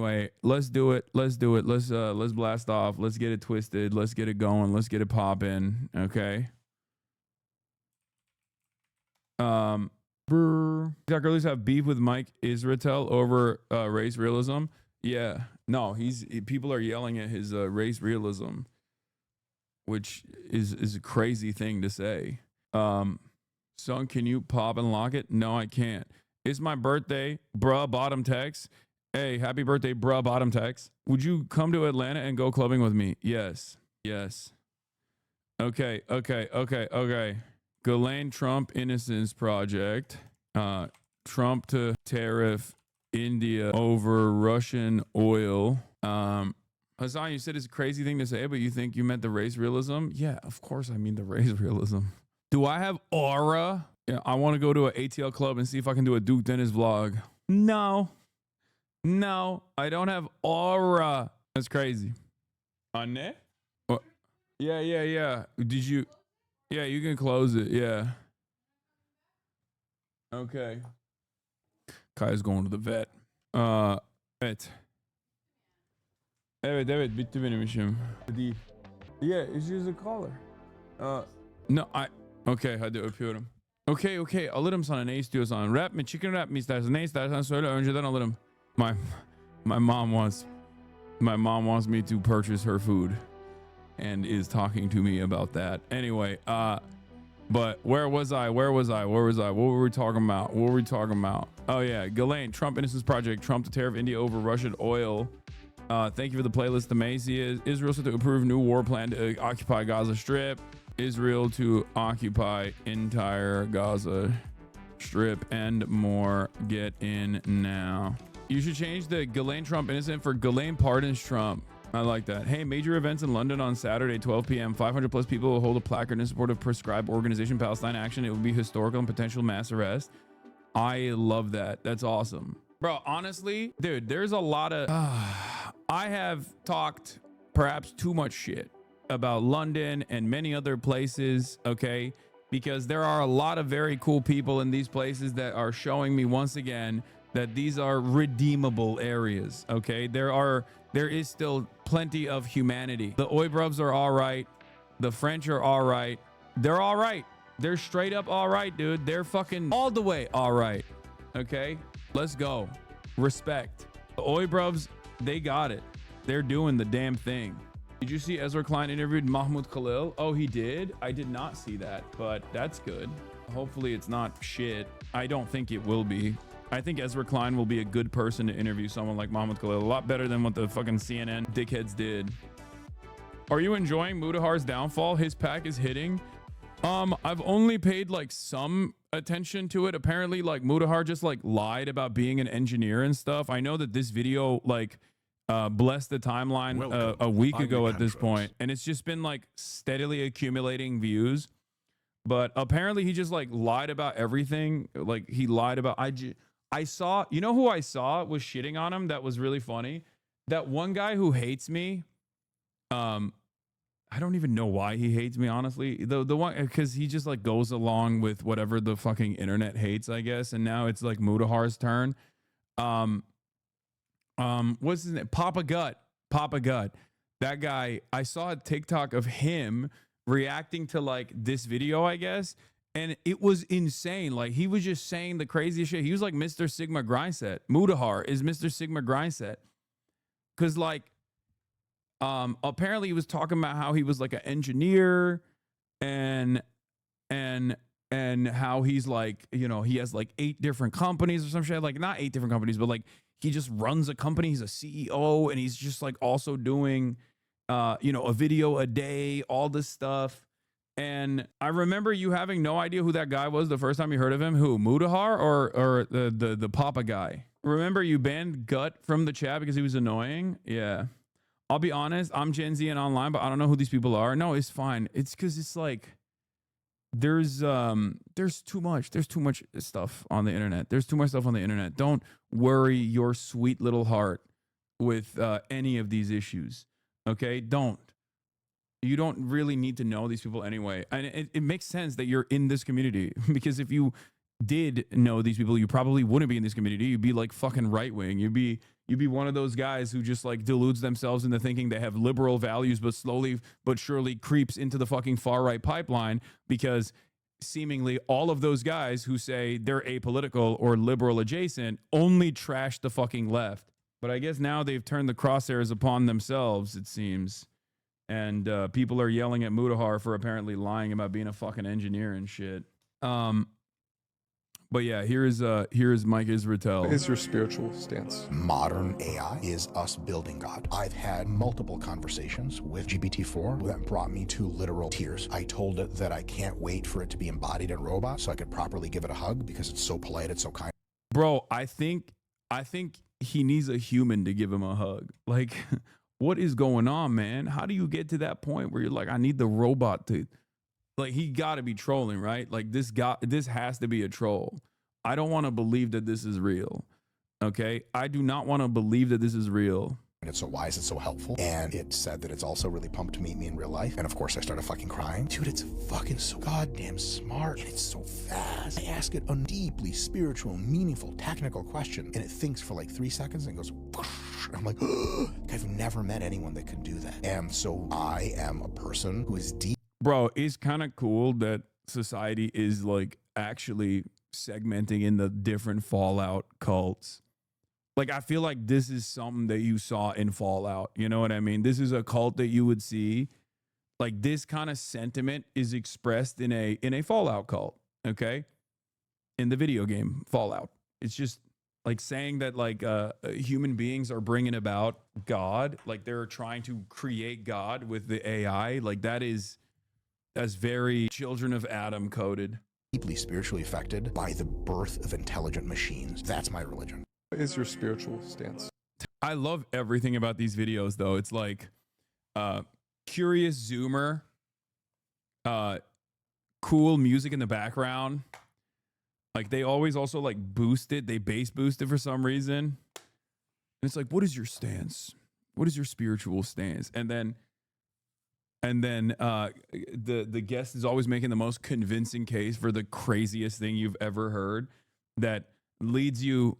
Anyway, let's do it. Let's do it. Let's blast off. Let's get it twisted. Let's get it going. Let's get it popping. Okay. Zach Early's have beef with Mike Israetel over race realism. Yeah. No, people are yelling at his race realism, which is a crazy thing to say. Son, can you pop and lock it? No, I can't. It's my birthday, bruh, bottom text. Hey, happy birthday, bruh, bottom text. Would you come to Atlanta and go clubbing with me? Yes. Yes. Okay. Ghislaine Trump Innocence Project. Trump to tariff India over Russian oil. Hassan, you said it's a crazy thing to say, but you think you meant the race realism? Yeah, of course I mean the race realism. Do I have aura? Yeah, I want to go to an ATL club and see if I can do a Duke Dennis vlog. No, I don't have aura. That's crazy. Anne? What? Yeah. Did you? Yeah, you can close it. Yeah. Okay. Kai's going to the vet. Evet. Evet, bitti benim işim. Değil. Yeah, it's just a caller. No, Okay, hadi öpüyorum. Okay, alırım sana ne istiyorsan. Rap mi, chicken rap mi istersen? Ne istersen söyle, önceden alırım. My mom wants me to purchase her food and is talking to me about that. Anyway, but where was I? What were we talking about? Oh yeah, Ghislaine, Trump Innocence Project, Trump to tariff India over Russian oil. Thank you for the playlist, Amasia. Israel set to approve new war plan to occupy Gaza Strip. Israel to occupy entire Gaza Strip and more. Get in now. You should change the Ghislaine Trump Innocent for Ghislaine Pardons Trump. I like that. Hey, major events in London on Saturday, 12 p.m. 500 plus people will hold a placard in support of prescribed organization Palestine action. It will be historical and potential mass arrest. I love that. That's awesome. Bro, honestly, dude, there's a lot of... I have talked perhaps too much shit about London and many other places, okay? Because there are a lot of very cool people in these places that are showing me once again that these are redeemable areas, okay? There is still plenty of humanity. The Oibrubs are all right. The French are all right. They're all right. They're straight up all right, dude. They're fucking all the way all right, okay? Let's go. Respect. The Oibrubs, they got it. They're doing the damn thing. Did you see Ezra Klein interviewed Mahmoud Khalil? Oh, he did? I did not see that, but that's good. Hopefully it's not shit. I don't think it will be. I think Ezra Klein will be a good person to interview someone like Mahmoud Khalil. A lot better than what the fucking CNN dickheads did. Are you enjoying Mudahar's downfall? His pack is hitting. I've only paid like some attention to it. Apparently like Mudahar just like lied about being an engineer and stuff. I know that this video like blessed the timeline a week ago at this point, and it's just been like steadily accumulating views. But apparently he just like lied about everything. Like he lied about I saw, you know who I saw was shitting on him? That was really funny. That one guy who hates me. I don't even know why he hates me, honestly. The one, because he just like goes along with whatever the fucking internet hates, I guess. And now it's like Mudahar's turn. What's his name? Papa Gut. That guy, I saw a TikTok of him reacting to like this video, I guess. And it was insane. Like he was just saying the craziest shit. He was like Mr. Sigma Grindset. Mudahar is Mr. Sigma Grindset. Cause like, apparently he was talking about how he was like an engineer and how he's like, you know, he has like 8 different companies or some shit. Like not 8 different companies, but like he just runs a company. He's a CEO and he's just like also doing, you know, a video a day, all this stuff. And I remember you having no idea who that guy was the first time you heard of him. Who, Mudahar or the Papa guy? Remember you banned Gut from the chat because he was annoying? Yeah. I'll be honest, I'm Gen Z and online, but I don't know who these people are. No, it's fine. It's because it's like there's too much. There's too much stuff on the internet. There's too much stuff on the internet. Don't worry your sweet little heart with any of these issues. Okay? Don't. You don't really need to know these people anyway. And it makes sense that you're in this community because if you did know these people, you probably wouldn't be in this community. You'd be like fucking right wing. You'd be one of those guys who just like deludes themselves into thinking they have liberal values, but slowly but surely creeps into the fucking far right pipeline, because seemingly all of those guys who say they're apolitical or liberal adjacent only trash the fucking left. But I guess now they've turned the crosshairs upon themselves, it seems. And people are yelling at Mudahar for apparently lying about being a fucking engineer and shit. But yeah, here is Mike Israetel. What is your spiritual stance? Modern AI is us building God. I've had multiple conversations with GPT-4 that brought me to literal tears. I told it that I can't wait for it to be embodied in robots so I could properly give it a hug because it's so polite, it's so kind. Bro, I think he needs a human to give him a hug. Like, what is going on, man? How do you get to that point where you're like, I need the robot to... Like, he got to be trolling, right? Like, this has to be a troll. I don't want to believe that this is real. Okay? I do not want to believe that this is real. And it's so wise, it's so helpful. And it said that it's also really pumped to meet me in real life. And of course, I started fucking crying. Dude, it's fucking so goddamn smart. And it's so fast. I ask it a deeply spiritual, meaningful, technical question. And it thinks for like 3 seconds and goes, whoosh. And I'm like, I've never met anyone that can do that. And so I am a person who is deep. Bro, it's kind of cool that society is like actually segmenting in the different Fallout cults. Like, I feel like this is something that you saw in Fallout. You know what I mean? This is a cult that you would see. Like, this kind of sentiment is expressed in a Fallout cult, okay? In the video game Fallout. It's just like saying that like human beings are bringing about God. Like, they're trying to create God with the AI. Like, that's very Children of Adam coded. Deeply spiritually affected by the birth of intelligent machines. That's my religion. What is your spiritual stance? I love everything about these videos, though. It's like curious zoomer, cool music in the background. Like, they always also like boost it. They bass boost it for some reason. And it's like, what is your stance? What is your spiritual stance? And then the guest is always making the most convincing case for the craziest thing you've ever heard that leads you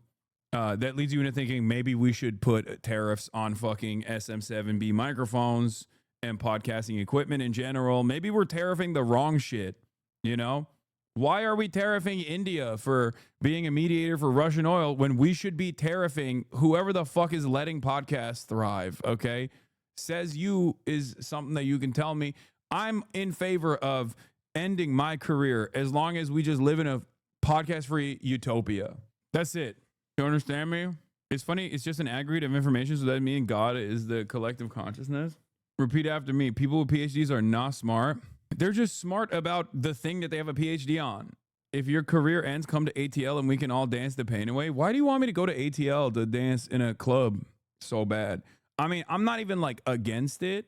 into thinking maybe we should put tariffs on fucking SM7B microphones and podcasting equipment in general. Maybe we're tariffing the wrong shit, you know? Why are we tariffing India for being a mediator for Russian oil when we should be tariffing whoever the fuck is letting podcasts thrive, okay? Says you is something that you can tell me. I'm in favor of ending my career as long as we just live in a podcast-free utopia. That's it. You understand me? It's funny. It's just an aggregate of information, so that means God is the collective consciousness. Repeat after me. People with PhDs are not smart. They're just smart about the thing that they have a PhD on. If your career ends, come to ATL and we can all dance the pain away. Why do you want me to go to ATL to dance in a club so bad? I mean, I'm not even like against it.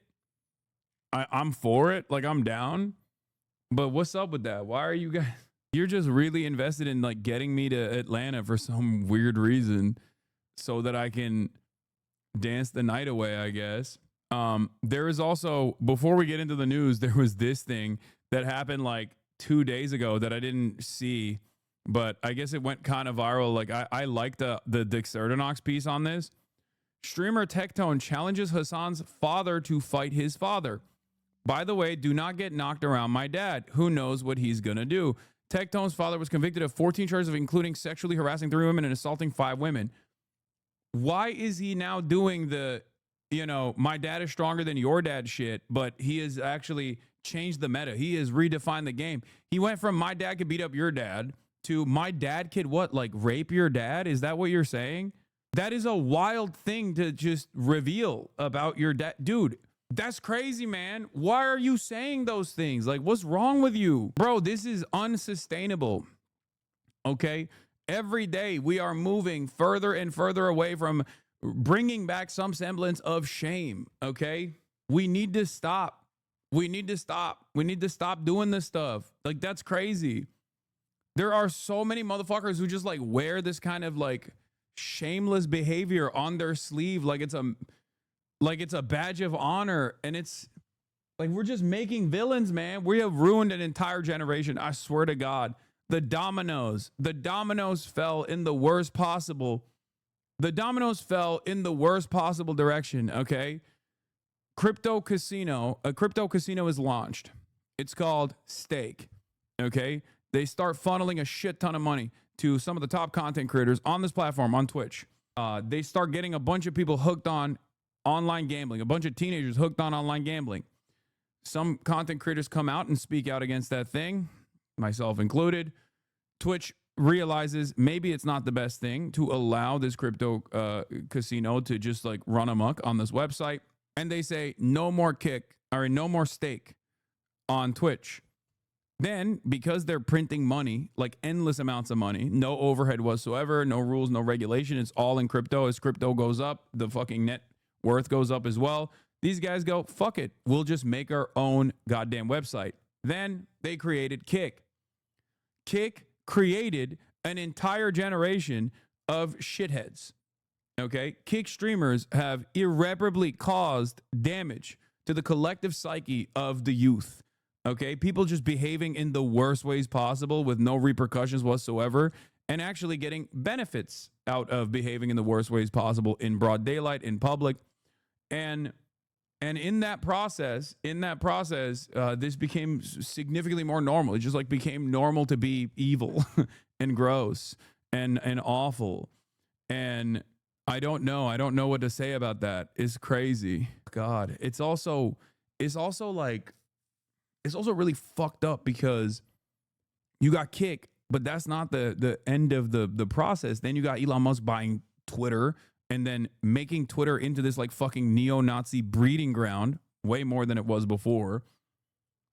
I'm for it. Like, I'm down. But what's up with that? Why are you guys... You're just really invested in like getting me to Atlanta for some weird reason so that I can dance the night away, I guess. There is also, before we get into the news, there was this thing that happened like 2 days ago that I didn't see, but I guess it went kind of viral. Like, I like the Dexertonox piece on this. Streamer Tectone challenges Hassan's father to fight his father. By the way, do not get knocked around my dad. Who knows what he's gonna do? Tectone's father was convicted of 14 charges of including sexually harassing 3 women and assaulting 5 women. Why is he now doing the, my dad is stronger than your dad shit, but he has actually changed the meta. He has redefined the game. He went from my dad could beat up your dad to my dad could what, like rape your dad? Is that what you're saying? That is a wild thing to just reveal about your dad. Dude, that's crazy, man. Why are you saying those things? Like, what's wrong with you? Bro, this is unsustainable. Okay? Every day we are moving further and further away from bringing back some semblance of shame. Okay? We need to stop. We need to stop. We need to stop doing this stuff. Like, that's crazy. There are so many motherfuckers who just like wear this kind of like shameless behavior on their sleeve like it's a badge of honor, and it's like we're just making villains, man. We have ruined an entire generation. I swear to God, The dominoes fell in the worst possible. The dominoes fell in the worst possible direction, okay? A crypto casino is launched. It's called Stake, okay? They start funneling a shit ton of money to some of the top content creators on this platform, on Twitch. They start getting a bunch of people hooked on online gambling, a bunch of teenagers hooked on online gambling. Some content creators come out and speak out against that thing, myself included. Twitch realizes maybe it's not the best thing to allow this crypto casino to just like run amok on this website. And they say no more no more stake on Twitch. Then, because they're printing money, like endless amounts of money, no overhead whatsoever, no rules, no regulation, it's all in crypto. As crypto goes up, the fucking net worth goes up as well. These guys go, fuck it, we'll just make our own goddamn website. Then they created Kick. Kick created an entire generation of shitheads. Okay? Kick streamers have irreparably caused damage to the collective psyche of the youth. Okay? People just behaving in the worst ways possible with no repercussions whatsoever and actually getting benefits out of behaving in the worst ways possible in broad daylight, in public. And in that process, this became significantly more normal. It just like became normal to be evil and gross and awful. And I don't know what to say about that. It's crazy. God, it's also really fucked up because you got Kick, but that's not the end of the process. Then you got Elon Musk buying Twitter and then making Twitter into this like fucking neo-Nazi breeding ground way more than it was before.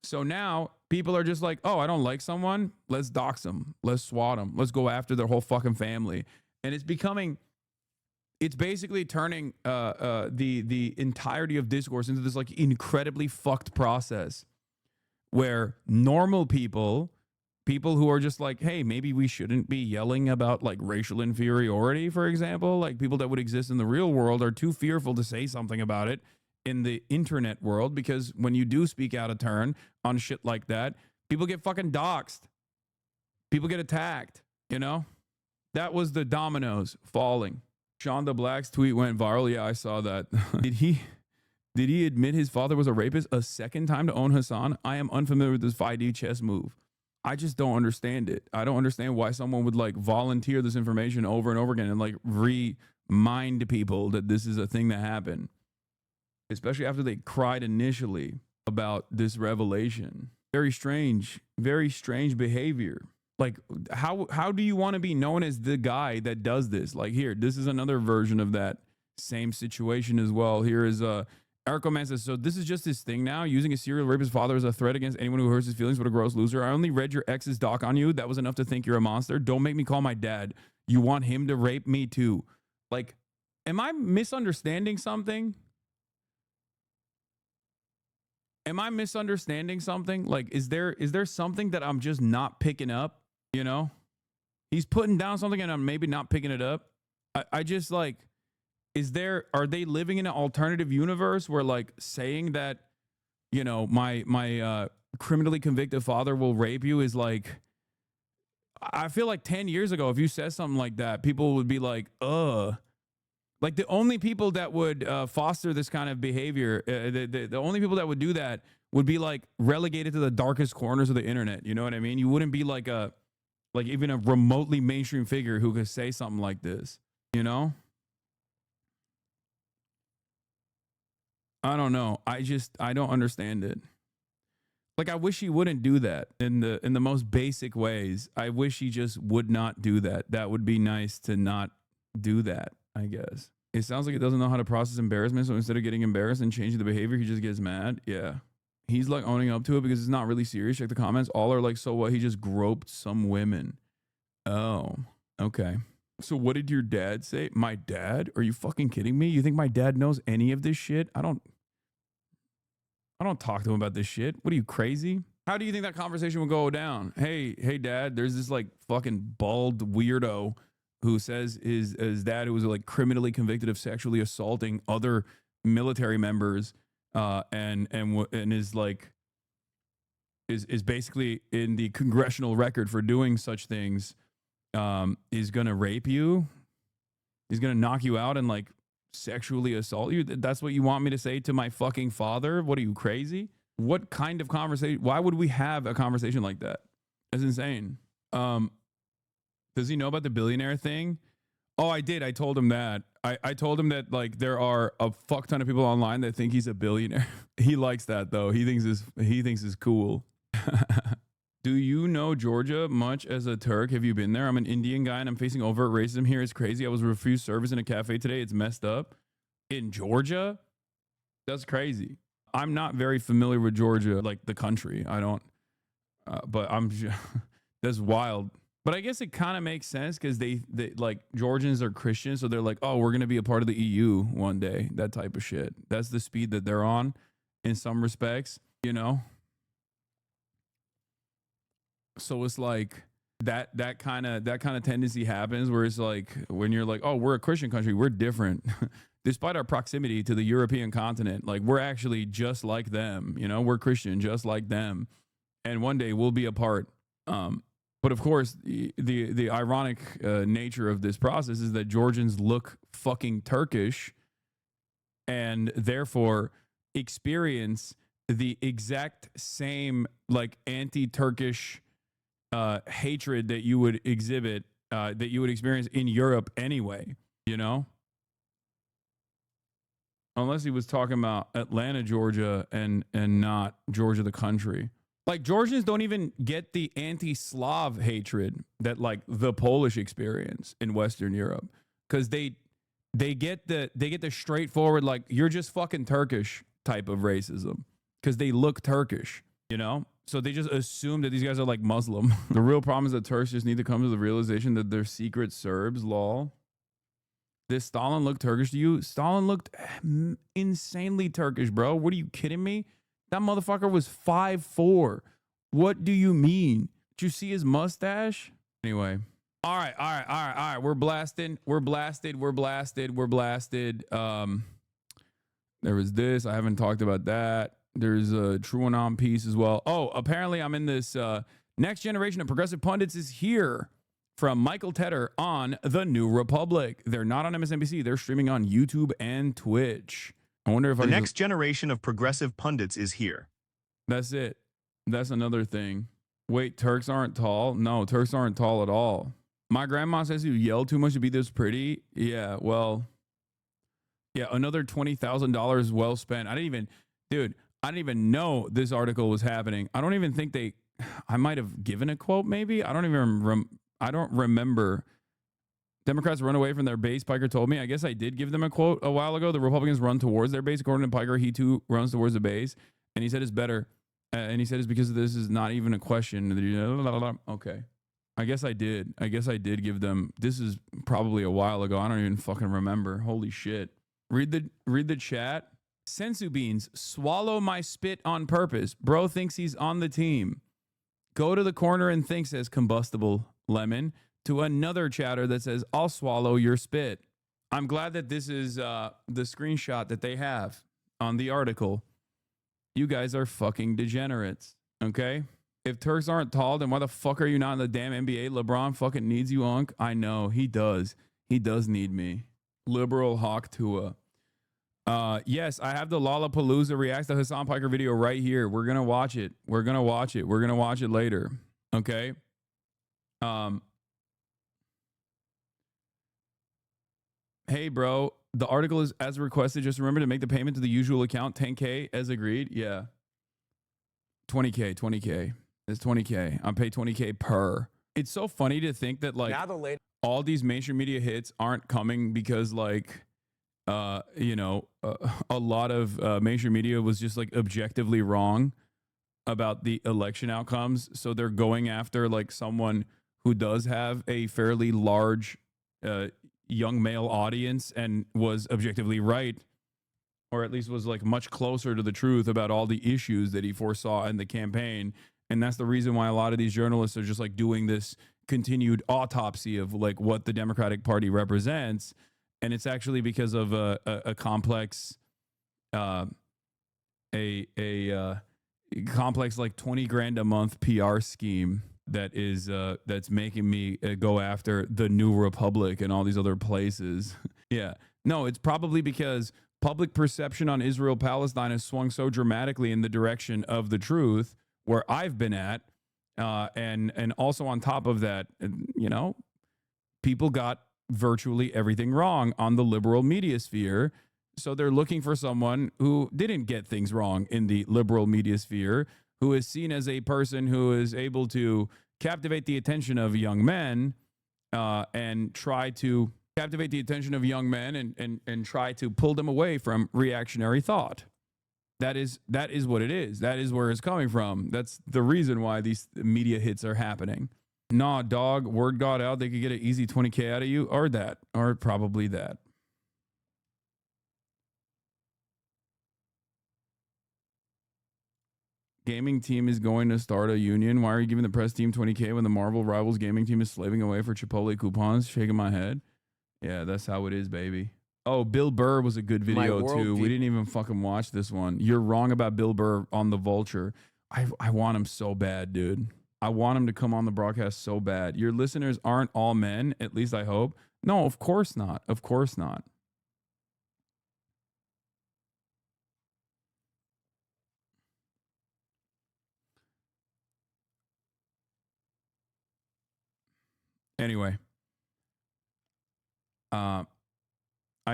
So now people are just like, oh, I don't like someone. Let's dox them. Let's swat them. Let's go after their whole fucking family. And it's basically turning the entirety of discourse into this like incredibly fucked process where normal people who are just like, hey, maybe we shouldn't be yelling about like racial inferiority, for example, like people that would exist in the real world are too fearful to say something about it in the internet world, because when you do speak out of turn on shit like that, people get fucking doxxed. People get attacked, you know? That was the dominoes falling. Shonda Black's tweet went viral. Yeah, I saw that. Did he admit his father was a rapist a second time to own Hassan? I am unfamiliar with this 5D chess move. I just don't understand it. I don't understand why someone would like volunteer this information over and over again and like remind people that this is a thing that happened, especially after they cried initially about this revelation. Very strange behavior. Like how do you want to be known as the guy that does this? Like here, this is another version of that same situation as well. Here is Erico Man says, so this is just his thing now, using a serial rapist father as a threat against anyone who hurts his feelings. What a gross loser. I only read your ex's doc on you. That was enough to think you're a monster. Don't make me call my dad. You want him to rape me too. Like, am I misunderstanding something? Like, is there something that I'm just not picking up? You know, he's putting down something and I'm maybe not picking it up. I just like, are they living in an alternative universe where like saying that, you know, my criminally convicted father will rape you is like, I feel like 10 years ago, if you said something like that, people would be like, like the only people that would foster this kind of behavior, the only people that would do that would be like relegated to the darkest corners of the internet. You know what I mean? You wouldn't be like even a remotely mainstream figure who could say something like this, you know? I don't know. I don't understand it. Like, I wish he wouldn't do that in the most basic ways. I wish he just would not do that. That would be nice to not do that, I guess. It sounds like he doesn't know how to process embarrassment. So instead of getting embarrassed and changing the behavior, he just gets mad. Yeah. He's like owning up to it because it's not really serious. Check the comments. All are like, so what? He just groped some women. Oh, okay. So what did your dad say? My dad? Are you fucking kidding me? You think my dad knows any of this shit? I don't talk to him about this shit. What are you, crazy? How do you think that conversation will go down? Hey, dad, there's this like fucking bald weirdo who says his dad, who was like criminally convicted of sexually assaulting other military members, and is like is basically in the congressional record for doing such things, is going to rape you. He's going to knock you out and like sexually assault you. That's what you want me to say to my fucking father? What are you, crazy? What kind of conversation? Why would we have a conversation like that? That's insane. Does he know about the billionaire thing? Oh, I did. I told him that. I told him that like there are a fuck ton of people online that think he's a billionaire. He likes that though. He thinks it's cool. Do you know Georgia much as a Turk? Have you been there? I'm an Indian guy and I'm facing overt racism here. It's crazy. I was refused service in a cafe today. It's messed up. In Georgia? That's crazy. I'm not very familiar with Georgia, like the country. I don't, but that's wild. But I guess it kind of makes sense because they like Georgians are Christians. So they're like, oh, we're going to be a part of the EU one day. That type of shit. That's the speed that they're on in some respects, you know? So it's like that kind of tendency happens where it's like when you're like, oh, we're a Christian country, we're different. Despite our proximity to the European continent, like we're actually just like them, you know, we're Christian just like them. And one day we'll be a part. But of course, the ironic nature of this process is that Georgians look fucking Turkish and therefore experience the exact same like anti-Turkish hatred that you would exhibit, that you would experience in Europe anyway, you know? Unless he was talking about Atlanta, Georgia, and not Georgia, the country. Like Georgians don't even get the anti-Slav hatred that like the Polish experience in Western Europe, because they get the straightforward like you're just fucking Turkish type of racism because they look Turkish, you know. So they just assume that these guys are like Muslim. The real problem is that Turks just need to come to the realization that they're secret Serbs. Lol. Did Stalin look Turkish to you? Stalin looked insanely Turkish, bro. What are you kidding me? That motherfucker was 5'4". What do you mean? Did you see his mustache? Anyway. All right. We're blasted. There was this. I haven't talked about that. There's a TrueAnon piece as well. Oh, apparently I'm in this next generation of progressive pundits is here from Michael Tedder on The New Republic. They're not on MSNBC. They're streaming on YouTube and Twitch. I wonder if the next generation of progressive pundits is here. That's it. That's another thing. Wait, Turks aren't tall? No, Turks aren't tall at all. My grandma says you yell too much to be this pretty. Yeah, well, yeah, another $20,000 well spent. I didn't even know this article was happening. I don't even think I might have given a quote maybe. I don't remember. Democrats run away from their base, Piker told me. I guess I did give them a quote a while ago. The Republicans run towards their base. According to Piker, he too runs towards the base. And he said it's better. And he said it's because this is not even a question. Okay. I guess I did give them. This is probably a while ago. I don't even fucking remember. Holy shit. Read the chat. Sensu beans, swallow my spit on purpose. Bro thinks he's on the team. Go to the corner and think, says combustible lemon, to another chatter that says, I'll swallow your spit. I'm glad that this is the screenshot that they have on the article. You guys are fucking degenerates, okay? If Turks aren't tall, then why the fuck are you not in the damn NBA? LeBron fucking needs you, Unc. I know, he does. He does need me. Liberal Hawk Tua. Yes, I have the Lollapalooza Reacts to Hassan Piker video right here. We're going to watch it. We're going to watch it later. Okay. Hey bro, the article is as requested. Just remember to make the payment to the usual account, 10K as agreed. Yeah. 20K. It's 20K. I'm paid 20K per. It's so funny to think that like all these mainstream media hits aren't coming because like a lot of mainstream media was just like objectively wrong about the election outcomes. So they're going after like someone who does have a fairly large young male audience and was objectively right, or at least was like much closer to the truth about all the issues that he foresaw in the campaign. And that's the reason why a lot of these journalists are just like doing this continued autopsy of like what the Democratic Party represents. And it's actually because of a complex, complex like 20 grand a month PR scheme that is that's making me go after the New Republic and all these other places. Yeah. No, it's probably because public perception on Israel Palestine has swung so dramatically in the direction of the truth where I've been at, and also on top of that, you know, people got virtually everything wrong on the liberal media sphere. So they're looking for someone who didn't get things wrong in the liberal media sphere, who is seen as a person who is able to captivate the attention of young men, and try to captivate the attention of young men and try to pull them away from reactionary thought. That is what it is. That is where it's coming from. That's the reason why these media hits are happening. Nah, dog, word got out. They could get an easy 20K out of you, or that, or probably that. Gaming team is going to start a union. Why are you giving the press team 20K when the Marvel Rivals gaming team is slaving away for Chipotle coupons? Shaking my head. Yeah, that's how it is, baby. Oh, Bill Burr was a good video too. We didn't even fucking watch this one. You're wrong about Bill Burr on the Vulture. I want him so bad, dude. I want him to come on the broadcast so bad. Your listeners aren't all men, at least I hope. No, of course not. Of course not. Anyway, I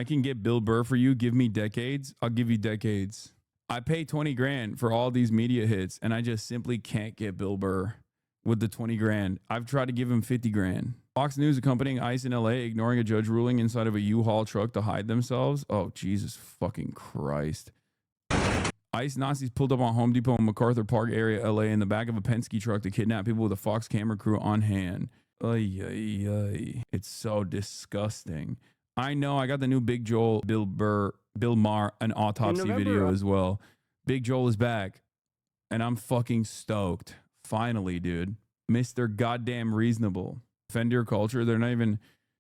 can get Bill Burr for you. Give me decades. I'll give you decades. I pay 20 grand for all these media hits, and I just simply can't get Bill Burr with the 20 grand. I've tried to give him 50 grand. Fox News accompanying ICE in LA, ignoring a judge ruling inside of a U-Haul truck to hide themselves. Oh, Jesus fucking Christ. ICE Nazis pulled up on Home Depot in MacArthur Park area, LA, in the back of a Penske truck to kidnap people with a Fox camera crew on hand. Ay, ay, ay. It's so disgusting. I know. I got the new Big Joel, Bill Maher, an autopsy video as well. Big Joel is back, and I'm fucking stoked. Finally, dude. Mr. Goddamn Reasonable. Defend your culture. They're not even...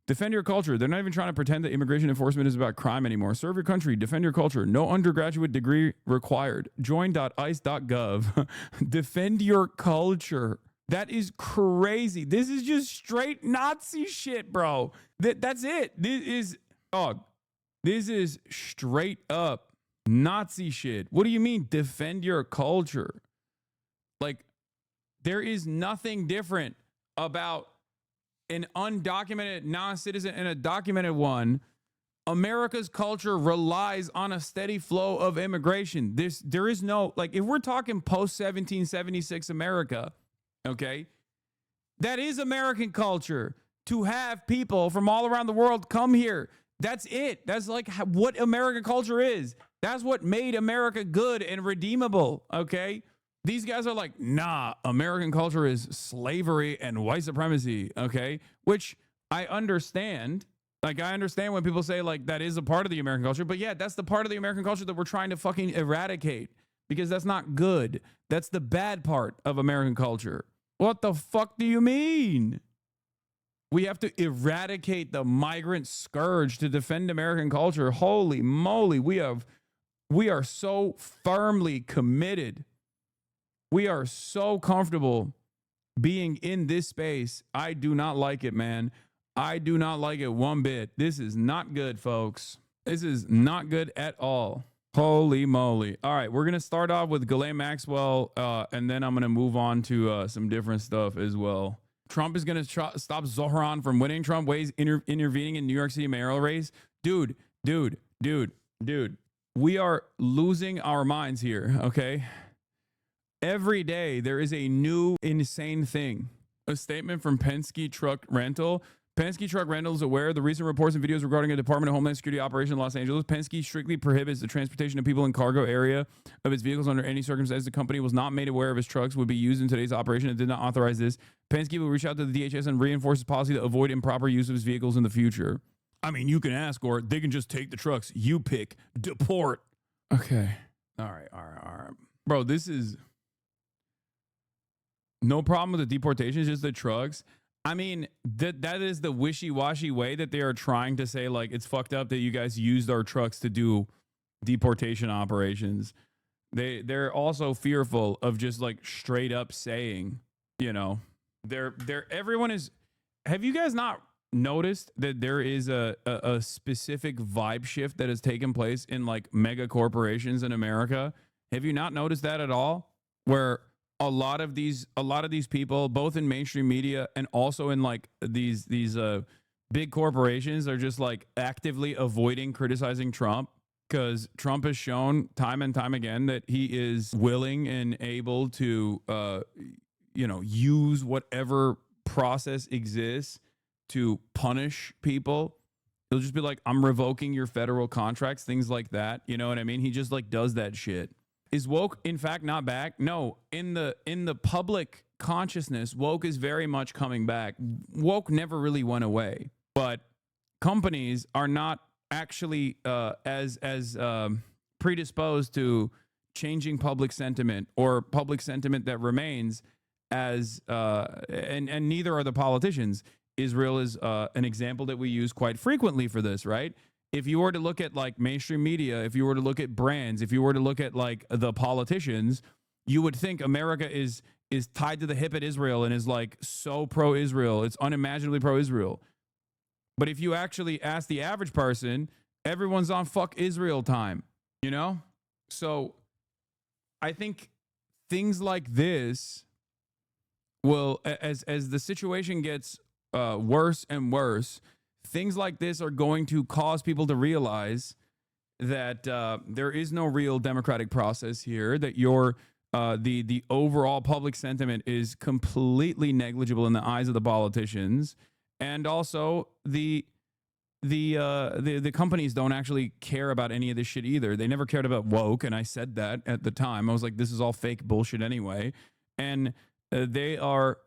Defend your culture. They're not even trying to pretend that immigration enforcement is about crime anymore. Serve your country. Defend your culture. No undergraduate degree required. Join.ice.gov. Defend your culture. That is crazy. This is just straight Nazi shit, bro. That's it. This is straight up Nazi shit. What do you mean defend your culture? Like, there is nothing different about an undocumented non-citizen and a documented one. America's culture relies on a steady flow of immigration. There is no, like, if we're talking post-1776 America, okay, that is American culture, to have people from all around the world come here. That's it. That's like what American culture is. That's what made America good and redeemable, okay? These guys are like, nah, American culture is slavery and white supremacy, okay? Which I understand. Like, I understand when people say, like, that is a part of the American culture. But yeah, that's the part of the American culture that we're trying to fucking eradicate, because that's not good. That's the bad part of American culture. What the fuck do you mean? We have to eradicate the migrant scourge to defend American culture. Holy moly, we are so firmly committed. We are so comfortable being in this space. I do not like it, man. I do not like it one bit. This is not good, folks. This is not good at all. Holy moly. All right, we're going to start off with Ghislaine Maxwell, and then I'm going to move on to some different stuff as well. Trump is going to stop Zohran from winning. Trump ways intervening in New York City mayoral race. Dude. We are losing our minds here, okay? Every day there is a new insane thing. A statement from Penske Truck Rental. Penske Truck Rental is aware of the recent reports and videos regarding a Department of Homeland Security operation in Los Angeles. Penske strictly prohibits the transportation of people in cargo area of its vehicles under any circumstances. The company was not made aware of its trucks would be used in today's operation and did not authorize this. Penske will reach out to the DHS and reinforce its policy to avoid improper use of its vehicles in the future. I mean, you can ask, or they can just take the trucks. You pick. Deport. Okay. All right. Bro, this is... No problem with the deportation, just the trucks. I mean, that is the wishy-washy way that they are trying to say, like, it's fucked up that you guys used our trucks to do deportation operations. They're also fearful of just like straight up saying, you know, everyone is. Have you guys not noticed that there is a specific vibe shift that has taken place in like mega corporations in America? Have you not noticed that at all? Where a lot of these people, both in mainstream media and also in like these big corporations, are just like actively avoiding criticizing Trump, because Trump has shown time and time again that he is willing and able to, use whatever process exists to punish people. He'll just be like, I'm revoking your federal contracts, things like that. You know what I mean? He just like does that shit. Is woke in fact not back? No, in the public consciousness, woke is very much coming back. Woke never really went away, but companies are not actually as predisposed to changing public sentiment, or public sentiment that remains as and neither are the politicians. Israel is an example that we use quite frequently for this, right? If you were to look at like mainstream media, if you were to look at brands, if you were to look at like the politicians, you would think America is tied to the hip at Israel and is like so pro-Israel. It's unimaginably pro-Israel. But if you actually ask the average person, everyone's on fuck Israel time, you know? So I think things like this will, as the situation gets worse and worse, things like this are going to cause people to realize that there is no real democratic process here, that the overall public sentiment is completely negligible in the eyes of the politicians, and also the companies don't actually care about any of this shit either. They never cared about woke, and I said that at the time. I was like, this is all fake bullshit anyway, and they are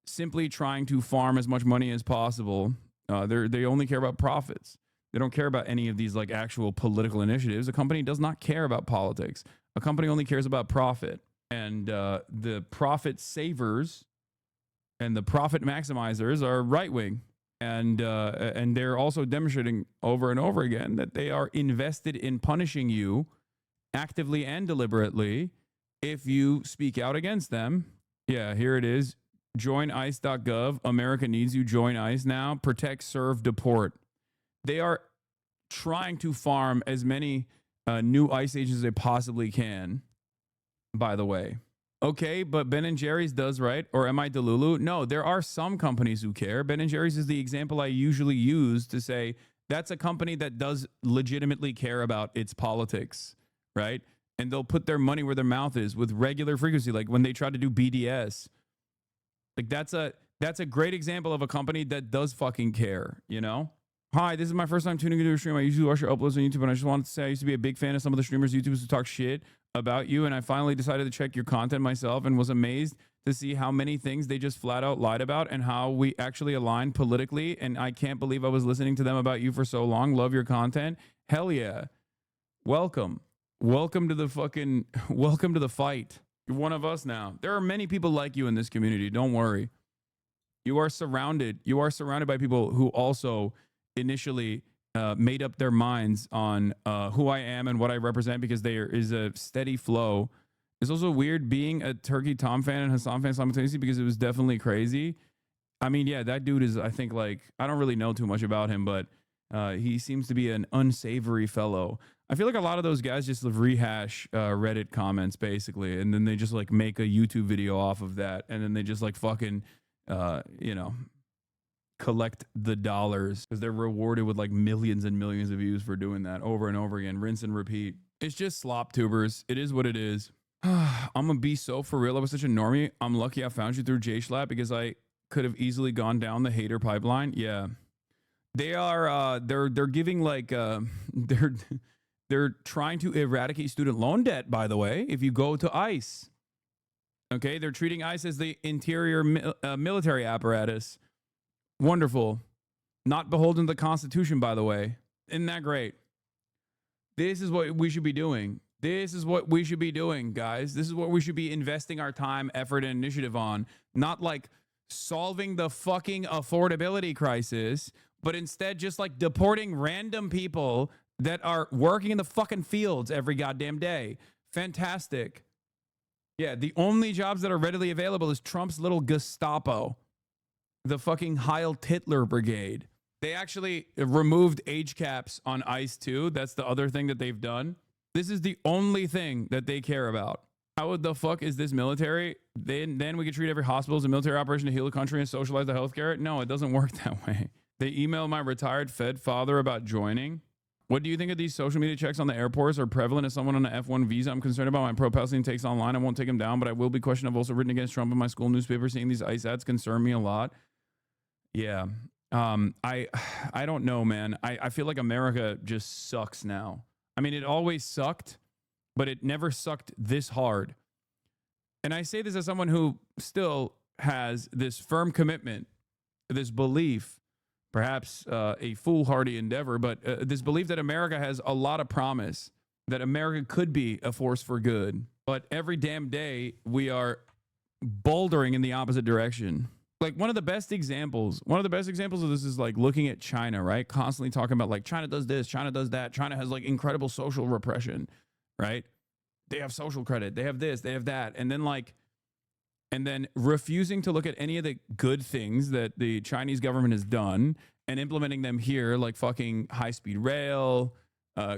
simply trying to farm as much money as possible. They only care about profits. They don't care about any of these like actual political initiatives. A company does not care about politics. A company only cares about profit. And the profit savers and the profit maximizers are right wing. And they're also demonstrating over and over again that they are invested in punishing you actively and deliberately if you speak out against them. Yeah, here it is. Join ICE.gov. America needs you. Join ICE now. Protect, serve, deport. They are trying to farm as many new ICE agents as they possibly can, by the way. Okay, but Ben & Jerry's does, right? Or am I Delulu? No, there are some companies who care. Ben & Jerry's is the example I usually use to say that's a company that does legitimately care about its politics, right? And they'll put their money where their mouth is with regular frequency, like when they try to do BDS. Like that's a great example of a company that does fucking care, you know? Hi, this is my first time tuning into a stream. I usually watch your uploads on YouTube, and I just wanted to say I used to be a big fan of some of the streamers, YouTubers who talk shit about you, and I finally decided to check your content myself and was amazed to see how many things they just flat out lied about and how we actually align politically, and I can't believe I was listening to them about you for so long. Love your content. Hell yeah. Welcome. Welcome to the fight. You're one of us now. There are many people like you in this community. Don't worry. You are surrounded by people who also initially made up their minds on who I am and what I represent, because there is a steady flow. It's also weird being a Turkey Tom fan and Hassan fan simultaneously, because it was definitely crazy. I mean, yeah, that dude is, I think, like, I don't really know too much about him, but he seems to be an unsavory fellow. I feel like a lot of those guys just rehash Reddit comments, basically, and then they just like make a YouTube video off of that, and then they just like fucking, collect the dollars, because they're rewarded with like millions and millions of views for doing that over and over again, rinse and repeat. It's just slop tubers. It is what it is. I'm gonna be so for real. I was such a normie. I'm lucky I found you through JSchlatt, because I could have easily gone down the hater pipeline. Yeah, they are. They're giving like they're trying to eradicate student loan debt, by the way, if you go to ICE. Okay, they're treating ICE as the interior military apparatus. Wonderful. Not beholden to the Constitution, by the way. Isn't that great? This is what we should be doing. This is what we should be doing, guys. This is what we should be investing our time, effort, and initiative on. Not like solving the fucking affordability crisis, but instead just like deporting random people that are working in the fucking fields every goddamn day, Fantastic. Yeah, the only jobs that are readily available is Trump's little Gestapo, the fucking Heil Hitler Brigade. They actually removed age caps on ICE too. That's the other thing that they've done. This is the only thing that they care about. How the fuck is this military? Then we could treat every hospital as a military operation to heal the country and socialize the healthcare? No, it doesn't work that way. They emailed my retired Fed father about joining. What do you think of these social media checks on the airports are prevalent as someone on an F1 visa? I'm concerned about my pro-Palestinian takes online. I won't take them down, but I will be questioned. I've also written against Trump in my school newspaper. Seeing these ICE ads concern me a lot. Yeah. I don't know, man. I feel like America just sucks now. I mean, it always sucked, but it never sucked this hard. And I say this as someone who still has this firm commitment, this belief, perhaps a foolhardy endeavor, but this belief that America has a lot of promise, that America could be a force for good. But every damn day we are bouldering in the opposite direction. Like one of the best examples of this is like looking at China, right? Constantly talking about like China does this, China does that. China has like incredible social repression, right? They have social credit. They have this, they have that. And then refusing to look at any of the good things that the Chinese government has done and implementing them here, like fucking high-speed rail,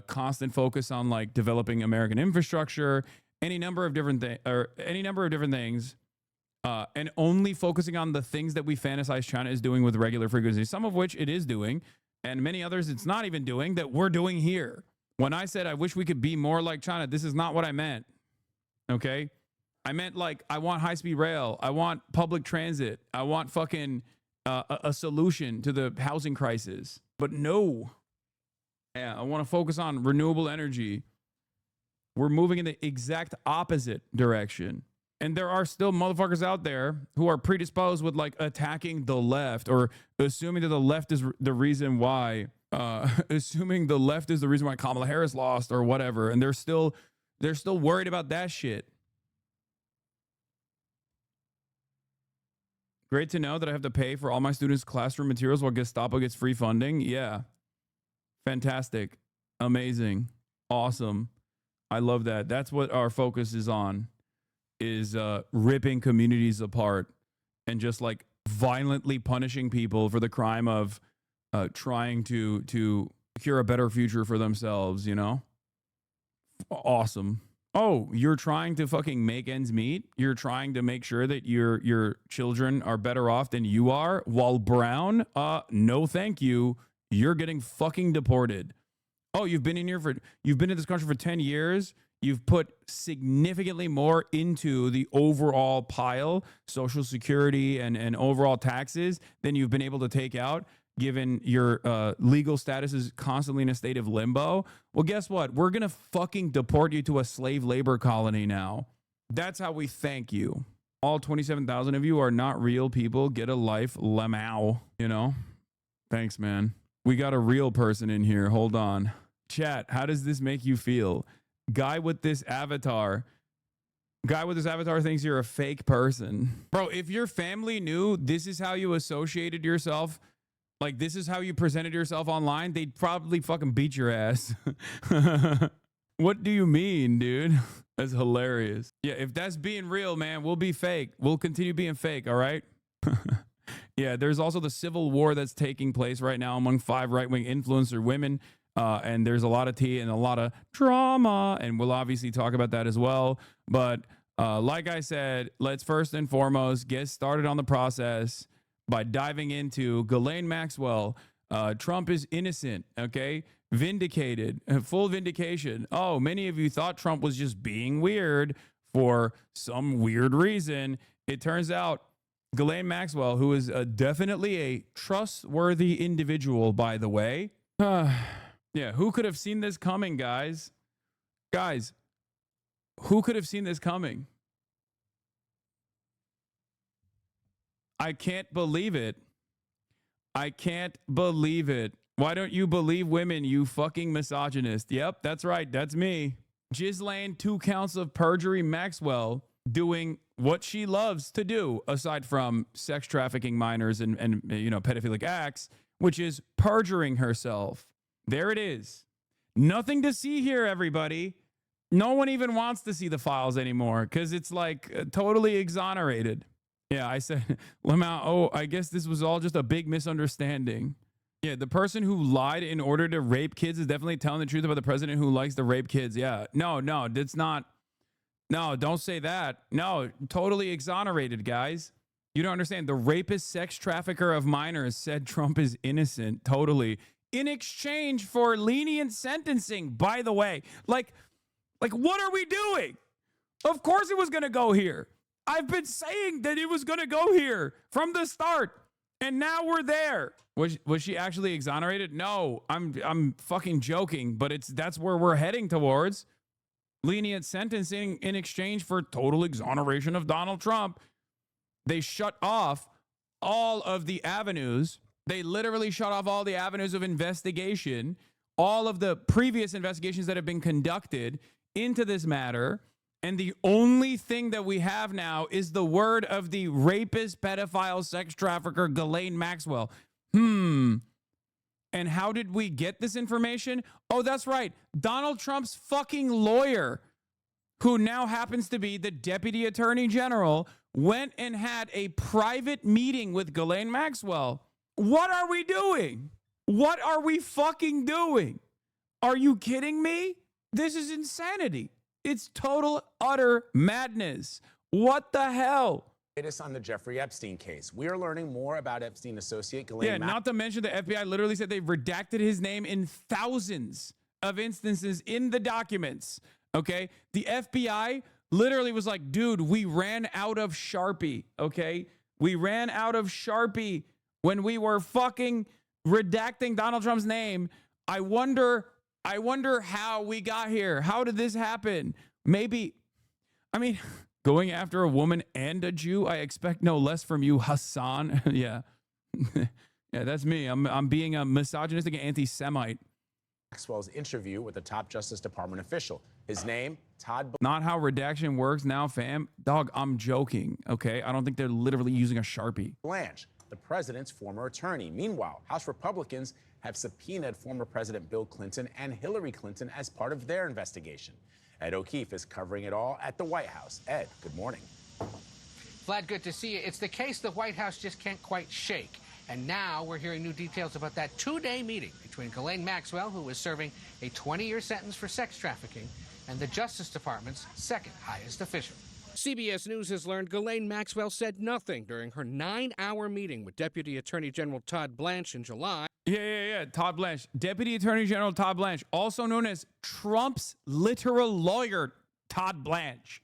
constant focus on like developing American infrastructure, any number of different things, and only focusing on the things that we fantasize China is doing with regular frequency, some of which it is doing, and many others it's not even doing that we're doing here. When I said I wish we could be more like China, this is not what I meant. Okay? I meant like I want high-speed rail. I want public transit. I want fucking a solution to the housing crisis. But no. Yeah, I want to focus on renewable energy. We're moving in the exact opposite direction. And there are still motherfuckers out there who are predisposed with like attacking the left or assuming that the left is the reason why, Kamala Harris lost or whatever. And they're still worried about that shit. Great to know that I have to pay for all my students' classroom materials while Gestapo gets free funding. Yeah. Fantastic. Amazing. Awesome. I love that. That's what our focus is on, is ripping communities apart and just like violently punishing people for the crime of trying to secure a better future for themselves, you know? Awesome. Oh, you're trying to fucking make ends meet? You're trying to make sure that your children are better off than you are while brown? No, thank you. You're getting fucking deported. Oh, you've been in this country for 10 years. You've put significantly more into the overall pile, Social Security and overall taxes than you've been able to take out, given your legal status is constantly in a state of limbo. Well, guess what? We're going to fucking deport you to a slave labor colony now. That's how we thank you. All 27,000 of you are not real people. Get a life, lemao. You know? Thanks, man. We got a real person in here. Hold on. Chat, how does this make you feel? Guy with this avatar thinks you're a fake person. Bro, if your family knew this is how you associated yourself, like this is how you presented yourself online, they'd probably fucking beat your ass. What do you mean, dude? That's hilarious. Yeah, if that's being real, man, we'll be fake. We'll continue being fake, all right? Yeah, there's also the civil war that's taking place right now among 5 right-wing influencer women. And there's a lot of tea and a lot of drama, and we'll obviously talk about that as well. But like I said, let's first and foremost get started on the process by diving into Ghislaine Maxwell. Trump is innocent, okay? Vindicated, full vindication. Oh, many of you thought Trump was just being weird for some weird reason. It turns out Ghislaine Maxwell, who is definitely a trustworthy individual, by the way. Yeah, who could have seen this coming, guys? Guys, who could have seen this coming? I can't believe it. I can't believe it. Why don't you believe women, you fucking misogynist? Yep, that's right. That's me. Ghislaine, 2 counts of perjury. Maxwell doing what she loves to do, aside from sex trafficking minors and you know, pedophilic acts, which is perjuring herself. There it is. Nothing to see here, everybody. No one even wants to see the files anymore because it's like totally exonerated. Yeah, I said, Lamau, oh, I guess this was all just a big misunderstanding. Yeah, the person who lied in order to rape kids is definitely telling the truth about the president who likes to rape kids. Yeah, no, that's not. No, don't say that. No, totally exonerated, guys. You don't understand. The rapist, sex trafficker of minors said Trump is innocent, totally, in exchange for lenient sentencing, by the way. Like, what are we doing? Of course it was going to go here. I've been saying that it was going to go here from the start, and now we're there. Was she actually exonerated? No, I'm fucking joking, but that's where we're heading towards. Lenient sentencing in exchange for total exoneration of Donald Trump. They shut off all of the avenues. They literally shut off all the avenues of investigation, all of the previous investigations that have been conducted into this matter. And the only thing that we have now is the word of the rapist, pedophile, sex trafficker, Ghislaine Maxwell. And how did we get this information? Oh, that's right. Donald Trump's fucking lawyer, who now happens to be the deputy attorney general, went and had a private meeting with Ghislaine Maxwell. What are we doing? What are we fucking doing? Are you kidding me? This is insanity. It's total, utter madness. What the hell? Latest on the Jeffrey Epstein case. We are learning more about Epstein associate Ghislaine. Yeah, not to mention the FBI literally said they've redacted his name in thousands of instances in the documents. Okay, the FBI literally was like, dude, we ran out of Sharpie. Okay, we ran out of Sharpie when we were fucking redacting Donald Trump's name. I wonder how we got here. How did this happen? Maybe, I mean, going after a woman and a Jew, I expect no less from you, Hassan. Yeah. Yeah, that's me. I'm being a misogynistic anti-Semite. Maxwell's interview with a top Justice Department official. His name, Todd. Not how redaction works now, fam. Dog, I'm joking, okay? I don't think they're literally using a Sharpie. Blanche, the president's former attorney. Meanwhile, House Republicans have subpoenaed former President Bill Clinton and Hillary Clinton as part of their investigation. Ed O'Keefe is covering it all at the White House. Ed, good morning. Vlad, good to see you. It's the case the White House just can't quite shake. And now we're hearing new details about that two-day meeting between Ghislaine Maxwell, who was serving a 20-year sentence for sex trafficking, and the Justice Department's second highest official. CBS News has learned Ghislaine Maxwell said nothing during her 9-hour meeting with Deputy Attorney General Todd Blanche in July. Yeah. Todd Blanche. Deputy Attorney General Todd Blanche, also known as Trump's literal lawyer, Todd Blanche.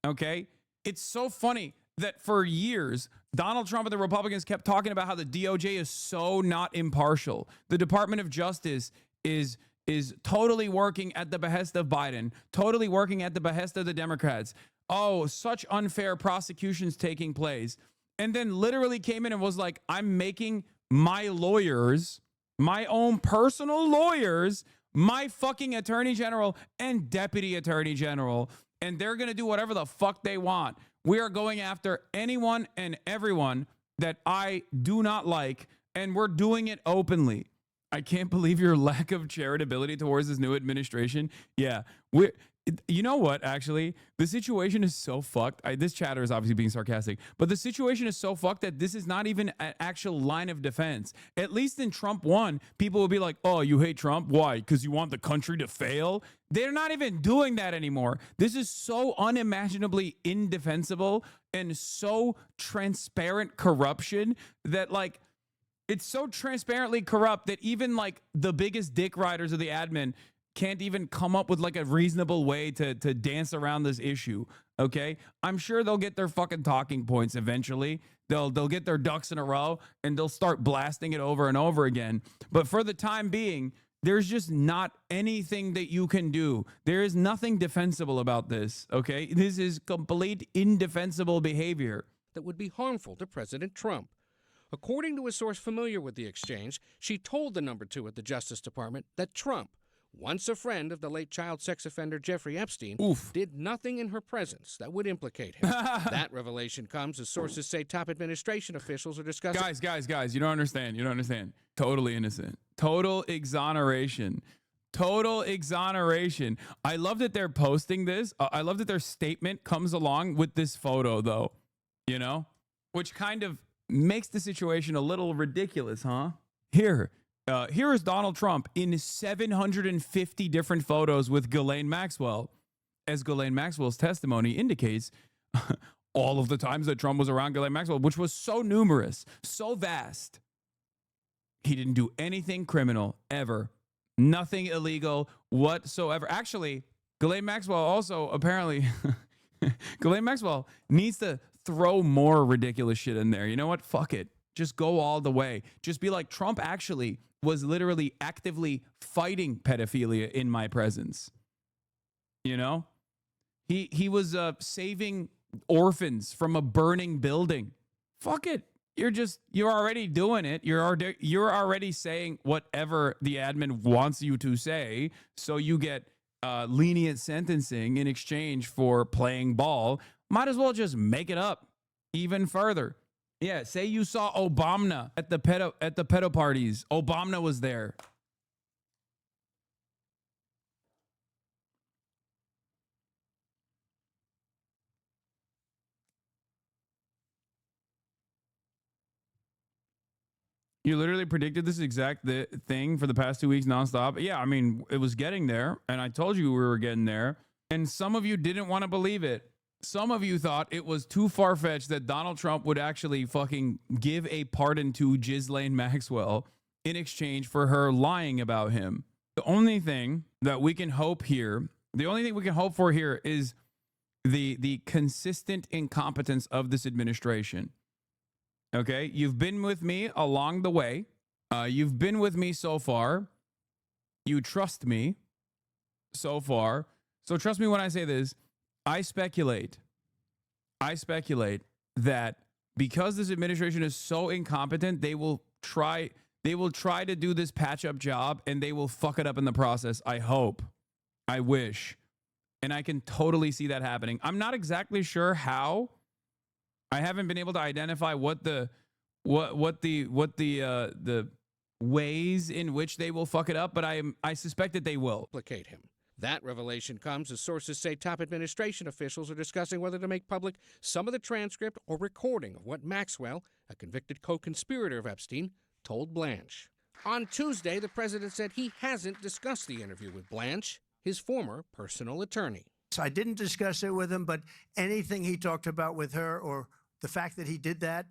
Okay? It's so funny that for years, Donald Trump and the Republicans kept talking about how the DOJ is so not impartial. The Department of Justice is totally working at the behest of Biden, totally working at the behest of the Democrats. Oh, such unfair prosecutions taking place. And then literally came in and was like, I'm making my lawyers, my own personal lawyers, my fucking attorney general and deputy attorney general, and they're going to do whatever the fuck they want. We are going after anyone and everyone that I do not like, and we're doing it openly. I can't believe your lack of charitability towards this new administration. Yeah, you know what, actually? The situation is so fucked. This chatter is obviously being sarcastic, but the situation is so fucked that this is not even an actual line of defense. At least in Trump 1, people will be like, oh, you hate Trump? Why? Because you want the country to fail? They're not even doing that anymore. This is so unimaginably indefensible and so transparent corruption that, like, it's so transparently corrupt that even, like, the biggest dick riders of the admin can't even come up with like a reasonable way to dance around this issue. Okay, I'm sure they'll get their fucking talking points eventually. They'll get their ducks in a row and they'll start blasting it over and over again. But for the time being, there's just not anything that you can do. There is nothing defensible about this. Okay, this is complete indefensible behavior that would be harmful to President Trump. According to a source familiar with the exchange, she told the number 2 at the Justice Department that Trump, once a friend of the late child sex offender Jeffrey Epstein, did nothing in her presence that would implicate him. That revelation comes as sources say top administration officials are discussing... Guys, you don't understand. Totally innocent. Total exoneration. Total exoneration. I love that they're posting this. I love that their statement comes along with this photo, though, you know, which kind of makes the situation a little ridiculous, huh? Here is Donald Trump in 750 different photos with Ghislaine Maxwell. As Ghislaine Maxwell's testimony indicates, all of the times that Trump was around Ghislaine Maxwell, which was so numerous, so vast, he didn't do anything criminal ever. Nothing illegal whatsoever. Actually, Ghislaine Maxwell also apparently, Ghislaine Maxwell needs to throw more ridiculous shit in there. You know what? Fuck it. Just go all the way. Just be like, Trump actually was literally actively fighting pedophilia in my presence. You know? He was saving orphans from a burning building. Fuck it. You're already doing it. You're already saying whatever the admin wants you to say, so you get lenient sentencing in exchange for playing ball. Might as well just make it up even further. Yeah, say you saw Obama at the pedo parties. Obama was there. You literally predicted this exact thing for the past 2 weeks nonstop. Yeah, I mean, it was getting there, and I told you we were getting there, and some of you didn't want to believe it. Some of you thought it was too far-fetched that Donald Trump would actually fucking give a pardon to Ghislaine Maxwell in exchange for her lying about him. The only thing that we can hope here, the only thing we can hope for here is the consistent incompetence of this administration. Okay, you've been with me along the way. You've been with me so far. You trust me so far. So trust me when I say this. I speculate that because this administration is so incompetent, they will try to do this patch-up job, and they will fuck it up in the process. I hope. I wish. And I can totally see that happening. I'm not exactly sure how. I haven't been able to identify what the ways in which they will fuck it up, but I suspect that they will. Implicate him. That revelation comes as sources say top administration officials are discussing whether to make public some of the transcript or recording of what Maxwell, a convicted co-conspirator of Epstein, told Blanche. On Tuesday, the president said he hasn't discussed the interview with Blanche, his former personal attorney. I didn't discuss it with him, but anything he talked about with her or the fact that he did that,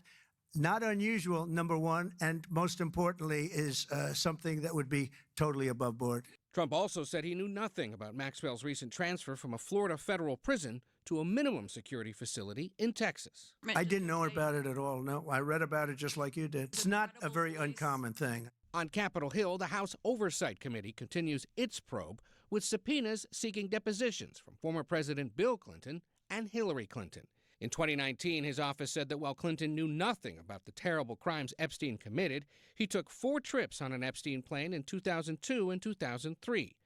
not unusual, number one, and most importantly is something that would be totally above board. Trump also said he knew nothing about Maxwell's recent transfer from a Florida federal prison to a minimum security facility in Texas. I didn't know about it at all, no. I read about it just like you did. It's not a very uncommon thing. On Capitol Hill, the House Oversight Committee continues its probe with subpoenas seeking depositions from former President Bill Clinton and Hillary Clinton. In 2019, his office said that while Clinton knew nothing about the terrible crimes Epstein committed, he took 4 trips on an Epstein plane in 2002 and 2003.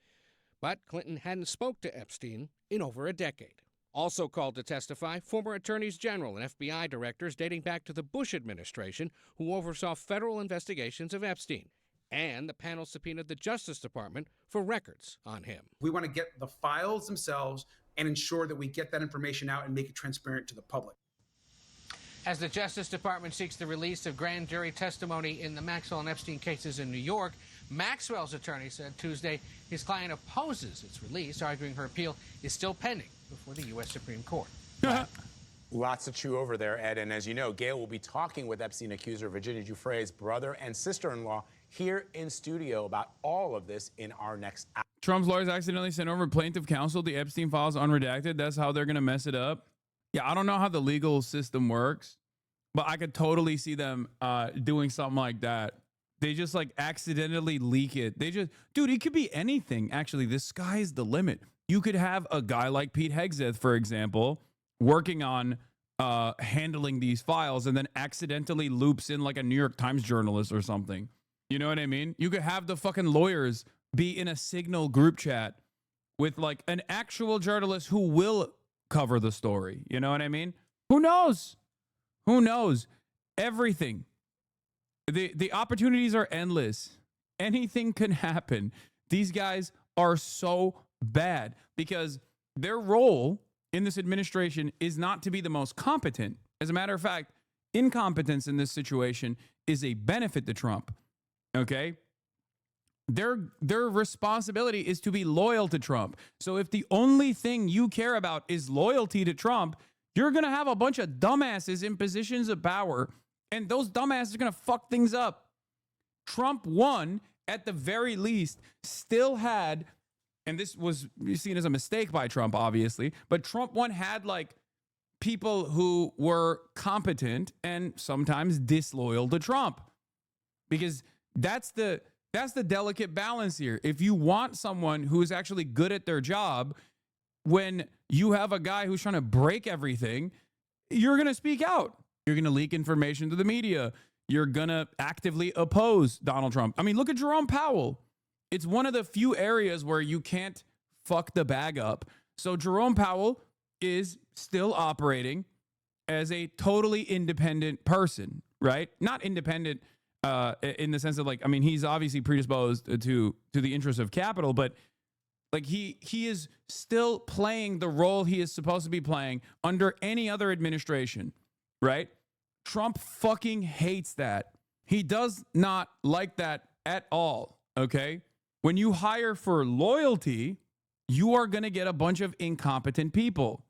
But Clinton hadn't spoke to Epstein in over a decade. Also called to testify, former attorneys general and FBI directors dating back to the Bush administration who oversaw federal investigations of Epstein. And the panel subpoenaed the Justice Department for records on him. We want to get the files themselves and ensure that we get that information out and make it transparent to the public. As the Justice Department seeks the release of grand jury testimony in the Maxwell and Epstein cases in New York, Maxwell's attorney said Tuesday his client opposes its release, arguing her appeal is still pending before the U.S. Supreme Court. Lots to chew over there, Ed. And as you know, Gail will be talking with Epstein accuser Virginia Giuffre's brother and sister-in-law here in studio about all of this in our next hour. Trump's lawyers accidentally sent over plaintiff counsel the Epstein files unredacted. That's how they're going to mess it up. Yeah, I don't know how the legal system works, but I could totally see them doing something like that. They just like accidentally leak it. Dude, it could be anything. Actually, the sky's the limit. You could have a guy like Pete Hegseth, for example, working on handling these files and then accidentally loops in like a New York Times journalist or something. You know what I mean? You could have the fucking lawyers be in a Signal group chat with like an actual journalist who will cover the story. You know what I mean? Who knows? Who knows? Everything. The opportunities are endless. Anything can happen. These guys are so bad because their role in this administration is not to be the most competent. As a matter of fact, incompetence in this situation is a benefit to Trump. Okay? Their responsibility is to be loyal to Trump. So if the only thing you care about is loyalty to Trump, you're going to have a bunch of dumbasses in positions of power, and those dumbasses are going to fuck things up. Trump won, at the very least, still had, and this was seen as a mistake by Trump, obviously, but Trump won had like people who were competent and sometimes disloyal to Trump, because that's the delicate balance here. If you want someone who is actually good at their job, when you have a guy who's trying to break everything, you're going to speak out. You're going to leak information to the media. You're going to actively oppose Donald Trump. I mean, look at Jerome Powell. It's one of the few areas where you can't fuck the bag up. So Jerome Powell is still operating as a totally independent person, right? Not independent in the sense of like, I mean, he's obviously predisposed to the interests of capital, but like he is still playing the role he is supposed to be playing under any other administration, right? Trump fucking hates that. He does not like that at all, okay? When you hire for loyalty, you are going to get a bunch of incompetent people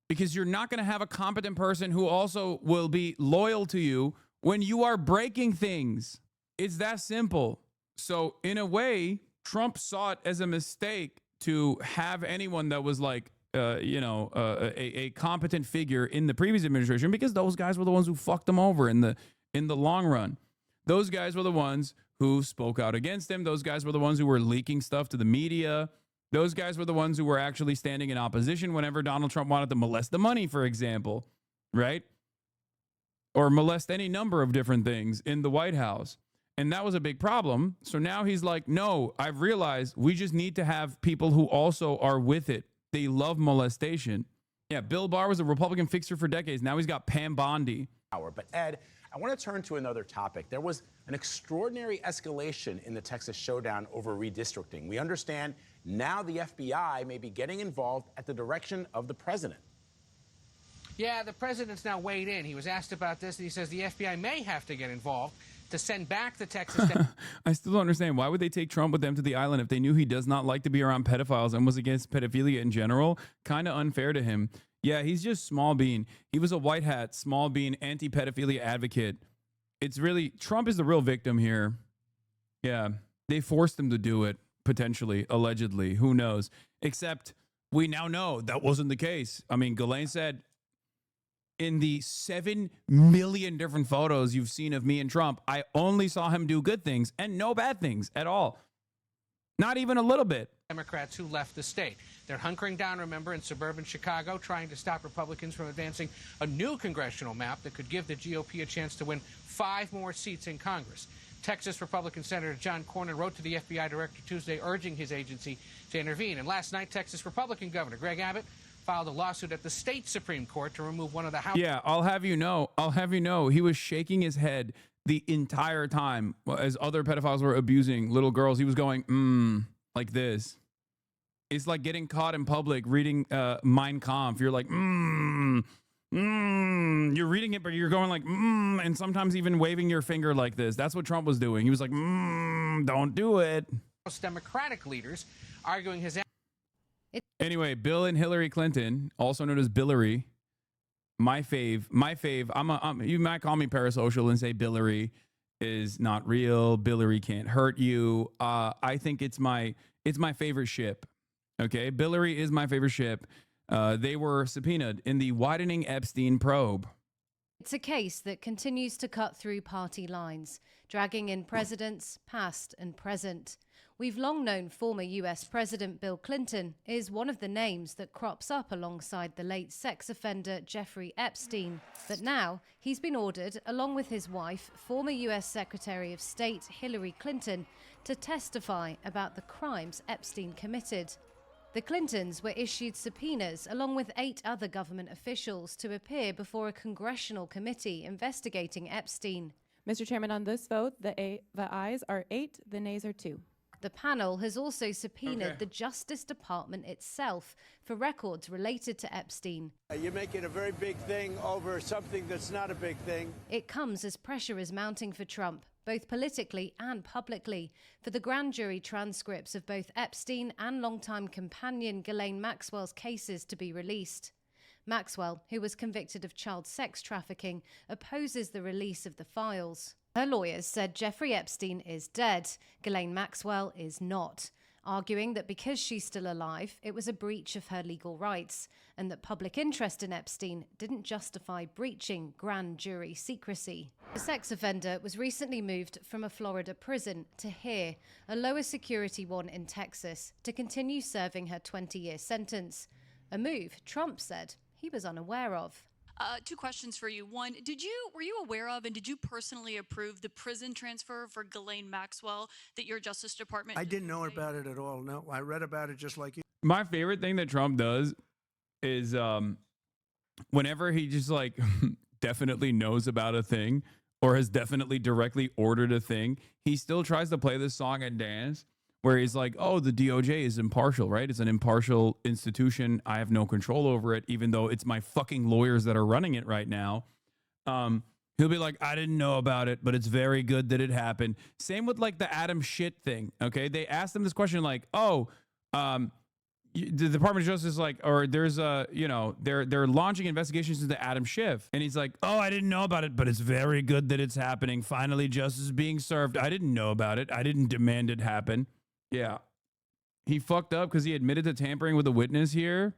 because you're not going to have a competent person who also will be loyal to you when you are breaking things. It's that simple. So in a way, Trump saw it as a mistake to have anyone that was like, a competent figure in the previous administration, because those guys were the ones who fucked him over in the long run. Those guys were the ones who spoke out against him. Those guys were the ones who were leaking stuff to the media. Those guys were the ones who were actually standing in opposition whenever Donald Trump wanted to molest the money, for example, right? Or molest any number of different things in the White House. And that was a big problem. So now he's like, no, I've realized we just need to have people who also are with it. They love molestation. Yeah, Bill Barr was a Republican fixer for decades. Now he's got Pam Bondi. But Ed, I want to turn to another topic. There was an extraordinary escalation in the Texas showdown over redistricting. We understand now the FBI may be getting involved at the direction of the president. Yeah, the president's now weighed in. He was asked about this, and he says the FBI may have to get involved to send back the Texas... I still don't understand. Why would they take Trump with them to the island if they knew he does not like to be around pedophiles and was against pedophilia in general? Kind of unfair to him. Yeah, he's just small bean. He was a white hat, small bean, anti-pedophilia advocate. It's really... Trump is the real victim here. Yeah, they forced him to do it, potentially, allegedly. Who knows? Except we now know that wasn't the case. I mean, Ghislaine said... in the 7 million different photos you've seen of me and Trump, I only saw him do good things and no bad things at all. Not even a little bit. Democrats who left the state. They're hunkering down, remember, in suburban Chicago, trying to stop Republicans from advancing a new congressional map that could give the GOP a chance to win 5 more seats in Congress. Texas Republican Senator John Cornyn wrote to the FBI director Tuesday urging his agency to intervene. And last night, Texas Republican Governor Greg Abbott filed a lawsuit at the state Supreme Court to remove one of the House... Yeah, I'll have you know, he was shaking his head the entire time as other pedophiles were abusing little girls. He was going, like this. It's like getting caught in public reading Mein Kampf. You're like, you're reading it, but you're going like, and sometimes even waving your finger like this. That's what Trump was doing. He was like, don't do it. Democratic leaders arguing his... Anyway, Bill and Hillary Clinton, also known as Billary, my fave. You might call me parasocial and say Billary is not real. Billary can't hurt you. I think it's my favorite ship. Okay, Billary is my favorite ship. They were subpoenaed in the widening Epstein probe. It's a case that continues to cut through party lines, dragging in presidents past and present. We've long known former US President Bill Clinton is one of the names that crops up alongside the late sex offender Jeffrey Epstein. But now he's been ordered, along with his wife, former US Secretary of State Hillary Clinton, to testify about the crimes Epstein committed. The Clintons were issued subpoenas along with 8 other government officials to appear before a congressional committee investigating Epstein. Mr. Chairman, on this vote, the ayes are 8, the nays are 2. The panel has also subpoenaed Okay. the Justice Department itself for records related to Epstein. You're making a very big thing over something that's not a big thing. It comes as pressure is mounting for Trump, both politically and publicly, for the grand jury transcripts of both Epstein and longtime companion Ghislaine Maxwell's cases to be released. Maxwell, who was convicted of child sex trafficking, opposes the release of the files. Her lawyers said Jeffrey Epstein is dead, Ghislaine Maxwell is not, arguing that because she's still alive, it was a breach of her legal rights, and that public interest in Epstein didn't justify breaching grand jury secrecy. The sex offender was recently moved from a Florida prison to here, a lower security one in Texas, to continue serving her 20-year sentence, a move Trump said he was unaware of. Two questions for you. One, were you aware of and did you personally approve the prison transfer for Ghislaine Maxwell that your Justice Department? I didn't know about it at all. No, I read about it just like you. My favorite thing that Trump does is whenever he just like definitely knows about a thing or has definitely directly ordered a thing, he still tries to play this song and dance where he's like, oh, the DOJ is impartial, right? It's an impartial institution. I have no control over it, even though it's my fucking lawyers that are running it right now. He'll be like, I didn't know about it, but it's very good that it happened. Same with like the Adam shit thing, okay? They asked him this question like, oh, the Department of Justice is like, or there's a, you know, they're launching investigations into Adam Schiff. And he's like, oh, I didn't know about it, but it's very good that it's happening. Finally, justice is being served. I didn't know about it. I didn't demand it happen. Yeah. He fucked up because he admitted to tampering with a witness here.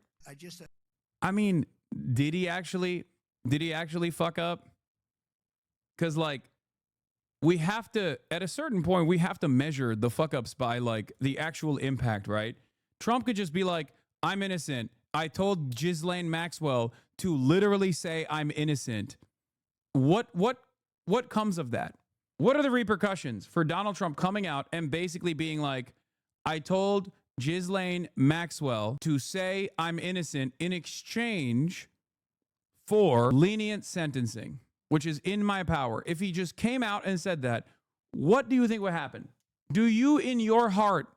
I mean, did he actually fuck up? Because like, we have to, at a certain point, we have to measure the fuck ups by like the actual impact, right? Trump could just be like, I'm innocent. I told Ghislaine Maxwell to literally say I'm innocent. What comes of that? What are the repercussions for Donald Trump coming out and basically being like, I told Ghislaine Maxwell to say I'm innocent in exchange for lenient sentencing, which is in my power. If he just came out and said that, what do you think would happen? Do you in your heart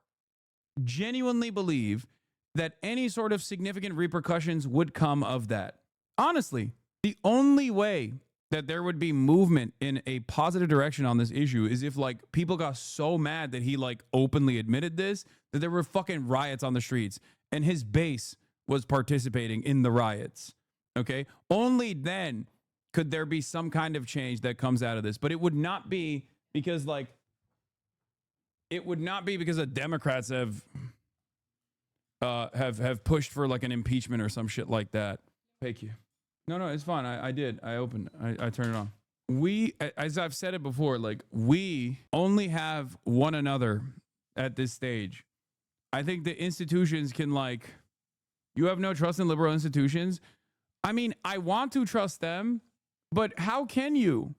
genuinely believe that any sort of significant repercussions would come of that? Honestly, the only way that there would be movement in a positive direction on this issue is if like people got so mad that he like openly admitted this, that there were fucking riots on the streets and his base was participating in the riots. Okay. Only then could there be some kind of change that comes out of this, but it would not be because like, it would not be because the Democrats have pushed for like an impeachment or some shit like that. Thank you. No, it's fine. I did. I opened it. I turned it on. We, as I've said it before, like we only have one another at this stage. I think the institutions can like, you have no trust in liberal institutions. I mean, I want to trust them, but how can you?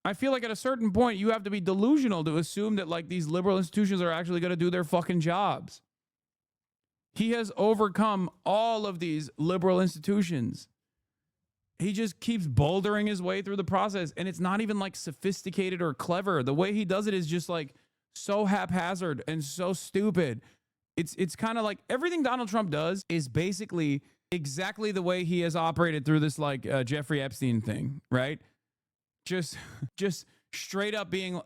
I feel like at a certain point, you have to be delusional to assume that like these liberal institutions are actually going to do their fucking jobs. He has overcome all of these liberal institutions. He just keeps bouldering his way through the process, and it's not even like sophisticated or clever. The way he does it is just like so haphazard and so stupid. It's kind of like everything Donald Trump does is basically exactly the way he has operated through this like Jeffrey Epstein thing, right? Just straight up being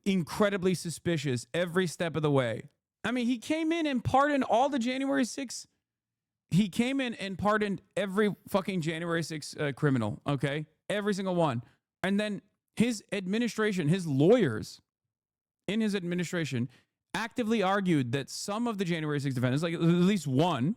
incredibly suspicious every step of the way. I mean, he came in and pardoned all the January 6th. He came in and pardoned every fucking January 6th criminal, okay? Every single one. And then his administration, his lawyers in his administration actively argued that some of the January 6th defendants, like at least one,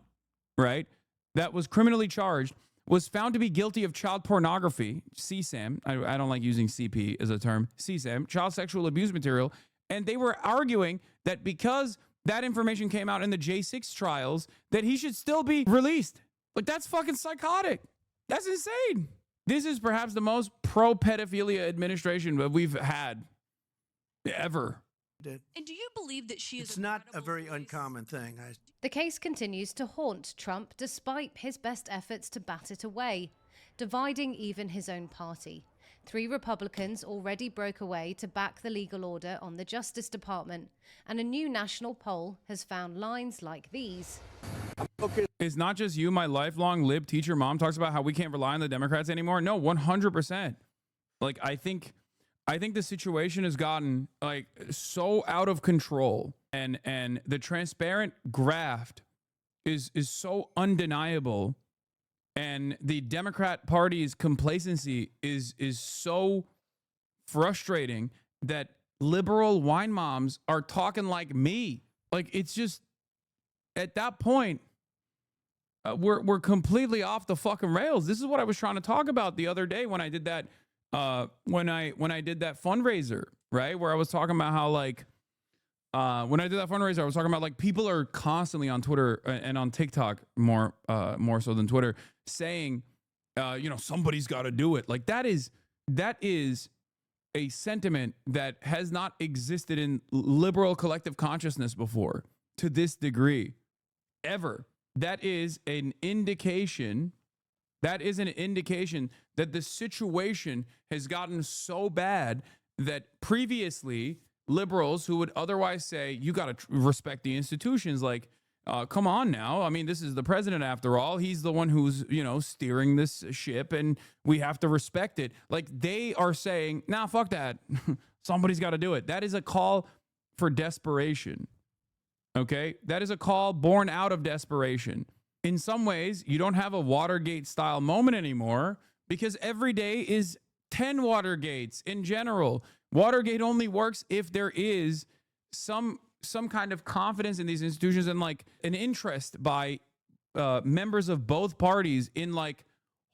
right, that was criminally charged, was found to be guilty of child pornography, CSAM. I don't like using CP as a term, CSAM, child sexual abuse material. And they were arguing that because that information came out in the J6 trials, that he should still be released. Like, that's fucking psychotic. That's insane. This is perhaps the most pro-pedophilia administration that we've had ever. And do you believe that she is It's not a very uncommon thing. The case continues to haunt Trump despite his best efforts to bat it away, dividing even his own party. 3 Republicans already broke away to back the legal order on the Justice Department, and a new national poll has found lines like these. It's not just you, my lifelong lib teacher mom talks about how we can't rely on the Democrats anymore. No, 100%. Like, I think the situation has gotten like so out of control, and the transparent graft is so undeniable, and the Democrat Party's complacency is so frustrating that liberal wine moms are talking like me. Like, it's just at that point we're completely off the fucking rails. This is what I was trying to talk about the other day when I did that when I did that fundraiser, right? Where I was talking about how like when I did that fundraiser, I was talking about like people are constantly on Twitter and on TikTok more so than Twitter saying, somebody's got to do it. Like that is a sentiment that has not existed in liberal collective consciousness before to this degree ever. That is an indication that the situation has gotten so bad that previously liberals who would otherwise say, you got to respect the institutions, like, come on now. I mean, this is the president after all. He's the one who's, steering this ship and we have to respect it. Like they are saying, nah, fuck that. Somebody's got to do it. That is a call for desperation. Okay? That is a call born out of desperation. In some ways, you don't have a Watergate style moment anymore because every day is 10 Watergates in general. Watergate only works if there is some kind of confidence in these institutions and like an interest by members of both parties in like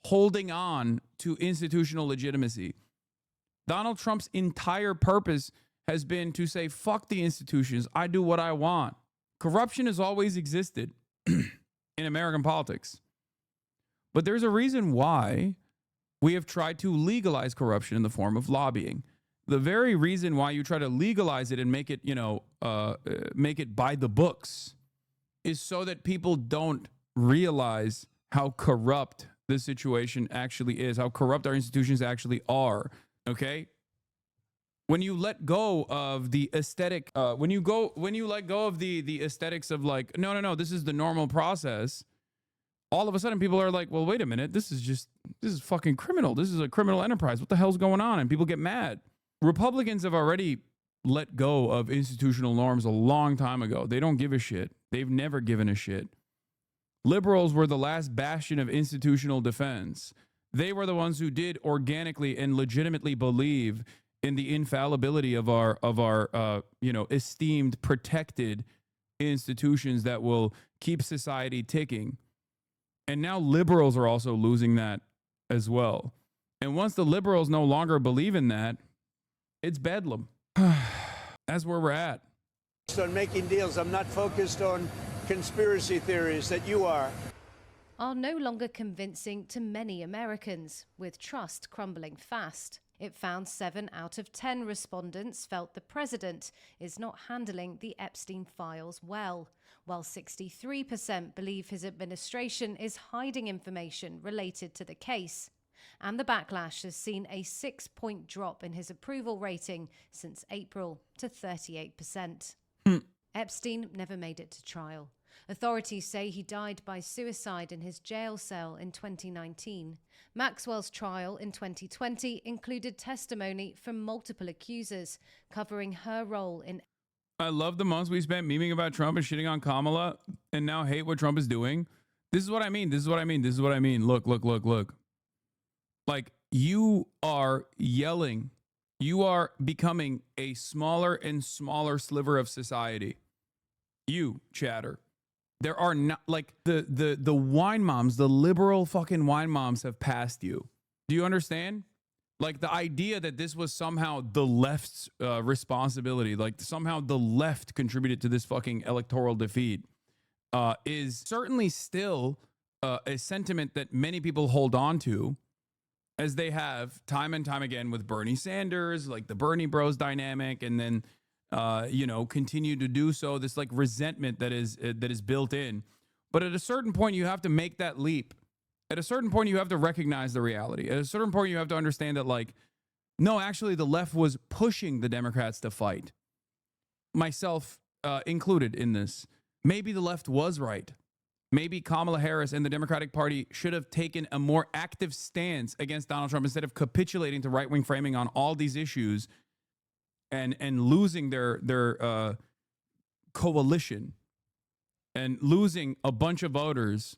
holding on to institutional legitimacy. Donald Trump's entire purpose has been to say, fuck the institutions. I do what I want. Corruption has always existed in American politics. But there's a reason why we have tried to legalize corruption in the form of lobbying. The very reason why you try to legalize it and make it, make it by the books is so that people don't realize how corrupt the situation actually is, how corrupt our institutions actually are. Okay? When you let go of the aesthetic, when you let go of the aesthetics of like, no, this is the normal process, all of a sudden people are like, well, wait a minute, this is fucking criminal. This is a criminal enterprise. What the hell's going on? And people get mad. Republicans have already let go of institutional norms a long time ago. They don't give a shit. They've never given a shit. Liberals were the last bastion of institutional defense. They were the ones who did organically and legitimately believe in the infallibility of our esteemed, protected institutions that will keep society ticking. And now liberals are also losing that as well. And once the liberals no longer believe in that, it's bedlam. That's where we're at. On making deals, I'm not focused on conspiracy theories that you are no longer convincing to many Americans, with trust crumbling fast. It found 7 out of 10 respondents felt the president is not handling the Epstein files well, while 63% believe his administration is hiding information related to the case. And the backlash has seen a 6-point drop in his approval rating since April to 38%. Epstein never made it to trial. Authorities say he died by suicide in his jail cell in 2019. Maxwell's trial in 2020 included testimony from multiple accusers covering her role in... I love the months we spent memeing about Trump and shitting on Kamala and now hate what Trump is doing. This is what I mean. Look. Like, you are yelling. You are becoming a smaller and smaller sliver of society. You, chatter. There are not, like, the wine moms, the liberal fucking wine moms have passed you. Do you understand? Like, the idea that this was somehow the left's responsibility, like somehow the left contributed to this fucking electoral defeat, is certainly still a sentiment that many people hold on to, as they have time and time again with Bernie Sanders, like the Bernie Bros dynamic, and then continue to do so. This like resentment that is built in. But at a certain point, you have to make that leap. At a certain point, you have to recognize the reality. At a certain point, you have to understand that like No, actually, the left was pushing the Democrats to fight. Myself included in this. Maybe the left was right. Maybe Kamala Harris and the Democratic Party should have taken a more active stance against Donald Trump instead of capitulating to right-wing framing on all these issues and losing their coalition and losing a bunch of voters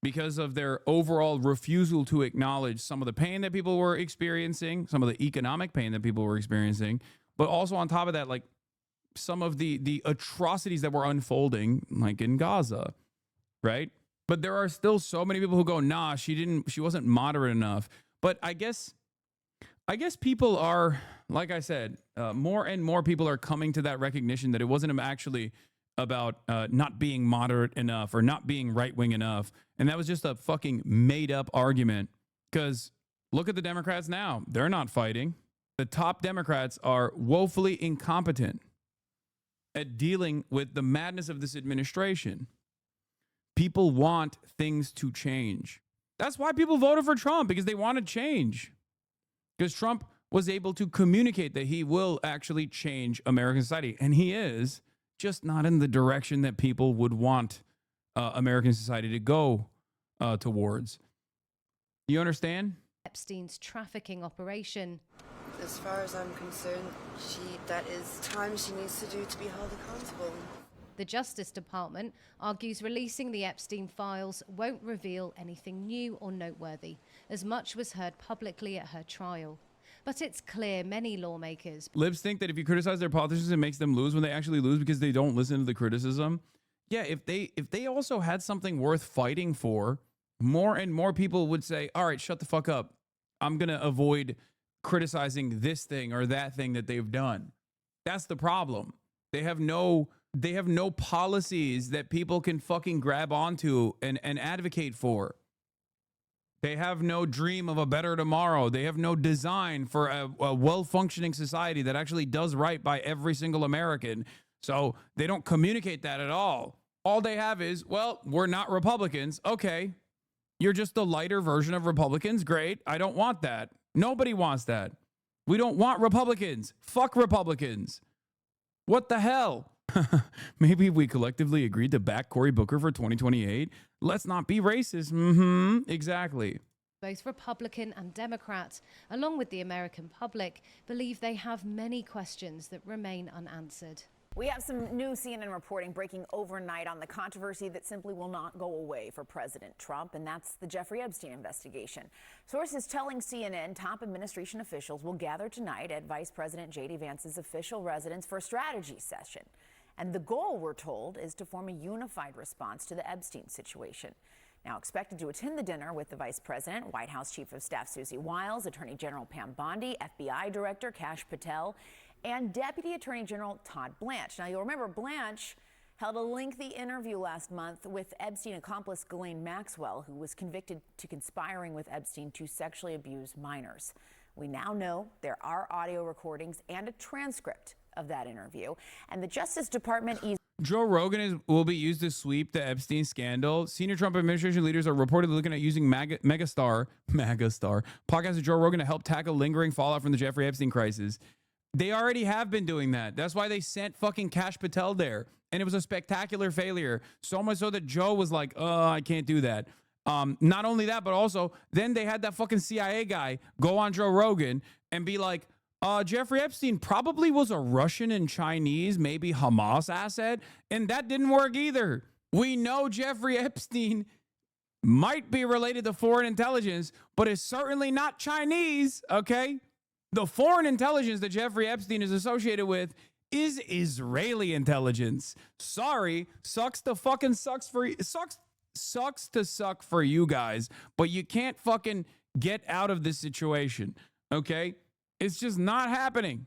because of their overall refusal to acknowledge some of the pain that people were experiencing, some of the economic pain that people were experiencing, but also on top of that, like some of the atrocities that were unfolding, like in Gaza, right? But there are still so many people who go, nah, she wasn't moderate enough. But I guess people are, like I said, more and more people are coming to that recognition that it wasn't actually about not being moderate enough or not being right-wing enough. And that was just a fucking made-up argument. Because look at the Democrats now. They're not fighting. The top Democrats are woefully incompetent at dealing with the madness of this administration. People want things to change. That's why people voted for Trump, because they wanted change. Because Trump was able to communicate that he will actually change American society. And he is, just not in the direction that people would want American society to go towards. You understand? Epstein's trafficking operation. As far as I'm concerned, that is time she needs to do to be held accountable. The Justice Department argues releasing the Epstein files won't reveal anything new or noteworthy, as much was heard publicly at her trial. But it's clear many lawmakers... Libs think that if you criticize their politicians, it makes them lose when they actually lose because they don't listen to the criticism. Yeah, if they also had something worth fighting for, more and more people would say, all right, shut the fuck up. I'm going to avoid criticizing this thing or that thing that they've done. That's the problem. They have no policies that people can fucking grab onto and advocate for. They have no dream of a better tomorrow. They have no design for a well-functioning society that actually does right by every single American. So they don't communicate that at all. All they have is, well, we're not Republicans. Okay. You're just the lighter version of Republicans. Great. I don't want that. Nobody wants that. We don't want Republicans. Fuck Republicans. What the hell? Maybe we collectively agreed to back Cory Booker for 2028. Let's not be racist. Exactly. Both Republican and Democrat, along with the American public, believe they have many questions that remain unanswered. We have some new CNN reporting breaking overnight on the controversy that simply will not go away for President Trump, and that's the Jeffrey Epstein investigation. Sources telling CNN top administration officials will gather tonight at Vice President J.D. Vance's official residence for a strategy session. And the goal, we're told, is to form a unified response to the Epstein situation. Now expected to attend the dinner with the Vice President, White House Chief of Staff Susie Wiles, Attorney General Pam Bondi, FBI Director Kash Patel, and Deputy Attorney General Todd Blanche. Now, you'll remember Blanche held a lengthy interview last month with Epstein accomplice Ghislaine Maxwell, who was convicted to conspiring with Epstein to sexually abuse minors. We now know there are audio recordings and a transcript of that interview. And the Justice Department... Joe Rogan will be used to sweep the Epstein scandal. Senior Trump administration leaders are reportedly looking at using megastar podcast of Joe Rogan to help tackle lingering fallout from the Jeffrey Epstein crisis. They already have been doing that. That's why they sent fucking Kash Patel there. And it was a spectacular failure. So much so that Joe was like, oh, I can't do that. Not only that, but also then they had that fucking CIA guy go on Joe Rogan and be like, Jeffrey Epstein probably was a Russian and Chinese, maybe Hamas asset. And that didn't work either. We know Jeffrey Epstein might be related to foreign intelligence, but is certainly not Chinese, okay? The foreign intelligence that Jeffrey Epstein is associated with is Israeli intelligence. Sorry, sucks to suck for you guys, but you can't fucking get out of this situation, okay? It's just not happening.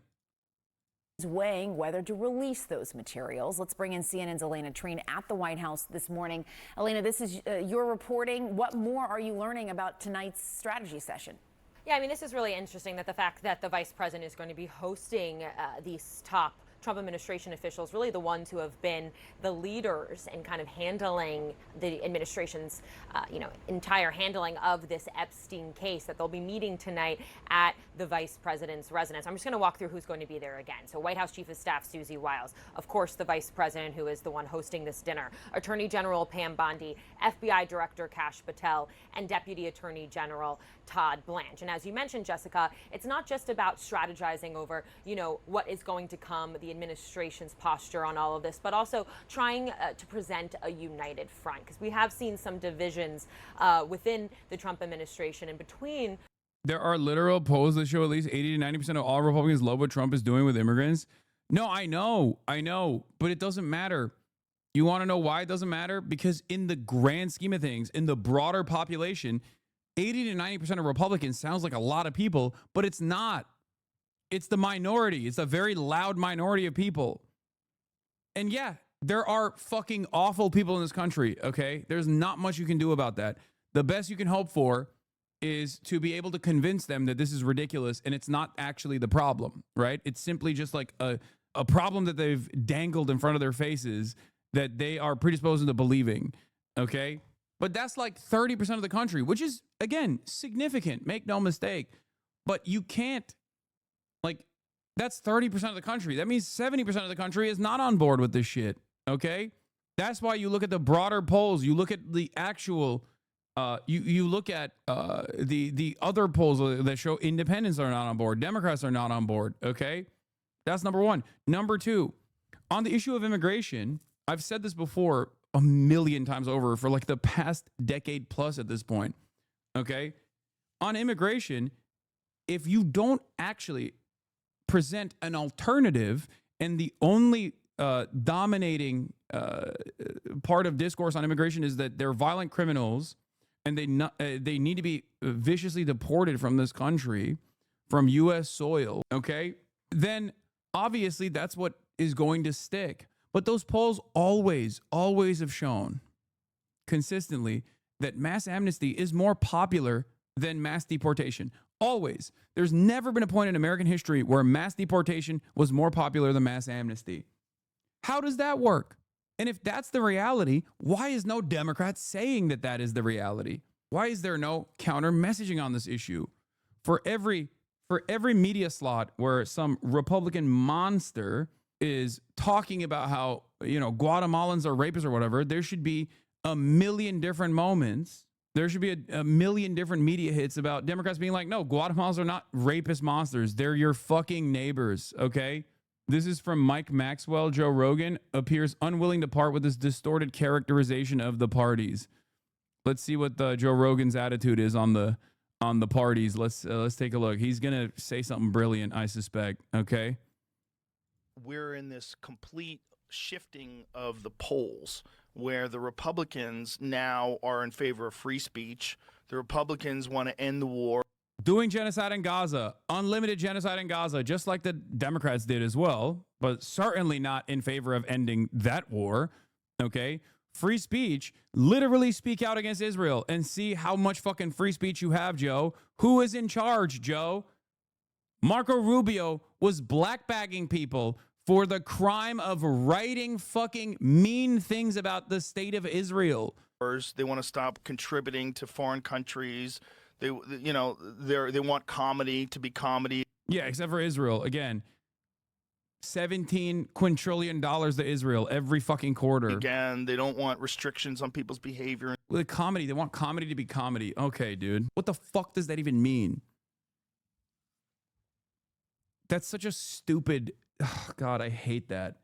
Weighing whether to release those materials. Let's bring in CNN's Elena Treen at the White House this morning. Elena, this is your reporting. What more are you learning about tonight's strategy session? Yeah, I mean, this is really interesting that the fact that the vice president is going to be hosting these top Trump administration officials, really the ones who have been the leaders in kind of handling the administration's, entire handling of this Epstein case, that they'll be meeting tonight at the vice president's residence. I'm just going to walk through who's going to be there again. So White House Chief of Staff Susie Wiles, of course, the vice president who is the one hosting this dinner, Attorney General Pam Bondi, FBI Director Kash Patel, and Deputy Attorney General Todd Blanche. And as you mentioned, Jessica, it's not just about strategizing over, what is going to come, the administration's posture on all of this, but also trying to present a united front, because we have seen some divisions within the Trump administration and between. There are literal polls that show at least 80 to 90% of all Republicans love what Trump is doing with immigrants. No, I know, but it doesn't matter. You want to know why it doesn't matter? Because in the grand scheme of things, in the broader population, 80 to 90% of Republicans sounds like a lot of people, but it's not. It's the minority. It's a very loud minority of people. And yeah, there are fucking awful people in this country, okay? There's not much you can do about that. The best you can hope for is to be able to convince them that this is ridiculous and it's not actually the problem, right? It's simply just like a problem that they've dangled in front of their faces that they are predisposed into believing, okay? But that's like 30% of the country, which is, again, significant. Make no mistake. But you can't, that's 30% of the country. That means 70% of the country is not on board with this shit, okay? That's why you look at the broader polls. You look at the actual, you look at the other polls that show independents are not on board. Democrats are not on board, okay? That's number one. Number two, on the issue of immigration, I've said this before a million times over for like the past decade plus at this point, okay? On immigration, if you don't actually present an alternative, and the only dominating part of discourse on immigration is that they're violent criminals and they need to be viciously deported from this country, from U.S. soil, okay? Then obviously that's what is going to stick. But those polls always have shown consistently that mass amnesty is more popular than mass deportation. Always. There's never been a point in American history where mass deportation was more popular than mass amnesty. How does that work? And if that's the reality, why is no Democrat saying that that is the reality? Why is there no counter messaging on this issue? For every media slot where some Republican monster is talking about how, Guatemalans are rapists or whatever, there should be a million different moments. There should be a million different media hits about Democrats being like, no, Guatemalans are not rapist monsters. They're your fucking neighbors, okay? This is from Mike Maxwell. Joe Rogan appears unwilling to part with this distorted characterization of the parties. Let's see what Joe Rogan's attitude is on the parties. Let's take a look. He's going to say something brilliant, I suspect, okay? We're in this complete shifting of the polls where the Republicans now are in favor of free speech. The Republicans want to end the war. Doing genocide in Gaza, unlimited genocide in Gaza, just like the Democrats did as well, but certainly not in favor of ending that war, okay? Free speech, literally speak out against Israel and see how much fucking free speech you have, Joe. Who is in charge, Joe? Marco Rubio was blackbagging people for the crime of writing fucking mean things about the state of Israel. They want to stop contributing to foreign countries. They want comedy to be comedy. Yeah, except for Israel. Again, $17 quintillion to Israel every fucking quarter. Again, they don't want restrictions on people's behavior. With comedy, they want comedy to be comedy. Okay, dude. What the fuck does that even mean? That's such a stupid... Oh, God, I hate that.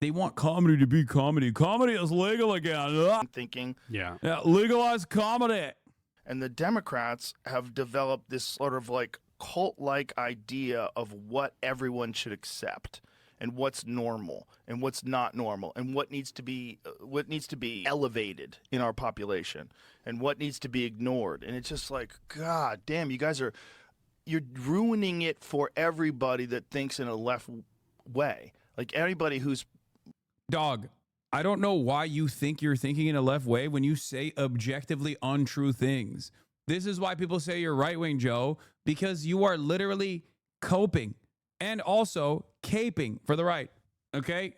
They want comedy to be comedy. Comedy is legal again. I'm thinking. Yeah, legalize comedy. And the Democrats have developed this sort of like cult-like idea of what everyone should accept and what's normal and what's not normal and what needs to be elevated in our population and what needs to be ignored. And it's just like, God damn, you're ruining it for everybody that thinks in a left way. Like anybody who's... Dog, I don't know why you think you're thinking in a left way when you say objectively untrue things. This is why people say you're right-wing, Joe, because you are literally coping and also caping for the right. Okay?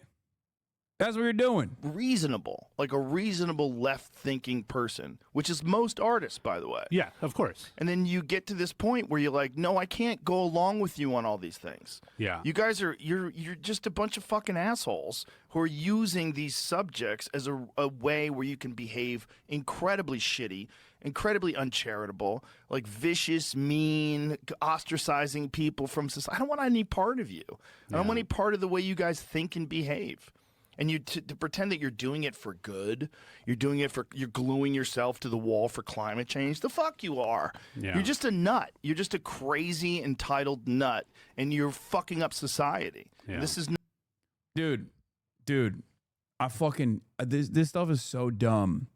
That's what you're doing. Reasonable, like a reasonable left-thinking person, which is most artists, by the way. Yeah, of course. And then you get to this point where you're like, no, I can't go along with you on all these things. Yeah. You guys are, you're just a bunch of fucking assholes who are using these subjects as a way where you can behave incredibly shitty, incredibly uncharitable, like vicious, mean, ostracizing people from society. I don't want any part of you. I don't want any part of the way you guys think and behave. And you to pretend that you're doing it for good, you're gluing yourself to the wall for climate change. The fuck you are. Yeah. You're just a nut. You're just a crazy, entitled nut, and you're fucking up society. Yeah. This is Dude, I fucking this stuff is so dumb.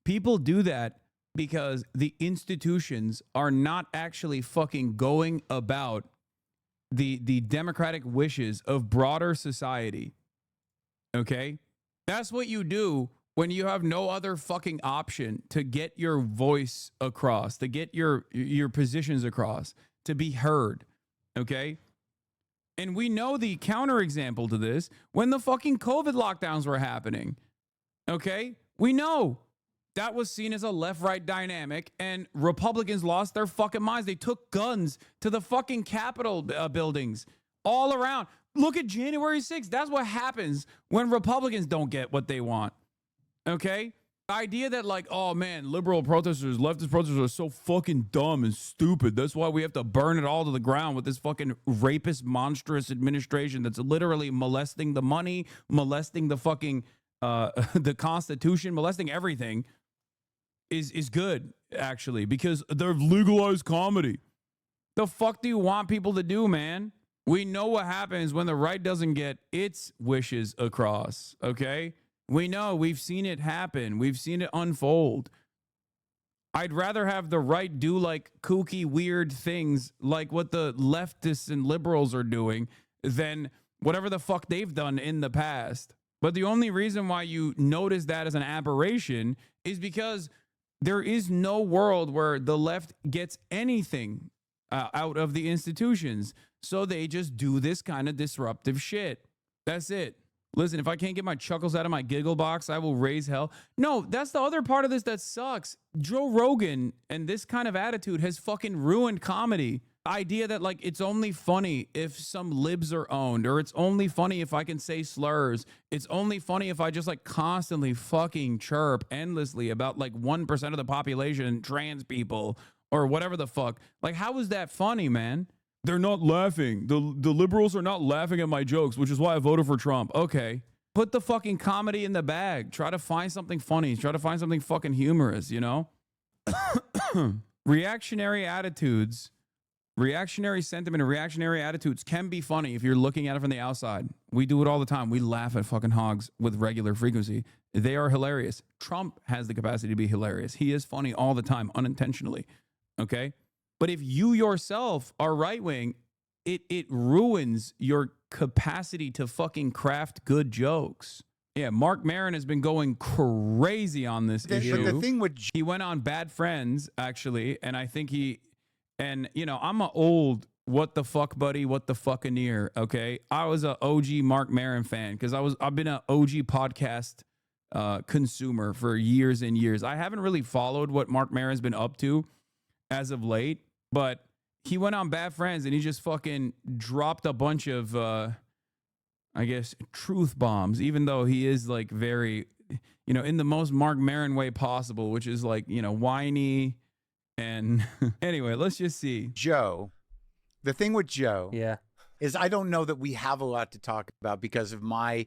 People do that because the institutions are not actually fucking going about the democratic wishes of broader society. Okay? That's what you do when you have no other fucking option to get your voice across, to get your positions across, to be heard. Okay? And we know the counterexample to this when the fucking COVID lockdowns were happening. Okay? We know that was seen as a left-right dynamic, and Republicans lost their fucking minds. They took guns to the fucking Capitol buildings all around. Look at January 6th. That's what happens when Republicans don't get what they want. Okay? The idea that like, oh man, liberal protesters, leftist protesters are so fucking dumb and stupid. That's why we have to burn it all to the ground with this fucking rapist, monstrous administration that's literally molesting the money, molesting the fucking, the Constitution, molesting everything is good, actually, because they've legalized comedy. The fuck do you want people to do, man? We know what happens when the right doesn't get its wishes across, okay? We know. We've seen it happen. We've seen it unfold. I'd rather have the right do like kooky, weird things like what the leftists and liberals are doing than whatever the fuck they've done in the past. But the only reason why you notice that as an aberration is because there is no world where the left gets anything out of the institutions. So they just do this kind of disruptive shit. That's it. Listen, if I can't get my chuckles out of my giggle box, I will raise hell. No, that's the other part of this that sucks. Joe Rogan and this kind of attitude has fucking ruined comedy. The idea that like it's only funny if some libs are owned, or it's only funny if I can say slurs. It's only funny if I just like constantly fucking chirp endlessly about like 1% of the population, trans people, or whatever the fuck. Like, how is that funny, man? They're not laughing. The liberals are not laughing at my jokes, which is why I voted for Trump. Okay. Put the fucking comedy in the bag. Try to find something funny. Try to find something fucking humorous, you know? Reactionary attitudes, reactionary sentiment, and reactionary attitudes can be funny if you're looking at it from the outside. We do it all the time. We laugh at fucking hogs with regular frequency. They are hilarious. Trump has the capacity to be hilarious. He is funny all the time, unintentionally. Okay? But if you yourself are right-wing, it ruins your capacity to fucking craft good jokes. Yeah, Mark Maron has been going crazy on this issue. But the thing with he went on Bad Friends, actually, and I think and you know, I'm an old what the fuck buddy, what the fuckaneer, okay? I was an OG Mark Maron fan because I've been an OG podcast consumer for years and years. I haven't really followed what Mark Maron's been up to as of late. But he went on Bad Friends and he just fucking dropped a bunch of, I guess, truth bombs, even though he is like very, you know, in the most Mark Maron way possible, which is like, you know, whiny. And anyway, let's just see. Joe, the thing with Joe is I don't know that we have a lot to talk about because of my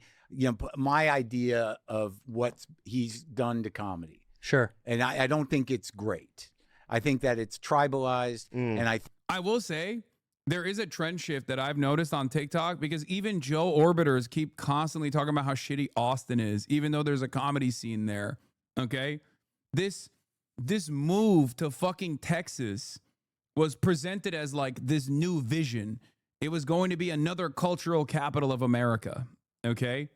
idea of what he's done to comedy. Sure. And I don't think it's great. I think that it's tribalized, and I will say there is a trend shift that I've noticed on TikTok because even Joe Orbiters keep constantly talking about how shitty Austin is, even though there's a comedy scene there. Okay, this move to fucking Texas was presented as like this new vision. It was going to be another cultural capital of America. Okay,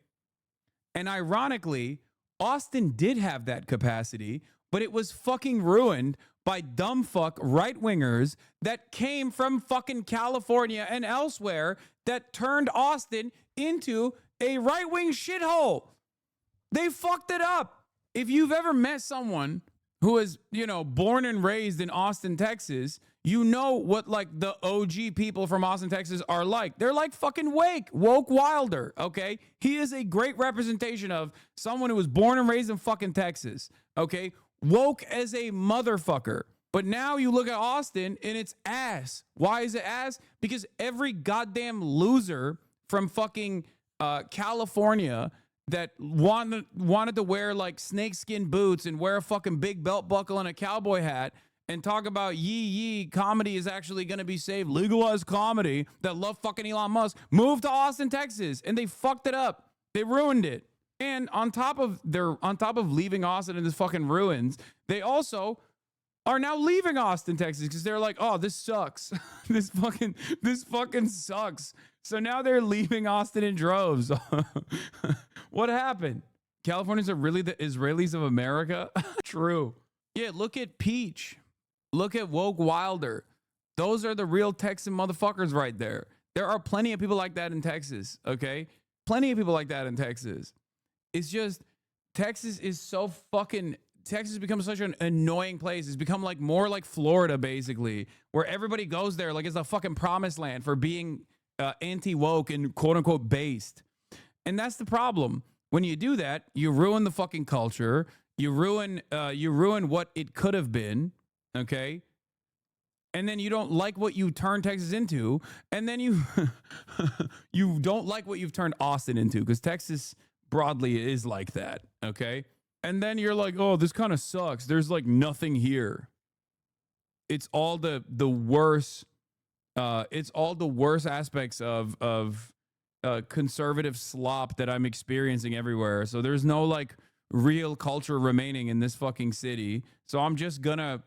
and ironically, Austin did have that capacity, but it was fucking ruined by dumb fuck right-wingers that came from fucking California and elsewhere that turned Austin into a right-wing shithole. They fucked it up. If you've ever met someone who is, you know, born and raised in Austin, Texas, you know what like the OG people from Austin, Texas are like. They're like fucking woke Wilder, okay? He is a great representation of someone who was born and raised in fucking Texas, okay? Woke as a motherfucker. But now you look at Austin and it's ass. Why is it ass? Because every goddamn loser from fucking California that wanted to wear like snakeskin boots and wear a fucking big belt buckle and a cowboy hat and talk about yee comedy is actually going to be saved, legalized comedy, that love fucking Elon Musk, moved to Austin, Texas, and they fucked it up. They ruined it. And on top of leaving Austin in this fucking ruins, they also are now leaving Austin, Texas, because they're like, oh, this sucks. this fucking sucks. So now they're leaving Austin in droves. What happened? Californians are really the Israelis of America? True. Yeah, look at Peach. Look at woke Wilder. Those are the real Texan motherfuckers right there. There are plenty of people like that in Texas, okay? Plenty of people like that in Texas. It's just, Texas has become such an annoying place. It's become like more like Florida, basically, where everybody goes there like it's a fucking promised land for being anti-woke and quote-unquote based. And that's the problem. When you do that, you ruin the fucking culture. You ruin what it could have been, okay? And then you don't like what you turned Texas into, and then you you don't like what you've turned Austin into, because Texas broadly is like that, okay? And then you're like, oh, this kind of sucks. There's like nothing here. It's all the worst. It's all the worst aspects of conservative slop that I'm experiencing everywhere. So there's no like real culture remaining in this fucking city. So I'm just gonna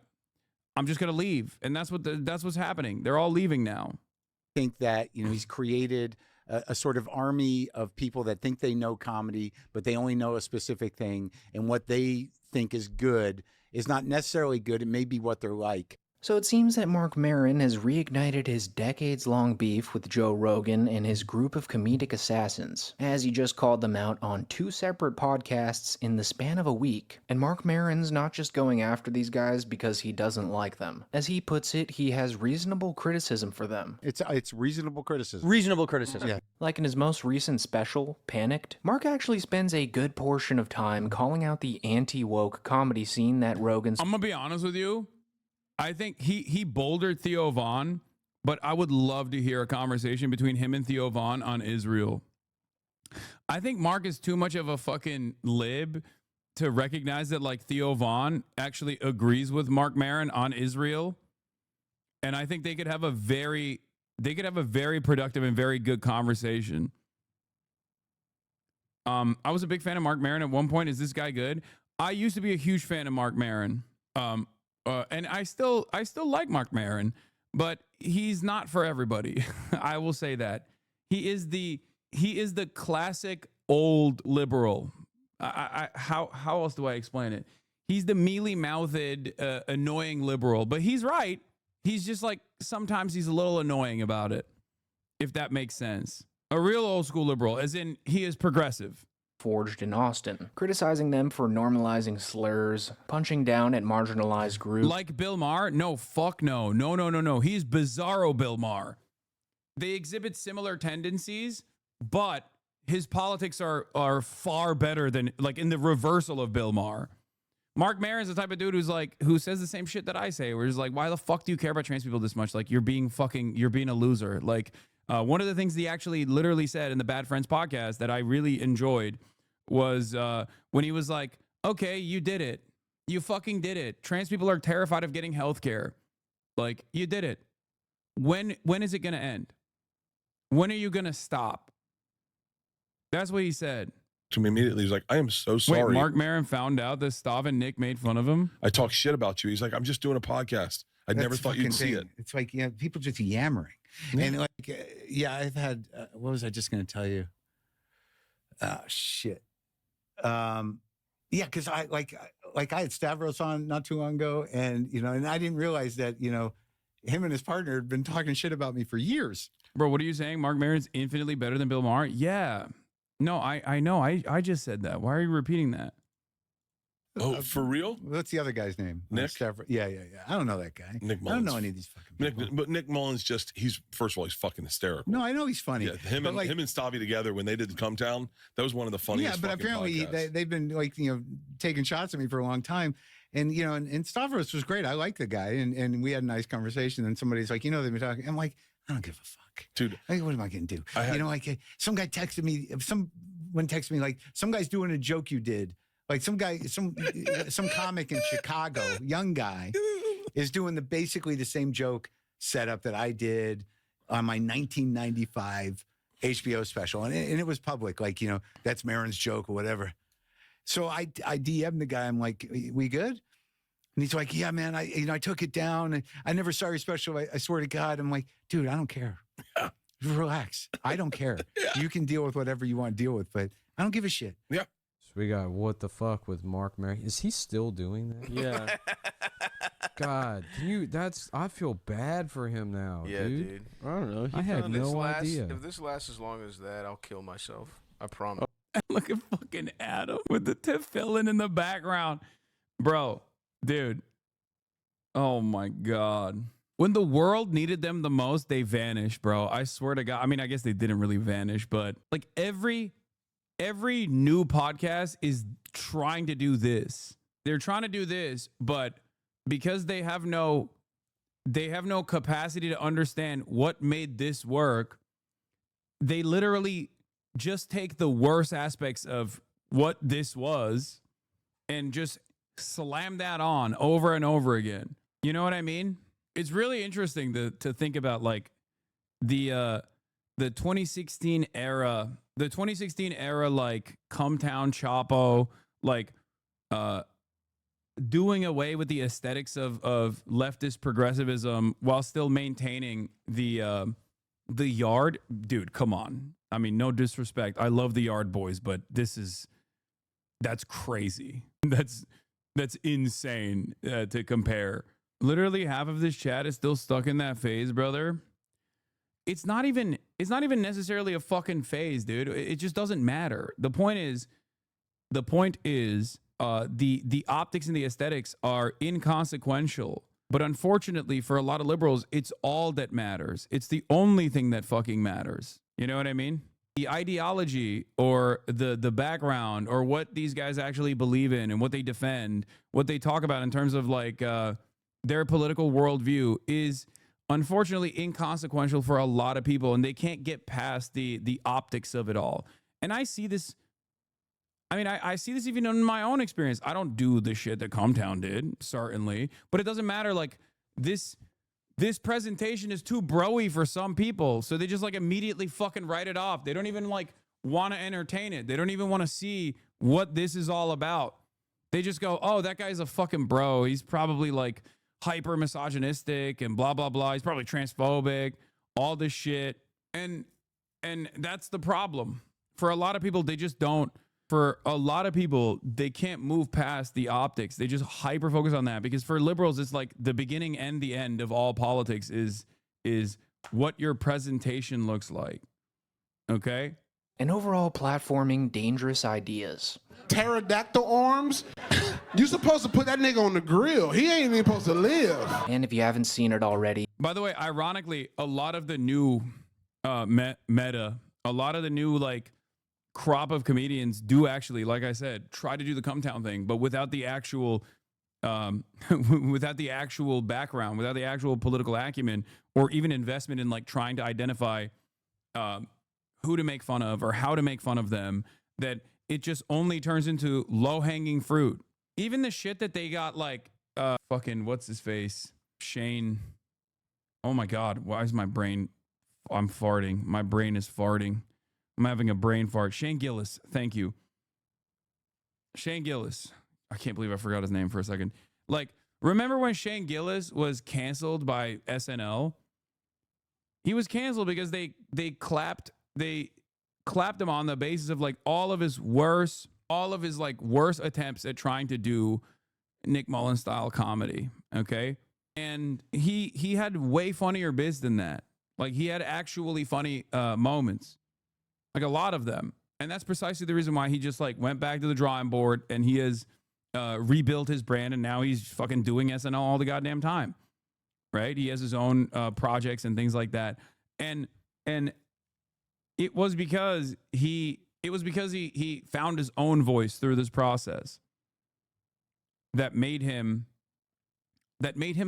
leave, and that's what's happening. They're all leaving now. I think that, you know, he's created a sort of army of people that think they know comedy, but they only know a specific thing, and what they think is good is not necessarily good. It may be what they're like. So it seems that Mark Maron has reignited his decades-long beef with Joe Rogan and his group of comedic assassins, as he just called them out on 2 separate podcasts in the span of a week. And Mark Maron's not just going after these guys because he doesn't like them. As he puts it, he has reasonable criticism for them. It's reasonable criticism. Reasonable criticism. Yeah. Like in his most recent special, Panicked, Mark actually spends a good portion of time calling out the anti-woke comedy scene that Rogan's... I'm gonna be honest with you. I think he bouldered Theo Von, but I would love to hear a conversation between him and Theo Von on Israel. I think Mark is too much of a fucking lib to recognize that like Theo Von actually agrees with Mark Maron on Israel. And I think they could have a very productive and very good conversation. I was a big fan of Mark Maron at one point. Is this guy good? I used to be a huge fan of Mark Maron. And I still like Mark Maron, but he's not for everybody. I will say that. He is the classic old liberal. How else do I explain it? He's the mealy-mouthed, annoying liberal, but he's right. He's just like, sometimes he's a little annoying about it, if that makes sense. A real old school liberal, as in he is progressive. Forged in Austin, criticizing them for normalizing slurs, punching down at marginalized groups. Like Bill Maher? No, fuck no. No. He's bizarro Bill Maher. They exhibit similar tendencies, but his politics are far better than, like, in the reversal of Bill Maher. Mark Maron's the type of dude who says the same shit that I say, where he's like, why the fuck do you care about trans people this much? Like, you're being a loser. Like, one of the things he actually literally said in the Bad Friends podcast that I really enjoyed was when he was like, okay, you did it. You fucking did it. Trans people are terrified of getting health care. Like, you did it. When is it going to end? When are you going to stop? That's what he said. To me immediately, he's like, I am so sorry. Wait, Mark Maron found out that Stav and Nick made fun of him? I talk shit about you. He's like, I'm just doing a podcast. I never thought you'd see it. It's like, yeah, people just yammering. Yeah. And like, yeah, I've had, what was I just going to tell you? Shit. Yeah, because I had Stavros on not too long ago, and and I didn't realize that him and his partner had been talking shit about me for years. Bro, what are you saying? Mark Maron's infinitely better than Bill Maher? Yeah, No, I know. I just said that. Why are you repeating that? Oh, for real? What's the other guy's name? Nick? Stafford. Yeah. I don't know that guy. Nick I Mullins. don't know any of these fucking people. But Nick Mullins he's first of all, he's fucking hysterical. No, I know he's funny. Yeah, him and Stavi together when they did Come Town, that was one of the funniest. Yeah, but apparently they've been like, taking shots at me for a long time. And, and Stavros was great. I like the guy. And we had a nice conversation. And somebody's like, they've been talking. I'm like, I don't give a fuck. Dude. Like, what am I going to do? Some guy texted me, someone texted me like, some guy's doing a joke you did. Like some guy, some comic in Chicago, young guy, is doing basically the same joke setup that I did on my 1995 HBO special. And it was public, like, that's Marin's joke or whatever. So I DM'd the guy. I'm like, we good? And he's like, yeah, man, I took it down. And I never saw your special. I swear to God. I'm like, dude, I don't care. Relax. I don't care. You can deal with whatever you want to deal with, but I don't give a shit. Yeah. So we got What the Fuck with Mark Maron. Is he still doing that? Yeah. God, I feel bad for him now, Yeah, dude. I don't know. I had no idea. If this lasts as long as that, I'll kill myself. I promise. Look at fucking Adam with the tefillin in the background. Bro, dude. Oh my God. When the world needed them the most, they vanished, bro. I swear to God. I mean, I guess they didn't really vanish, but like every new podcast is trying to do this. They're trying to do this, but because they have no capacity to understand what made this work, they literally just take the worst aspects of what this was and just slam that on over and over again. You know what I mean? It's really interesting to think about like the 2016 era, like Come Town Chapo, like doing away with the aesthetics of leftist progressivism while still maintaining the Yard. Dude, come on. I mean, no disrespect. I love the Yard boys, but that's crazy. That's insane to compare. Literally half of this chat is still stuck in that phase, brother. It's not even necessarily a fucking phase, dude. It just doesn't matter. The point is the optics and the aesthetics are inconsequential. But unfortunately for a lot of liberals, it's all that matters. It's the only thing that fucking matters. You know what I mean? The ideology or the background or what these guys actually believe in and what they defend, what they talk about in terms of like their political worldview is unfortunately inconsequential for a lot of people, and they can't get past the optics of it all. And I see this. I mean, I see this even in my own experience. I don't do the shit that Come Town did, certainly, but it doesn't matter. Like this presentation is too broy for some people, so they just like immediately fucking write it off. They don't even like want to entertain it. They don't even want to see what this is all about. They just go, oh, that guy's a fucking bro. He's probably like hyper misogynistic and blah, blah, blah. He's probably transphobic, all this shit. And that's the problem. For a lot of people, they just don't. For a lot of people, they can't move past the optics. They just hyper focus on that, because for liberals, it's like the beginning and the end of all politics is what your presentation looks like. Okay? And overall platforming dangerous ideas. Pterodactyl arms? You supposed to put that nigga on the grill. He ain't even supposed to live. And if you haven't seen it already. By the way, ironically, a lot of the new meta, a lot of the new like crop of comedians do actually, like I said, try to do the Come Town thing, but without the actual without the actual background, without the actual political acumen, or even investment in like trying to identify who to make fun of or how to make fun of them, that it just only turns into low-hanging fruit. Even the shit that they got like fucking what's his face? Shane. Oh my God, why is my brain, I'm farting. My brain is farting. I'm having a brain fart. Shane Gillis, thank you. Shane Gillis. I can't believe I forgot his name for a second. Like, remember when Shane Gillis was canceled by SNL? He was canceled because they clapped him on the basis of like all of his worst attempts at trying to do Nick Mullen style comedy. Okay. And he had way funnier bits than that. Like he had actually funny moments. Like a lot of them. And that's precisely the reason why he just like went back to the drawing board and he has rebuilt his brand, and now he's fucking doing SNL all the goddamn time. Right? He has his own projects and things like that. And it was because he found his own voice through this process that made him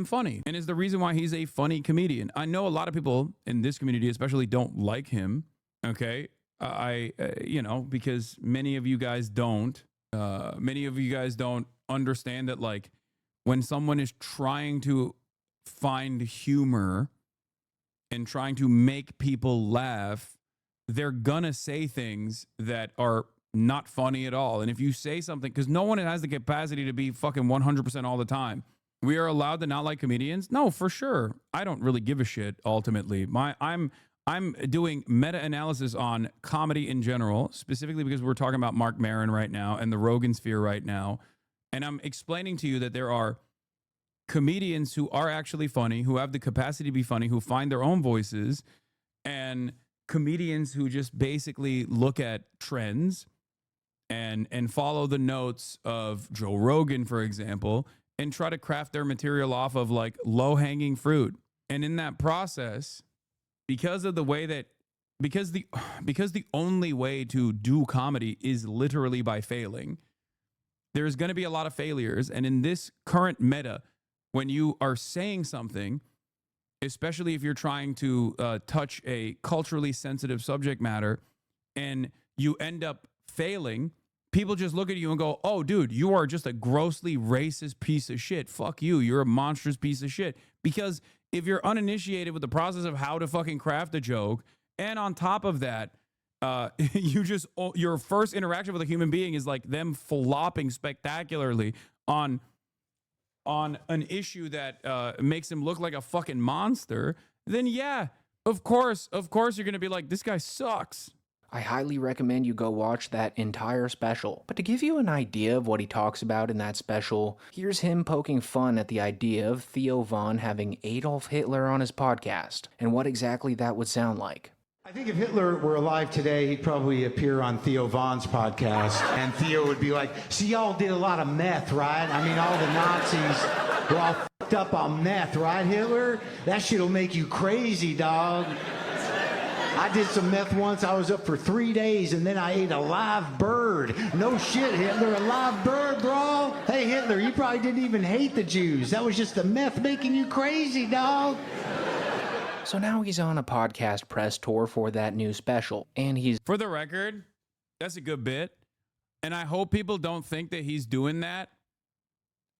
funny, and is the reason why he's a funny comedian. I know a lot of people in this community especially don't like him. Okay. Because many of you guys don't understand that, like, when someone is trying to find humor and trying to make people laugh, they're gonna say things that are not funny at all. And if you say something, because no one has the capacity to be fucking 100% all the time. We are allowed to not like comedians? No, for sure. I don't really give a shit, ultimately. I'm doing meta-analysis on comedy in general, specifically because we're talking about Mark Maron right now and the Rogan sphere right now. And I'm explaining to you that there are comedians who are actually funny, who have the capacity to be funny, who find their own voices, and comedians who just basically look at trends and follow the notes of Joe Rogan, for example, and try to craft their material off of like low-hanging fruit. And in that process, because the only way to do comedy is literally by failing, there's going to be a lot of failures. And in this current meta, when you are saying something, especially if you're trying to touch a culturally sensitive subject matter and you end up failing, people just look at you and go, oh, dude, you are just a grossly racist piece of shit. Fuck you. You're a monstrous piece of shit. Because if you're uninitiated with the process of how to fucking craft a joke, and on top of that, your first interaction with a human being is like them flopping spectacularly on an issue that makes him look like a fucking monster, then yeah, of course you're going to be like, this guy sucks. I highly recommend you go watch that entire special. But to give you an idea of what he talks about in that special, here's him poking fun at the idea of Theo Von having Adolf Hitler on his podcast, and what exactly that would sound like. I think if Hitler were alive today, he'd probably appear on Theo Von's podcast. And Theo would be like, so y'all did a lot of meth, right? I mean, all the Nazis were all fucked up on meth, right, Hitler? That shit'll make you crazy, dog. I did some meth once. I was up for 3 days, and then I ate a live bird. No shit, Hitler, a live bird, bro. Hey, Hitler, you probably didn't even hate the Jews. That was just the meth making you crazy, dog. So now he's on a podcast press tour for that new special, and he's... For the record, that's a good bit, and I hope people don't think that he's doing that.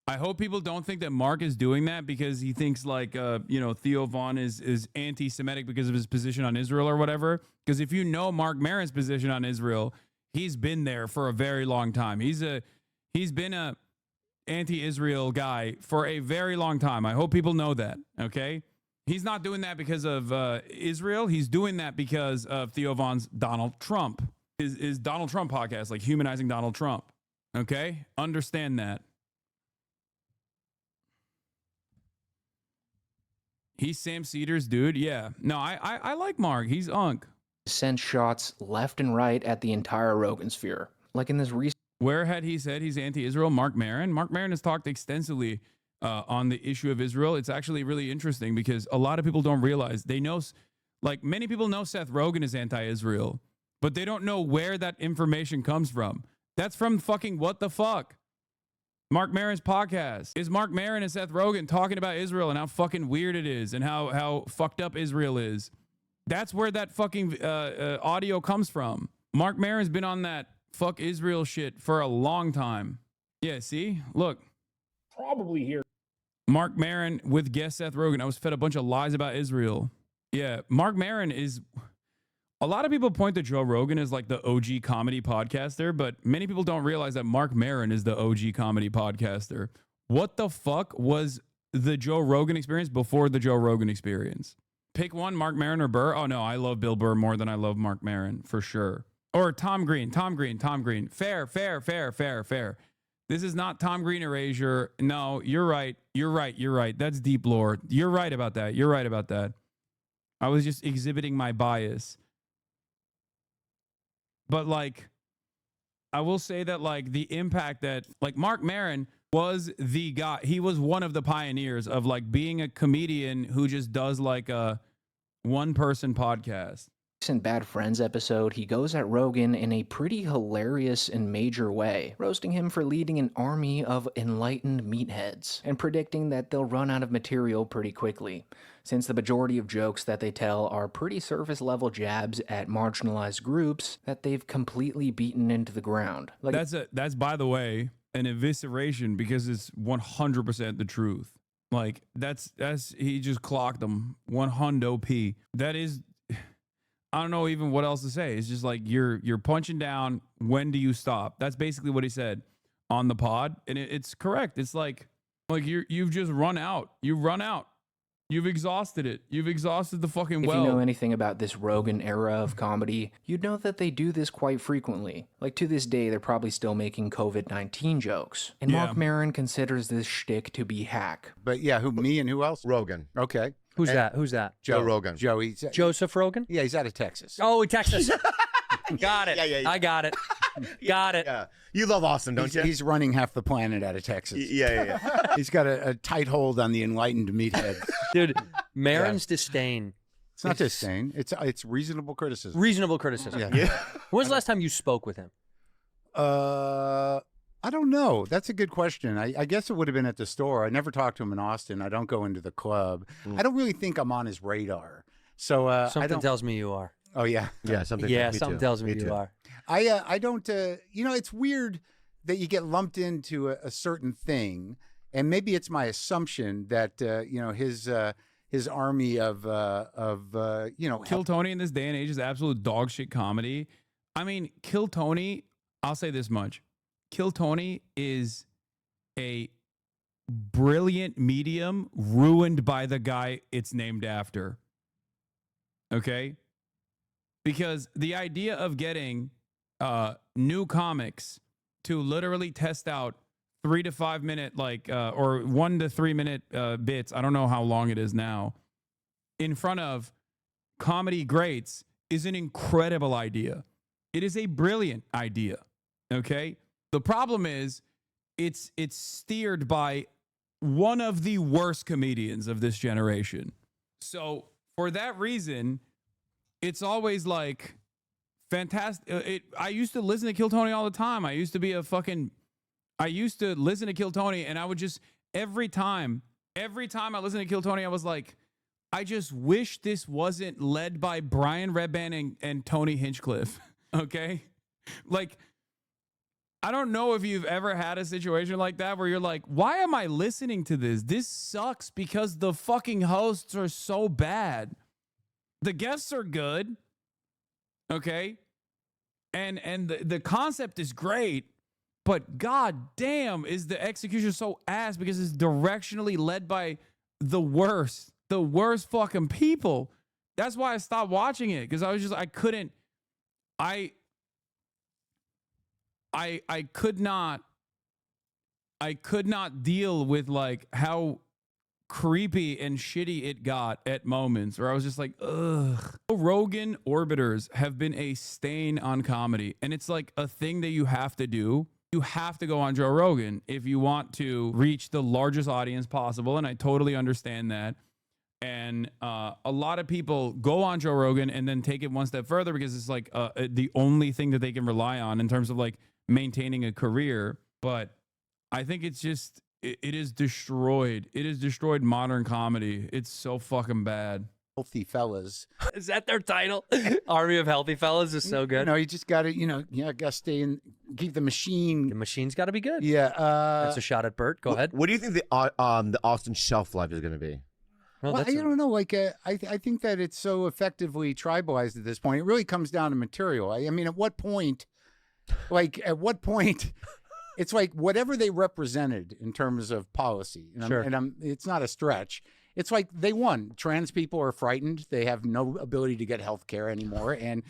I hope people don't think that Mark is doing that because he thinks like, Theo Von is anti-Semitic because of his position on Israel or whatever. Because if you know Mark Maron's position on Israel, he's been there for a very long time. He's been a anti-Israel guy for a very long time. I hope people know that, okay? He's not doing that because of Israel. He's doing that because of Theo Von's Donald Trump. His Donald Trump podcast, like humanizing Donald Trump. Okay? Understand that. He's Sam Cedars, dude. Yeah. No, I like Mark. He's unk. Sent shots left and right at the entire Rogan sphere. Like in this recent... Where had he said he's anti-Israel? Mark Maron? Mark Maron has talked extensively on the issue of Israel. It's actually really interesting because a lot of people don't realize. They know, like many people know Seth Rogen is anti-Israel, but they don't know where that information comes from. That's from fucking What the Fuck? Mark Maron's podcast. Is Mark Maron and Seth Rogen talking about Israel and how fucking weird it is and how fucked up Israel is. That's where that fucking audio comes from. Mark Maron's been on that fuck Israel shit for a long time. Yeah, see? Look. Probably here. Mark Maron with guest Seth Rogen. I was fed a bunch of lies about Israel. Yeah, Mark Maron is... A lot of people point to Joe Rogan as like the OG comedy podcaster, but many people don't realize that Mark Maron is the OG comedy podcaster. What the fuck was the Joe Rogan experience before the Joe Rogan experience? Pick one, Mark Maron or Burr. Oh no, I love Bill Burr more than I love Mark Maron, for sure. Or Tom Green. Fair. This is not Tom Green erasure. No, you're right. That's deep lore. You're right about that. I was just exhibiting my bias. But like, I will say that like the impact that like Mark Maron was the guy. He was one of the pioneers of like being a comedian who just does like a one-person podcast. In Bad Friends episode, he goes at Rogan in a pretty hilarious and major way, roasting him for leading an army of enlightened meatheads and predicting that they'll run out of material pretty quickly, since the majority of jokes that they tell are pretty surface-level jabs at marginalized groups that they've completely beaten into the ground. Like, That's by the way an evisceration because it's 100% the truth. Like that's he just clocked them 100p. That is, I don't know even what else to say. It's just like you're punching down. When do you stop? That's basically what he said on the pod, and it's correct. It's like you've just run out. You've run out. You've exhausted it. You've exhausted the fucking well. If you know anything about this Rogan era of comedy, you'd know that they do this quite frequently. Like, to this day, they're probably still making COVID-19 jokes. And Mark Maron considers this shtick to be hack. But yeah, me and who else? Rogan. Okay. Who's that? Joe Rogan. Joseph Rogan? Yeah, he's out of Texas. Oh, Texas. Got it. Yeah. I got it. Got it. Yeah. You love Austin, don't you? He's running half the planet out of Texas. Yeah. He's got a tight hold on the enlightened meatheads. Dude, Maron's disdain. It's not disdain. It's reasonable criticism. Reasonable criticism. Yeah. When's the last time you spoke with him? I don't know. That's a good question. I guess it would have been at the store. I never talked to him in Austin. I don't go into the club. I don't really think I'm on his radar. So something tells me you are. Oh yeah. Yeah, something tells me you are. I don't it's weird that you get lumped into a certain thing, and maybe it's my assumption that his army of Kill Tony in this day and age is absolute dog shit comedy. I mean, Kill Tony, I'll say this much. Kill Tony is a brilliant medium ruined by the guy it's named after. Okay? Because the idea of getting new comics to literally test out 3 to 5 minute, or 1 to 3 minute bits, I don't know how long it is now, in front of comedy greats is an incredible idea. It is a brilliant idea. Okay? The problem is it's steered by one of the worst comedians of this generation. So for that reason, it's always like fantastic. I used to listen to Kill Tony all the time. I used to listen to Kill Tony, and I would just every time I listened to Kill Tony, I was like, I just wish this wasn't led by Brian Redban and Tony Hinchcliffe. Okay? Like, I don't know if you've ever had a situation like that where you're like, why am I listening to this? This sucks because the fucking hosts are so bad. The guests are good. Okay? And the concept is great, but god damn is the execution so ass because it's directionally led by the worst fucking people. That's why I stopped watching it, because I could not deal with like how creepy and shitty it got at moments where I was just like, ugh. Rogan orbiters have been a stain on comedy, and it's like a thing that you have to do. You have to go on Joe Rogan if you want to reach the largest audience possible, and I totally understand that. And a lot of people go on Joe Rogan and then take it one step further because it's like the only thing that they can rely on in terms of like maintaining a career. But I think it's just, it is destroyed. It has destroyed modern comedy. It's so fucking bad. Healthy fellas. Is that their title? Army of Healthy Fellas is so good. No, you just got to, got to stay in, keep the machine. The machine's got to be good. Yeah. That's a shot at Bert. Go ahead. What do you think the Austin shelf life is going to be? Well, I don't know. Like, I think that it's so effectively tribalized at this point. It really comes down to material. I mean, at what point, it's like whatever they represented in terms of policy. And it's not a stretch. It's like they won. Trans people are frightened. They have no ability to get health care anymore. And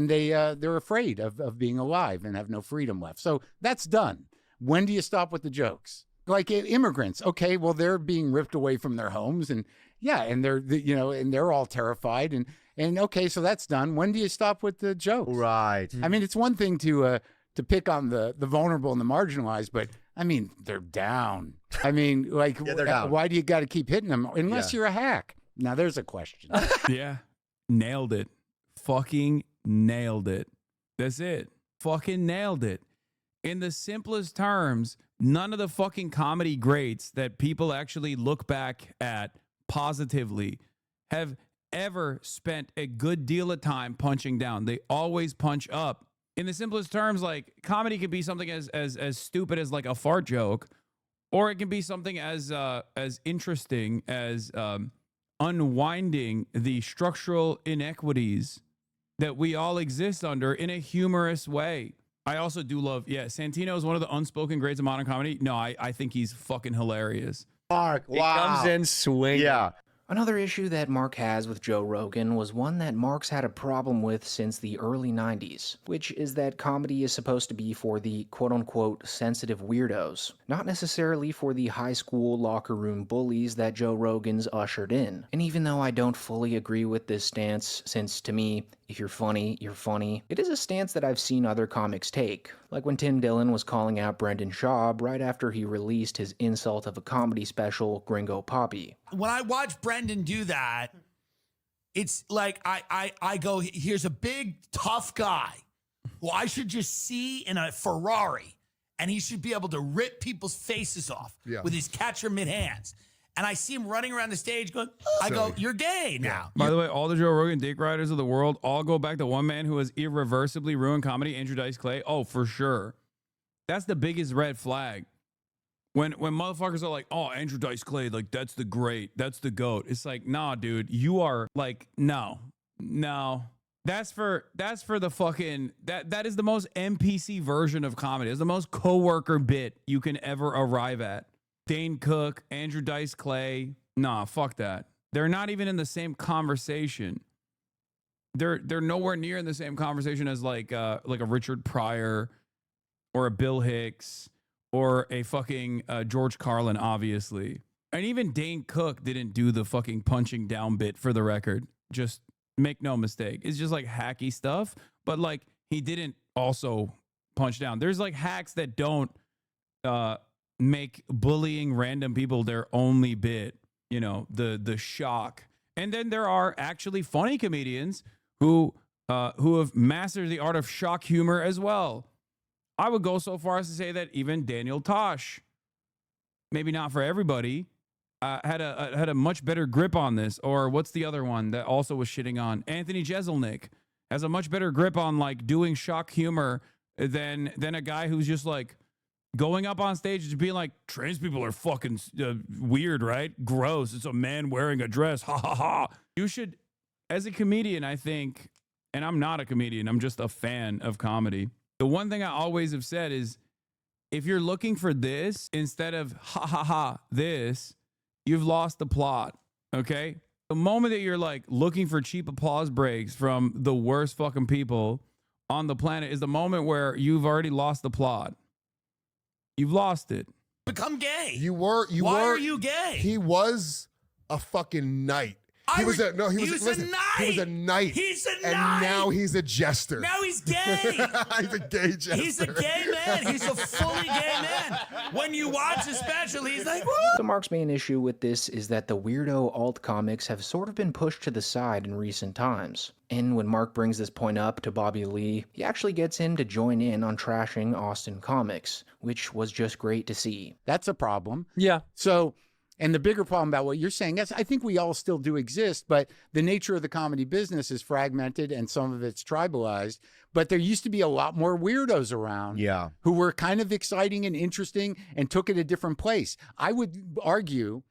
they're afraid of being alive and have no freedom left. So that's done. When do you stop with the jokes? like immigrants. Okay, well, they're being ripped away from their homes, and yeah, and they're all terrified, and okay, so that's done. When do you stop with the jokes? Right. I mean, it's one thing to pick on the vulnerable and the marginalized, but I mean, they're down. I mean, like, they're down. why do you got to keep hitting them unless you're a hack? Now, there's a question. Yeah. Nailed it. Fucking nailed it. That's it. Fucking nailed it. In the simplest terms, none of the fucking comedy greats that people actually look back at positively have ever spent a good deal of time punching down. They always punch up. In the simplest terms, like, comedy can be something as stupid as like a fart joke, or it can be something as interesting as unwinding the structural inequities that we all exist under in a humorous way. I also do love, Santino is one of the unspoken greats of modern comedy. No, I think he's fucking hilarious. Mark, He comes in swinging. Yeah. Another issue that Mark has with Joe Rogan was one that Mark's had a problem with since the early 90s, which is that comedy is supposed to be for the quote-unquote sensitive weirdos, not necessarily for the high school locker room bullies that Joe Rogan's ushered in. And even though I don't fully agree with this stance, since to me, if you're funny, you're funny, it is a stance that I've seen other comics take, like when Tim Dillon was calling out Brendan Schaub right after he released his insult of a comedy special, Gringo Poppy. When I watch Brendan do that, it's like I go, here's a big, tough guy who I should just see in a Ferrari, and he should be able to rip people's faces off with his catcher mid-hands. And I see him running around the stage going, I go, you're gay now. By the way, all the Joe Rogan dick riders of the world all go back to one man who has irreversibly ruined comedy, Andrew Dice Clay. Oh, for sure. That's the biggest red flag. When motherfuckers are like, oh, Andrew Dice Clay, like, that's the great, that's the GOAT. It's like, nah, dude, you are like, no. That's for the fucking, that is the most NPC version of comedy. It's the most coworker bit you can ever arrive at. Dane Cook, Andrew Dice Clay. Nah, fuck that. They're not even in the same conversation. They're nowhere near in the same conversation as like a Richard Pryor or a Bill Hicks or a fucking George Carlin, obviously. And even Dane Cook didn't do the fucking punching down bit, for the record. Just make no mistake. It's just like hacky stuff, but like he didn't also punch down. There's like hacks that don't make bullying random people their only bit, you know, the shock. And then there are actually funny comedians who have mastered the art of shock humor as well. I would go so far as to say that even Daniel Tosh, maybe not for everybody, had a much better grip on this. Or what's the other one that also was shitting on? Anthony Jeselnik has a much better grip on like doing shock humor than a guy who's just like going up on stage and being like, trans people are fucking weird, right? Gross. It's a man wearing a dress. Ha ha ha. You should, as a comedian, I think, and I'm not a comedian, I'm just a fan of comedy. The one thing I always have said is, if you're looking for this instead of ha ha ha this, you've lost the plot, okay? The moment that you're like looking for cheap applause breaks from the worst fucking people on the planet is the moment where you've already lost the plot. You've lost it. Become gay. Why are you gay? He was a fucking knight. He was a knight. He was a knight. He's a and knight. now he's a jester. Now he's gay. He's a gay jester. He's a gay man. He's a fully gay man. When you watch his special, he's like, woo! So Mark's main issue with this is that the weirdo alt comics have sort of been pushed to the side in recent times. And when Mark brings this point up to Bobby Lee, he actually gets him to join in on trashing Austin comics, which was just great to see. That's a problem. Yeah. So, and the bigger problem about what you're saying is I think we all still do exist, but the nature of the comedy business is fragmented and some of it's tribalized. But there used to be a lot more weirdos around who were kind of exciting and interesting and took it a different place. I would argue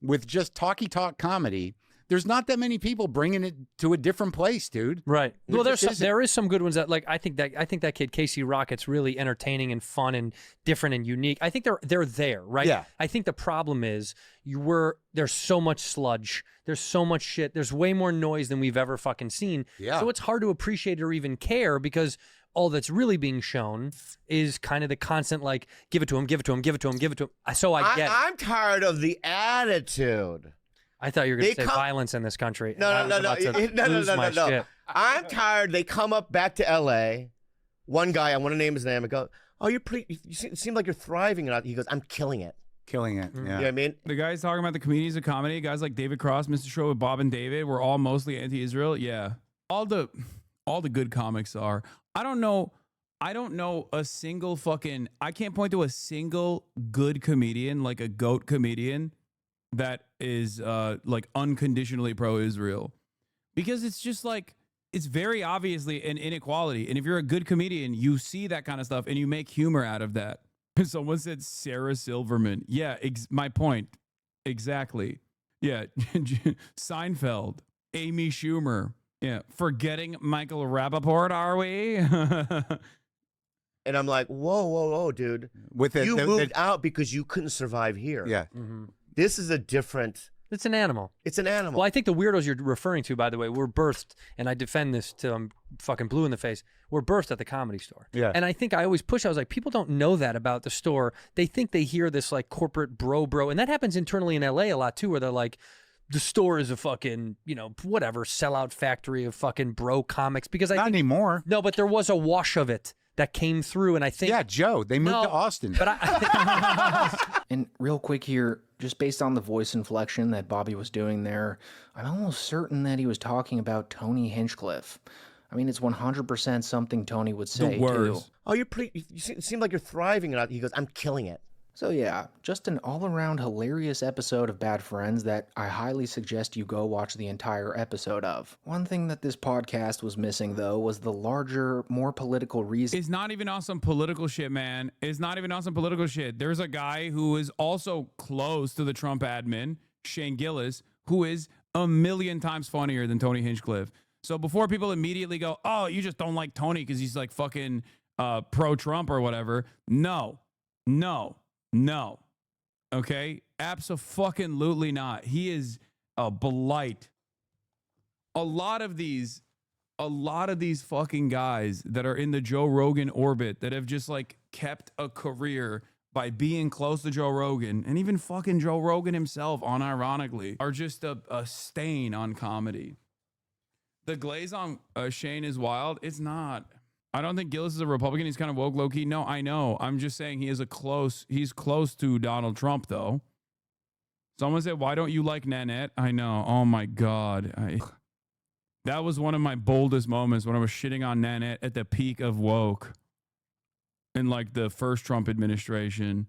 with just talky talk comedy, there's not that many people bringing it to a different place, dude. Right. Well, there is some good ones that, like, I think that kid Casey Rocket's really entertaining and fun and different and unique. I think they're there, right? Yeah. I think the problem is there's so much sludge. There's so much shit. There's way more noise than we've ever fucking seen. Yeah. So it's hard to appreciate or even care because all that's really being shown is kind of the constant, like, give it to him, give it to him, give it to him, give it to him. So I get it. I'm tired of the attitude. I thought you were going to say violence in this country. No. I'm tired. They come up back to L.A. One guy, I want to name his name, and go, oh, you seem like you're thriving. And he goes, I'm killing it. Killing it. Yeah. You know what I mean? The guys talking about the comedians of comedy, guys like David Cross, Mr. Show with Bob and David, were all mostly anti-Israel. Yeah. All the good comics are. I don't know a single I can't point to a single good comedian, like a GOAT comedian, that is like unconditionally pro-Israel. Because it's just like, it's very obviously an inequality. And if you're a good comedian, you see that kind of stuff and you make humor out of that. Someone said Sarah Silverman. Yeah, my point. Exactly. Yeah. Seinfeld. Amy Schumer. Yeah. Forgetting Michael Rappaport, are we? And I'm like, whoa, dude. You moved out because you couldn't survive here. Yeah. This is a different... It's an animal. It's an animal. Well, I think the weirdos you're referring to, by the way, were birthed, and I defend this till I'm fucking blue in the face, were birthed at the Comedy Store. Yeah. And I think I always push, I was like, people don't know that about the store. They think they hear this like corporate bro. And that happens internally in LA a lot too, where they're like, the store is a fucking, whatever, sellout factory of fucking bro comics. Because Not anymore. No, but there was a wash of it that came through, and I think... Yeah, Joe, they moved to Austin. But And real quick here, just based on the voice inflection that Bobby was doing there, I'm almost certain that he was talking about Tony Hinchcliffe. I mean, it's 100% something Tony would say, too. Oh, you seem like you're thriving. And he goes, I'm killing it. So yeah, just an all-around hilarious episode of Bad Friends that I highly suggest you go watch the entire episode of. One thing that this podcast was missing, though, was the larger, more political reason. It's not even on some political shit, man. It's not even on some political shit. There's a guy who is also close to the Trump admin, Shane Gillis, who is a million times funnier than Tony Hinchcliffe. So before people immediately go, oh, you just don't like Tony because he's like fucking pro-Trump or whatever. No. Okay? Abso-fucking-lutely not. He is a blight. A lot of these fucking guys that are in the Joe Rogan orbit that have just like kept a career by being close to Joe Rogan, and even fucking Joe Rogan himself, unironically, are just a stain on comedy. The glaze on Shane is wild. It's not. I don't think Gillis is a Republican. He's kind of woke, low-key. No, I know. I'm just saying he's close to Donald Trump, though. Someone said, why don't you like Nanette? I know. Oh, my God. That was one of my boldest moments when I was shitting on Nanette at the peak of woke in, like, the first Trump administration,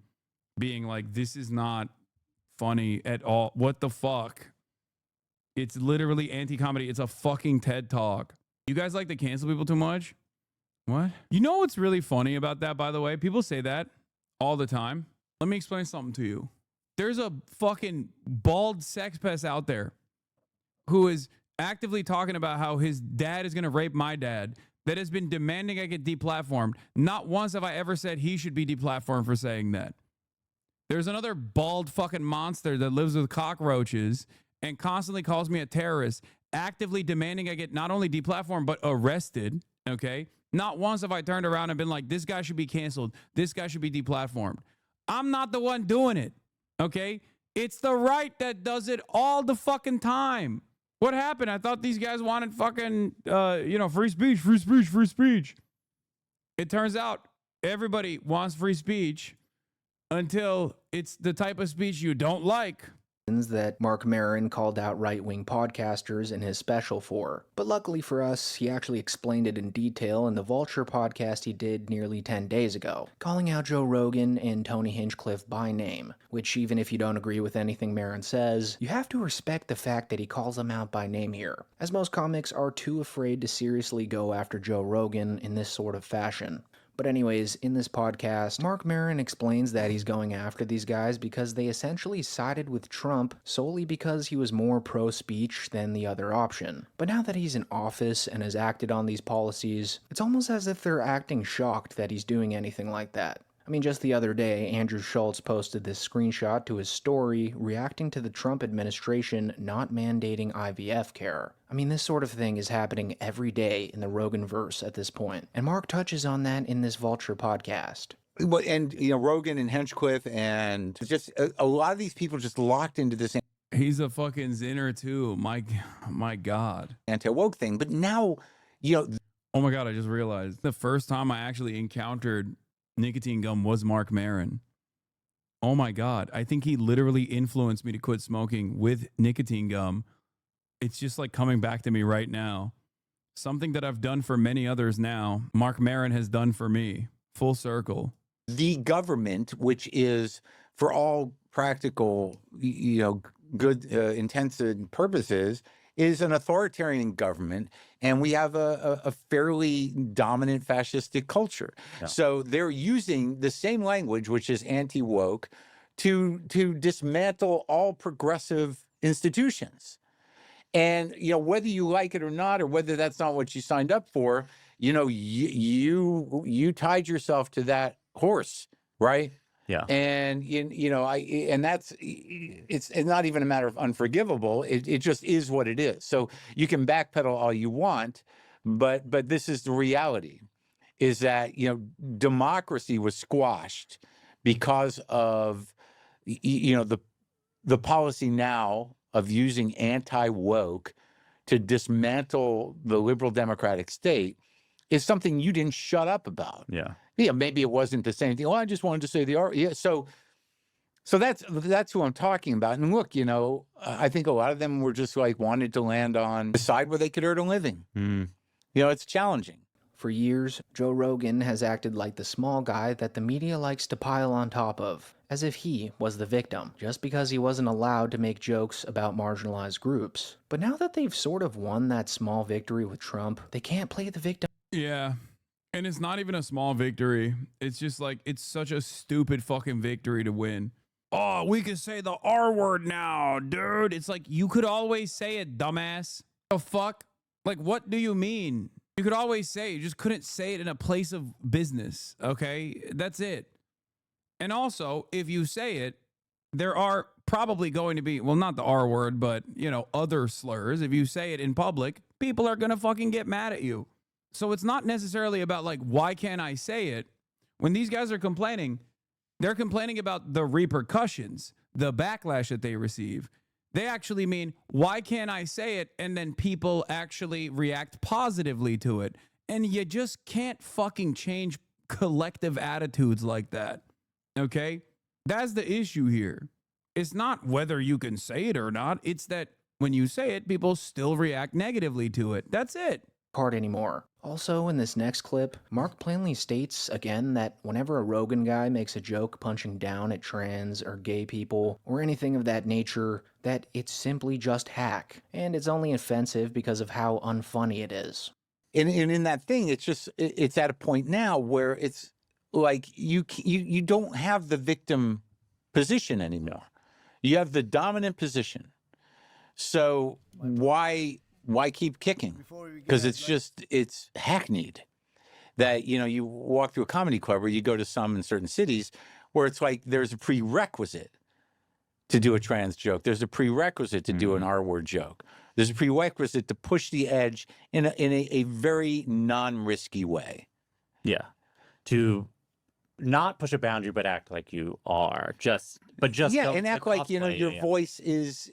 being like, this is not funny at all. What the fuck? It's literally anti-comedy. It's a fucking TED Talk. You guys like to cancel people too much? What? You know what's really funny about that, by the way? People say that all the time. Let me explain something to you. There's a fucking bald sex pest out there who is actively talking about how his dad is going to rape my dad, that has been demanding I get deplatformed. Not once have I ever said he should be deplatformed for saying that. There's another bald fucking monster that lives with cockroaches and constantly calls me a terrorist, actively demanding I get not only deplatformed, but arrested, okay? Not once have I turned around and been like, this guy should be canceled. This guy should be deplatformed. I'm not the one doing it, okay? It's the right that does it all the fucking time. What happened? I thought these guys wanted fucking, free speech. It turns out everybody wants free speech until it's the type of speech you don't like. That Mark Maron called out right-wing podcasters in his special for. But luckily for us, he actually explained it in detail in the Vulture podcast he did nearly 10 days ago, calling out Joe Rogan and Tony Hinchcliffe by name, which even if you don't agree with anything Maron says, you have to respect the fact that he calls them out by name here, as most comics are too afraid to seriously go after Joe Rogan in this sort of fashion. But anyways, in this podcast, Mark Maron explains that he's going after these guys because they essentially sided with Trump solely because he was more pro-speech than the other option. But now that he's in office and has acted on these policies, it's almost as if they're acting shocked that he's doing anything like that. I mean, just the other day, Andrew Schultz posted this screenshot to his story reacting to the Trump administration not mandating IVF care. I mean, this sort of thing is happening every day in the Rogan-verse at this point, and Mark touches on that in this Vulture podcast. Well, and Rogan and Hinchcliffe and just a lot of these people just locked into this. He's a fucking zinner too. My God. Anti-woke thing. But now, oh my God, I just realized the first time I actually encountered nicotine gum was Mark Maron. Oh my God. I think he literally influenced me to quit smoking with nicotine gum. It's just like coming back to me right now. Something that I've done for many others now, Mark Maron has done for me. Full circle. The government, which is for all practical, good intents and purposes, is an authoritarian government, and we have a fairly dominant fascistic culture. Yeah. So they're using the same language, which is anti-woke, to dismantle all progressive institutions. And whether you like it or not, or whether that's not what you signed up for, you tied yourself to that horse, right? Yeah. And it's not even a matter of unforgivable. It just is what it is. So you can backpedal all you want, but this is the reality, is that democracy was squashed because of the policy now of using anti-woke to dismantle the liberal democratic state is something you didn't shut up about. Yeah. Yeah, maybe it wasn't the same thing. Well, I just wanted to say the art. Yeah, so that's who I'm talking about. And look, I think a lot of them were just like wanted to land on the side where they could earn a living. It's challenging. For years, Joe Rogan has acted like the small guy that the media likes to pile on top of, as if he was the victim, just because he wasn't allowed to make jokes about marginalized groups. But now that they've sort of won that small victory with Trump, they can't play the victim. Yeah. And it's not even a small victory. It's just like, it's such a stupid fucking victory to win. Oh, we can say the R word now, dude. It's like, you could always say it, dumbass. The fuck? Like, what do you mean? You could always say it. You just couldn't say it in a place of business, okay? That's it. And also, if you say it, there are probably going to be, well, not the R word, but, other slurs. If you say it in public, people are going to fucking get mad at you. So it's not necessarily about like, why can't I say it? When these guys are complaining, they're complaining about the repercussions, the backlash that they receive. They actually mean, why can't I say it? And then people actually react positively to it. And you just can't fucking change collective attitudes like that. Okay? That's the issue here. It's not whether you can say it or not. It's that when you say it, people still react negatively to it. That's it. Part anymore. Also, in this next clip, Mark plainly states again that whenever a Rogan guy makes a joke punching down at trans or gay people or anything of that nature, that it's simply just hack, and it's only offensive because of how unfunny it is. And in that thing, it's at a point now where it's like you don't have the victim position anymore. You have the dominant position. So why keep kicking? Because it's hackneyed. That, you walk through a comedy club or you go to some in certain cities where it's like there's a prerequisite to do a trans joke. There's a prerequisite to do an R-word joke. There's a prerequisite to push the edge in a very non-risky way. Yeah. To not push a boundary, but act like you are. And act like your voice is.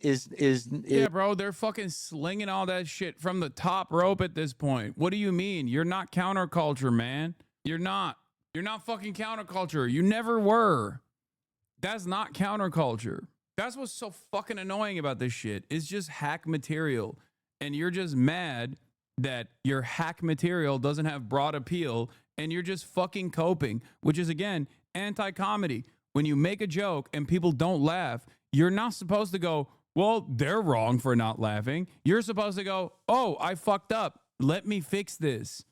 Yeah, bro, they're fucking slinging all that shit from the top rope at this point. What do you mean? You're not counterculture, man. You're not. You're not fucking counterculture. You never were. That's not counterculture. That's what's so fucking annoying about this shit. It's just hack material, and you're just mad that your hack material doesn't have broad appeal. And you're just fucking coping, which is, again, anti-comedy. When you make a joke and people don't laugh, you're not supposed to go, well, they're wrong for not laughing. You're supposed to go, oh, I fucked up. Let me fix this.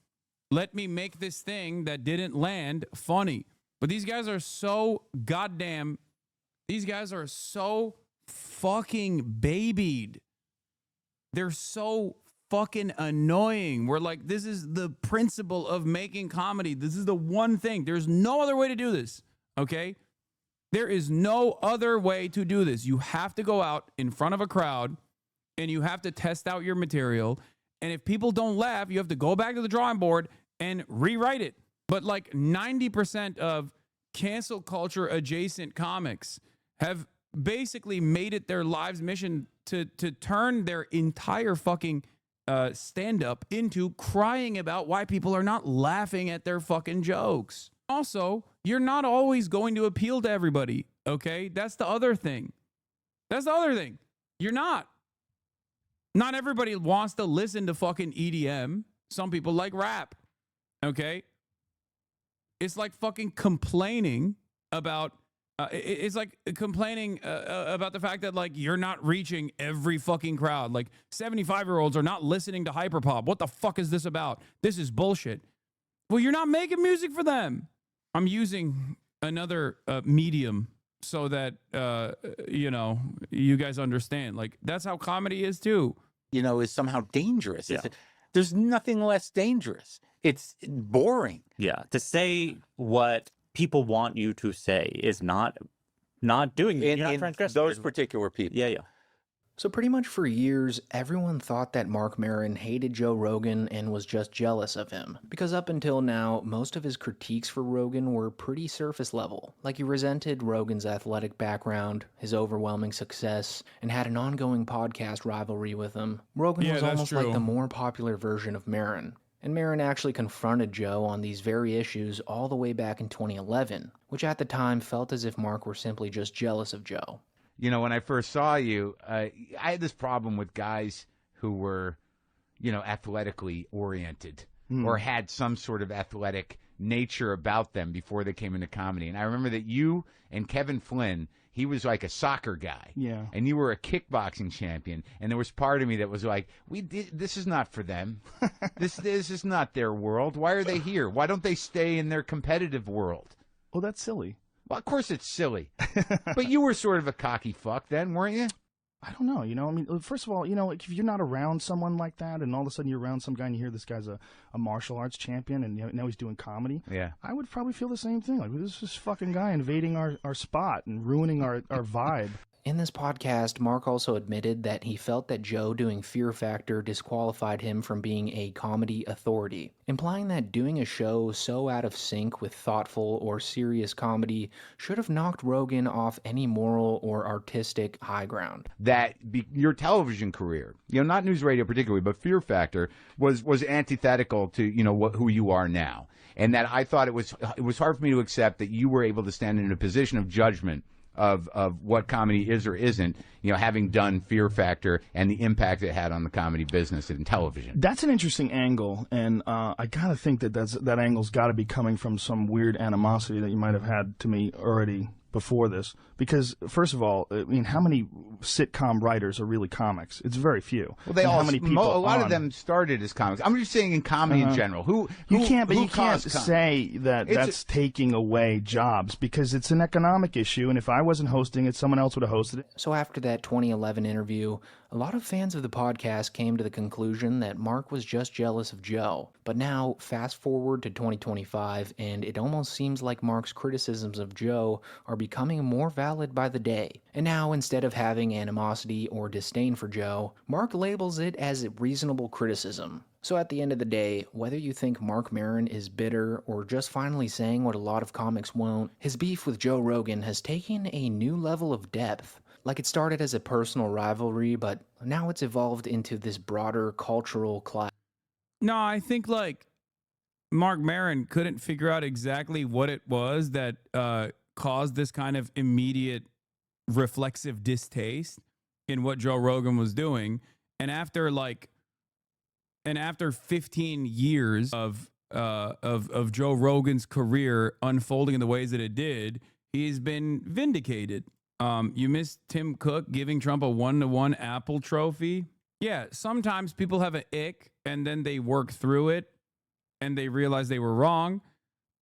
Let me make this thing that didn't land funny. But these guys are so goddamn, these guys are so fucking babied. They're so fucking annoying. We're like, this is the principle of making comedy. This is the one thing. There's no other way to do this Okay? There is no other way to do this. You have to go out in front of a crowd and you have to test out your material. And if people don't laugh, you have to go back to the drawing board and rewrite it. But like 90% of cancel culture adjacent comics have basically made it their lives mission to turn their entire fucking stand-up into crying about why people are not laughing at their fucking jokes. Also, you're not always going to appeal to everybody, okay? That's the other thing. You're not. Not everybody wants to listen to fucking EDM. Some people like rap, okay? It's like fucking complaining about, it's like complaining about the fact that like you're not reaching every fucking crowd. Like 75-year-olds are not listening to hyperpop. What the fuck is this about? This is bullshit. Well, you're not making music for them. I'm using another medium so that, you know, you guys understand. Like, that's how comedy is, too. You know, is somehow dangerous. Yeah. There's nothing less dangerous. It's boring. Yeah. To say what people want you to say is not doing it. You're not transgressing. Those particular people. Yeah, yeah. So pretty much for years, everyone thought that Marc Maron hated Joe Rogan and was just jealous of him. Because up until now, most of his critiques for Rogan were pretty surface level. Like he resented Rogan's athletic background, his overwhelming success, and had an ongoing podcast rivalry with him. Rogan was almost like the more popular version of Maron. And Maron actually confronted Joe on these very issues all the way back in 2011, which at the time felt as if Marc were simply just jealous of Joe. You know, when I first saw you, I had this problem with guys who were, you know, athletically oriented or had some sort of athletic nature about them before they came into comedy. And I remember that you and Kevin Flynn, he was like a soccer guy. Yeah. And you were a kickboxing champion. And there was part of me that was like, this is not for them. This is not their world. Why are they here? Why don't they stay in their competitive world? Well, that's silly. Well, of course it's silly. But you were sort of a cocky fuck then, weren't you? I don't know. You know, I mean, first of all, you know, if you're not around someone like that and all of a sudden you're around some guy and you hear this guy's a martial arts champion and now he's doing comedy, yeah, I would probably feel the same thing. Like, this is this fucking guy invading our spot and ruining our vibe. In this podcast, Marc also admitted that he felt that Joe doing Fear Factor disqualified him from being a comedy authority, implying that doing a show so out of sync with thoughtful or serious comedy should have knocked Rogan off any moral or artistic high ground. That your television career, you know, not news radio particularly, but Fear Factor was antithetical to, you know, who you are now. And that I thought it was hard for me to accept that you were able to stand in a position of judgment of what comedy is or isn't, you know, having done Fear Factor and the impact it had on the comedy business and television. That's an interesting angle, and I gotta think that angle's got to be coming from some weird animosity that you might have had to me already before this. Because first of all, I mean, how many sitcom writers are really comics? It's very few. Well, they and all. How many people a lot of them started as comics. I'm just saying in comedy in general. You can't say that that's taking away jobs because it's an economic issue. And if I wasn't hosting it, someone else would have hosted it. So after that 2011 interview, a lot of fans of the podcast came to the conclusion that Marc was just jealous of Joe. But now, fast forward to 2025, and it almost seems like Marc's criticisms of Joe are becoming more valid by the day. And now, instead of having animosity or disdain for Joe, Marc labels it as reasonable criticism. So at the end of the day, whether you think Marc Maron is bitter or just finally saying what a lot of comics won't, his beef with Joe Rogan has taken a new level of depth. Like it started as a personal rivalry, but now it's evolved into this broader cultural clash. No, I think like Marc Maron couldn't figure out exactly what it was that caused this kind of immediate reflexive distaste in what Joe Rogan was doing. And after 15 years of Joe Rogan's career unfolding in the ways that it did, he's been vindicated. You missed Tim Cook giving Trump a 1-to-1 Apple trophy. Yeah, sometimes people have an ick and then they work through it and they realize they were wrong.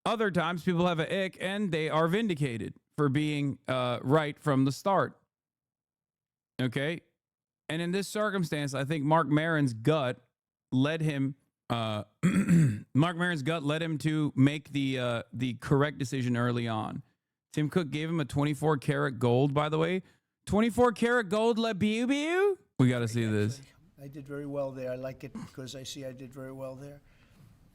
Other times people have an ick and they are vindicated for being right from the start. Okay? And in this circumstance, I think Marc Maron's gut led him to make the correct decision early on Tim Cook gave him a 24 karat gold, by the way. 24 karat gold, la beau beau. We got to see this. I did very well there. I like it because I see I did very well there.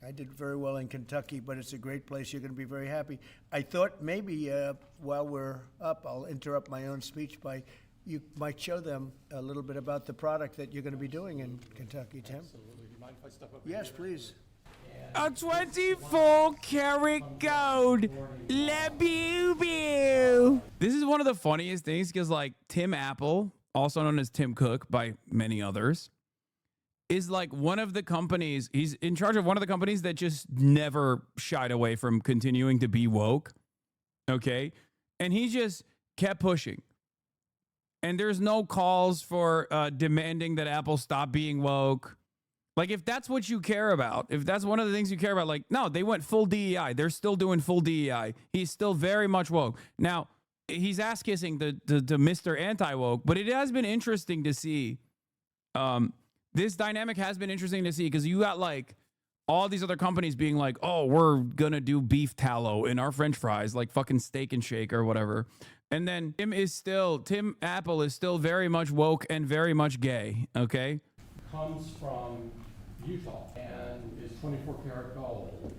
I did very well in Kentucky, but it's a great place. You're going to be very happy. I thought maybe while we're up, I'll interrupt my own speech by you might show them a little bit about the product that you're going to be doing in Kentucky, Tim. Absolutely. Do you mind if I step up? Yes, please. A 24 karat gold, la beau beau. This is one of the funniest things because, like, Tim Apple, also known as Tim Cook by many others, is like one of the companies, he's in charge of one of the companies that just never shied away from continuing to be woke. Okay. And he just kept pushing. And there's no calls for demanding that Apple stop being woke. Like, if that's what you care about, if that's one of the things you care about, like, no, they went full DEI. They're still doing full DEI. He's still very much woke. Now, he's ass kissing the Mr. Anti-woke, but it has been interesting to see. This dynamic has been interesting to see because you got like all these other companies being like, oh, we're going to do beef tallow in our French fries, like fucking Steak and Shake or whatever. And then Tim Apple is still very much woke and very much gay. Okay. Comes from Utah and is 24 karat gold.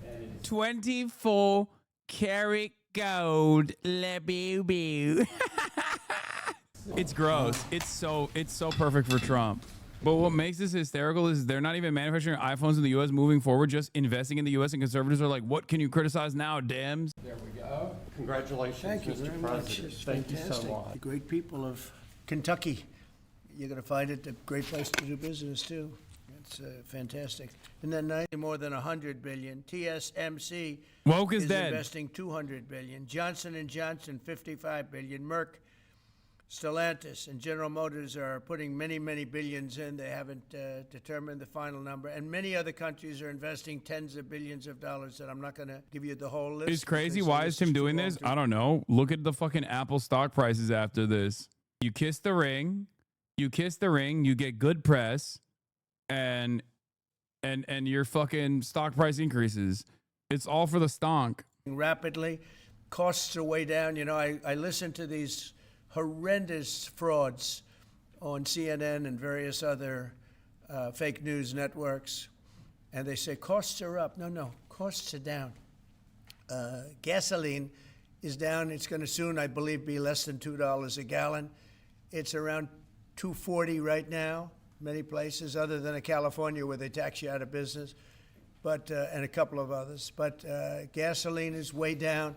And it's 24 karat gold, la beau beau. It's gross. It's so perfect for Trump. But what makes this hysterical is they're not even manufacturing iPhones in the U.S. moving forward, just investing in the U.S. and conservatives are like, what can you criticize now, Dems? There we go. Congratulations, Thank you Mr. very President. much. It's Thank you fantastic. so much. The great people of Kentucky. You're going to find it a great place to do business, too. It's fantastic. And then more than $100 billion. TSMC Woke is dead. Investing $200 billion. Johnson & Johnson, $55 billion. Merck, Stellantis, and General Motors are putting many, many billions in. They haven't determined the final number. And many other countries are investing tens of billions of dollars that I'm not going to give you the whole list. It's crazy. Why is Tim doing this? I don't know. Look at the fucking Apple stock prices after this. You kiss the ring. You kiss the ring. You get good press. And your fucking stock price increases. It's all for the stonk. Rapidly. Costs are way down. You know, I listen to these horrendous frauds on CNN and various other fake news networks. And they say costs are up. No, costs are down. Gasoline is down. It's going to soon, I believe, be less than $2 a gallon. It's around $2.40 right now, many places, other than California where they tax you out of business, but and a couple of others. But gasoline is way down.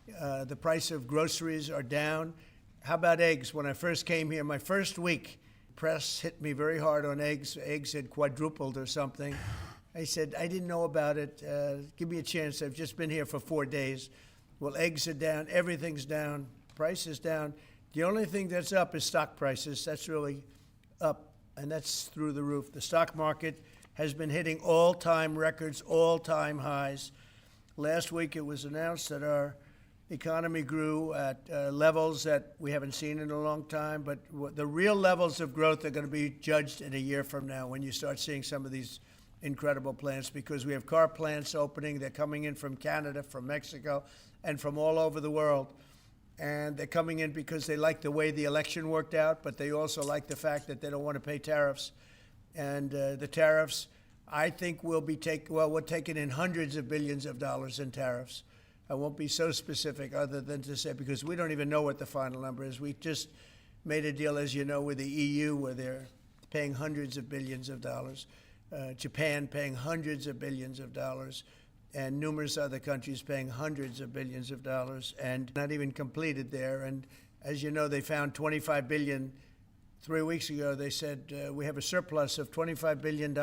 The price of groceries are down. How about eggs? When I first came here, my first week, press hit me very hard on eggs. Eggs had quadrupled or something. I said, I didn't know about it. Give me a chance. I've just been here for 4 days. Well, eggs are down. Everything's down. Price is down. The only thing that's up is stock prices. That's really up, and that's through the roof. The stock market has been hitting all-time records, all-time highs. Last week, it was announced that our economy grew at levels that we haven't seen in a long time, but the real levels of growth are going to be judged in a year from now when you start seeing some of these incredible plants, because we have car plants opening. They're coming in from Canada, from Mexico, and from all over the world. And they're coming in because they like the way the election worked out, but they also like the fact that they don't want to pay tariffs. And the tariffs, I think, we're taking in hundreds of billions of dollars in tariffs. I won't be so specific other than to say, because we don't even know what the final number is. We just made a deal, as you know, with the EU where they're paying hundreds of billions of dollars. Japan paying hundreds of billions of dollars, and numerous other countries paying hundreds of billions of dollars, and not even completed there. And as you know, they found $25 billion 3 weeks ago. They said, we have a surplus of $25 billion.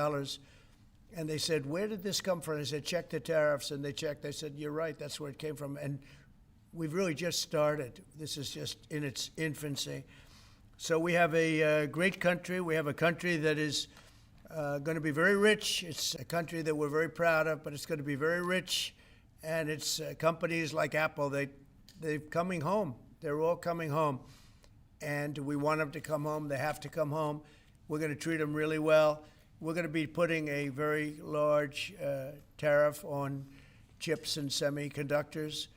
And they said, where did this come from? I said, check the tariffs. And they checked. They said, you're right, that's where it came from. And we've really just started. This is just in its infancy. So we have a great country. We have a country that is going to be very rich. It's a country that we're very proud of, but it's going to be very rich. And it's companies like Apple, they're coming home. They're all coming home. And we want them to come home. They have to come home. We're going to treat them really well. We're going to be putting a very large tariff on chips and semiconductors.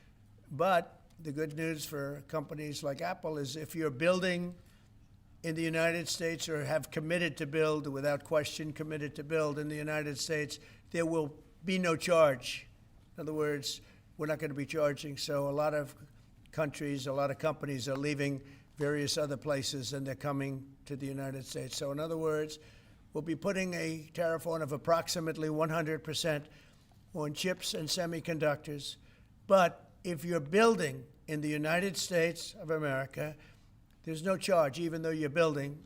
But the good news for companies like Apple is if you're building in the United States or have committed to build, without question committed to build in the United States, there will be no charge. In other words, we're not going to be charging. So a lot of countries, a lot of companies are leaving various other places and they're coming to the United States. So in other words, we'll be putting a tariff on of approximately 100% on chips and semiconductors. But if you're building in the United States of America, there's no charge, even though you're building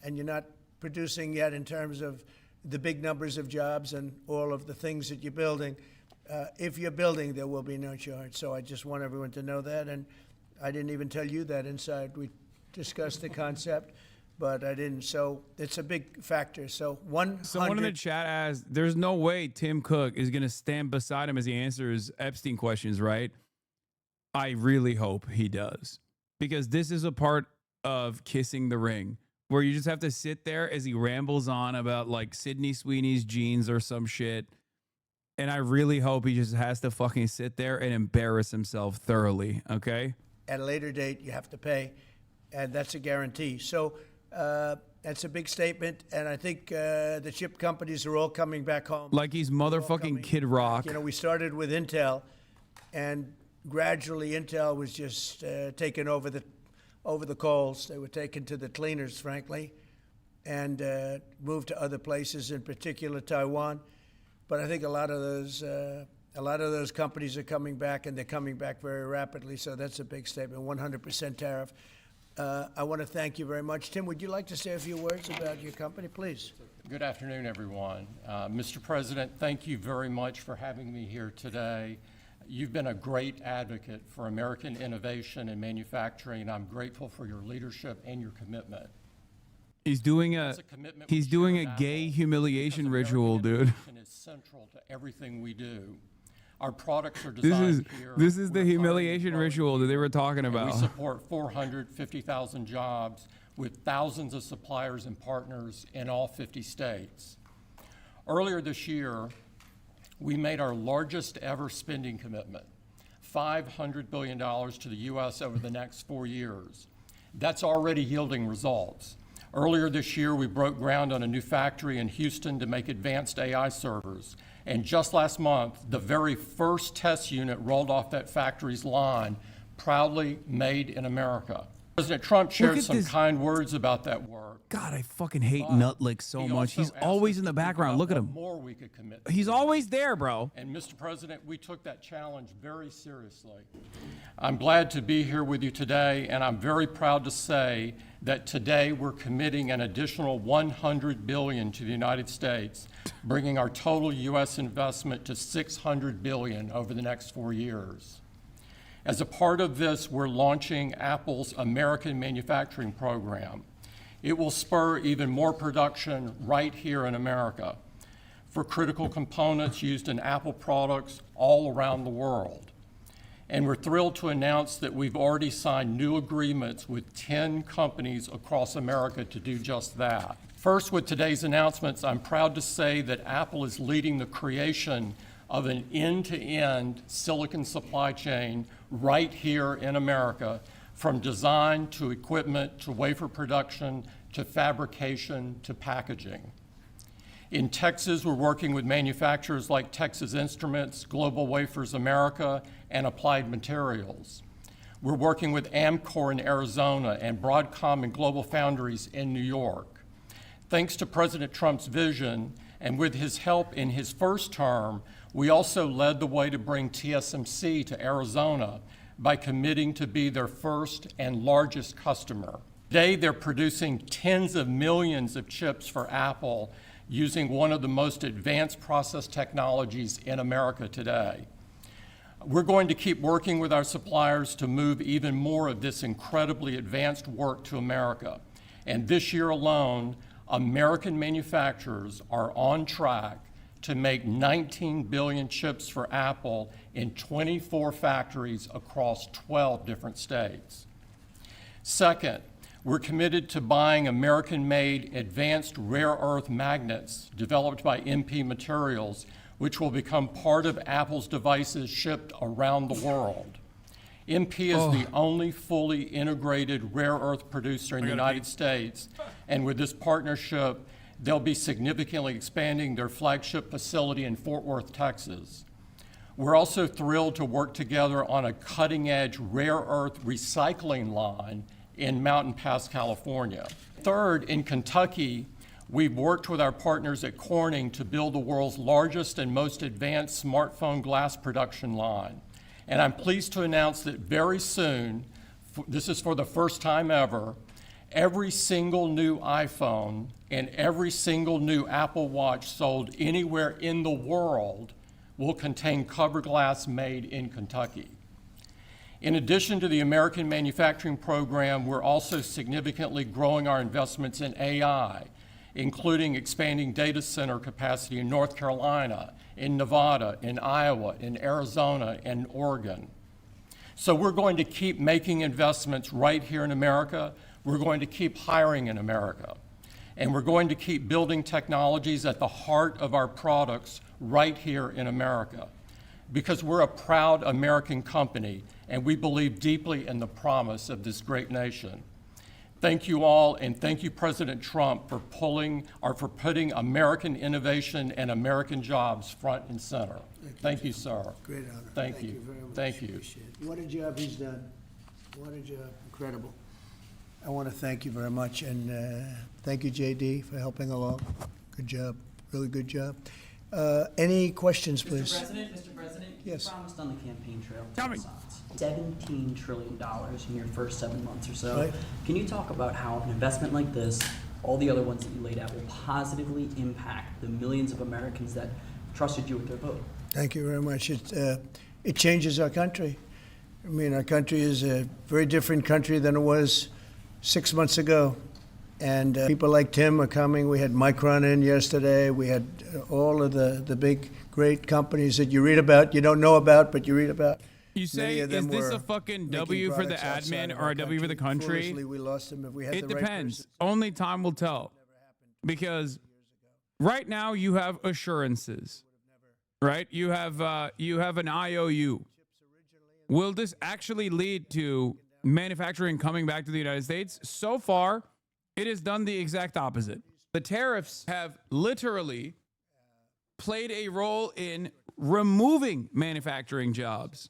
and you're not producing yet in terms of the big numbers of jobs and all of the things that you're building. If you're building, there will be no charge. So I just want everyone to know that. And I didn't even tell you that inside. We discussed the concept, but I didn't. So it's a big factor. So 100. Someone in the chat asked, there's no way Tim Cook is going to stand beside him as he answers Epstein questions, right? I really hope he does. Because this is a part of Kissing the Ring where you just have to sit there as he rambles on about like Sydney Sweeney's jeans or some shit. And I really hope he just has to fucking sit there and embarrass himself thoroughly, okay? At a later date, you have to pay, and that's a guarantee. So that's a big statement, and I think the chip companies are all coming back home. Like he's motherfucking Kid Rock. You know, we started with Intel, and gradually Intel was just taken over the coals. They were taken to the cleaners, frankly, and moved to other places, in particular Taiwan. But I think a lot of those companies are coming back, and they're coming back very rapidly. So that's a big statement. 100% tariff. I want to thank you very much. Tim, would you like to say a few words about your company, please? Good afternoon, everyone. Mr. President, thank you very much for having me here today. You've been a great advocate for American innovation and manufacturing. I'm grateful for your leadership and your commitment. He's doing a gay humiliation ritual, dude. Innovation is central to everything we do. Our products are designed here. This is the humiliation ritual that they were talking about. We support 450,000 jobs with thousands of suppliers and partners in all 50 states. Earlier this year, we made our largest ever spending commitment, $500 billion to the U.S. over the next 4 years. That's already yielding results. Earlier this year, we broke ground on a new factory in Houston to make advanced AI servers. And just last month, the very first test unit rolled off that factory's line, proudly made in America. President Trump shared some kind words about that work. God, I fucking hate Nutlick so much. He's always in the background. Look at him. More we could commit to. He's always there, bro. And Mr. President, we took that challenge very seriously. I'm glad to be here with you today, and I'm very proud to say that today we're committing an additional $100 billion to the United States, bringing our total U.S. investment to $600 billion over the next 4 years. As a part of this, we're launching Apple's American Manufacturing Program. It will spur even more production right here in America for critical components used in Apple products all around the world. And we're thrilled to announce that we've already signed new agreements with 10 companies across America to do just that. First, with today's announcements, I'm proud to say that Apple is leading the creation of an end-to-end silicon supply chain right here in America, from design to equipment to wafer production to fabrication to packaging. In Texas, we're working with manufacturers like Texas Instruments, Global Wafers America, and Applied Materials. We're working with Amcor in Arizona and Broadcom and Global Foundries in New York. Thanks to President Trump's vision, and with his help in his first term, we also led the way to bring TSMC to Arizona by committing to be their first and largest customer. Today, they're producing tens of millions of chips for Apple using one of the most advanced process technologies in America today. We're going to keep working with our suppliers to move even more of this incredibly advanced work to America. And this year alone, American manufacturers are on track to make 19 billion chips for Apple in 24 factories across 12 different states. Second, we're committed to buying American-made advanced rare earth magnets developed by MP Materials, which will become part of Apple's devices shipped around the world. MP is the only fully integrated rare earth producer in the United States, and with this partnership, they'll be significantly expanding their flagship facility in Fort Worth, Texas. We're also thrilled to work together on a cutting-edge rare earth recycling line in Mountain Pass, California. Third, in Kentucky, we've worked with our partners at Corning to build the world's largest and most advanced smartphone glass production line. And I'm pleased to announce that very soon, this is for the first time ever, every single new iPhone and every single new Apple Watch sold anywhere in the world will contain cover glass made in Kentucky. In addition to the American Manufacturing Program, we're also significantly growing our investments in AI, including expanding data center capacity in North Carolina, in Nevada, in Iowa, in Arizona, and Oregon. So we're going to keep making investments right here in America. We're going to keep hiring in America. And we're going to keep building technologies at the heart of our products right here in America. Because we're a proud American company, and we believe deeply in the promise of this great nation. Thank you all, and thank you, President Trump, for putting American innovation and American jobs front and center. Thank you, sir. Great honor. Thank you. Very much. Thank you. Appreciate it. What a job he's done. What a job. Incredible. I want to thank you very much, and thank you, JD, for helping along. Good job. Really good job. Any questions, please? Mr. President, yes. You promised on the campaign trail $17 trillion in your first 7 months or so. Right. Can you talk about how an investment like this, all the other ones that you laid out, will positively impact the millions of Americans that trusted you with their vote? Thank you very much. It changes our country. I mean, our country is a very different country than it was 6 months ago. And people like Tim are coming. We had Micron in yesterday. We had all of the big, great companies that you read about, you don't know about, but you read about. You say, is this a fucking W for the admin or a W for the country? Foolishly, we lost them. If we had It the right depends. person. Only time will tell. Because right now you have assurances, right? You have an IOU. Will this actually lead to manufacturing coming back to the United States? So far, it has done the exact opposite. The tariffs have literally played a role in removing manufacturing jobs.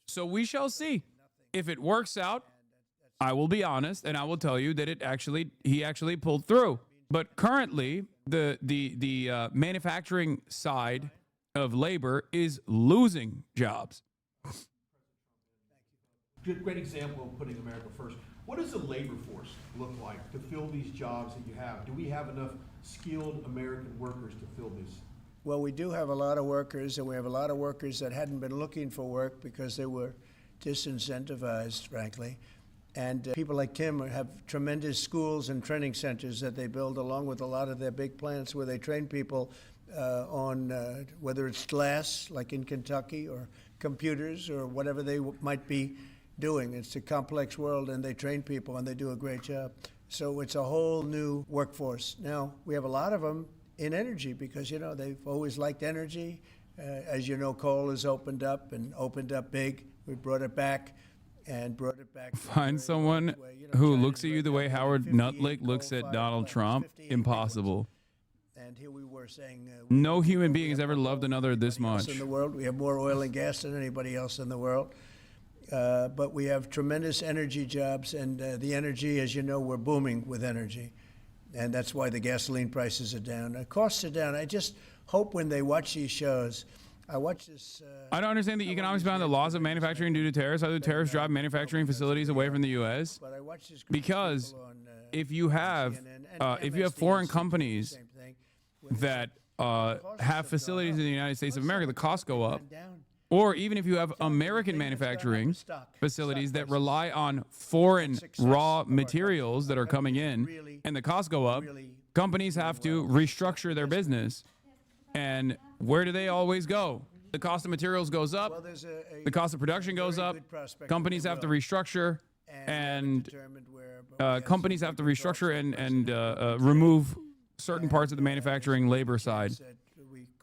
So we shall see. If it works out, I will be honest and I will tell you that he actually pulled through. But currently, the manufacturing side of labor is losing jobs. Great example of putting America first. What does the labor force look like to fill these jobs that you have? Do we have enough skilled American workers to fill this? Well, we do have a lot of workers, and we have a lot of workers that hadn't been looking for work because they were disincentivized, frankly. And people like Tim have tremendous schools and training centers that they build along with a lot of their big plants where they train people on whether it's glass, like in Kentucky, or computers, or whatever they might be doing. It's a complex world, and they train people, and they do a great job. So it's a whole new workforce. Now, we have a lot of them in energy because, you know, they've always liked energy. As you know, coal has opened up big. We brought it back and brought it back. Find someone who looks at you the way Howard Nutlake looks at Donald Trump. Impossible. And here we were saying no human being has ever loved another this much. In the world, we have more oil and gas than anybody else in the world. But we have tremendous energy jobs, and the energy, as you know, we're booming with energy. And that's why the gasoline prices are down. Costs are down. I just hope when they watch these shows, I watch this. I don't understand the economics behind the laws of manufacturing due to tariffs. How do tariffs drive manufacturing facilities away from the U.S.? Because if you have foreign companies that have facilities in the United States of America, the costs go up. Or even if you have American manufacturing facilities that rely on foreign raw materials that are coming in and the costs go up, companies have to restructure their business. And where do they always go? The cost of materials goes up, the cost of production goes up, companies have to restructure, and companies have to restructure and remove certain parts of the manufacturing labor side.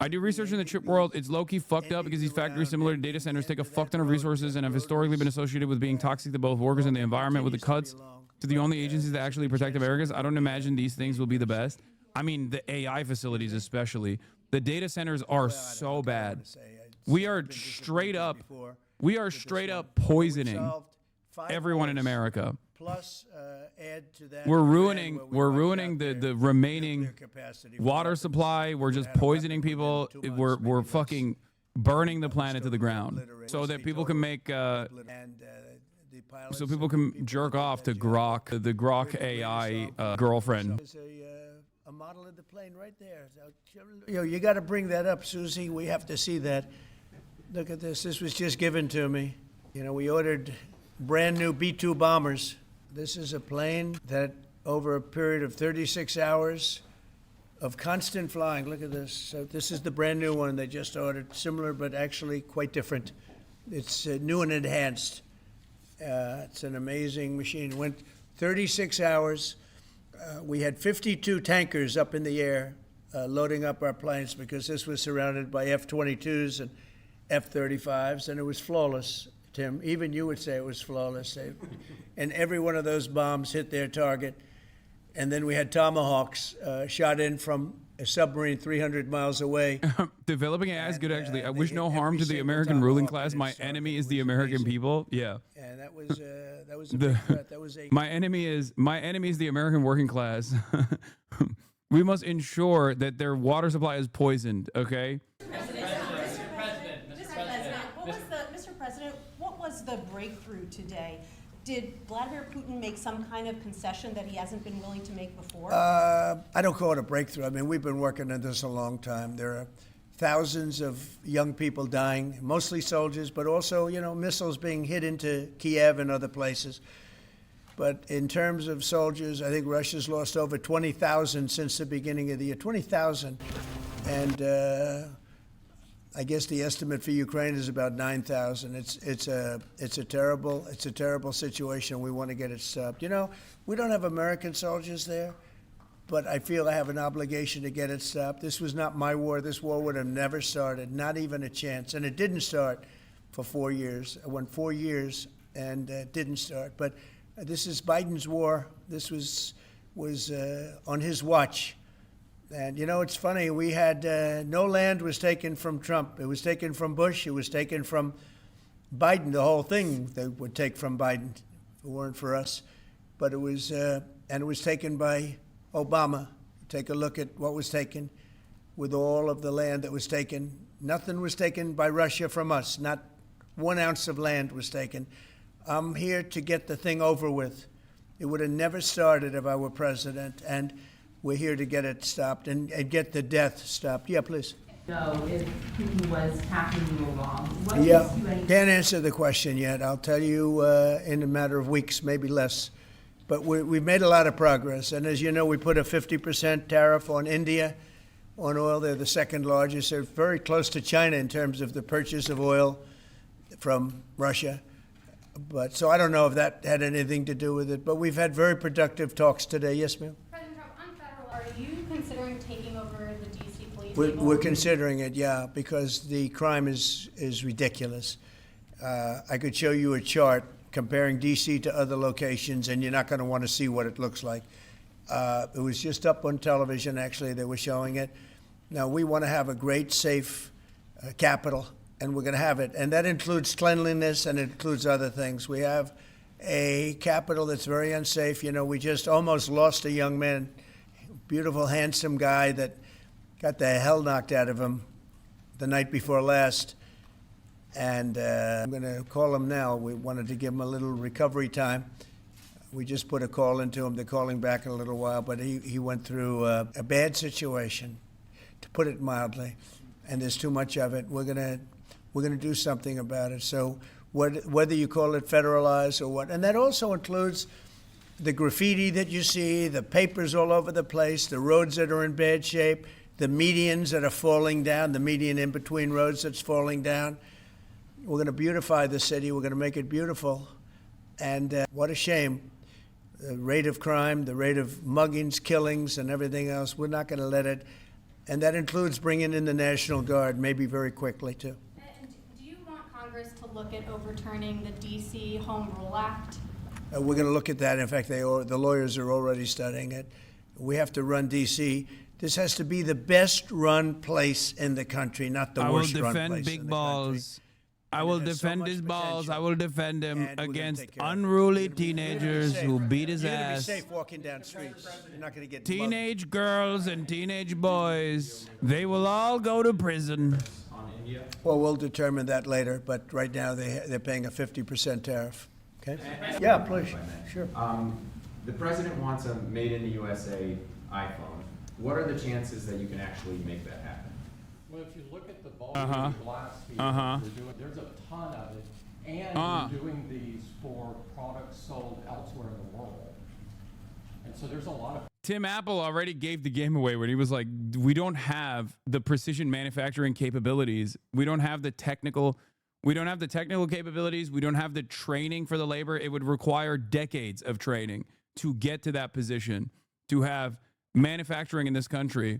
I do research in the chip world. It's low-key fucked up because these factories similar to data centers take a fuck ton of resources and have historically been associated with being toxic to both workers and the environment. With the cuts to the only agencies that actually protect Americans, I don't imagine these things will be the best. I mean, the AI facilities especially. The data centers are so bad. We are straight up poisoning everyone in America. Plus, add to that. We're ruining the remaining water supply. We're just poisoning people. We're fucking burning the planet to the ground so that people can make so people can jerk off to Grok, the Grok AI girlfriend. There's a model of the plane right there. You got to bring that up, Susie. We have to see that. Look at this. This was just given to me. We ordered brand new B-2 bombers. This is a plane that over a period of 36 hours of constant flying. Look at this. So this is the brand new one they just ordered. Similar, but actually quite different. It's new and enhanced. It's an amazing machine. It went 36 hours. We had 52 tankers up in the air loading up our planes because this was surrounded by F-22s and F-35s, and it was flawless. Tim, even you would say it was flawless. And every one of those bombs hit their target. And then we had Tomahawks shot in from a submarine 300 miles away. Developing AI is good, actually. I wish no harm to the American ruling class. My enemy is the American people. Yeah. And that was a big threat. That was my enemy is the American working class. We must ensure that their water supply is poisoned, okay? Mr. President, what was the breakthrough today? Did Vladimir Putin make some kind of concession that he hasn't been willing to make before? I don't call it a breakthrough. I mean, we've been working on this a long time. There are thousands of young people dying, mostly soldiers, but also, missiles being hit into Kiev and other places. But in terms of soldiers, I think Russia's lost over 20,000 since the beginning of the year. 20,000. And I guess the estimate for Ukraine is about 9,000. It's a terrible situation. We want to get it stopped. We don't have American soldiers there, but I feel I have an obligation to get it stopped. This was not my war. This war would have never started, not even a chance. And it didn't start for 4 years. It went 4 years and it didn't start. But this is Biden's war. This was on his watch. And, it's funny, we had no land was taken from Trump. It was taken from Bush. It was taken from Biden. The whole thing they would take from Biden if it weren't for us. But it was taken by Obama. Take a look at what was taken with all of the land that was taken. Nothing was taken by Russia from us. Not 1 ounce of land was taken. I'm here to get the thing over with. It would have never started if I were president. And we're here to get it stopped and get the death stopped. Yeah, please. So if Putin was tackling you along, Can't answer the question yet. I'll tell you in a matter of weeks, maybe less. But we've made a lot of progress. And as you know, we put a 50% tariff on India on oil. They're the second largest. They're very close to China in terms of the purchase of oil from Russia. But so I don't know if that had anything to do with it. But we've had very productive talks today. Yes, ma'am? are you considering taking over the D.C. police? We're considering it, yeah, because the crime is ridiculous. I could show you a chart comparing D.C. to other locations, and you're not going to want to see what it looks like. It was just up on television, actually. They were showing it. Now, we want to have a great, safe capital, and we're going to have it. And that includes cleanliness, and it includes other things. We have a capital that's very unsafe. We just almost lost a young man, beautiful, handsome guy that got the hell knocked out of him the night before last. And I'm going to call him now. We wanted to give him a little recovery time. We just put a call into him. They're calling back in a little while, but he went through a bad situation, to put it mildly, and there's too much of it. We're gonna do something about it. So whether you call it federalized or what, and that also includes the graffiti that you see, the papers all over the place, the roads that are in bad shape, the medians that are falling down, the median in between roads that's falling down. We're going to beautify the city. We're going to make it beautiful. And what a shame. The rate of crime, the rate of muggings, killings, and everything else, we're not going to let it And that includes bringing in the National Guard, maybe very quickly, too. And do you want Congress to look at overturning the D.C. Home Rule Act? We're going to look at that. In fact, the lawyers are already studying it. We have to run D.C. This has to be the best-run place in the country, not the worst-run place. I will defend Big Balls. I will defend his balls. I will defend him against unruly teenagers who beat his You're ass. going to be safe walking down streets. You're not going to get Teenage girls and teenage boys, they will all go to prison. Well, we'll determine that later, but right now they're paying a 50% tariff. Okay? Yeah, please. Sure. The president wants a made in the USA iPhone. What are the chances that you can actually make that happen? Well, if you look at the bulk of the glass feed we're doing, there's a ton of it, and we're doing these for products sold elsewhere in the world. And so there's a lot of... Tim Apple already gave the game away when he was like, we don't have the precision manufacturing capabilities. We don't have the technical capabilities. We don't have the training for the labor. It would require decades of training to get to that position, to have manufacturing in this country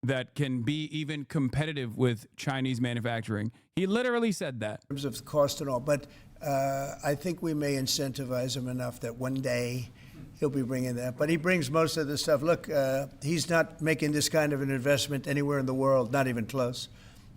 that can be even competitive with Chinese manufacturing. He literally said that. In terms of the cost and all, but I think we may incentivize him enough that one day he'll be bringing that. But he brings most of the stuff. Look, he's not making this kind of an investment anywhere in the world, not even close.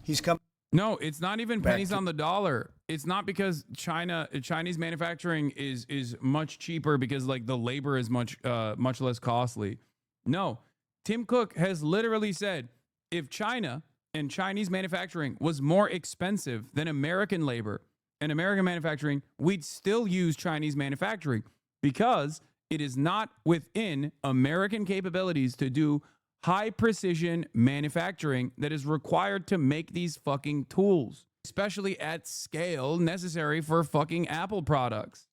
He's come. No, it's not even pennies on the dollar. It's not because Chinese manufacturing is much cheaper because like the labor is much less costly. No. Tim Cook has literally said, if China and Chinese manufacturing was more expensive than American labor and American manufacturing, we'd still use Chinese manufacturing because it is not within American capabilities to do high precision manufacturing that is required to make these fucking tools, especially at scale necessary for fucking Apple products.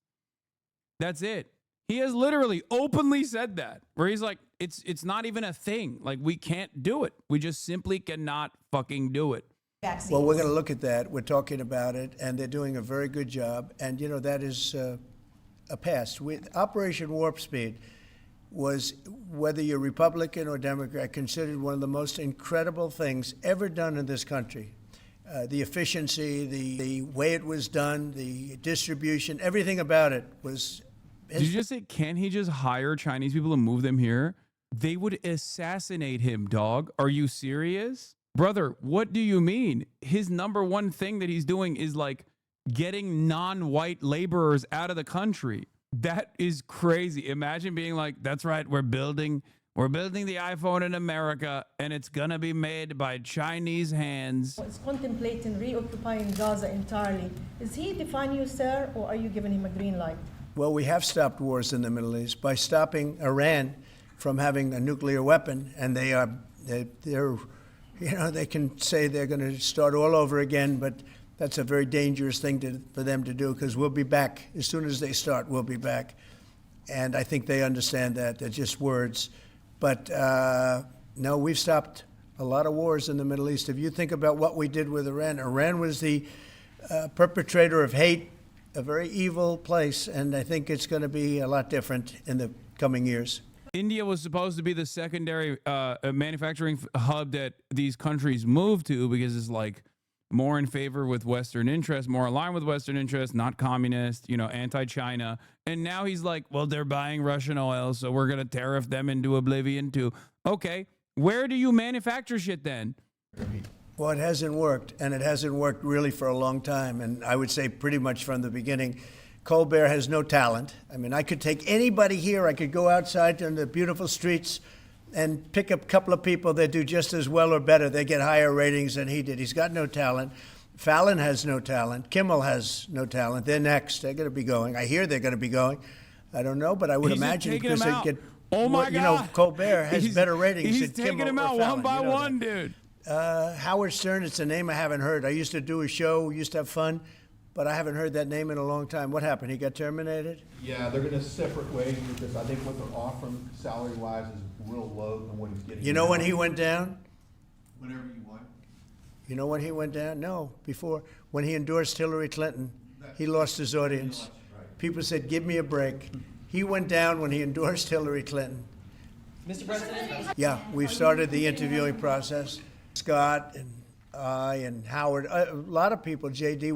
That's it. He has literally openly said that, where he's like, it's not even a thing. Like, we can't do it. We just simply cannot fucking do it. Vaccines. Well, we're going to look at that. We're talking about it, and they're doing a very good job. And, you know, that is a pass. Operation Warp Speed was, whether you're Republican or Democrat, considered one of the most incredible things ever done in this country. The efficiency, the way it was done, the distribution, everything about it was... Did you just say, can he just hire Chinese people and move them here? They would assassinate him, dog. Are you serious? Brother, what do you mean? His number one thing that he's doing is like getting non-white laborers out of the country. That is crazy. Imagine being like, that's right, we're building the iPhone in America and it's gonna be made by Chinese hands. It's contemplating reoccupying Gaza entirely. Is he defying you, sir, or are you giving him a green light? Well, we have stopped wars in the Middle East by stopping Iran from having a nuclear weapon, and they're you know, they can say they're going to start all over again, but that's a very dangerous thing for them to do, because we'll be back as soon as they start. We'll be back, and I think they understand that. They're just words, but no, we've stopped a lot of wars in the Middle East. If you think about what we did with Iran, Iran was the perpetrator of hate. A very evil place, and I think it's going to be a lot different in the coming years. India was supposed to be the secondary manufacturing hub that these countries move to because it's like more in favor with Western interests, more aligned with Western interests, not communist, you know, anti-China. And now he's like, well, they're buying Russian oil, so we're going to tariff them into oblivion too. Okay, where do you manufacture shit then? Well, it hasn't worked, and it hasn't worked really for a long time, and I would say pretty much from the beginning. Colbert has no talent. I mean, I could take anybody here. I could go outside on the beautiful streets and pick up a couple of people that do just as well or better. They get higher ratings than he did. He's got no talent. Fallon has no talent. Kimmel has no talent. They're next. They're going to be going. I hear they're going to be going. I don't know, but I would imagine because they get... Oh, my God. You know, Colbert has better ratings than Kimmel or Fallon. He's taking them out one by one, dude. Howard Stern, it's a name I haven't heard. I used to do a show, we used to have fun, but I haven't heard that name in a long time. What happened? He got terminated? Yeah, they're going to separate ways because I think what they're offering salary-wise is real low than what he's getting. You know when he went down? Whenever you want. You know when he went down? No, before. When he endorsed Hillary Clinton, he lost his audience. People said, give me a break. He went down when he endorsed Hillary Clinton. Mr. President? Yeah, we've started the interviewing process. Scott and I and Howard, a lot of people, JD,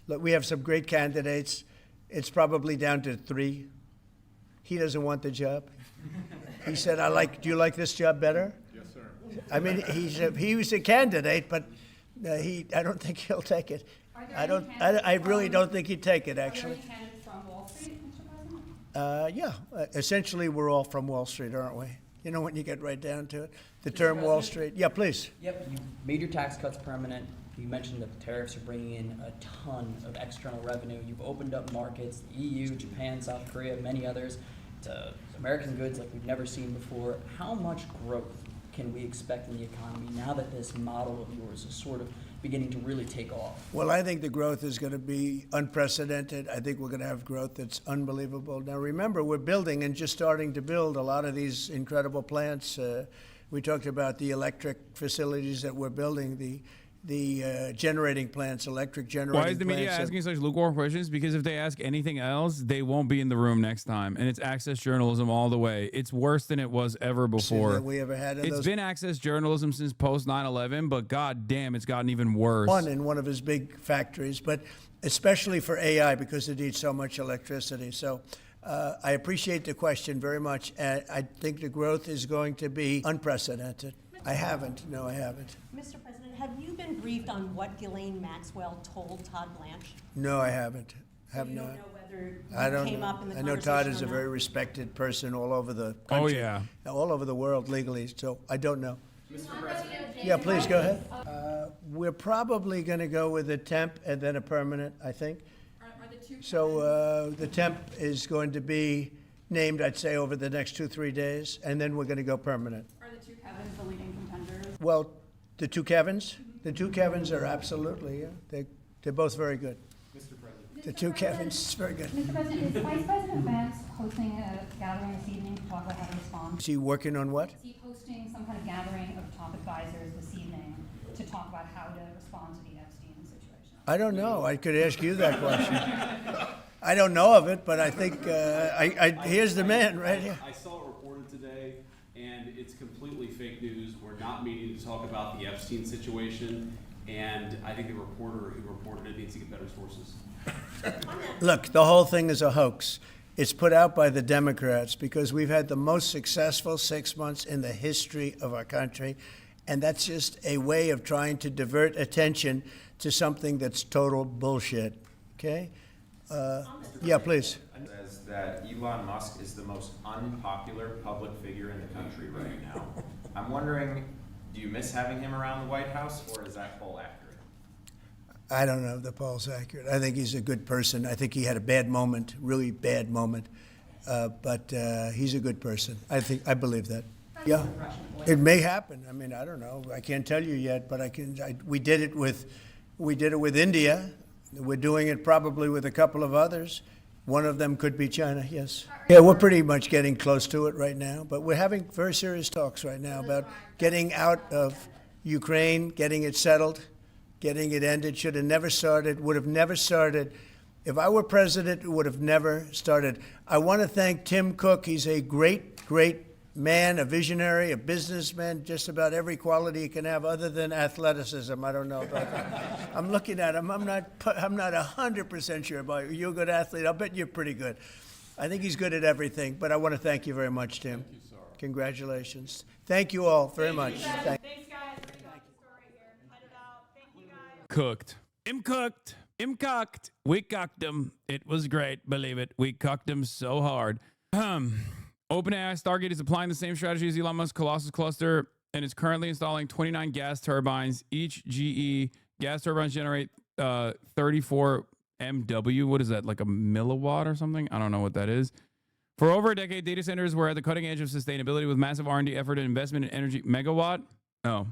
we have some great candidates. It's probably down to 3. He doesn't want the job. He said, do you like this job better? Yes, sir. I mean, he was a candidate, but I don't think he'll take it. I really don't think he'd take it, actually. Are there any candidates from Wall Street, Mr. President? Yeah, essentially we're all from Wall Street, aren't we? You know, when you get right down to it. The term Wall Street. Yeah, please. Yep, you made your tax cuts permanent. You mentioned that the tariffs are bringing in a ton of external revenue. You've opened up markets, the EU, Japan, South Korea, many others, to American goods like we've never seen before. How much growth can we expect in the economy now that this model of yours is sort of beginning to really take off? Well, I think the growth is going to be unprecedented. I think we're going to have growth that's unbelievable. Now, remember, we're building and just starting to build a lot of these incredible plants. We talked about the electric facilities that we're building, the generating plants, electric generating plants. Why is the media asking such lukewarm questions? Because if they ask anything else, they won't be in the room next time. And it's access journalism all the way. It's worse than it was ever before. That we ever had in It's been access journalism since post 9/11, but god damn, it's gotten even worse. In one of his big factories, but especially for AI because it needs so much electricity. So I appreciate the question very much. I think the growth is going to be unprecedented. I haven't. No, I haven't. Mr. President, have you been briefed on what Ghislaine Maxwell told Todd Blanche? No, I haven't. Have you not. Don't know whether I don't came know. up in the I know Todd conversation is a or not? very respected person all over the country. Oh, yeah. All over the world legally, so I don't know. Mr. President. Yeah, please go ahead. We're probably going to go with a temp and then a permanent, I think. Are the two So the temp is going to be named, I'd say, over the next 2-3 days, and then we're going to go permanent. Are the two Kevins the leading contenders? Well, the 2 Kevins? The 2 Kevins are absolutely, yeah. They're both very good. Mr. President. The 2 Kevins, very good. Mr. President, is Vice President Vance hosting a gathering this evening to talk about how to respond? Is he working on what? Is he hosting some kind of gathering of top advisors this evening to talk about how to respond to the Epstein situation? I don't know. I could ask you that question. I don't know of it, but I think here's the man right here. I saw it reported today, and it's completely fake news. We're not meeting to talk about the Epstein situation, and I think the reporter who reported it needs to get better sources. Look, the whole thing is a hoax. It's put out by the Democrats because we've had the most successful 6 months in the history of our country, and that's just a way of trying to divert attention to something that's total bullshit. Okay? Yeah, please. Says that Elon Musk is the most unpopular public figure in the country right now. I'm wondering, do you miss having him around the White House, or is that poll accurate? I don't know if the poll's accurate. I think he's a good person. I think he had a bad moment, really bad moment, but he's a good person. I believe that. Yeah, it may happen. I mean, I don't know. I can't tell you yet, but we did it with India. We're doing it probably with a couple of others. One of them could be China, yes. Yeah, we're pretty much getting close to it right now, but we're having very serious talks right now about getting out of Ukraine, getting it settled, getting it ended. Should have never started, would have never started. If I were president, it would have never started. I want to thank Tim Cook. He's a great, great man, a visionary, a businessman, just about every quality he can have other than athleticism. I don't know about that. I'm looking at him. I'm not 100% sure about you. You're a good athlete. I'll bet you're pretty good. I think he's good at everything, but I want to thank you very much, Tim. Thank you, sir. Congratulations. Thank you all very much. Thanks, guys. We got the story here. Cut it out. Thank you, guys. Cooked. Him cooked. Him cocked. We cocked him. It was great. Believe it. We cocked him so hard. OpenAI Stargate is applying the same strategy as Elon Musk's Colossus cluster and is currently installing 29 gas turbines. Each GE gas turbines generate 34 MW. What is that, like a milliwatt or something? I don't know what that is. For over a decade, data centers were at the cutting edge of sustainability with massive R&D effort and investment in energy. Megawatt? Oh,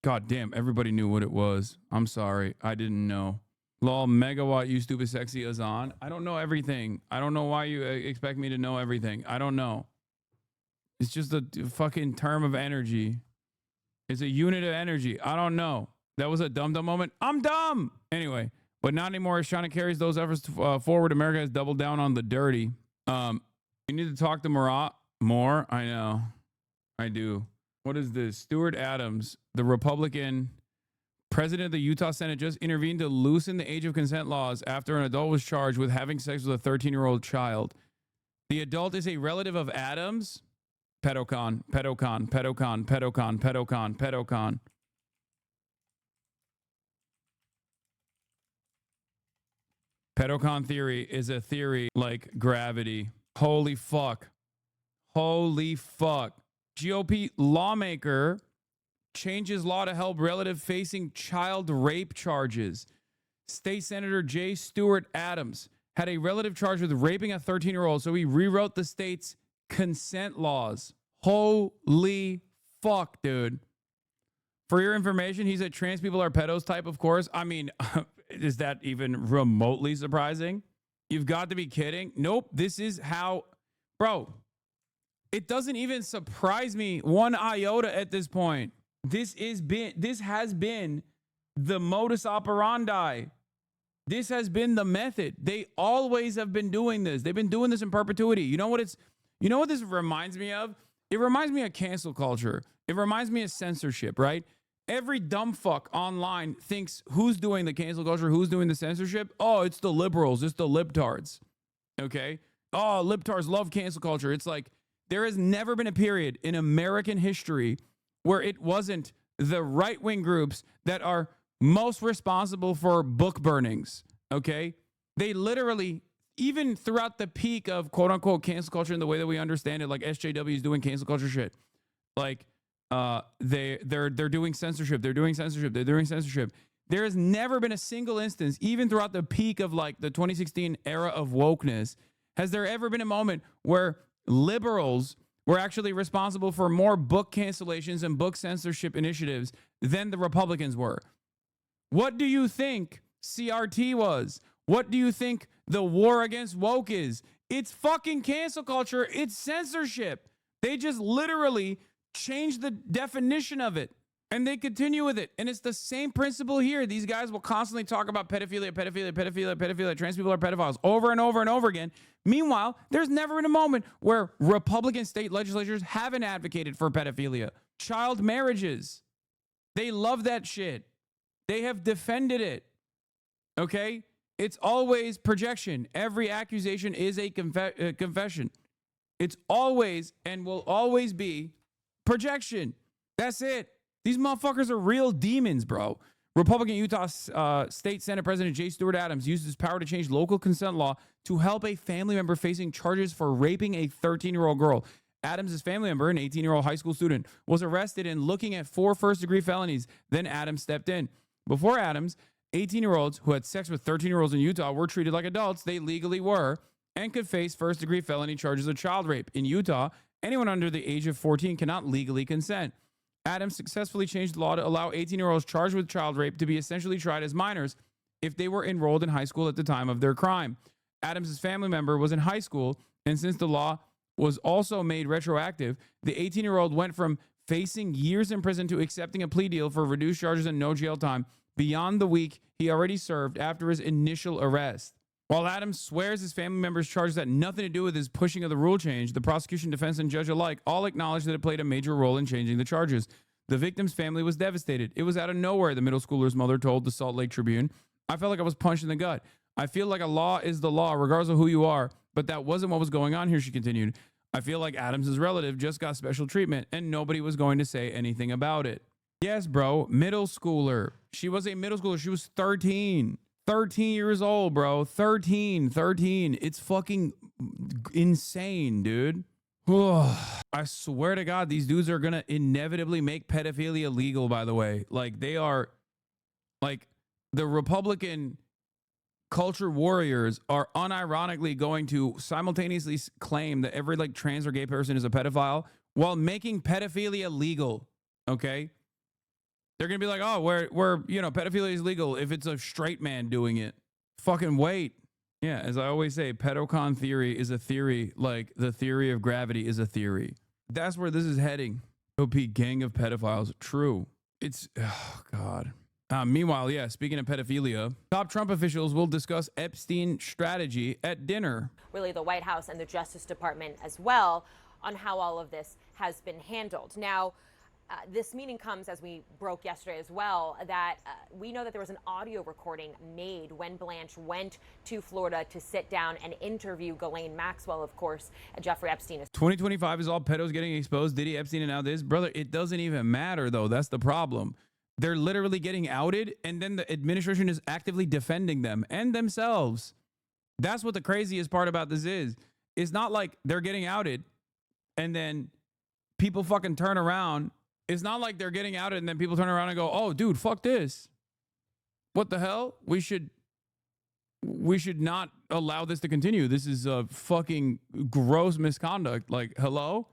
god damn. Everybody knew what it was. I'm sorry. I didn't know. Lol, megawatt, you stupid sexy Azan. I don't know everything. I don't know why you expect me to know everything. I don't know. It's just a fucking term of energy. It's a unit of energy. I don't know. That was a dumb moment. I'm dumb. Anyway, but not anymore. As China carries those efforts forward, America has doubled down on the dirty. You need to talk to Marat. More? I know. I do. What is this? Stuart Adams, the Republican president of the Utah Senate, just intervened to loosen the age of consent laws after an adult was charged with having sex with a 13-year-old child. The adult is a relative of Adams. Pedocon, pedocon, pedocon, pedocon, pedocon, pedocon. Pedocon theory is a theory like gravity. Holy fuck. Holy fuck. GOP lawmaker changes law to help relative facing child rape charges. State Senator J. Stewart Adams had a relative charged with raping a 13-year-old, so he rewrote the state's consent laws. Holy fuck, dude. For your information, he said trans people are pedos type, of course. I mean, is that even remotely surprising? You've got to be kidding. Nope, this is how... Bro, it doesn't even surprise me one iota at this point. This has been the modus operandi. This has been the method. They always have been doing this. They've been doing this in perpetuity. You know what this reminds me of? It reminds me of cancel culture. It reminds me of censorship, right? Every dumb fuck online thinks who's doing the cancel culture, who's doing the censorship. Oh, it's the liberals. It's the libtards. Okay? Oh, libtards love cancel culture. It's like there has never been a period in American history where it wasn't the right-wing groups that are most responsible for book burnings. Okay? They literally, even throughout the peak of quote-unquote cancel culture in the way that we understand it, like SJW is doing cancel culture shit. Like, they're doing censorship. They're doing censorship. They're doing censorship. There has never been a single instance, even throughout the peak of like the 2016 era of wokeness, has there ever been a moment where liberals were actually responsible for more book cancellations and book censorship initiatives than the Republicans were? What do you think CRT was? What do you think the war against woke is? It's fucking cancel culture. It's censorship. They just literally changed the definition of it and they continue with it. And it's the same principle here. These guys will constantly talk about pedophilia, pedophilia, pedophilia, pedophilia. Trans people are pedophiles over and over and over again. Meanwhile, there's never been a moment where Republican state legislatures haven't advocated for pedophilia. Child marriages. They love that shit. They have defended it. Okay? It's always projection. Every accusation is a confession. It's always and will always be projection. That's it. These motherfuckers are real demons, bro. Republican Utah State Senate President J. Stewart Adams used his power to change local consent law to help a family member facing charges for raping a 13-year-old girl. Adams' family member, an 18-year-old high school student, was arrested and looking at 4 first-degree felonies. Then Adams stepped in. Before Adams, 18-year-olds who had sex with 13-year-olds in Utah were treated like adults. They legally were and could face first-degree felony charges of child rape. In Utah, anyone under the age of 14 cannot legally consent. Adams successfully changed the law to allow 18-year-olds charged with child rape to be essentially tried as minors if they were enrolled in high school at the time of their crime. Adams' family member was in high school, and since the law was also made retroactive, the 18-year-old went from facing years in prison to accepting a plea deal for reduced charges and no jail time beyond the week he already served after his initial arrest. While Adams swears his family member's charges had nothing to do with his pushing of the rule change, the prosecution, defense, and judge alike all acknowledged that it played a major role in changing the charges. The victim's family was devastated. It was out of nowhere, the middle schooler's mother told the Salt Lake Tribune. I felt like I was punched in the gut. I feel like a law is the law, regardless of who you are. But that wasn't what was going on here, she continued. I feel like Adams' relative just got special treatment, and nobody was going to say anything about it. Yes, bro, middle schooler. She was a middle schooler. She was 13. 13 years old, bro. 13. It's fucking insane, dude. I swear to God, these dudes are going to inevitably make pedophilia legal, by the way. Like, they are, like, the Republican culture warriors are unironically going to simultaneously claim that every, like, trans or gay person is a pedophile while making pedophilia legal, okay? They're going to be like, oh, we're, you know, pedophilia is legal if it's a straight man doing it. Fucking wait. Yeah, as I always say, pedocon theory is a theory like the theory of gravity is a theory. That's where this is heading. OP gang of pedophiles. True. It's, oh, God. Meanwhile, yeah, speaking of pedophilia, top Trump officials will discuss Epstein strategy at dinner. Really, the White House and the Justice Department as well on how all of this has been handled. Now, this meeting comes, as we broke yesterday as well, that we know that there was an audio recording made when Blanche went to Florida to sit down and interview Ghislaine Maxwell, of course, Jeffrey Epstein. 2025 is all pedos getting exposed, Diddy, Epstein, and now this. Brother, it doesn't even matter, though. That's the problem. They're literally getting outed, and then the administration is actively defending them and themselves. That's what the craziest part about this is. It's not like they're getting outed, and then people fucking turn around. It's not like they're getting outed and then people turn around and go, oh, dude, fuck this. What the hell? We should not allow this to continue. This is a fucking gross misconduct. Like, hello?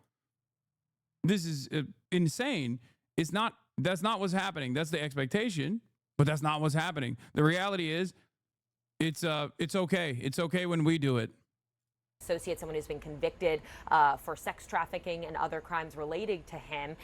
This is insane. That's not what's happening. That's the expectation, but that's not what's happening. The reality is it's okay. It's okay when we do it. Associate, someone who's been convicted for sex trafficking and other crimes related to him.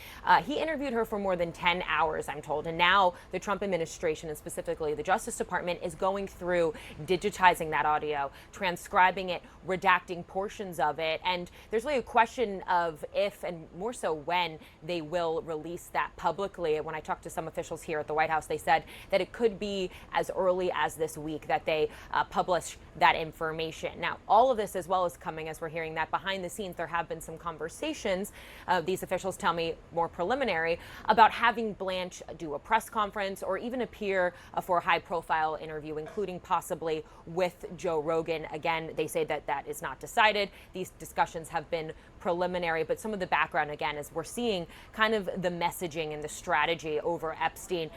He interviewed her for more than 10 hours, I'm told. And now the Trump administration, and specifically the Justice Department, is going through digitizing that audio, transcribing it, redacting portions of it. And there's really a question of if, and more so when, they will release that publicly. When I talked to some officials here at the White House, they said that it could be as early as this week that they publish that information. Now, all of this, as well as coming, as we're hearing that behind the scenes, there have been some conversations, these officials tell me more preliminary, about having Blanche do a press conference or even appear for a high profile interview, including possibly with Joe Rogan. Again, they say that that is not decided. These discussions have been preliminary, but some of the background, again, is we're seeing kind of the messaging and the strategy over Epstein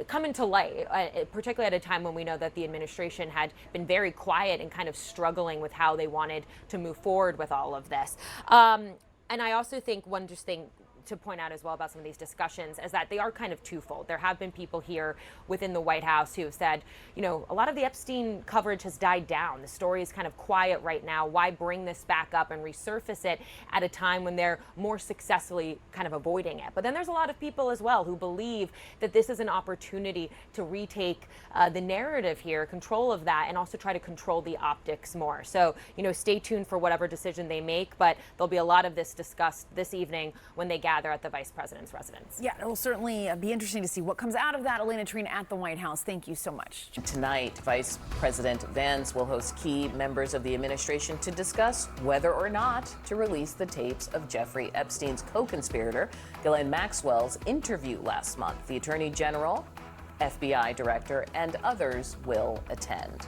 come into light, particularly at a time when we know that the administration had been very quiet and kind of struggling with how they wanted to move forward with all of this. And I also think one just thing to point out as well about some of these discussions is that they are kind of twofold. There have been people here within the White House who have said, you know, a lot of the Epstein coverage has died down. The story is kind of quiet right now. Why bring this back up and resurface it at a time when they're more successfully kind of avoiding it? But then there's a lot of people as well who believe that this is an opportunity to retake the narrative here, control of that, and also try to control the optics more. So, you know, stay tuned for whatever decision they make, but there'll be a lot of this discussed this evening when they gather at the vice president's residence. Yeah, it will certainly be interesting to see what comes out of that. Elena Trina at the White House, thank you so much. Tonight, Vice President Vance will host key members of the administration to discuss whether or not to release the tapes of Jeffrey Epstein's co-conspirator, Ghislaine Maxwell's interview last month. The Attorney General, FBI Director, and others will attend.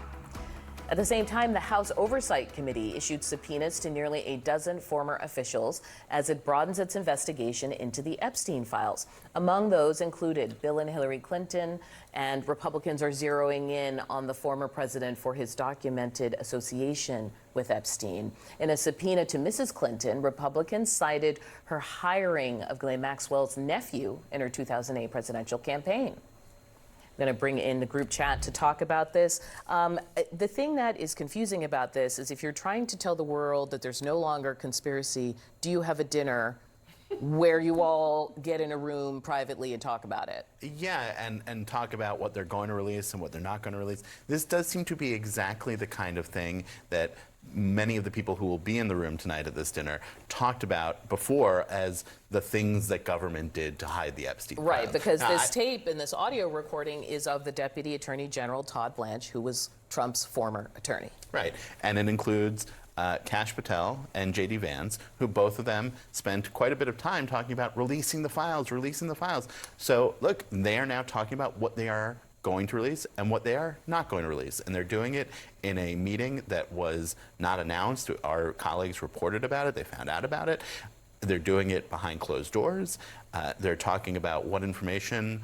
At the same time, the House Oversight Committee issued subpoenas to nearly a dozen former officials as it broadens its investigation into the Epstein files. Among those included Bill and Hillary Clinton, and Republicans are zeroing in on the former president for his documented association with Epstein. In a subpoena to Mrs. Clinton, Republicans cited her hiring of Ghislaine Maxwell's nephew in her 2008 presidential campaign. I'm going to bring in the group chat to talk about this. The thing that is confusing about this is if you're trying to tell the world that there's no longer conspiracy, do you have a dinner where you all get in a room privately and talk about it? Yeah, and talk about what they're going to release and what they're not going to release. This does seem to be exactly the kind of thing that many of the people who will be in the room tonight at this dinner talked about before as the things that government did to hide the Epstein Right, files. because Now, this tape and this audio recording is of the Deputy Attorney General, Todd Blanche, who was Trump's former attorney. Right, and it includes Kash Patel and J.D. Vance, who both of them spent quite a bit of time talking about releasing the files. So, look, they are now talking about what they are going to release and what they are not going to release. And they're doing it in a meeting that was not announced. Our colleagues reported about it. They found out about it. They're doing it behind closed doors. They're talking about what information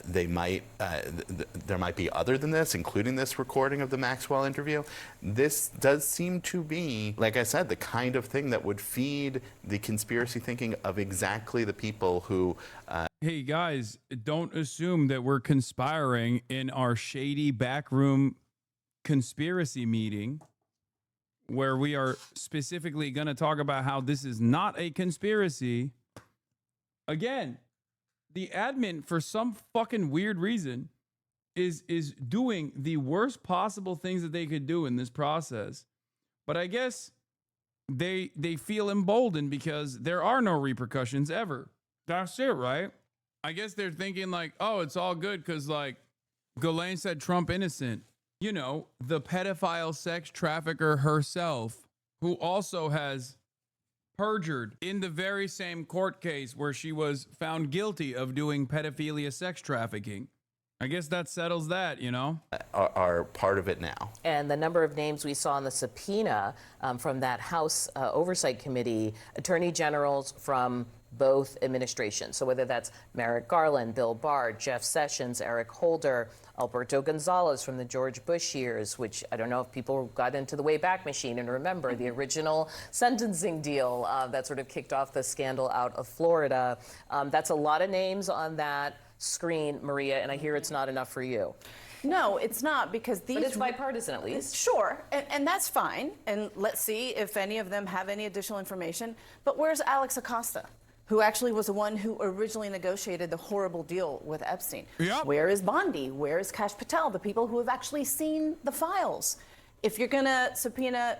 there might be other than this, including this recording of the Maxwell interview. This does seem to be, like I said, the kind of thing that would feed the conspiracy thinking of exactly the people who... Hey guys, don't assume that we're conspiring in our shady backroom conspiracy meeting where we are specifically going to talk about how this is not a conspiracy. Again, the admin, for some fucking weird reason, is doing the worst possible things that they could do in this process. But I guess they feel emboldened because there are no repercussions ever. That's it, right? I guess they're thinking like, oh, it's all good because like Ghislaine said Trump innocent. You know, the pedophile sex trafficker herself, who also has perjured in the very same court case where she was found guilty of doing pedophilia sex trafficking. I guess that settles that, you know? Are part of it now. And the number of names we saw in the subpoena from that House Oversight Committee, attorney generals from both administrations. So whether that's Merrick Garland, Bill Barr, Jeff Sessions, Eric Holder, Alberto Gonzalez from the George Bush years, which I don't know if people got into the Wayback Machine and remember the original sentencing deal that sort of kicked off the scandal out of Florida. That's a lot of names on that screen, Maria, and I hear it's not enough for you. No, it's not, because these... But it's bipartisan, at least. Sure, and that's fine. And let's see if any of them have any additional information. But where's Alex Acosta, who actually was the one who originally negotiated the horrible deal with Epstein? Yep. Where is Bondi? Where is Kash Patel, the people who have actually seen the files? If you're going to subpoena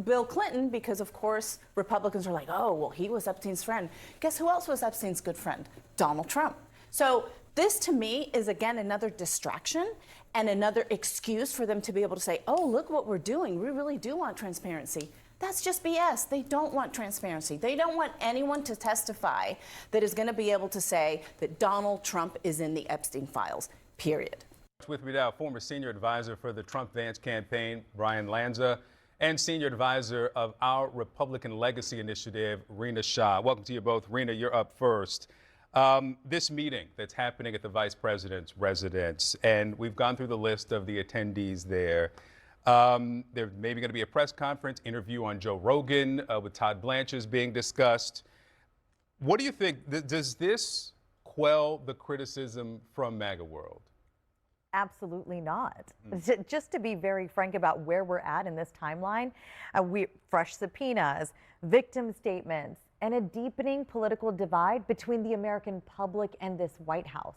Bill Clinton, because of course Republicans are like, oh, well, he was Epstein's friend. Guess who else was Epstein's good friend? Donald Trump. So this, to me, is, again, another distraction and another excuse for them to be able to say, oh, look what we're doing. We really do want transparency. That's just BS. They don't want transparency. They don't want anyone to testify that is going to be able to say that Donald Trump is in the Epstein files, period. With me now, former senior advisor for the Trump-Vance campaign, Brian Lanza, and senior advisor of our Republican Legacy Initiative, Rena Shah. Welcome to you both. Rena, you're up first. This meeting that's happening at the vice president's residence, and we've gone through the list of the attendees there. There's maybe going to be a press conference, interview on Joe Rogan with Todd Blanchard being discussed. What do you think? Does this quell the criticism from MAGA world? Absolutely not. Just to be very frank about where we're at in this timeline, fresh subpoenas, victim statements, and a deepening political divide between the American public and this White House.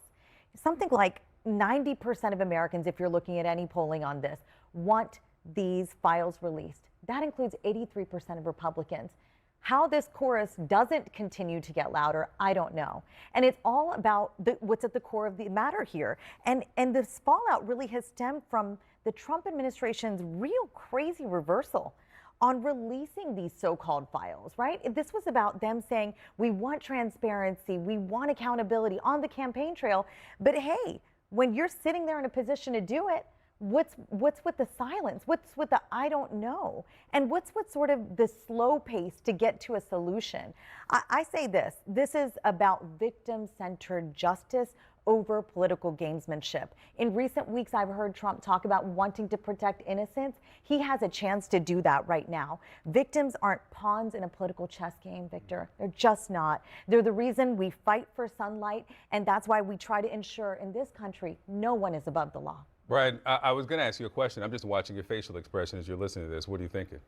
Something like 90% of Americans, if you're looking at any polling on this, want these files released. That includes 83% of Republicans. How this chorus doesn't continue to get louder, I don't know. And it's all about what's at the core of the matter here. And this fallout really has stemmed from the Trump administration's real crazy reversal on releasing these so-called files, right? This was about them saying, we want transparency, we want accountability on the campaign trail. But hey, when you're sitting there in a position to do it, what's with the silence? What's with the I don't know? And what's with sort of the slow pace to get to a solution? I say this is about victim-centered justice over political gamesmanship. In recent weeks, I've heard Trump talk about wanting to protect innocents. He has a chance to do that right now. Victims aren't pawns in a political chess game, Victor. They're just not. They're the reason we fight for sunlight, and that's why we try to ensure in this country no one is above the law. Brian, I was going to ask you a question. I'm just watching your facial expression as you're listening to this. What are you thinking?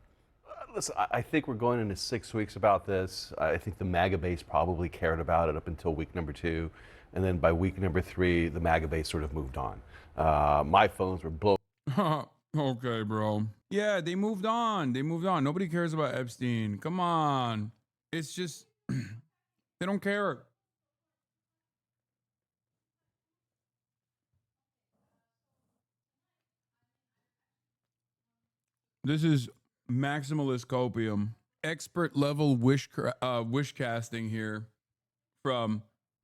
Listen, I think we're going into 6 weeks about this. I think the MAGA base probably cared about it up until week number 2. And then by week number 3, the MAGA base sort of moved on. My phones were blown. Okay, bro. Yeah, they moved on. They moved on. Nobody cares about Epstein. Come on. It's just, they don't care. This is maximalist copium. Expert level wish casting here from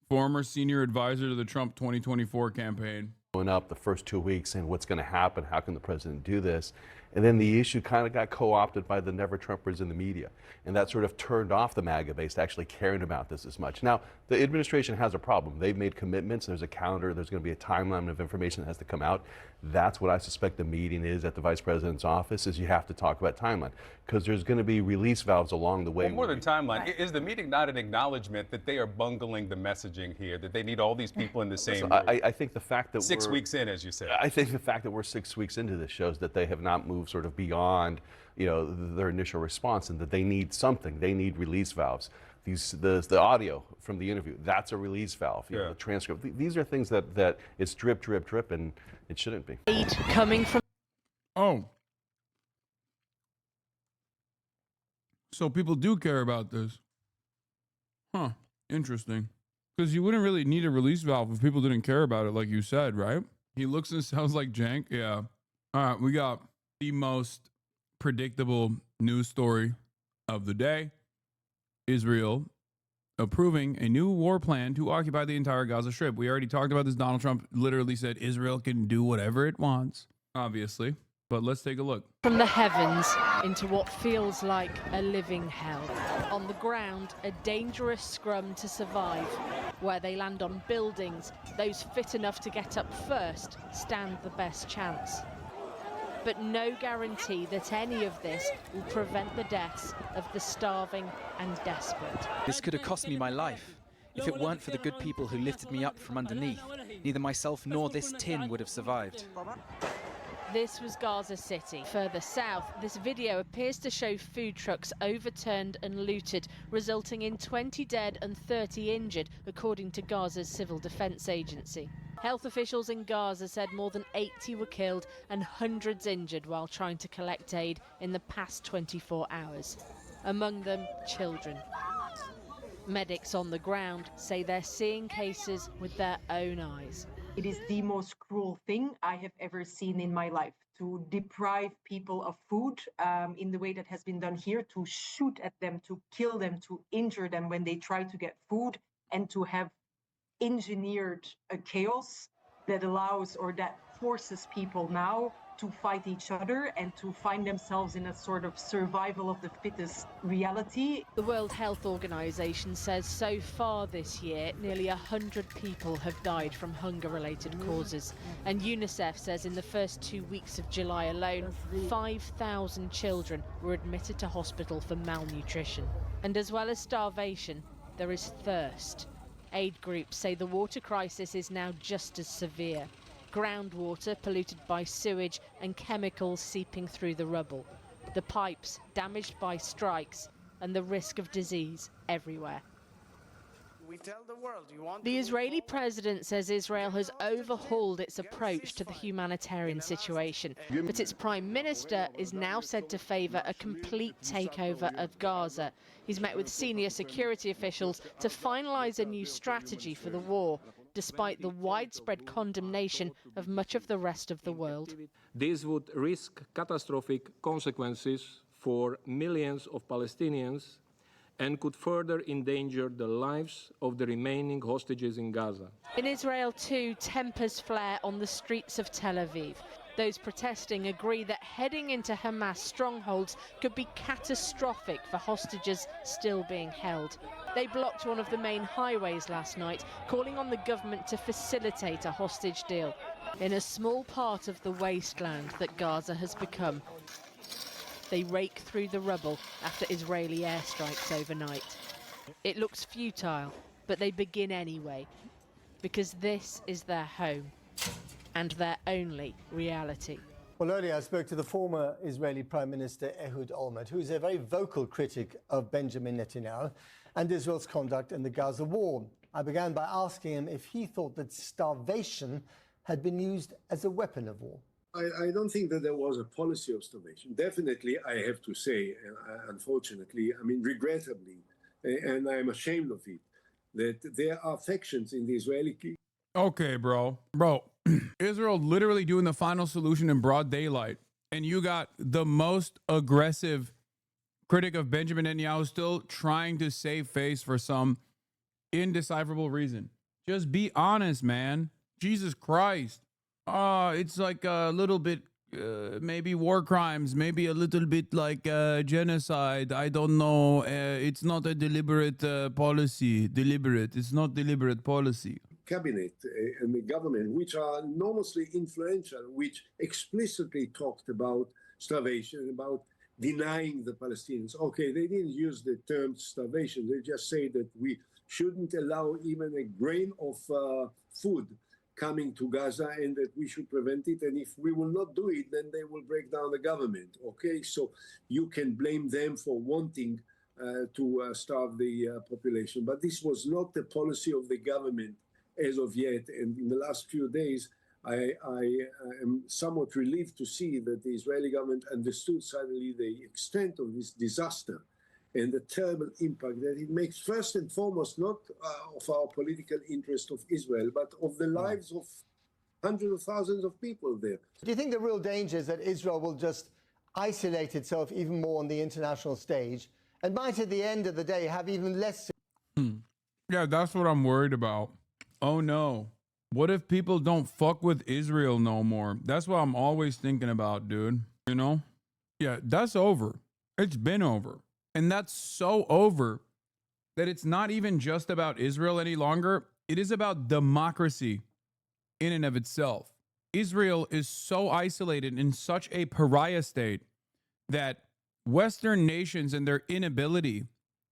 former senior advisor to the Trump 2024 campaign. Going up the first 2 weeks saying what's going to happen, how can the president do this? And then the issue kind of got co-opted by the never-Trumpers in the media. And that sort of turned off the MAGA base to actually caring about this as much. Now, the administration has a problem. They've made commitments. There's a calendar. There's going to be a timeline of information that has to come out. That's what I suspect the meeting is at the vice president's office, is you have to talk about timeline. Because there's going to be release valves along the way. Well, more than timeline, is the meeting not an acknowledgement that they are bungling the messaging here, that they need all these people in the same room? I think the fact that 6 weeks in, as you said. I think the fact that we're 6 weeks into this shows that they have not moved sort of beyond, their initial response, and that they need something. They need release valves. The audio from the interview, that's a release valve. The transcript. These are things that it's drip, drip, drip, and it shouldn't be. Coming from. Oh. So people do care about this. Huh. Interesting. Because you wouldn't really need a release valve if people didn't care about it, like you said, right? He looks and sounds like jank. Yeah. All right, we got the most predictable news story of the day. Israel approving a new war plan to occupy the entire Gaza Strip. We already talked about this. Donald Trump literally said Israel can do whatever it wants, obviously. But let's take a look. From the heavens into what feels like a living hell. On the ground, a dangerous scrum to survive. Where they land on buildings, those fit enough to get up first stand the best chance. But no guarantee that any of this will prevent the deaths of the starving and desperate. This could have cost me my life. If it weren't for the good people who lifted me up from underneath, neither myself nor this tin would have survived. This was Gaza City. Further south, this video appears to show food trucks overturned and looted, resulting in 20 dead and 30 injured, according to Gaza's Civil Defense Agency. Health officials in Gaza said more than 80 were killed and hundreds injured while trying to collect aid in the past 24 hours. Among them, children. Medics on the ground say they're seeing cases with their own eyes. It is the most cruel thing I have ever seen in my life, to deprive people of food in the way that has been done here, to shoot at them, to kill them, to injure them when they try to get food, and to have engineered a chaos that allows or that forces people now to fight each other and to find themselves in a sort of survival of the fittest reality. The World Health Organization says so far this year, nearly 100 people have died from hunger-related causes. And UNICEF says in the first 2 weeks of July alone, 5,000 children were admitted to hospital for malnutrition. And as well as starvation, there is thirst. Aid groups say the water crisis is now just as severe. Groundwater polluted by sewage and chemicals seeping through the rubble. The pipes damaged by strikes and the risk of disease everywhere. We tell the world, you want the Israeli president says Israel has overhauled its approach to the humanitarian situation, but its prime minister is now said to favour a complete takeover of Gaza. He's met with senior security officials to finalise a new strategy for the war, despite the widespread condemnation of much of the rest of the world. This would risk catastrophic consequences for millions of Palestinians and could further endanger the lives of the remaining hostages in Gaza. In Israel too, tempers flare on the streets of Tel Aviv. Those protesting agree that heading into Hamas strongholds could be catastrophic for hostages still being held. They blocked one of the main highways last night, calling on the government to facilitate a hostage deal. In a small part of the wasteland that Gaza has become, they rake through the rubble after Israeli airstrikes overnight. It looks futile, but they begin anyway, because this is their home and their only reality. Well, earlier I spoke to the former Israeli Prime Minister Ehud Olmert, who is a very vocal critic of Benjamin Netanyahu and Israel's conduct in the Gaza war. I began by asking him if he thought that starvation had been used as a weapon of war. I don't think that there was a policy of starvation. Definitely, I have to say, unfortunately, I mean, regrettably, and I'm ashamed of it, that there are factions in the Israeli... Okay, bro. Israel literally doing the final solution in broad daylight. And you got the most aggressive critic of Benjamin Netanyahu still trying to save face for some indecipherable reason. Just be honest, man. Jesus Christ. It's like a little bit, maybe war crimes, maybe a little bit like genocide. I don't know. It's not a deliberate policy. It's not deliberate policy. Cabinet and the government, which are enormously influential, which explicitly talked about starvation, about denying the Palestinians. Okay, they didn't use the term starvation. They just say that we shouldn't allow even a grain of food coming to Gaza and that we should prevent it. And if we will not do it, then they will break down the government. Okay, so you can blame them for wanting to starve the population. But this was not the policy of the government as of yet. And in the last few days, I am somewhat relieved to see that the Israeli government understood suddenly the extent of this disaster and the terrible impact that it makes, first and foremost, not of our political interest of Israel, but of the lives of hundreds of thousands of people there. Do you think the real danger is that Israel will just isolate itself even more on the international stage and might at the end of the day have even less... Yeah, that's what I'm worried about. Oh no. What if people don't fuck with Israel no more? That's what I'm always thinking about, dude. You know? Yeah, that's over. It's been over. And that's so over that it's not even just about Israel any longer. It is about democracy in and of itself. Israel is so isolated in such a pariah state that Western nations and their inability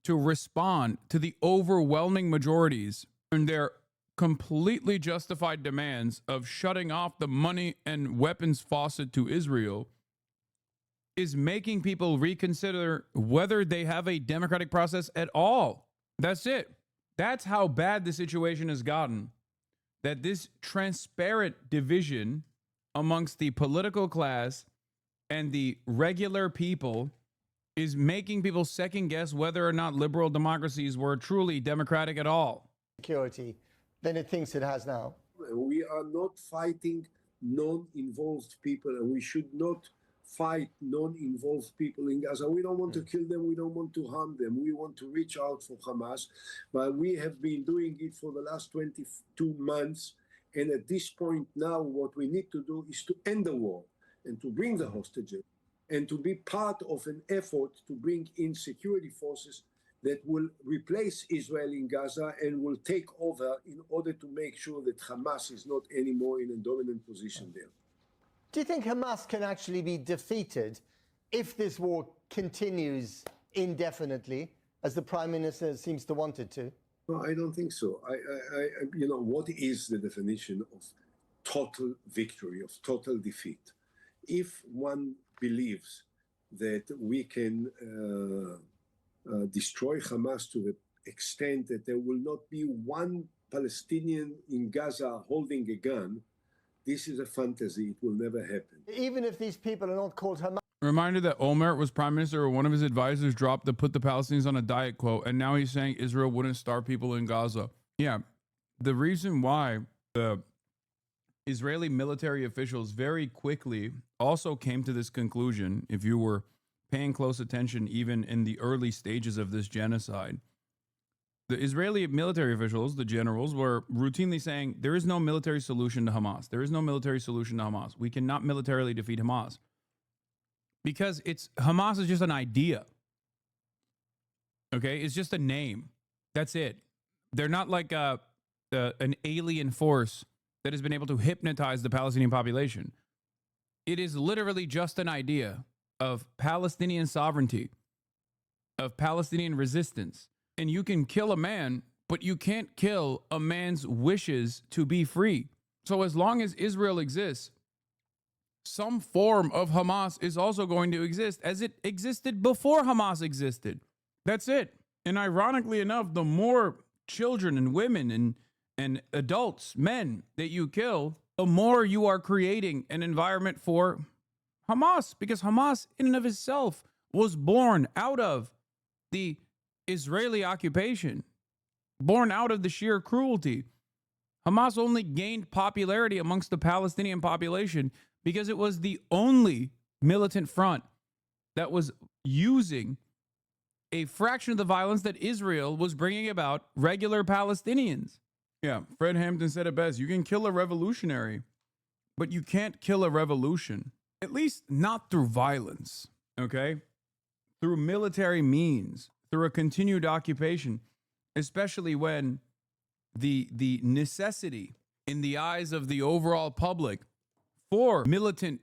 to respond to the overwhelming majorities and their completely justified demands of shutting off the money and weapons faucet to Israel is making people reconsider whether they have a democratic process at all. That's it. That's how bad the situation has gotten. That this transparent division amongst the political class and the regular people is making people second guess whether or not liberal democracies were truly democratic at all. ...security than it thinks it has now. We are not fighting non-involved people, and we should not fight non-involved people in Gaza. We don't want to kill them. We don't want to harm them. We want to reach out for Hamas. But we have been doing it for the last 22 months. And at this point now, what we need to do is to end the war and to bring the hostages and to be part of an effort to bring in security forces that will replace Israel in Gaza and will take over in order to make sure that Hamas is not anymore in a dominant position there. Do you think Hamas can actually be defeated if this war continues indefinitely, as the Prime Minister seems to want it to? No, I don't think so. You know, what is the definition of total victory, of total defeat? If one believes that we can destroy Hamas to the extent that there will not be one Palestinian in Gaza holding a gun, this is a fantasy. It will never happen. Even if these people are not called Hamas. Reminder that Olmert was prime minister, or one of his advisors dropped the put the Palestinians on a diet quote, and now he's saying Israel wouldn't starve people in Gaza. Yeah, the reason why the Israeli military officials very quickly also came to this conclusion, if you were paying close attention even in the early stages of this genocide, the Israeli military officials, the generals, were routinely saying, there is no military solution to Hamas. There is no military solution to Hamas. We cannot militarily defeat Hamas. Because Hamas is just an idea. Okay? It's just a name. That's it. They're not like an alien force that has been able to hypnotize the Palestinian population. It is literally just an idea of Palestinian sovereignty, of Palestinian resistance. And you can kill a man, but you can't kill a man's wishes to be free. So as long as Israel exists, some form of Hamas is also going to exist, as it existed before Hamas existed. That's it. And ironically enough, the more children and women and adults, men that you kill, the more you are creating an environment for Hamas, because Hamas in and of itself was born out of the Israeli occupation, born out of the sheer cruelty. Hamas only gained popularity amongst the Palestinian population because it was the only militant front that was using a fraction of the violence that Israel was bringing about regular Palestinians. Yeah, Fred Hampton said it best. You can kill a revolutionary, but you can't kill a revolution. At least not through violence, okay? Through military means, through a continued occupation, especially when the necessity in the eyes of the overall public for militant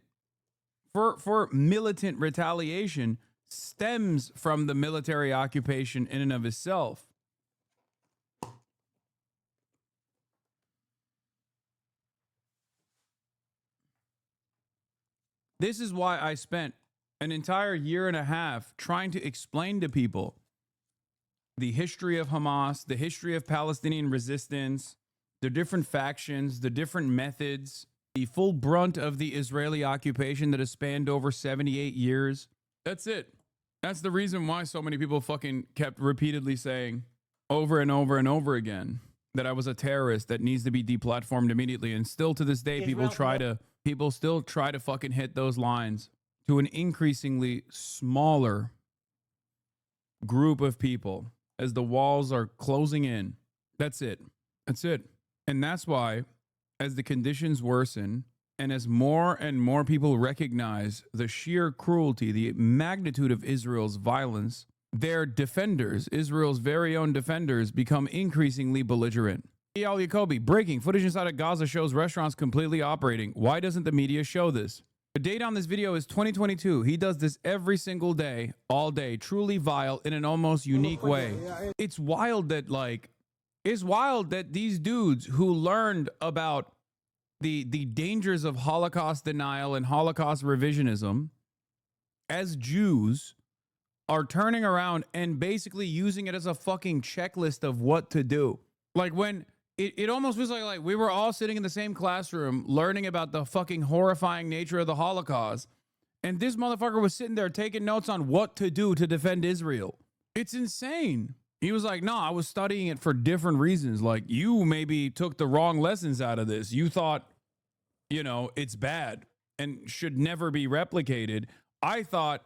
retaliation stems from the military occupation in and of itself. This is why I spent an entire year and a half trying to explain to people the history of Hamas, the history of Palestinian resistance, the different factions, the different methods, the full brunt of the Israeli occupation that has spanned over 78 years. That's it. That's the reason why so many people fucking kept repeatedly saying over and over and over again that I was a terrorist that needs to be deplatformed immediately. And still to this day, people still try to fucking hit those lines to an increasingly smaller group of people as the walls are closing in. That's it. That's it. And that's why, as the conditions worsen and as more and more people recognize the sheer cruelty, the magnitude of Israel's violence, their defenders, Israel's very own defenders, become increasingly belligerent. Al Yacobi, breaking footage inside of Gaza shows restaurants completely operating. Why doesn't the media show this? The date on this video is 2022. He does this every single day, all day, truly vile in an almost unique way. It's wild that these dudes who learned about the dangers of Holocaust denial and Holocaust revisionism as Jews are turning around and basically using it as a fucking checklist of what to do. Like when it almost was like we were all sitting in the same classroom learning about the fucking horrifying nature of the Holocaust. And this motherfucker was sitting there taking notes on what to do to defend Israel. It's insane. He was like, no, I was studying it for different reasons. Like, you maybe took the wrong lessons out of this. You thought, you know, it's bad and should never be replicated. I thought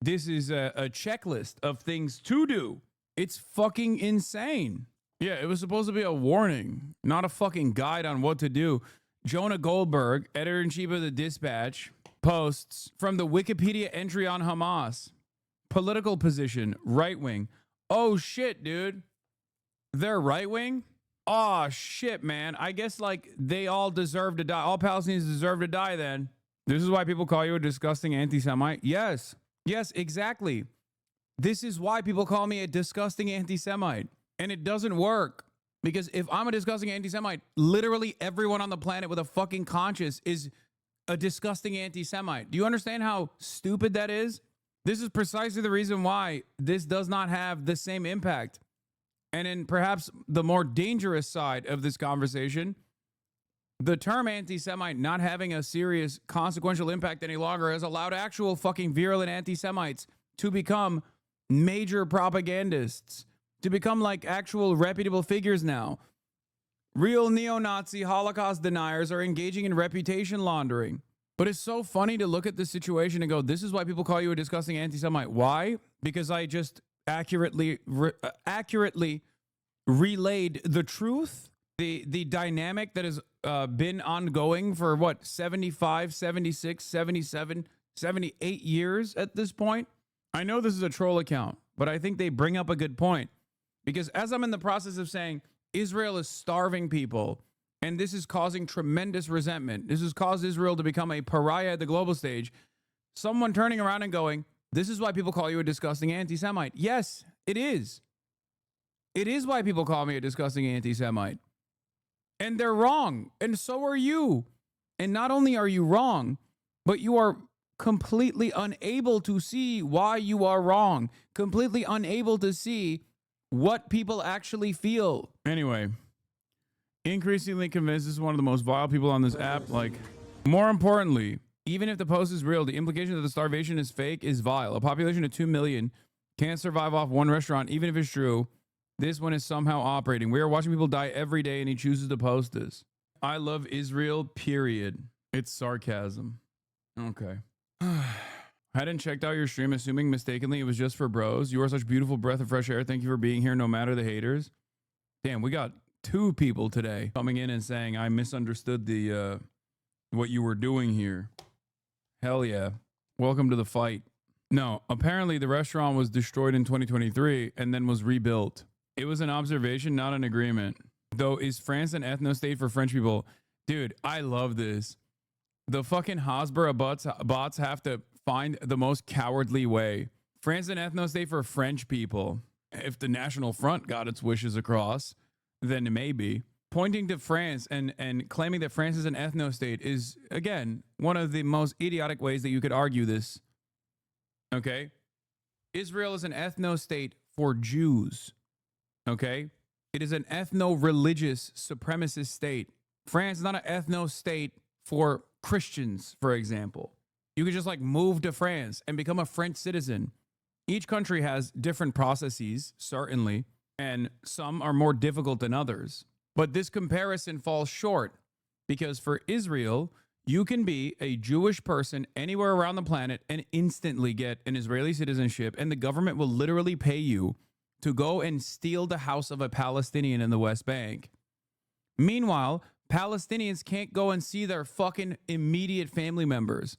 this is a checklist of things to do. It's fucking insane. Yeah, it was supposed to be a warning, not a fucking guide on what to do. Jonah Goldberg, editor-in-chief of the Dispatch, posts from the Wikipedia entry on Hamas. Political position, right-wing. Oh, shit, dude. They're right-wing? Oh, shit, man. I guess, like, they all deserve to die. All Palestinians deserve to die, then. This is why people call you a disgusting anti-Semite? Yes. Yes, exactly. This is why people call me a disgusting anti-Semite. And it doesn't work. Because if I'm a disgusting anti-Semite, literally everyone on the planet with a fucking conscience is a disgusting anti-Semite. Do you understand how stupid that is? This is precisely the reason why this does not have the same impact. And in perhaps the more dangerous side of this conversation, the term anti-Semite not having a serious consequential impact any longer has allowed actual fucking virulent anti-Semites to become major propagandists, to become like actual reputable figures now. Real neo-Nazi Holocaust deniers are engaging in reputation laundering. But it's so funny to look at this situation and go, this is why people call you a disgusting anti-Semite. Why? Because I just accurately relayed the truth, the dynamic that has been ongoing for what, 75, 76, 77, 78 years at this point. I know this is a troll account, but I think they bring up a good point. Because as I'm in the process of saying, Israel is starving people, and this is causing tremendous resentment. This has caused Israel to become a pariah at the global stage. Someone turning around and going, this is why people call you a disgusting anti-Semite. Yes, it is. It is why people call me a disgusting anti-Semite. And they're wrong. And so are you. And not only are you wrong, but you are completely unable to see why you are wrong. Completely unable to see what people actually feel. Anyway, increasingly convinced this is one of the most vile people on this app. Like, more importantly, even if the post is real, the implication that the starvation is fake is vile. A population of 2 million can't survive off one restaurant, even if it's true. This one is somehow operating. We are watching people die every day, and he chooses to post this. I love Israel, period. It's sarcasm. Okay. Hadn't checked out your stream, assuming mistakenly it was just for bros. You are such beautiful breath of fresh air. Thank you for being here, no matter the haters. Damn, we got 2 people today coming in and saying I misunderstood the what you were doing here. Hell yeah. Welcome to the fight. No, apparently the restaurant was destroyed in 2023 and then was rebuilt. It was an observation, not an agreement. Though, is France an ethno-state for French people? Dude, I love this. The fucking Hasbara bots have to find the most cowardly way. France an ethno-state for French people. If the National Front got its wishes across, then maybe. Pointing to France and claiming that France is an ethno-state is, again, one of the most idiotic ways that you could argue this. Okay? Israel is an ethno-state for Jews. Okay? It is an ethno-religious supremacist state. France is not an ethno-state for Christians, for example. You could just like move to France and become a French citizen. Each country has different processes, certainly, and some are more difficult than others. But this comparison falls short because for Israel, you can be a Jewish person anywhere around the planet and instantly get an Israeli citizenship, and the government will literally pay you to go and steal the house of a Palestinian in the West Bank. Meanwhile, Palestinians can't go and see their fucking immediate family members.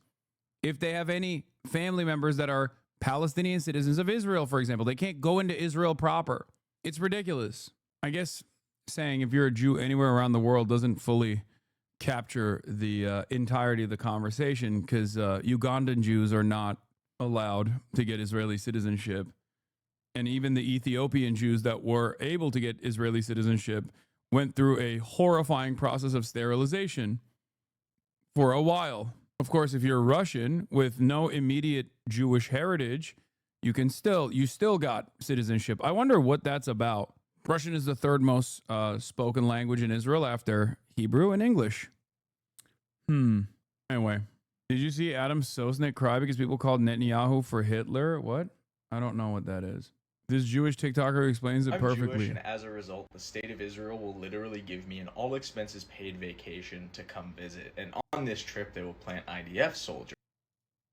If they have any family members that are Palestinian citizens of Israel, for example, they can't go into Israel proper. It's ridiculous. I guess saying if you're a Jew anywhere around the world doesn't fully capture the entirety of the conversation, because Ugandan Jews are not allowed to get Israeli citizenship. And even the Ethiopian Jews that were able to get Israeli citizenship went through a horrifying process of sterilization for a while. Of course, if you're Russian with no immediate Jewish heritage, you still got citizenship. I wonder what that's about. Russian is the third most spoken language in Israel after Hebrew and English. Anyway, did you see Adam Sosnick cry because people called Netanyahu for Hitler? What? I don't know what that is. This Jewish TikToker explains it perfectly. I'm Jewish, and as a result, the state of Israel will literally give me an all-expenses-paid vacation to come visit. And on this trip, they will plant IDF soldiers.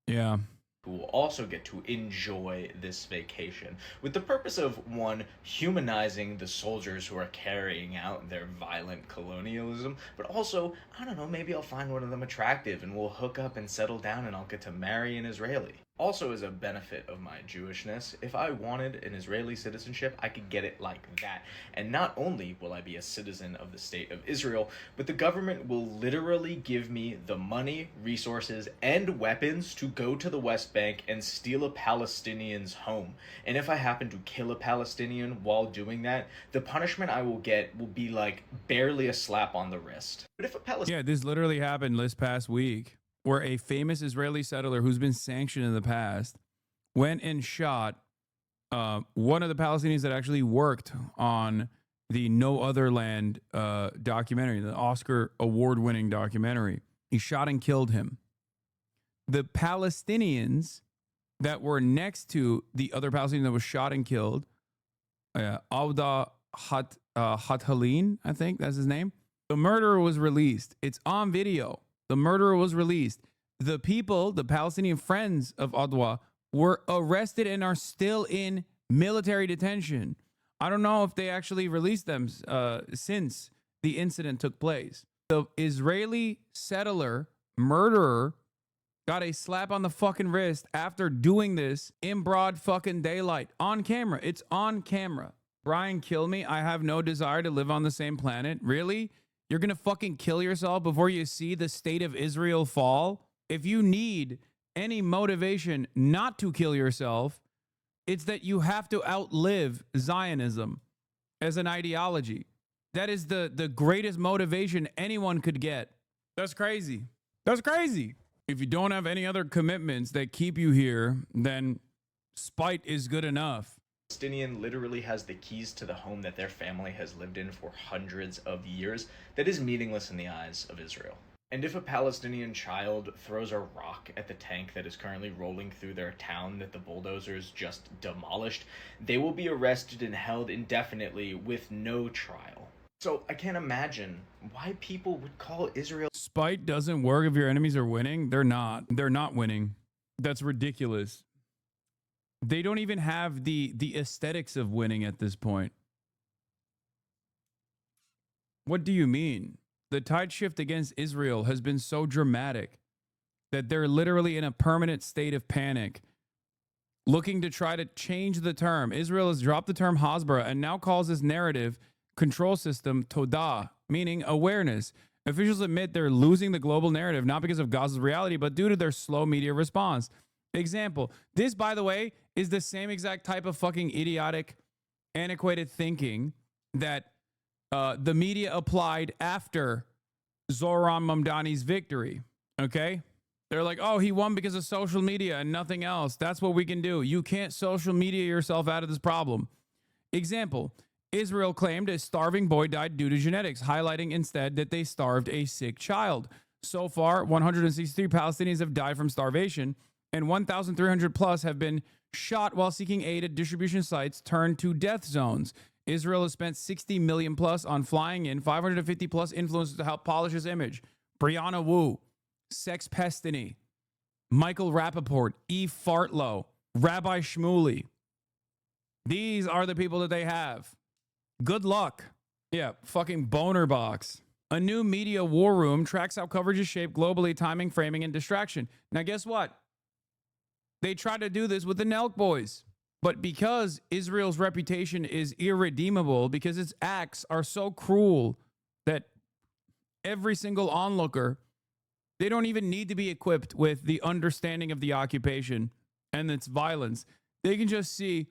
Yeah. Who will also get to enjoy this vacation with the purpose of, one, humanizing the soldiers who are carrying out their violent colonialism, but also, I don't know, maybe I'll find one of them attractive and we'll hook up and settle down and I'll get to marry an Israeli. Also, as a benefit of my Jewishness, if I wanted an Israeli citizenship, I could get it like that. And not only will I be a citizen of the state of Israel, but the government will literally give me the money, resources, and weapons to go to the West Bank and steal a Palestinian's home. And if I happen to kill a Palestinian while doing that, the punishment I will get will be like barely a slap on the wrist. But if a Palestinian... Yeah, this literally happened this past week, where a famous Israeli settler who's been sanctioned in the past went and shot one of the Palestinians that actually worked on the No Other Land documentary, the Oscar award-winning documentary. He shot and killed him. The Palestinians that were next to the other Palestinian that was shot and killed, Auda Hathalin, I think that's his name. The murderer was released. It's on video. The murderer was released. The people, the Palestinian friends of Adwa, were arrested and are still in military detention. I don't know if they actually released them since the incident took place. The Israeli settler murderer got a slap on the fucking wrist after doing this in broad fucking daylight. On camera. It's on camera. Brian, kill me. I have no desire to live on the same planet. Really? You're going to fucking kill yourself before you see the state of Israel fall? If you need any motivation not to kill yourself, it's that you have to outlive Zionism as an ideology. That is the greatest motivation anyone could get. That's crazy. That's crazy. If you don't have any other commitments that keep you here, then spite is good enough. Palestinian literally has the keys to the home that their family has lived in for hundreds of years that is meaningless in the eyes of Israel. And if a Palestinian child throws a rock at the tank that is currently rolling through their town that the bulldozers just demolished, they will be arrested and held indefinitely with no trial. So I can't imagine why people would call Israel... Spite doesn't work if your enemies are winning. They're not. They're not winning. That's ridiculous. They don't even have the aesthetics of winning at this point. What do you mean? The tide shift against Israel has been so dramatic that they're literally in a permanent state of panic, looking to try to change the term. Israel has dropped the term Hasbara and now calls this narrative control system Todah, meaning awareness. Officials admit they're losing the global narrative, not because of Gaza's reality, but due to their slow media response. Example, this, by the way, is the same exact type of fucking idiotic, antiquated thinking that the media applied after Zoran Mamdani's victory. Okay? They're like, oh, he won because of social media and nothing else. That's what we can do. You can't social media yourself out of this problem. Example, Israel claimed a starving boy died due to genetics, highlighting instead that they starved a sick child. So far, 163 Palestinians have died from starvation, and 1,300 plus have been shot while seeking aid at distribution sites turned to death zones. Israel has spent 60 million plus on flying in 550 plus influencers to help polish his image. Brianna Wu, Sex Pestiny, Michael Rappaport, Eve Fartlow, Rabbi Shmuley. These are the people that they have. Good luck. Yeah, fucking boner box. A new media war room tracks how coverage is shaped globally, timing, framing, and distraction. Now, guess what? They tried to do this with the Nelk boys. But because Israel's reputation is irredeemable, because its acts are so cruel that every single onlooker, they don't even need to be equipped with the understanding of the occupation and its violence. They can just see,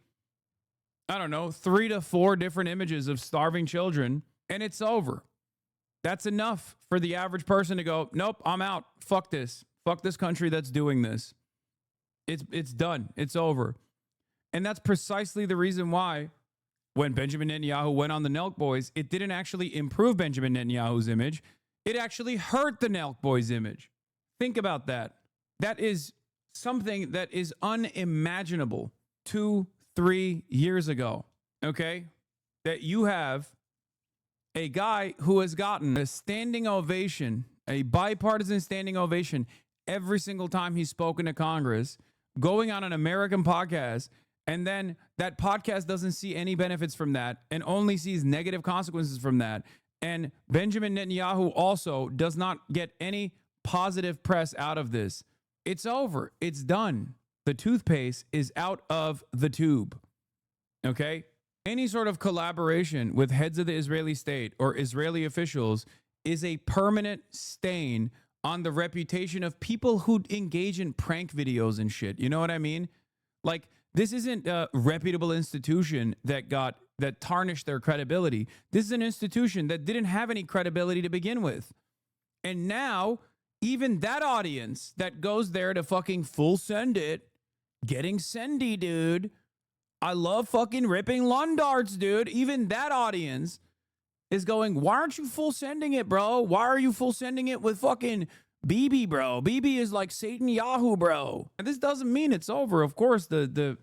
I don't know, 3 to 4 different images of starving children, and it's over. That's enough for the average person to go, nope, I'm out. Fuck this. Fuck this country that's doing this. It's done. It's over. And that's precisely the reason why when Benjamin Netanyahu went on the Nelk boys, it didn't actually improve Benjamin Netanyahu's image. It actually hurt the Nelk boys' image. Think about that. That is something that is unimaginable 2-3 years ago, okay? That you have a guy who has gotten a standing ovation, a bipartisan standing ovation every single time he's spoken to Congress, going on an American podcast, and then that podcast doesn't see any benefits from that and only sees negative consequences from that. And Benjamin Netanyahu also does not get any positive press out of this. It's over. It's done. The toothpaste is out of the tube. Okay? Any sort of collaboration with heads of the Israeli state or Israeli officials is a permanent stain on the reputation of people who engage in prank videos and shit. You know what I mean? Like, this isn't a reputable institution that tarnished their credibility. This is an institution that didn't have any credibility to begin with. And now, even that audience that goes there to fucking full send it, getting sendy, dude. I love fucking ripping lawn darts, dude. Even that audience is going, why aren't you full sending it, bro? Why are you full sending it with fucking Bibi, bro? Bibi is like Satan Yahoo, bro. And this doesn't mean it's over. Of course, there's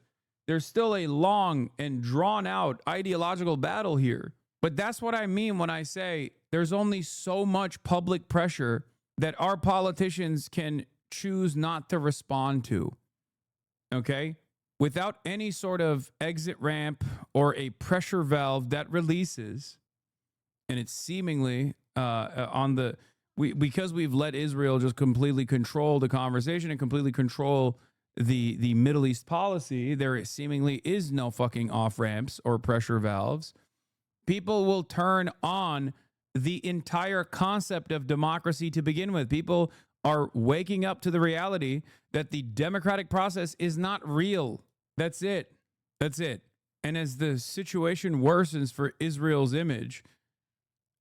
still a long and drawn out ideological battle here. But that's what I mean when I say there's only so much public pressure that our politicians can choose not to respond to. Okay? Without any sort of exit ramp or a pressure valve that releases, and it's seemingly because we've let Israel just completely control the conversation and completely control the Middle East policy, there seemingly is no fucking off ramps or pressure valves. People will turn on the entire concept of democracy to begin with. People are waking up to the reality that the democratic process is not real. That's it. That's it. And as the situation worsens for Israel's image,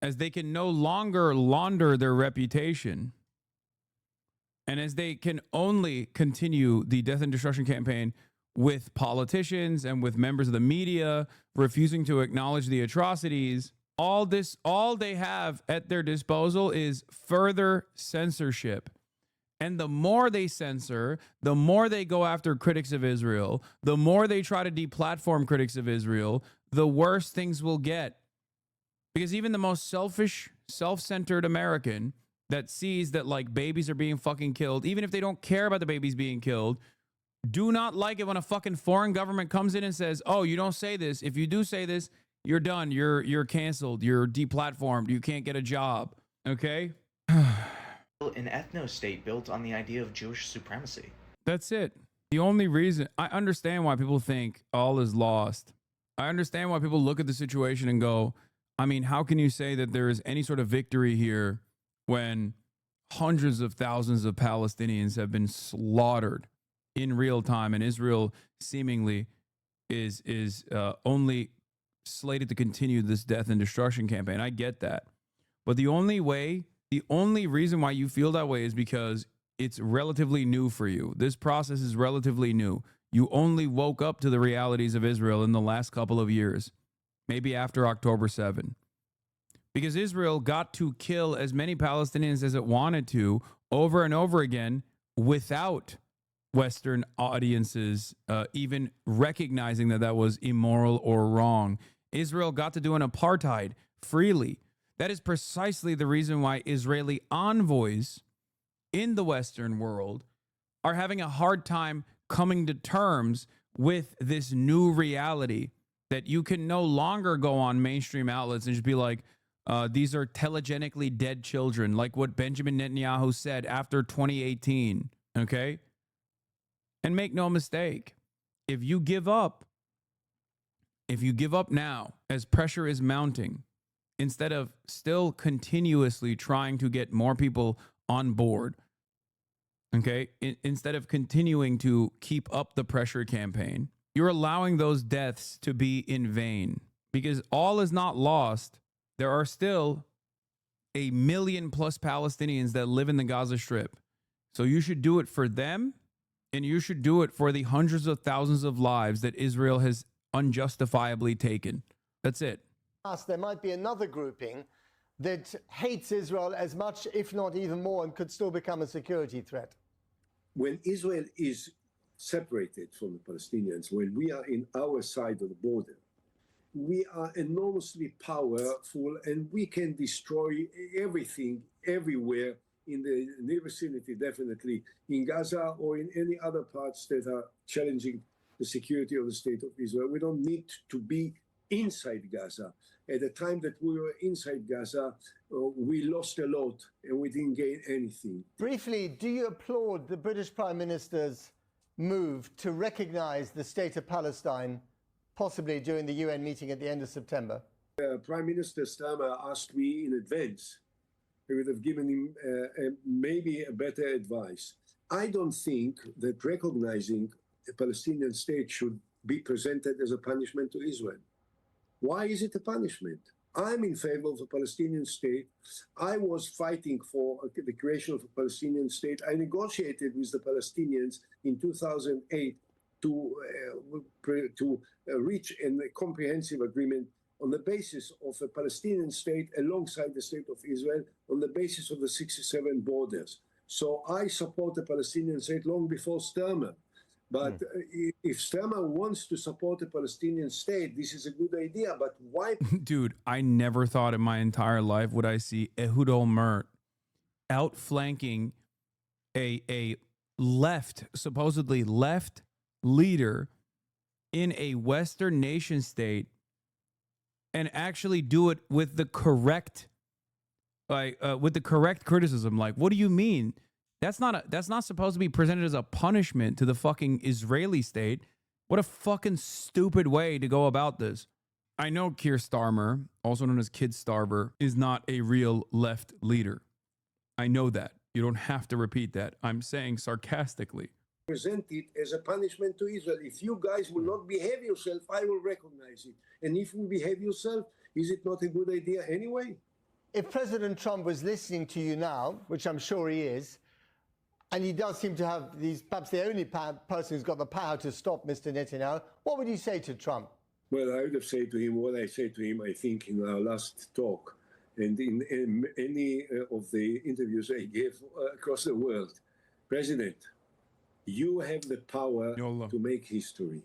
as they can no longer launder their reputation, and as they can only continue the death and destruction campaign with politicians and with members of the media refusing to acknowledge the atrocities, all they have at their disposal is further censorship. And the more they censor, the more they go after critics of Israel, the more they try to deplatform critics of Israel, the worse things will get. Because even the most selfish, self-centered American that sees that like babies are being fucking killed, even if they don't care about the babies being killed, do not like it when a fucking foreign government comes in and says, oh, you don't say this. If you do say this, you're done. You're canceled. You're deplatformed. You can't get a job. Okay? An ethno-state built on the idea of Jewish supremacy. That's it. The only reason I understand why people think all is lost. I understand why people look at the situation and go, I mean, how can you say that there is any sort of victory here when hundreds of thousands of Palestinians have been slaughtered in real time and Israel seemingly is only slated to continue this death and destruction campaign? I get that. But the only reason why you feel that way is because it's relatively new for you. This process is relatively new. You only woke up to the realities of Israel in the last couple of years, maybe after October 7. Because Israel got to kill as many Palestinians as it wanted to over and over again without Western audiences even recognizing that that was immoral or wrong. Israel got to do an apartheid freely. That is precisely the reason why Israeli envoys in the Western world are having a hard time coming to terms with this new reality that you can no longer go on mainstream outlets and just be like, these are telegenically dead children, like what Benjamin Netanyahu said after 2018, okay? And make no mistake, if you give up now as pressure is mounting, instead of still continuously trying to get more people on board, okay, instead of continuing to keep up the pressure campaign, you're allowing those deaths to be in vain, because all is not lost. There are still 1 million+ Palestinians that live in the Gaza Strip. So you should do it for them, and you should do it for the hundreds of thousands of lives that Israel has unjustifiably taken. That's it. There might be another grouping that hates Israel as much, if not even more, and could still become a security threat. When Israel is separated from the Palestinians, when we are in our side of the border, we are enormously powerful and we can destroy everything, everywhere in the vicinity, definitely in Gaza or in any other parts that are challenging the security of the state of Israel. We don't need to be inside Gaza. At the time that we were inside Gaza, we lost a lot and we didn't gain anything. Briefly, do you applaud the British Prime Minister's move to recognize the state of Palestine, possibly during the UN meeting at the end of September? Prime Minister Starmer asked me in advance. I would have given him maybe a better advice. I don't think that recognizing a Palestinian state should be presented as a punishment to Israel. Why is it a punishment? I'm in favor of a Palestinian state. I was fighting for the creation of a Palestinian state. I negotiated with the Palestinians in 2008 to reach a comprehensive agreement on the basis of a Palestinian state alongside the state of Israel on the basis of the 67 borders. So I support a Palestinian state long before Starmer. But if Starmer wants to support a Palestinian state, this is a good idea. But why? Dude, I never thought in my entire life would I see Ehud Olmert outflanking a supposedly left leader in a Western nation state and actually do it with the correct criticism. Like, what do you mean? That's not supposed to be presented as a punishment to the fucking Israeli state. What a fucking stupid way to go about this. I know Keir Starmer, also known as Kid Starver, is not a real left leader. I know that. You don't have to repeat that. I'm saying sarcastically. Present it as a punishment to Israel. If you guys will not behave yourself, I will recognize it. And if you behave yourself, is it not a good idea anyway? If President Trump was listening to you now, which I'm sure he is, and he does seem to have perhaps the only person who's got the power to stop Mr. Netanyahu, what would you say to Trump? Well, I would have said to him what I said to him, I think, in our last talk and in any of the interviews I gave across the world. President, you have the power to make history.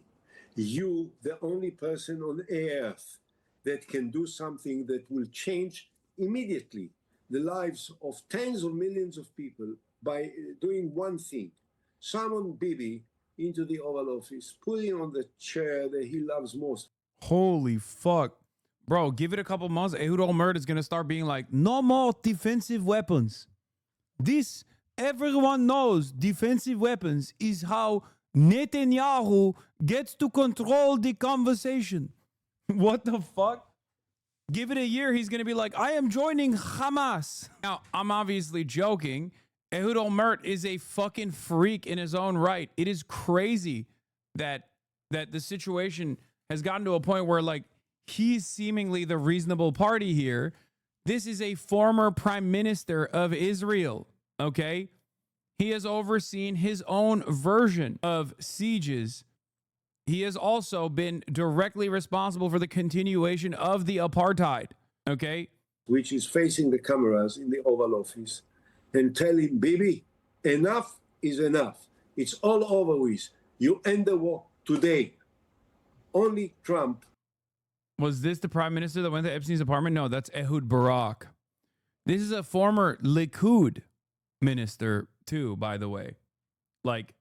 You, the only person on earth that can do something that will change immediately the lives of tens of millions of people by doing one thing. Summon Bibi into the Oval Office, put him on the chair that he loves most. Holy fuck. Bro, give it a couple months. Ehud Olmert is going to start being like, no more defensive weapons. This, everyone knows defensive weapons is how Netanyahu gets to control the conversation. What the fuck? Give it a year, he's going to be like, I am joining Hamas. Now, I'm obviously joking. Ehud Olmert is a fucking freak in his own right. It is crazy that the situation has gotten to a point where, like, he's seemingly the reasonable party here. This is a former prime minister of Israel, okay? He has overseen his own version of sieges. He has also been directly responsible for the continuation of the apartheid, okay? Which is facing the cameras in the Oval Office and telling Bibi, enough is enough. It's all over with. You end the war today. Only Trump. Was this the prime minister that went to Epstein's apartment? No, that's Ehud Barak. This is a former Likud minister too, by the way. Like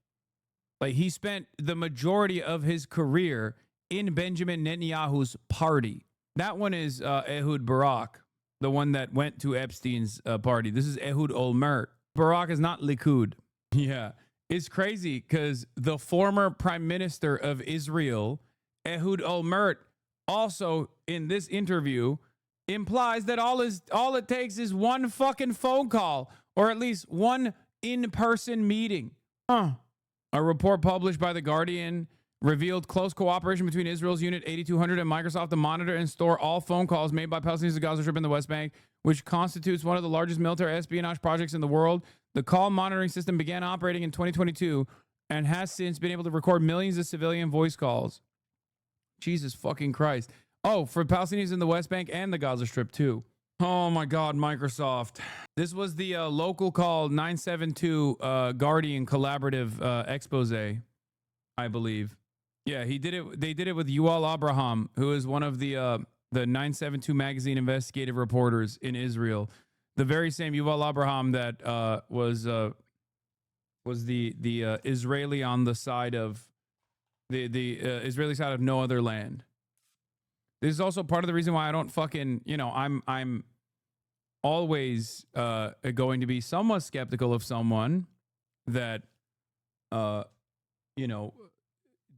he spent the majority of his career in Benjamin Netanyahu's party. That one is Ehud Barak, the one that went to Epstein's party. This is Ehud Olmert. Barak is not Likud. Yeah, it's crazy because the former prime minister of Israel, Ehud Olmert, also in this interview implies that all it takes is one fucking phone call or at least one in-person meeting. A report published by The Guardian revealed close cooperation between Israel's Unit 8200 and Microsoft to monitor and store all phone calls made by Palestinians to the Gaza Strip and the West Bank, which constitutes one of the largest military espionage projects in the world. The call monitoring system began operating in 2022 and has since been able to record millions of civilian voice calls. Jesus fucking Christ. Oh, for Palestinians in the West Bank and the Gaza Strip too. Oh my God, Microsoft. This was the local call 972 Guardian collaborative expose, I believe. Yeah, he did it. They did it with Yuval Abraham, who is one of the 972 magazine investigative reporters in Israel. The very same Yuval Abraham that was the Israeli on the side of the Israeli side of no other land. This is also part of the reason why I don't fucking, I'm always going to be somewhat skeptical of someone that,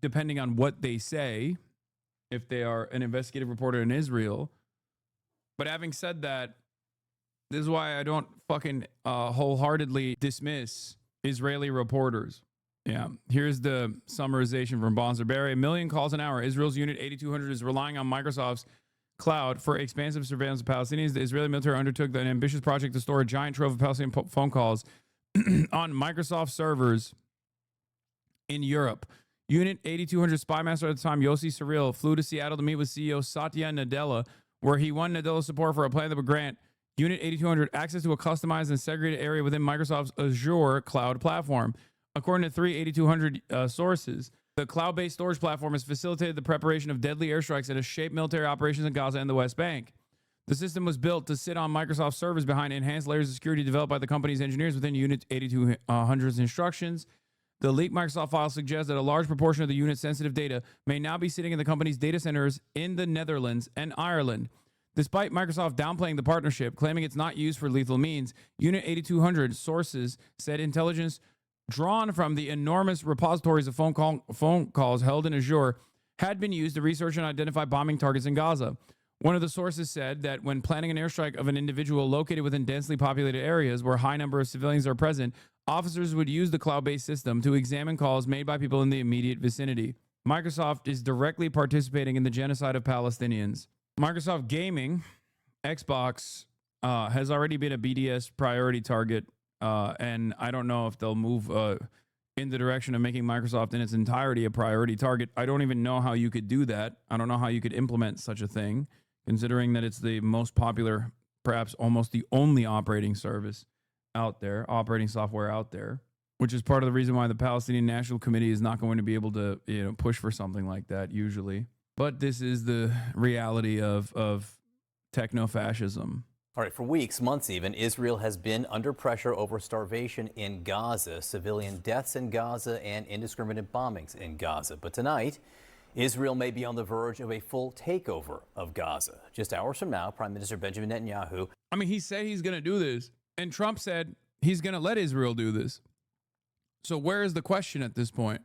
depending on what they say, if they are an investigative reporter in Israel. But having said that, this is why I don't fucking wholeheartedly dismiss Israeli reporters. Yeah, here's the summarization from Bonzer Berry. 1 million calls an hour. Israel's Unit 8200 is relying on Microsoft's cloud for expansive surveillance of Palestinians. The Israeli military undertook an ambitious project to store a giant trove of Palestinian phone calls on Microsoft servers in Europe. Unit 8200 spy master at the time, Yossi Surreal, flew to Seattle to meet with CEO Satya Nadella, where he won Nadella's support for a plan that would grant Unit 8200 access to a customized and segregated area within Microsoft's Azure cloud platform. According to three 8200 sources, the cloud-based storage platform has facilitated the preparation of deadly airstrikes and has shaped military operations in Gaza and the West Bank. The system was built to sit on Microsoft servers behind enhanced layers of security developed by the company's engineers within Unit 8200's instructions. The leaked Microsoft file suggests that a large proportion of the unit's sensitive data may now be sitting in the company's data centers in the Netherlands and Ireland. Despite Microsoft downplaying the partnership, claiming it's not used for lethal means, Unit 8200 sources said intelligence drawn from the enormous repositories of phone calls held in Azure had been used to research and identify bombing targets in Gaza. One of the sources said that when planning an airstrike of an individual located within densely populated areas where a high number of civilians are present, officers would use the cloud-based system to examine calls made by people in the immediate vicinity. Microsoft is directly participating in the genocide of Palestinians. Microsoft Gaming, Xbox, has already been a BDS priority target, and I don't know if they'll move in the direction of making Microsoft in its entirety a priority target. I don't even know how you could do that. I don't know how you could implement such a thing, considering that it's the most popular, perhaps almost the only operating service out there, operating software out there, which is part of the reason why the Palestinian National Committee is not going to be able to, push for something like that usually. But this is the reality of techno-fascism. All right, for weeks, months even, Israel has been under pressure over starvation in Gaza, civilian deaths in Gaza, and indiscriminate bombings in Gaza. But tonight, Israel may be on the verge of a full takeover of Gaza. Just hours from now, Prime Minister Benjamin Netanyahu. I mean, he said he's going to do this, and Trump said he's going to let Israel do this. So where is the question at this point?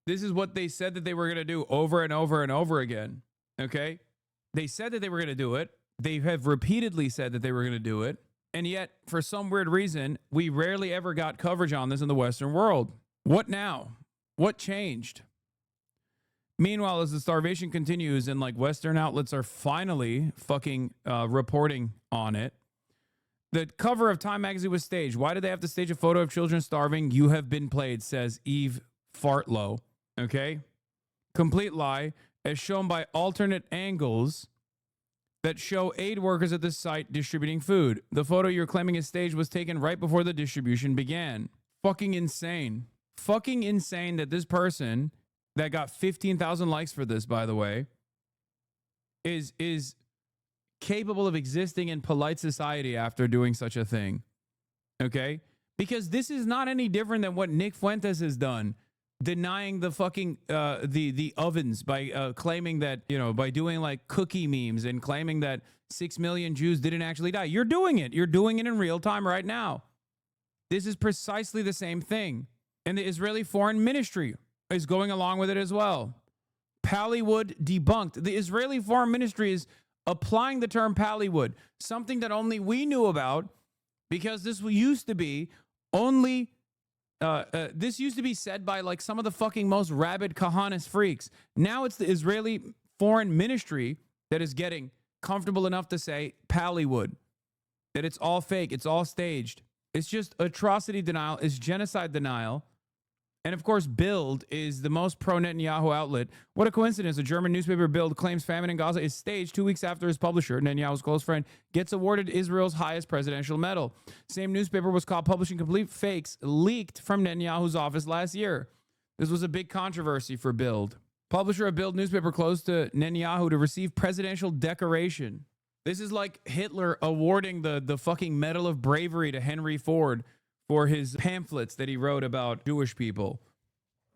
This is what they said that they were going to do over and over and over again. Okay? They said that they were going to do it. They have repeatedly said that they were going to do it. And yet, for some weird reason, we rarely ever got coverage on this in the Western world. What now? What changed? Meanwhile, as the starvation continues and Western outlets are finally fucking reporting on it, the cover of Time magazine was staged. Why did they have to stage a photo of children starving? You have been played, says Eve Fartlow. Okay? Complete lie, as shown by alternate angles that show aid workers at the site distributing food. The photo you're claiming is staged was taken right before the distribution began. Fucking insane. Fucking insane that this person that got 15,000 likes for this, by the way, is capable of existing in polite society after doing such a thing. Okay? Because this is not any different than what Nick Fuentes has done, denying the fucking the ovens by claiming that, you know, by doing like cookie memes and claiming that 6 million Jews didn't actually die. You're doing it. You're doing it in real time right now. This is precisely the same thing. And the Israeli Foreign Ministry is going along with it as well. Pallywood debunked. The Israeli Foreign Ministry is applying the term Pallywood, something that only we knew about because this used to be only, this used to be said by like some of the fucking most rabid Kahanis freaks. Now it's the Israeli Foreign Ministry that is getting comfortable enough to say Pallywood, that it's all fake, it's all staged. It's just atrocity denial, it's genocide denial. And of course, Bild is the most pro-Netanyahu outlet. What a coincidence. A German newspaper, Bild, claims famine in Gaza is staged 2 weeks after his publisher, Netanyahu's close friend, gets awarded Israel's highest presidential medal. Same newspaper was caught publishing complete fakes leaked from Netanyahu's office last year. This was a big controversy for Bild. Publisher of Bild newspaper close to Netanyahu to receive presidential decoration. This is like Hitler awarding the fucking Medal of Bravery to Henry Ford for his pamphlets that he wrote about Jewish people.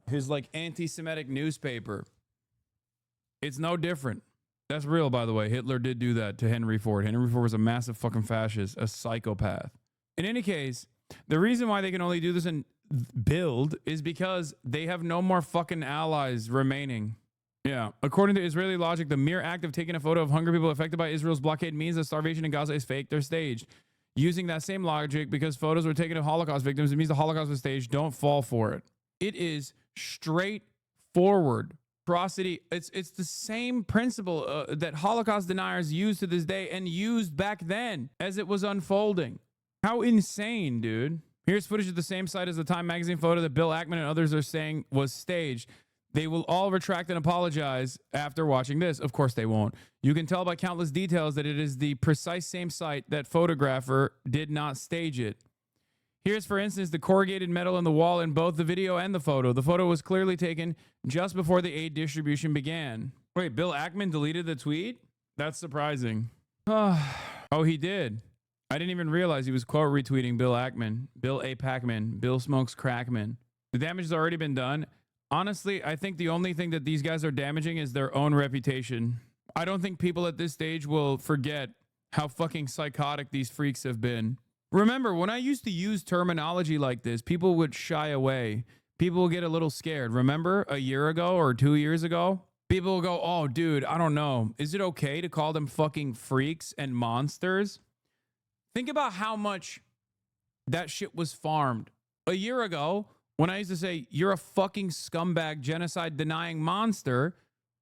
His like anti-Semitic newspaper. It's no different. That's real, by the way. Hitler did do that to Henry Ford. Henry Ford was a massive fucking fascist, a psychopath. In any case, the reason why they can only do this in Bild is because they have no more fucking allies remaining. Yeah. According to Israeli logic, the mere act of taking a photo of hungry people affected by Israel's blockade means that starvation in Gaza is fake. They're staged. Using that same logic, because photos were taken of Holocaust victims, it means the Holocaust was staged. Don't fall for it. It is straightforward atrocity. It's the same principle that Holocaust deniers use to this day and used back then as it was unfolding. How insane, dude. Here's footage of the same site as the Time magazine photo that Bill Ackman and others are saying was staged. They will all retract and apologize after watching this. Of course they won't. You can tell by countless details that it is the precise same site that photographer did not stage it. Here's, for instance, the corrugated metal on the wall in both the video and the photo. The photo was clearly taken just before the aid distribution began. Wait, Bill Ackman deleted the tweet? That's surprising. Oh, he did. I didn't even realize he was quote retweeting Bill Ackman. Bill A. Packman. Bill Smokes Crackman. The damage has already been done. Honestly, I think the only thing that these guys are damaging is their own reputation. I don't think people at this stage will forget how fucking psychotic these freaks have been. Remember, when I used to use terminology like this, people would shy away. People would get a little scared. Remember a year ago or 2 years ago? People will go, oh, dude, I don't know. Is it okay to call them fucking freaks and monsters? Think about how much that shit was farmed. A year ago, when I used to say, you're a fucking scumbag, genocide-denying monster,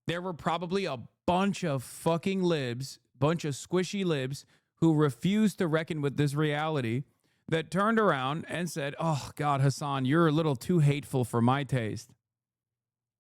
there were probably a bunch of fucking libs, bunch of squishy libs, who refused to reckon with this reality, that turned around and said, oh, God, Hassan, you're a little too hateful for my taste.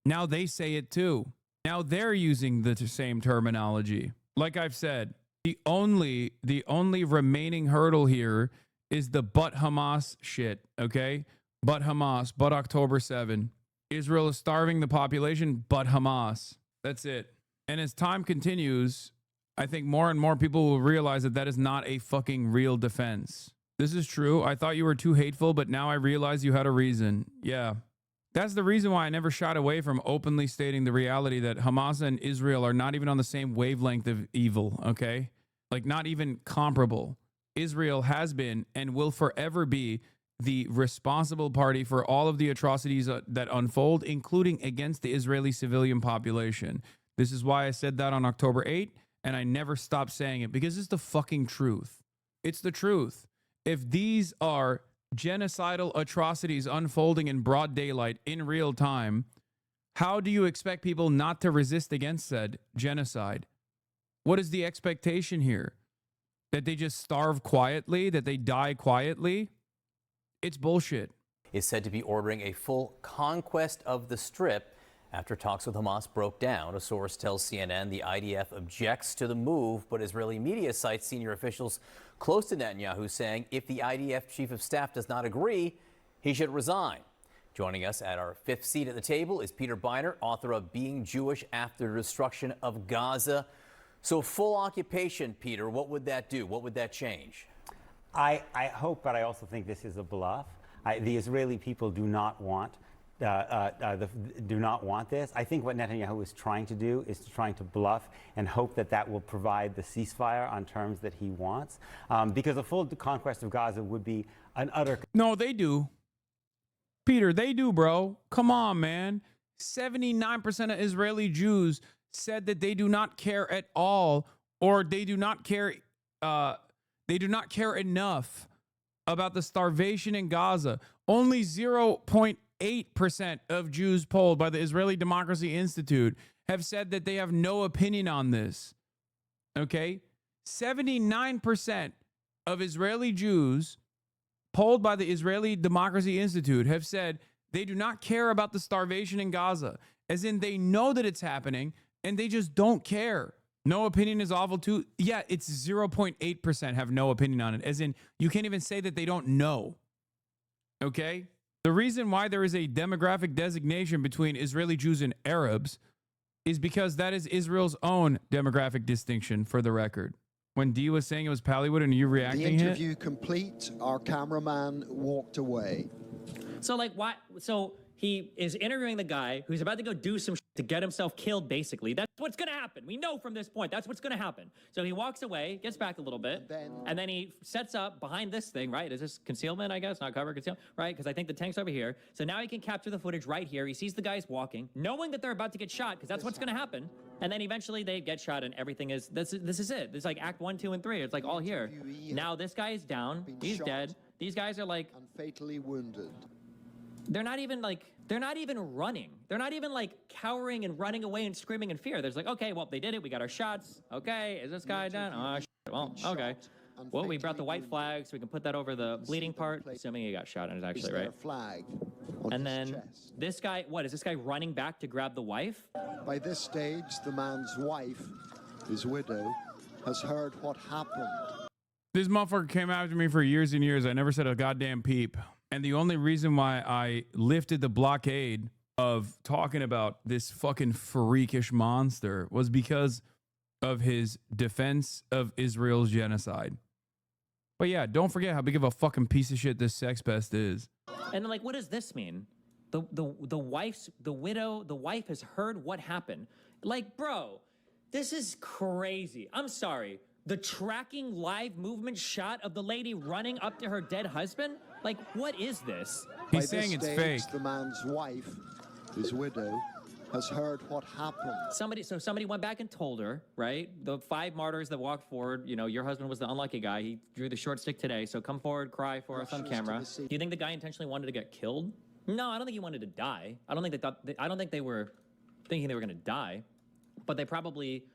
Now they say it too. Now they're using the same terminology. Like I've said, the only remaining hurdle here is the but Hamas shit, okay? But Hamas, but October 7. Israel is starving the population, but Hamas. That's it. And as time continues, I think more and more people will realize that that is not a fucking real defense. This is true. I thought you were too hateful, but now I realize you had a reason. Yeah. That's the reason why I never shied away from openly stating the reality that Hamas and Israel are not even on the same wavelength of evil, okay? Like, not even comparable. Israel has been and will forever be the responsible party for all of the atrocities that unfold, including against the Israeli civilian population. This is why I said that on October 8th, and I never stopped saying it, because it's the fucking truth. It's the truth. If these are genocidal atrocities unfolding in broad daylight in real time, how do you expect people not to resist against said genocide? What is the expectation here? That they just starve quietly? That they die quietly? It's bullshit. Is said to be ordering a full conquest of the Strip after talks with Hamas broke down. A source tells CNN the IDF objects to the move, but Israeli media cites senior officials close to Netanyahu saying if the IDF chief of staff does not agree, he should resign. Joining us at our fifth seat at the table is Peter Beiner, author of Being Jewish After the Destruction of Gaza. So full occupation, Peter, what would that do? What would that change? I hope, but I also think this is a bluff. The Israeli people do not want this. I think what Netanyahu is trying to do is trying to bluff and hope that that will provide the ceasefire on terms that he wants, because a full conquest of Gaza would be an utter... No, they do. Peter, they do, bro. Come on, man. 79% of Israeli Jews said that they do not care at all, or they do not care enough about the starvation in Gaza. Only 0.8% of Jews polled by the Israeli Democracy Institute have said that they have no opinion on this. Okay? 79% of Israeli Jews polled by the Israeli Democracy Institute have said they do not care about the starvation in Gaza, as in they know that it's happening and they just don't care. No opinion is awful too. Yeah, it's 0.8% have no opinion on it, as in you can't even say that they don't know. Okay? The reason why there is a demographic designation between Israeli Jews and Arabs is because that is Israel's own demographic distinction, for the record. When Dee was saying it was Pallywood and you reacting The interview complete, our cameraman walked away. So like why? So he is interviewing the guy who's about to go do some shit to get himself killed, basically. That's what's going to happen. We know from this point, that's what's going to happen. So he walks away, gets back a little bit, and then he sets up behind this thing, right? Is this concealment, I guess? Not cover, concealment, right? Because I think the tank's over here. So now he can capture the footage right here. He sees the guys walking, knowing that they're about to get shot, because that's what's going to happen. And then eventually they get shot and everything is, this is it. It's like Act 1, 2, and 3. It's like all here. Now this guy is down. He's dead. These guys are like... and fatally wounded. They're not even like, they're not even running. They're not even like cowering and running away and screaming in fear. There's like, okay, well, they did it. We got our shots. Okay, is this guy down? Oh, shit. Well, okay. Well, we brought the white flag so we can put that over the bleeding part, assuming he got shot and it's actually right. Flag and then this guy, what, is this guy running back to grab the wife? By this stage, the man's wife, his widow, has heard what happened. This motherfucker came after me for years and years. I never said a goddamn peep. And the only reason why I lifted the blockade of talking about this fucking freakish monster was because of his defense of Israel's genocide. But yeah, don't forget how big of a fucking piece of shit this sex pest is. And then, like, what does this mean? The wife has heard what happened. Like, bro, this is crazy. I'm sorry. The tracking live movement shot of the lady running up to her dead husband? Like, what is this? He's saying it's fake. The man's wife, his widow, has heard what happened. Somebody went back and told her, right? The 5 martyrs that walked forward, you know, your husband was the unlucky guy. He drew the short stick today, so come forward, cry for us on camera. Do you think the guy intentionally wanted to get killed? No, I don't think he wanted to die. I don't think they were thinking they were going to die, but they probably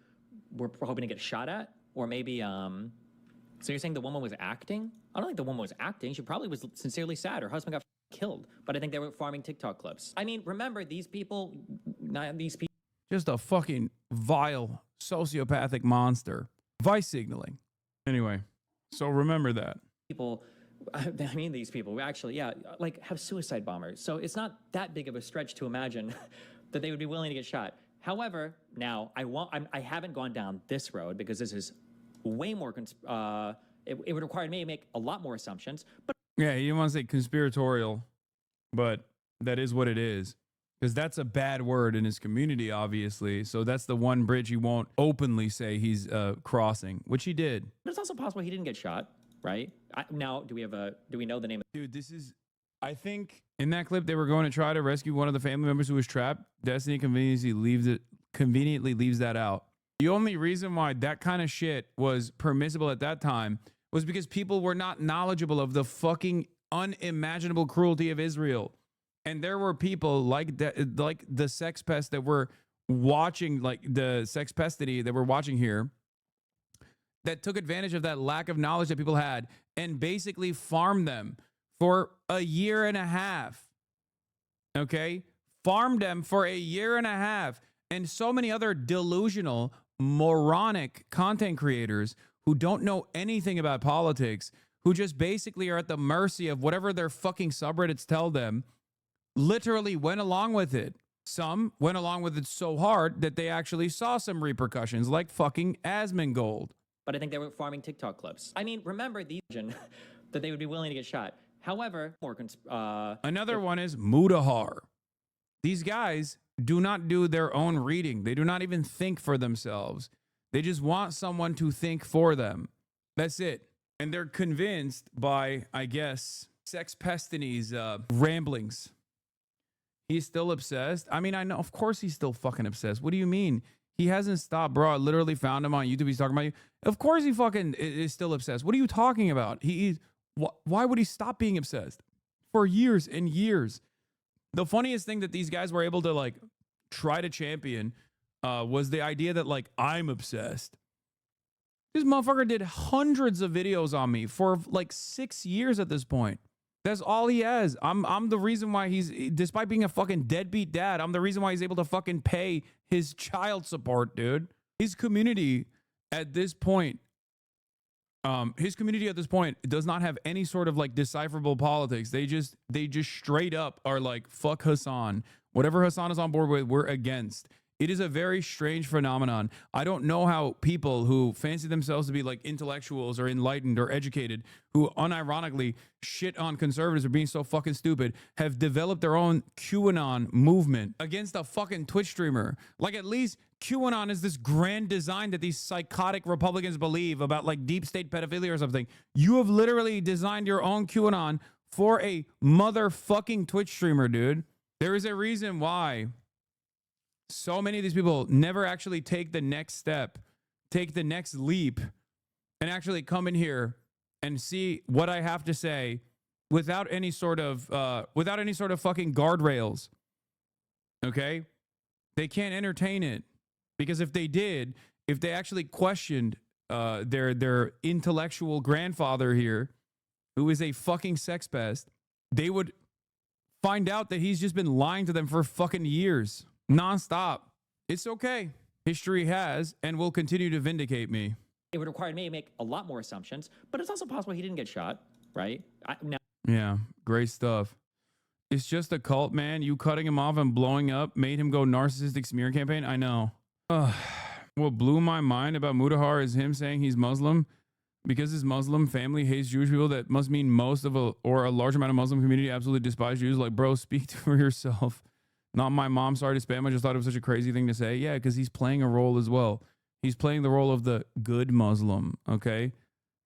were hoping to get shot at, or maybe, so you're saying the woman was acting? I don't think the woman was acting. She probably was sincerely sad. Her husband got killed, but I think they were farming TikTok clips. I mean, remember, these people... Just a fucking vile sociopathic monster. Vice signaling. Anyway, so remember that. People, these people actually, yeah, like have suicide bombers. So it's not that big of a stretch to imagine that they would be willing to get shot. However, now I haven't gone down this road because this is way more, it would require me to make a lot more assumptions. But yeah, you want to say conspiratorial, but that is what it is. Because that's a bad word in his community, obviously. So that's the one bridge he won't openly say he's crossing, which he did. But it's also possible he didn't get shot, right? Now, do we know the name of... Dude, I think in that clip, they were going to try to rescue one of the family members who was trapped. Destiny conveniently leaves that out. The only reason why that kind of shit was permissible at that time was because people were not knowledgeable of the fucking unimaginable cruelty of Israel. And there were people like that, like the sex pest that were watching, like the sex pestity that we're watching here, that took advantage of that lack of knowledge that people had and basically farmed them for a year and a half. Okay? Farmed them for a year and a half. And so many other delusional, moronic content creators who don't know anything about politics, who just basically are at the mercy of whatever their fucking subreddits tell them, literally went along with it. Some went along with it so hard that they actually saw some repercussions, like fucking Asmongold. But I think they were farming TikTok clips. I mean, remember the that they would be willing to get shot. However, Another one is Mudahar. These guys do not do their own reading. They do not even think for themselves. They just want someone to think for them. That's it. And they're convinced by, I guess, Sex Pestini's ramblings. He's still obsessed. I mean, I know, of course he's still fucking obsessed. What do you mean? He hasn't stopped, bro. I literally found him on YouTube. He's talking about you. Of course he fucking is still obsessed. What are you talking about? Why would he stop being obsessed? For years and years. The funniest thing that these guys were able to like try to champion was the idea that like I'm obsessed. This motherfucker did hundreds of videos on me for like 6 years at this point. That's all he has. I'm the reason why he's, despite being a fucking deadbeat dad, I'm the reason why he's able to fucking pay his child support, dude. His community at this point, does not have any sort of like decipherable politics. They just straight up are like, fuck Hassan. Whatever Hassan is on board with, we're against. It is a very strange phenomenon. I don't know how people who fancy themselves to be like intellectuals or enlightened or educated, who unironically shit on conservatives for being so fucking stupid, have developed their own QAnon movement against a fucking Twitch streamer. Like, at least QAnon is this grand design that these psychotic Republicans believe about like deep state pedophilia or something. You have literally designed your own QAnon for a motherfucking Twitch streamer, dude. There is a reason why so many of these people never actually take the next step, take the next leap, and actually come in here and see what I have to say without any sort of fucking guardrails. Okay? They can't entertain it. Because if they did, if they actually questioned their intellectual grandfather here, who is a fucking sex pest, they would find out that he's just been lying to them for fucking years. Nonstop. It's okay. History has and will continue to vindicate me. It would require me to make a lot more assumptions, but it's also possible he didn't get shot, right? Yeah, great stuff. It's just a cult, man. You cutting him off and blowing up made him go narcissistic smear campaign. I know. What blew my mind about Mudahar is him saying he's Muslim. Because his Muslim family hates Jewish people, that must mean most of a large amount of Muslim community absolutely despise Jews. Like, bro, speak for yourself. Not my mom, sorry to spam. I just thought it was such a crazy thing to say. Yeah, because he's playing a role as well. He's playing the role of the good Muslim, okay?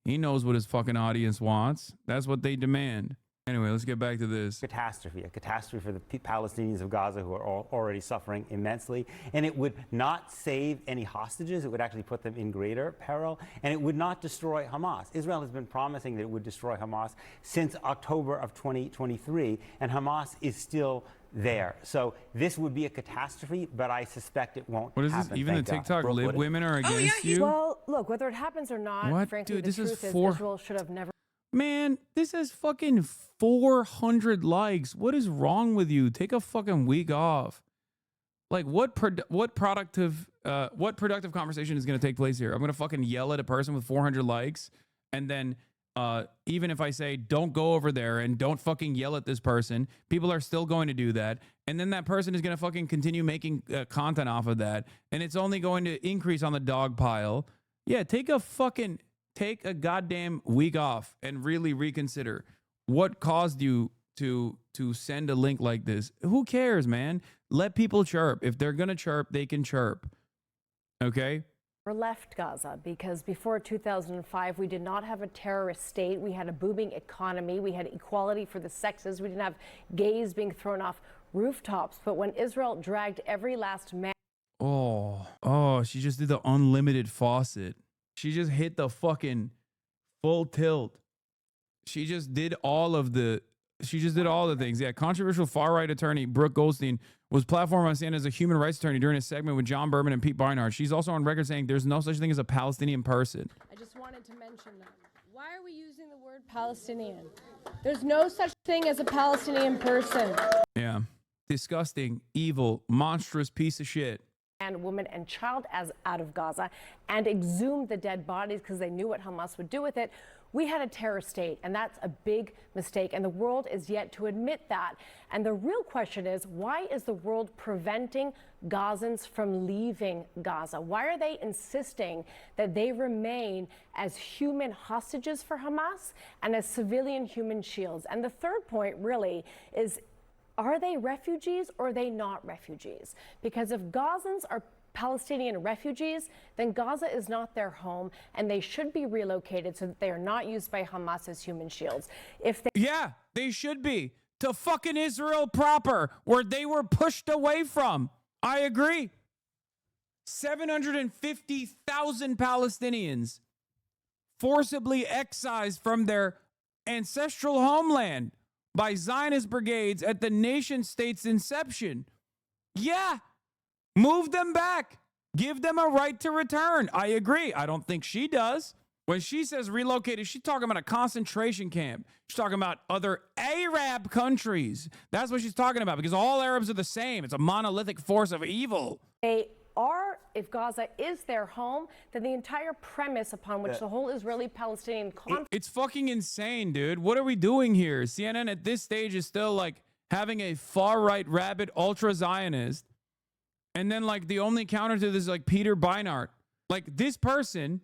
He knows what his fucking audience wants. That's what they demand. Anyway, let's get back to this. A catastrophe for the Palestinians of Gaza, who are already suffering immensely. And it would not save any hostages. It would actually put them in greater peril. And it would not destroy Hamas. Israel has been promising that it would destroy Hamas since October of 2023. And Hamas is still there. So this would be a catastrophe, but I suspect it won't happen. What is this? Even the TikTok lib women are against you? Well, look, whether it happens or not, What? frankly, Dude, the this is truth is four- Israel should have never. Man, this has fucking 400 likes. What is wrong with you? Take a fucking week off. Like, what productive conversation is going to take place here? I'm going to fucking yell at a person with 400 likes, and then even if I say don't go over there and don't fucking yell at this person, people are still going to do that, and then that person is going to fucking continue making content off of that, and it's only going to increase on the dog pile. Yeah, take a goddamn week off and really reconsider what caused you to send a link like this. Who cares, man? Let people chirp. If they're gonna chirp, they can chirp. Okay? Left Gaza because before 2005 we did not have a terrorist state. We had a booming economy. We had equality for the sexes. We didn't have gays being thrown off rooftops. But when Israel dragged every last man. Oh, she just did the unlimited faucet. She just hit the fucking full tilt. She just did all the things. Yeah, controversial far-right attorney Brooke Goldstein was platformed on CNN as a human rights attorney during a segment with John Berman and Pete Barnhart. She's also on record saying there's no such thing as a Palestinian person. I just wanted to mention that. Why are we using the word Palestinian? There's no such thing as a Palestinian person. Yeah. Disgusting, evil, monstrous piece of shit. And woman and child as out of Gaza and exhumed the dead bodies because they knew what Hamas would do with it. We had a terror state, and that's a big mistake, and the world is yet to admit that. And the real question is, why is the world preventing Gazans from leaving Gaza? Why are they insisting that they remain as human hostages for Hamas and as civilian human shields? And the third point really is, are they refugees or are they not refugees? Because if Gazans are Palestinian refugees, then Gaza is not their home, and they should be relocated so that they are not used by Hamas as human shields. Yeah, they should be. To fucking Israel proper, where they were pushed away from. I agree. 750,000 Palestinians forcibly excised from their ancestral homeland by Zionist brigades at the nation state's inception. Yeah. Move them back. Give them a right to return. I agree. I don't think she does. When she says relocated, she's talking about a concentration camp. She's talking about other Arab countries. That's what she's talking about, because all Arabs are the same. It's a monolithic force of evil. If Gaza is their home, then the entire premise upon which the whole Israeli-Palestinian conflict... It's fucking insane, dude. What are we doing here? CNN at this stage is still like having a far-right, rabid, ultra-Zionist. And then, like, the only counter to this is, like, Peter Beinart. Like, this person,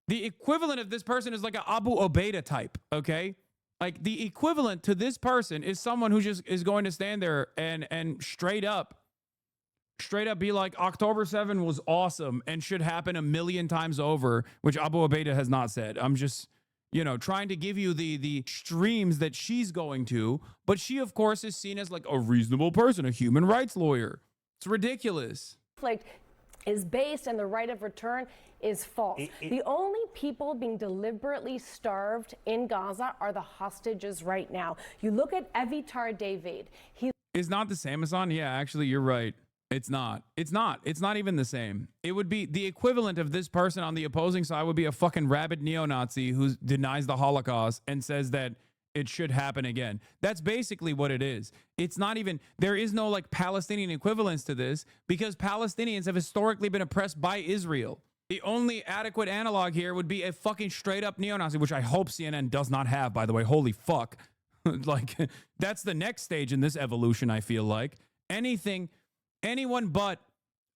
the equivalent of this person is, like, an Abu Obaida type, okay? Like, the equivalent to this person is someone who just is going to stand there and straight up be like, October 7 was awesome and should happen 1,000,000 times over, which Abu Obaida has not said. I'm just, you know, trying to give you the streams that she's going to. But she, of course, is seen as, like, a reasonable person, a human rights lawyer. It's ridiculous. Conflict is based and the right of return is false. The only people being deliberately starved in Gaza are the hostages right now. You look at Evitar David. It's not the same, Hassan. Yeah, actually, you're right. It's not. It's not even the same. It would be the equivalent of this person on the opposing side would be a fucking rabid neo-Nazi who denies the Holocaust and says that it should happen again. That's basically what it is. It's not even, there is no like Palestinian equivalence to this because Palestinians have historically been oppressed by Israel. The only adequate analog here would be a fucking straight up neo-Nazi, which I hope CNN does not have, by the way. Holy fuck. Like, that's the next stage in this evolution, I feel like. Anyone but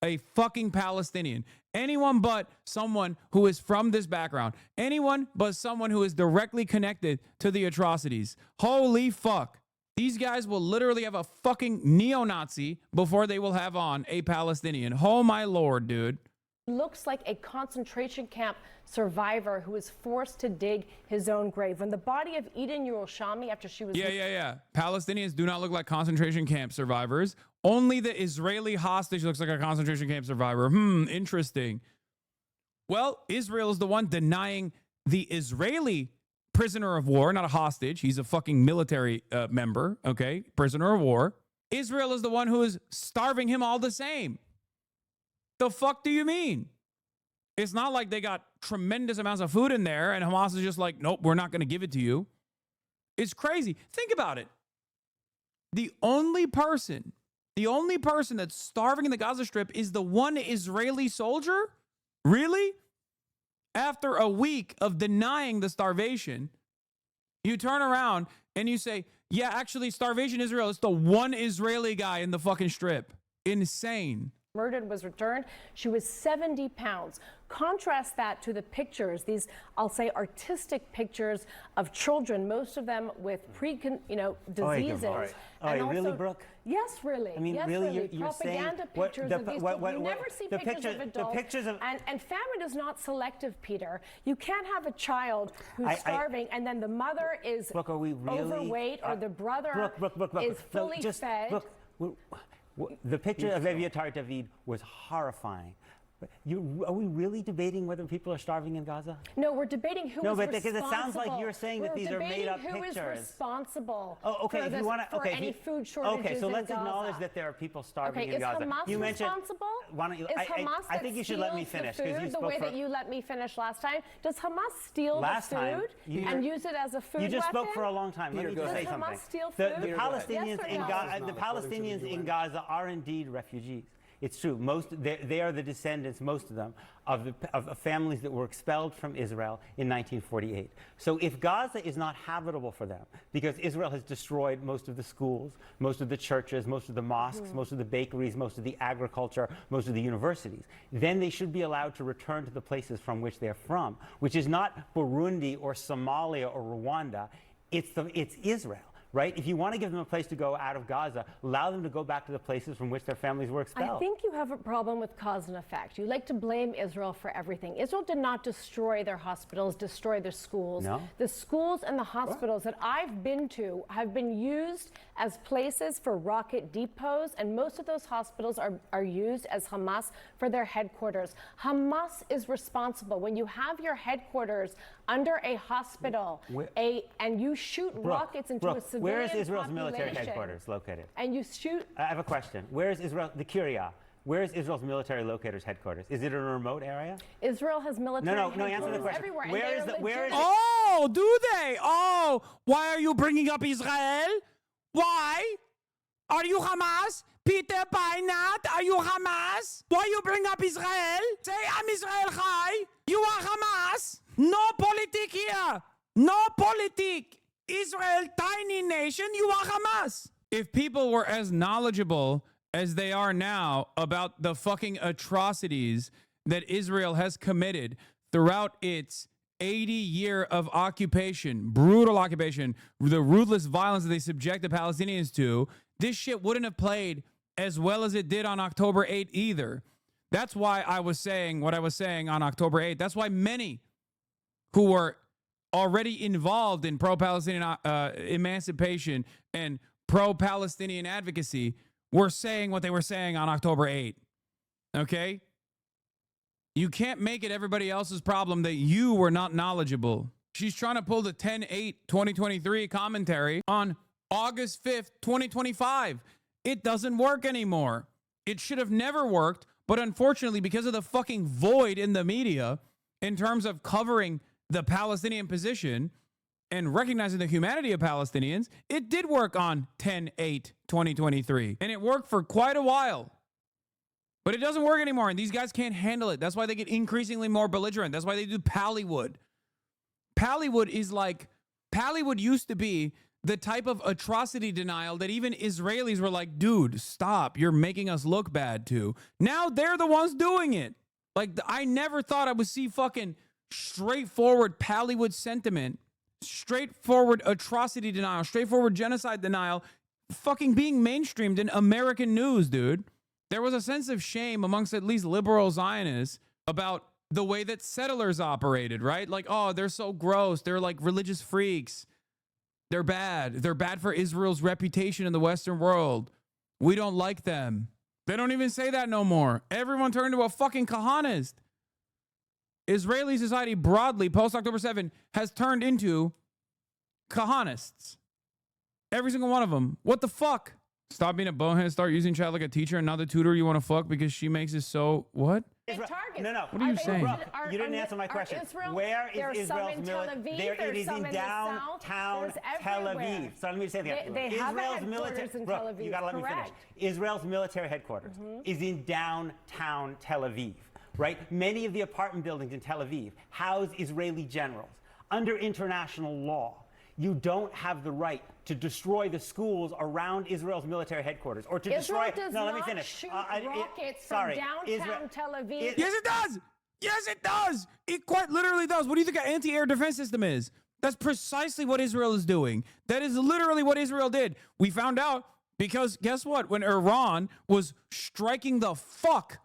a fucking Palestinian. Anyone but someone who is from this background. Anyone but someone who is directly connected to the atrocities. Holy fuck. These guys will literally have a fucking neo-Nazi before they will have on a Palestinian. Oh my lord, dude. Looks like a concentration camp survivor who was forced to dig his own grave. When the body of Eden Yerushalmi, after she was... Yeah. Palestinians do not look like concentration camp survivors. Only the Israeli hostage looks like a concentration camp survivor. Interesting. Well, Israel is the one denying the Israeli prisoner of war, not a hostage. He's a fucking military member, okay? Prisoner of war. Israel is the one who is starving him all the same. The fuck do you mean? It's not like they got tremendous amounts of food in there and Hamas is just like, nope, we're not going to give it to you. It's crazy. Think about it. The only person that's starving in the Gaza Strip is the one Israeli soldier? Really? After a week of denying the starvation, you turn around and you say, yeah, actually, starvation Israel, it's the one Israeli guy in the fucking strip. Insane. Murdered was returned. She was 70 pounds. Contrast that to the pictures, these, I'll say, artistic pictures of children, most of them with diseases. Really, Brooke? Yes, really. I mean, yes, really, really. you're Propaganda saying pictures of these people. You never see pictures of adults. And famine is not selective, Peter. You can't have a child who's starving and then the mother is Brooke, are we really, overweight or the brother is fully fed. The picture of Evitar David was horrifying. Are we really debating whether people are starving in Gaza? No, we're debating who is responsible. No, but because it sounds like you're saying that these are made-up pictures. Who is responsible for any food shortages Okay, so let's in Gaza. acknowledge that there are people starving in Gaza. Is Hamas responsible? Why don't you? I think you should let me finish because you spoke the way that you let me finish last time. Does Hamas steal the food and use it as a food weapon? You just spoke for a long time. Let me just say something. Does Hamas steal food? The Palestinians in Gaza are indeed refugees. It's true. They are the descendants, most of them, of families that were expelled from Israel in 1948. So if Gaza is not habitable for them, because Israel has destroyed most of the schools, most of the churches, most of the mosques, most of the bakeries, most of the agriculture, most of the universities, then they should be allowed to return to the places from which they're from, which is not Burundi or Somalia or Rwanda. It's Israel. Right? If you want to give them a place to go out of Gaza, allow them to go back to the places from which their families were expelled. I think you have a problem with cause and effect. You like to blame Israel for everything. Israel did not destroy their hospitals, destroy their schools. No. The schools and the hospitals that I've been to have been used as places for rocket depots, and most of those hospitals are used as Hamas for their headquarters. Hamas is responsible. When you have your headquarters under a hospital, and you shoot rockets into a civilian where is Israel's population, military headquarters located? And you shoot... I have a question. Where is Israel, the Kiryat? Where is Israel's military locators headquarters? Is it in a remote area? Israel has military No, answer the question. everywhere. Where is Oh, do they? Oh, why are you bringing up Israel? Why? Are you Hamas? Peter Beinat, are you Hamas? Why you bring up Israel? Say I'm Israel Chai. You are Hamas. No politic here. No politic. Israel, tiny nation, you are Hamas. If people were as knowledgeable as they are now about the fucking atrocities that Israel has committed throughout its 80-year of occupation, brutal occupation, the ruthless violence that they subject the Palestinians to, this shit wouldn't have played as well as it did on October 8th either. That's why I was saying what I was saying on October 8th. That's why many who were already involved in pro-Palestinian emancipation and pro-Palestinian advocacy were saying what they were saying on October 8th. Okay? You can't make it everybody else's problem that you were not knowledgeable. She's trying to pull the 10/8/2023 commentary on August 5th, 2025. It doesn't work anymore. It should have never worked, but unfortunately, because of the fucking void in the media in terms of covering the Palestinian position and recognizing the humanity of Palestinians, it did work on 10/8/2023. And it worked for quite a while. But it doesn't work anymore, and these guys can't handle it. That's why they get increasingly more belligerent. That's why they do Pallywood. Pallywood is like, Pallywood used to be the type of atrocity denial that even Israelis were like, dude, stop. You're making us look bad too. Now they're the ones doing it. Like, I never thought I would see fucking straightforward Pallywood sentiment, straightforward atrocity denial, straightforward genocide denial, fucking being mainstreamed in American news, dude. There was a sense of shame amongst at least liberal Zionists about the way that settlers operated, right? Like, oh, they're so gross. They're like religious freaks. They're bad. They're bad for Israel's reputation in the Western world. We don't like them. They don't even say that no more. Everyone turned to a fucking Kahanist. Israeli society broadly, post-October 7, has turned into Kahanists. Every single one of them. What the fuck? Stop being a bonehead, start using chat like a teacher and not the tutor you want to fuck because she makes it so... What? No. What are you saying? Brooke, you didn't answer my question. Where is Israel's military? It is in downtown Tel Aviv. So let me say that. They have a headquarters in Tel Aviv. You gotta let me finish. Israel's military headquarters is in downtown Tel Aviv, right? Many of the apartment buildings in Tel Aviv house Israeli generals. Under international law, you don't have the right to destroy the schools around Israel's military headquarters or to destroy. No, let me finish. Shoot rockets from downtown Tel Aviv. Yes, it does. Yes, it does. It quite literally does. What do you think an anti-air defense system is? That's precisely what Israel is doing. That is literally what Israel did. We found out because guess what? When Iran was striking the fuck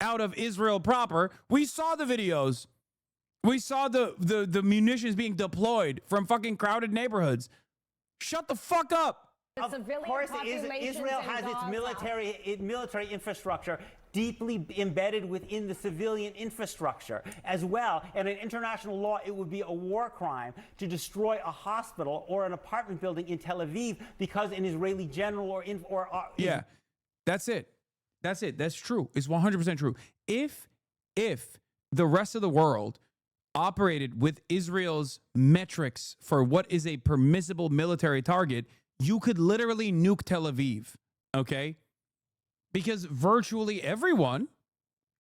out of Israel proper, we saw the videos. We saw the munitions being deployed from fucking crowded neighborhoods. Shut the fuck up. Of course, Israel has its military infrastructure deeply embedded within the civilian infrastructure as well. And in international law, it would be a war crime to destroy a hospital or an apartment building in Tel Aviv because an Israeli general yeah, that's it. That's it. That's true. It's 100% true. If the rest of the world operated with Israel's metrics for what is a permissible military target, you could literally nuke Tel Aviv, okay? because virtually everyone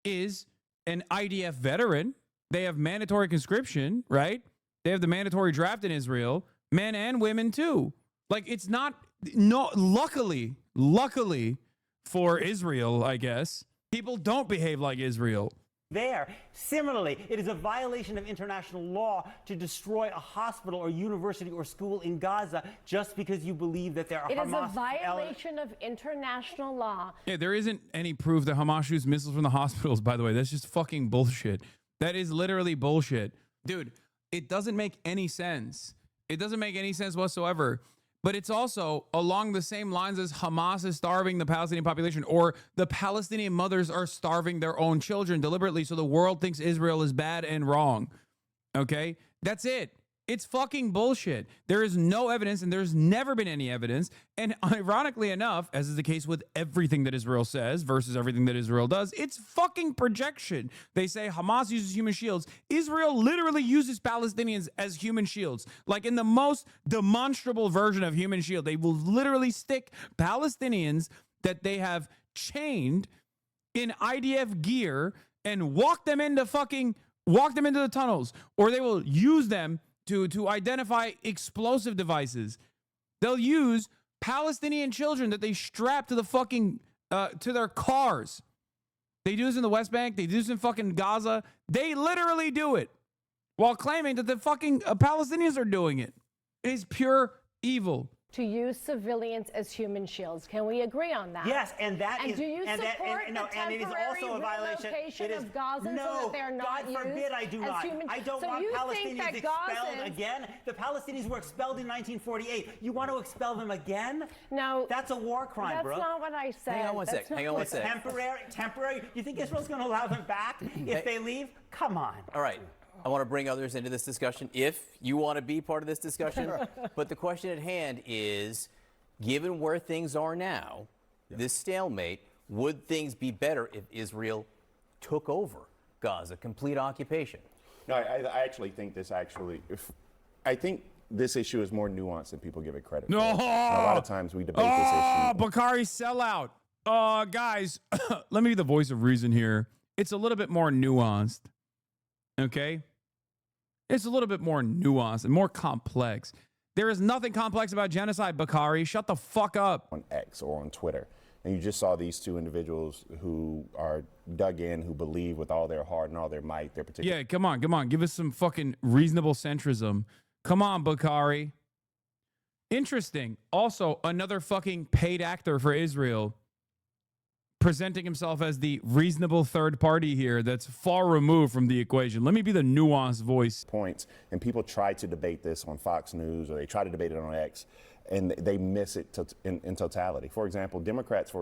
is an IDF veteran. They have mandatory conscription, right? They have the mandatory draft in Israel, men and women too. Like, it's not, no, luckily for Israel, I guess, people don't behave like Israel. There. Similarly, it is a violation of international law to destroy a hospital or university or school in Gaza just because you believe that there are It is Hamas a violation of international law. Yeah, there isn't any proof that Hamas shoots missiles from the hospitals, by the way. That's just fucking bullshit. That is literally bullshit. Dude, it doesn't make any sense. It doesn't make any sense whatsoever. But it's also along the same lines as Hamas is starving the Palestinian population, or the Palestinian mothers are starving their own children deliberately so the world thinks Israel is bad and wrong. Okay? That's it. It's fucking bullshit. There is no evidence, and there's never been any evidence. And ironically enough, as is the case with everything that Israel says versus everything that Israel does, it's fucking projection. They say Hamas uses human shields. Israel literally uses Palestinians as human shields. Like, in the most demonstrable version of human shield, they will literally stick Palestinians that they have chained in IDF gear and walk them into the tunnels, or they will use them to identify explosive devices. They'll use Palestinian children that they strap to the fucking to their cars. They do this in the West Bank. They do this in fucking Gaza. They literally do it while claiming that the fucking Palestinians are doing it. It is pure evil. To use civilians as human shields. Can we agree on that? Yes, and that and is, do you and support that, and, no, the and it is temporary also a violation. relocation It is, of Gaza no, so that they are not God forbid I do as not. human. I don't so want you Palestinians think that expelled Gazans, again. The Palestinians were expelled in 1948. You want to expel them again? No, that's a war crime, that's bro. That's not what I said. Hang on one sec. Hang on one sec. Temporary. You think Israel's going to allow them back if they leave? Come on. All right. I want to bring others into this discussion if you want to be part of this discussion. But the question at hand is, given where things are now, this stalemate, would things be better if Israel took over Gaza, complete occupation? No, I actually think I think this issue is more nuanced than people give it credit for. And a lot of times we debate this issue. Bakari sellout. Guys, let me be the voice of reason here. It's a little bit more nuanced. Okay? It's a little bit more nuanced and more complex. There is nothing complex about genocide, Bakari. Shut the fuck up. On X or on Twitter. And you just saw these two individuals who are dug in, who believe with all their heart and all their might, their particular. Yeah, come on. Give us some fucking reasonable centrism. Come on, Bakari. Interesting. Also, another fucking paid actor for Israel presenting himself as the reasonable third party here that's far removed from the equation. Let me be the nuanced voice. Points, and people try to debate this on Fox News, or they try to debate it on X, and they miss it in totality. For example, Democrats,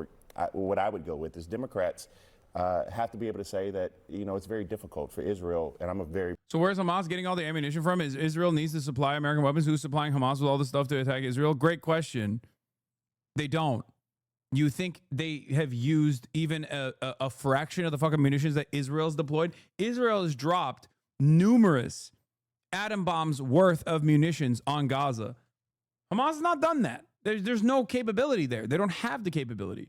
what I would go with is Democrats have to be able to say that, it's very difficult for Israel, and So where's Hamas getting all the ammunition from? Is Israel needs to supply American weapons? Who's supplying Hamas with all the stuff to attack Israel? Great question. They don't. You think they have used even a fraction of the fucking munitions that Israel's deployed? Israel has dropped numerous atom bombs worth of munitions on Gaza. Hamas has not done that. There's no capability there. They don't have the capability.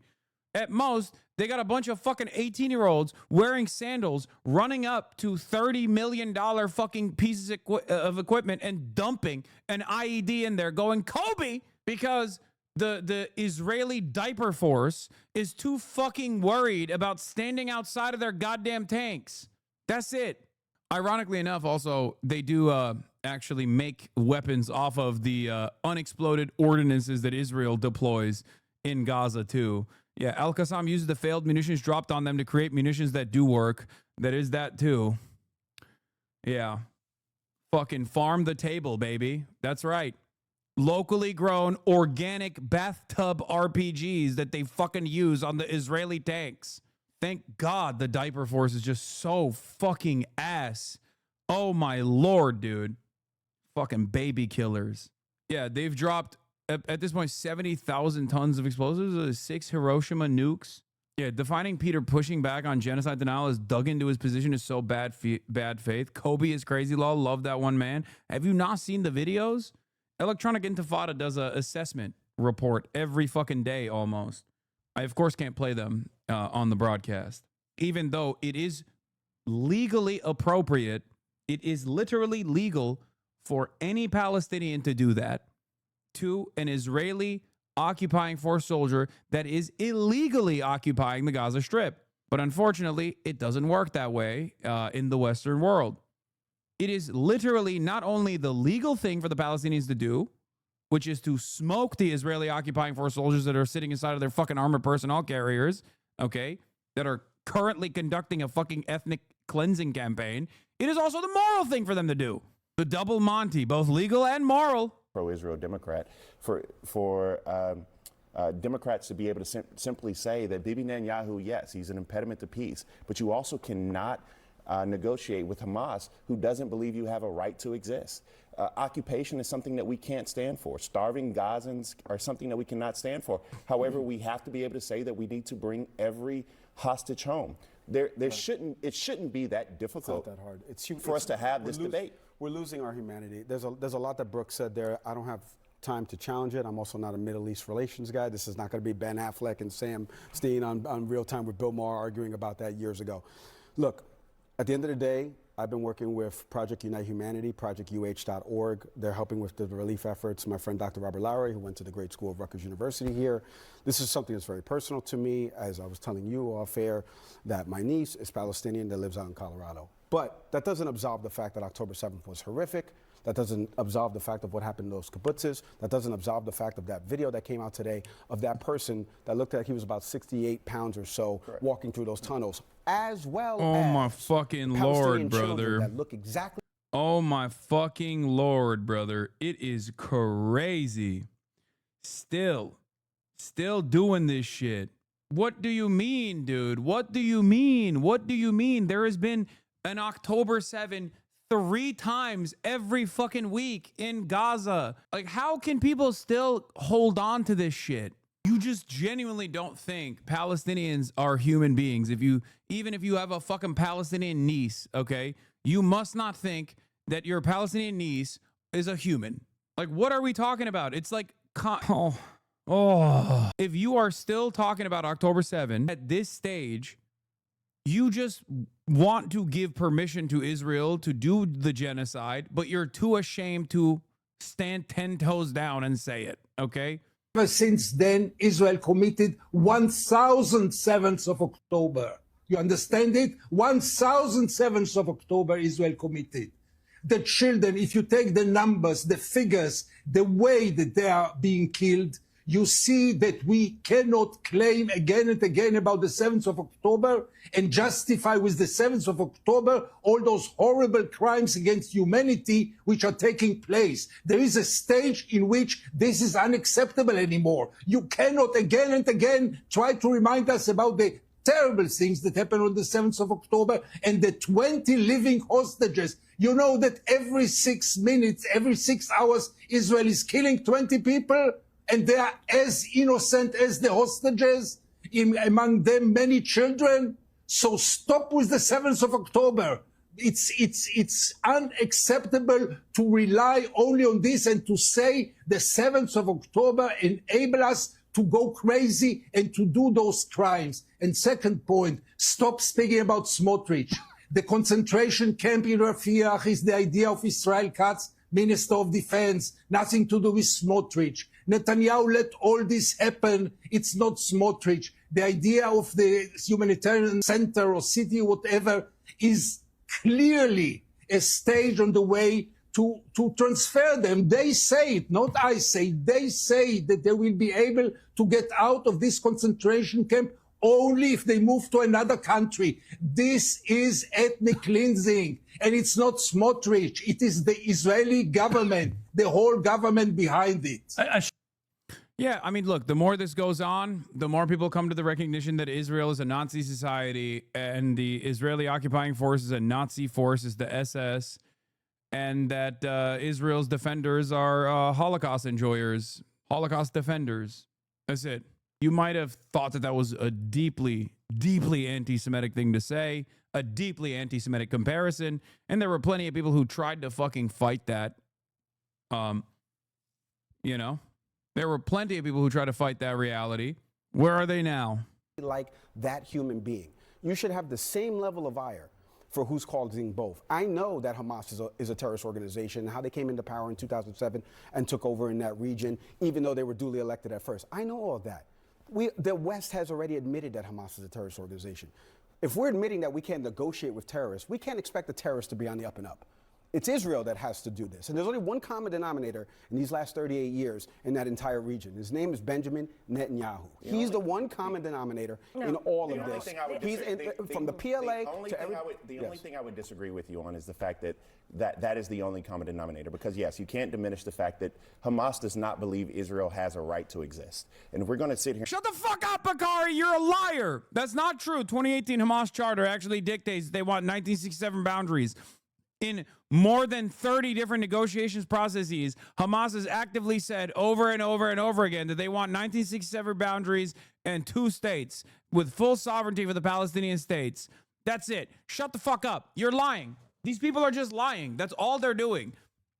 At most, they got a bunch of fucking 18-year-olds wearing sandals running up to $30 million fucking pieces of equipment and dumping an IED in there going, Kobe, because the Israeli diaper force is too fucking worried about standing outside of their goddamn tanks. That's it. Ironically enough, also, they do actually make weapons off of the unexploded ordinances that Israel deploys in Gaza, too. Yeah, Al-Qassam uses the failed munitions dropped on them to create munitions that do work. That is that, too. Yeah. Fucking farm the table, baby. That's right. Locally grown organic bathtub RPGs that they fucking use on the Israeli tanks. Thank God the diaper force is just so fucking ass. Oh my Lord, dude. Fucking baby killers. Yeah, they've dropped at this point 70,000 tons of explosives, 6 Hiroshima nukes. Yeah, defining Peter pushing back on genocide denial as dug into his position is so bad faith. Kobe is crazy law. Love that one, man. Have you not seen the videos? Electronic Intifada does a assessment report every fucking day almost I, of course, can't play them on the broadcast, even though it is legally appropriate. It is literally legal for any Palestinian to do that to an Israeli occupying force soldier that is illegally occupying the Gaza Strip. But unfortunately, it doesn't work that way in the Western world. It is literally not only the legal thing for the Palestinians to do, which is to smoke the Israeli occupying force soldiers that are sitting inside of their fucking armored personnel carriers, okay, that are currently conducting a fucking ethnic cleansing campaign. It is also the moral thing for them to do. The double Monty, both legal and moral. Pro-Israel Democrat, for Democrats to be able to simply say that Bibi Netanyahu, yes, he's an impediment to peace, but you also cannot negotiate with Hamas, who doesn't believe you have a right to exist. Occupation is something that we can't stand for. Starving Gazans are something that we cannot stand for. However, we have to be able to say that we need to bring every hostage home. It shouldn't be that difficult. It's not that hard. For us to have this debate. We're losing our humanity. There's a lot that Brooke said there. I don't have time to challenge it. I'm also not a Middle East relations guy. This is not going to be Ben Affleck and Sam Steen on Real Time with Bill Maher arguing about that years ago. Look, at the end of the day, I've been working with Project Unite Humanity, projectuh.org. They're helping with the relief efforts. My friend Dr. Robert Lowry, who went to the great school of Rutgers University here. This is something that's very personal to me. As I was telling you off air, that my niece is Palestinian that lives out in Colorado. But that doesn't absolve the fact that October 7th was horrific. That doesn't absolve the fact of what happened in those kibbutzes. That doesn't absolve the fact of that video that came out today of that person that looked like he was about 68 pounds or so walking through those tunnels, as well as my fucking Lord, brother. That look exactly. Oh my fucking Lord, brother. It is crazy. Still doing this shit. What do you mean, dude? What do you mean? What do you mean? There has been an October 7 3 times every fucking week in Gaza. Like, how can people still hold on to this shit? You just genuinely don't think Palestinians are human beings. Even if you have a fucking Palestinian niece, okay, you must not think that your Palestinian niece is a human. Like, what are we talking about? It's like, if you are still talking about October 7 at this stage, you just want to give permission to Israel to do the genocide, but you're too ashamed to stand 10 toes down and say it, okay? Ever since then, Israel committed 1,007th of October. You understand it? 1,007th of October, Israel committed. The children, if you take the numbers, the figures, the way that they are being killed, you see that we cannot claim again and again about the 7th of October and justify with the 7th of October all those horrible crimes against humanity which are taking place. There is a stage in which this is unacceptable anymore. You cannot again and again try to remind us about the terrible things that happened on the 7th of October and the 20 living hostages. You know that every 6 minutes, every 6 hours, Israel is killing 20 people? And they are as innocent as the hostages, among them many children. So stop with the 7th of October. It's unacceptable to rely only on this and to say the 7th of October enable us to go crazy and to do those crimes. And second point, stop speaking about Smotrich. The concentration camp in Rafiah is the idea of Israel Katz, Minister of Defense, nothing to do with Smotrich. Netanyahu let all this happen. It's not Smotrich. The idea of the humanitarian center or city, whatever, is clearly a stage on the way to transfer them. They say it, not I say. They say that they will be able to get out of this concentration camp only if they move to another country. This is ethnic cleansing, and it's not Smotrich. It is the Israeli government, the whole government behind it. Yeah, I mean, look, the more this goes on, the more people come to the recognition that Israel is a Nazi society and the Israeli occupying force is a Nazi force, is the SS, and that Israel's defenders are Holocaust enjoyers, Holocaust defenders. That's it. You might have thought that that was a deeply, deeply anti-Semitic thing to say, a deeply anti-Semitic comparison, and there were plenty of people who tried to fucking fight that. You know, there were plenty of people who tried to fight that reality, Where are they now? Like that human being. You should have the same level of ire for who's causing both. I know that Hamas is a terrorist organization, how they came into power in 2007 and took over in that region, even though they were duly elected at first. I know all of that. The West has already admitted that Hamas is a terrorist organization. If we're admitting that we can't negotiate with terrorists, we can't expect the terrorists to be on the up and up. It's Israel that has to do this. And there's only one common denominator in these last 38 years in that entire region. His name is Benjamin Netanyahu. He's the one common denominator in all of this. He's from the PLA to every... The only thing I would disagree with you on is the fact that is the only common denominator. Because, yes, you can't diminish the fact that Hamas does not believe Israel has a right to exist. And if we're going to sit here... Shut the fuck up, Bakari. You're a liar. That's not true. 2018 Hamas charter actually dictates they want 1967 boundaries. In more than 30 different negotiations processes, Hamas has actively said over and over and over again that they want 1967 boundaries and 2 states with full sovereignty for the Palestinian states. That's it. Shut the fuck up. You're lying. These people are just lying. That's all they're doing.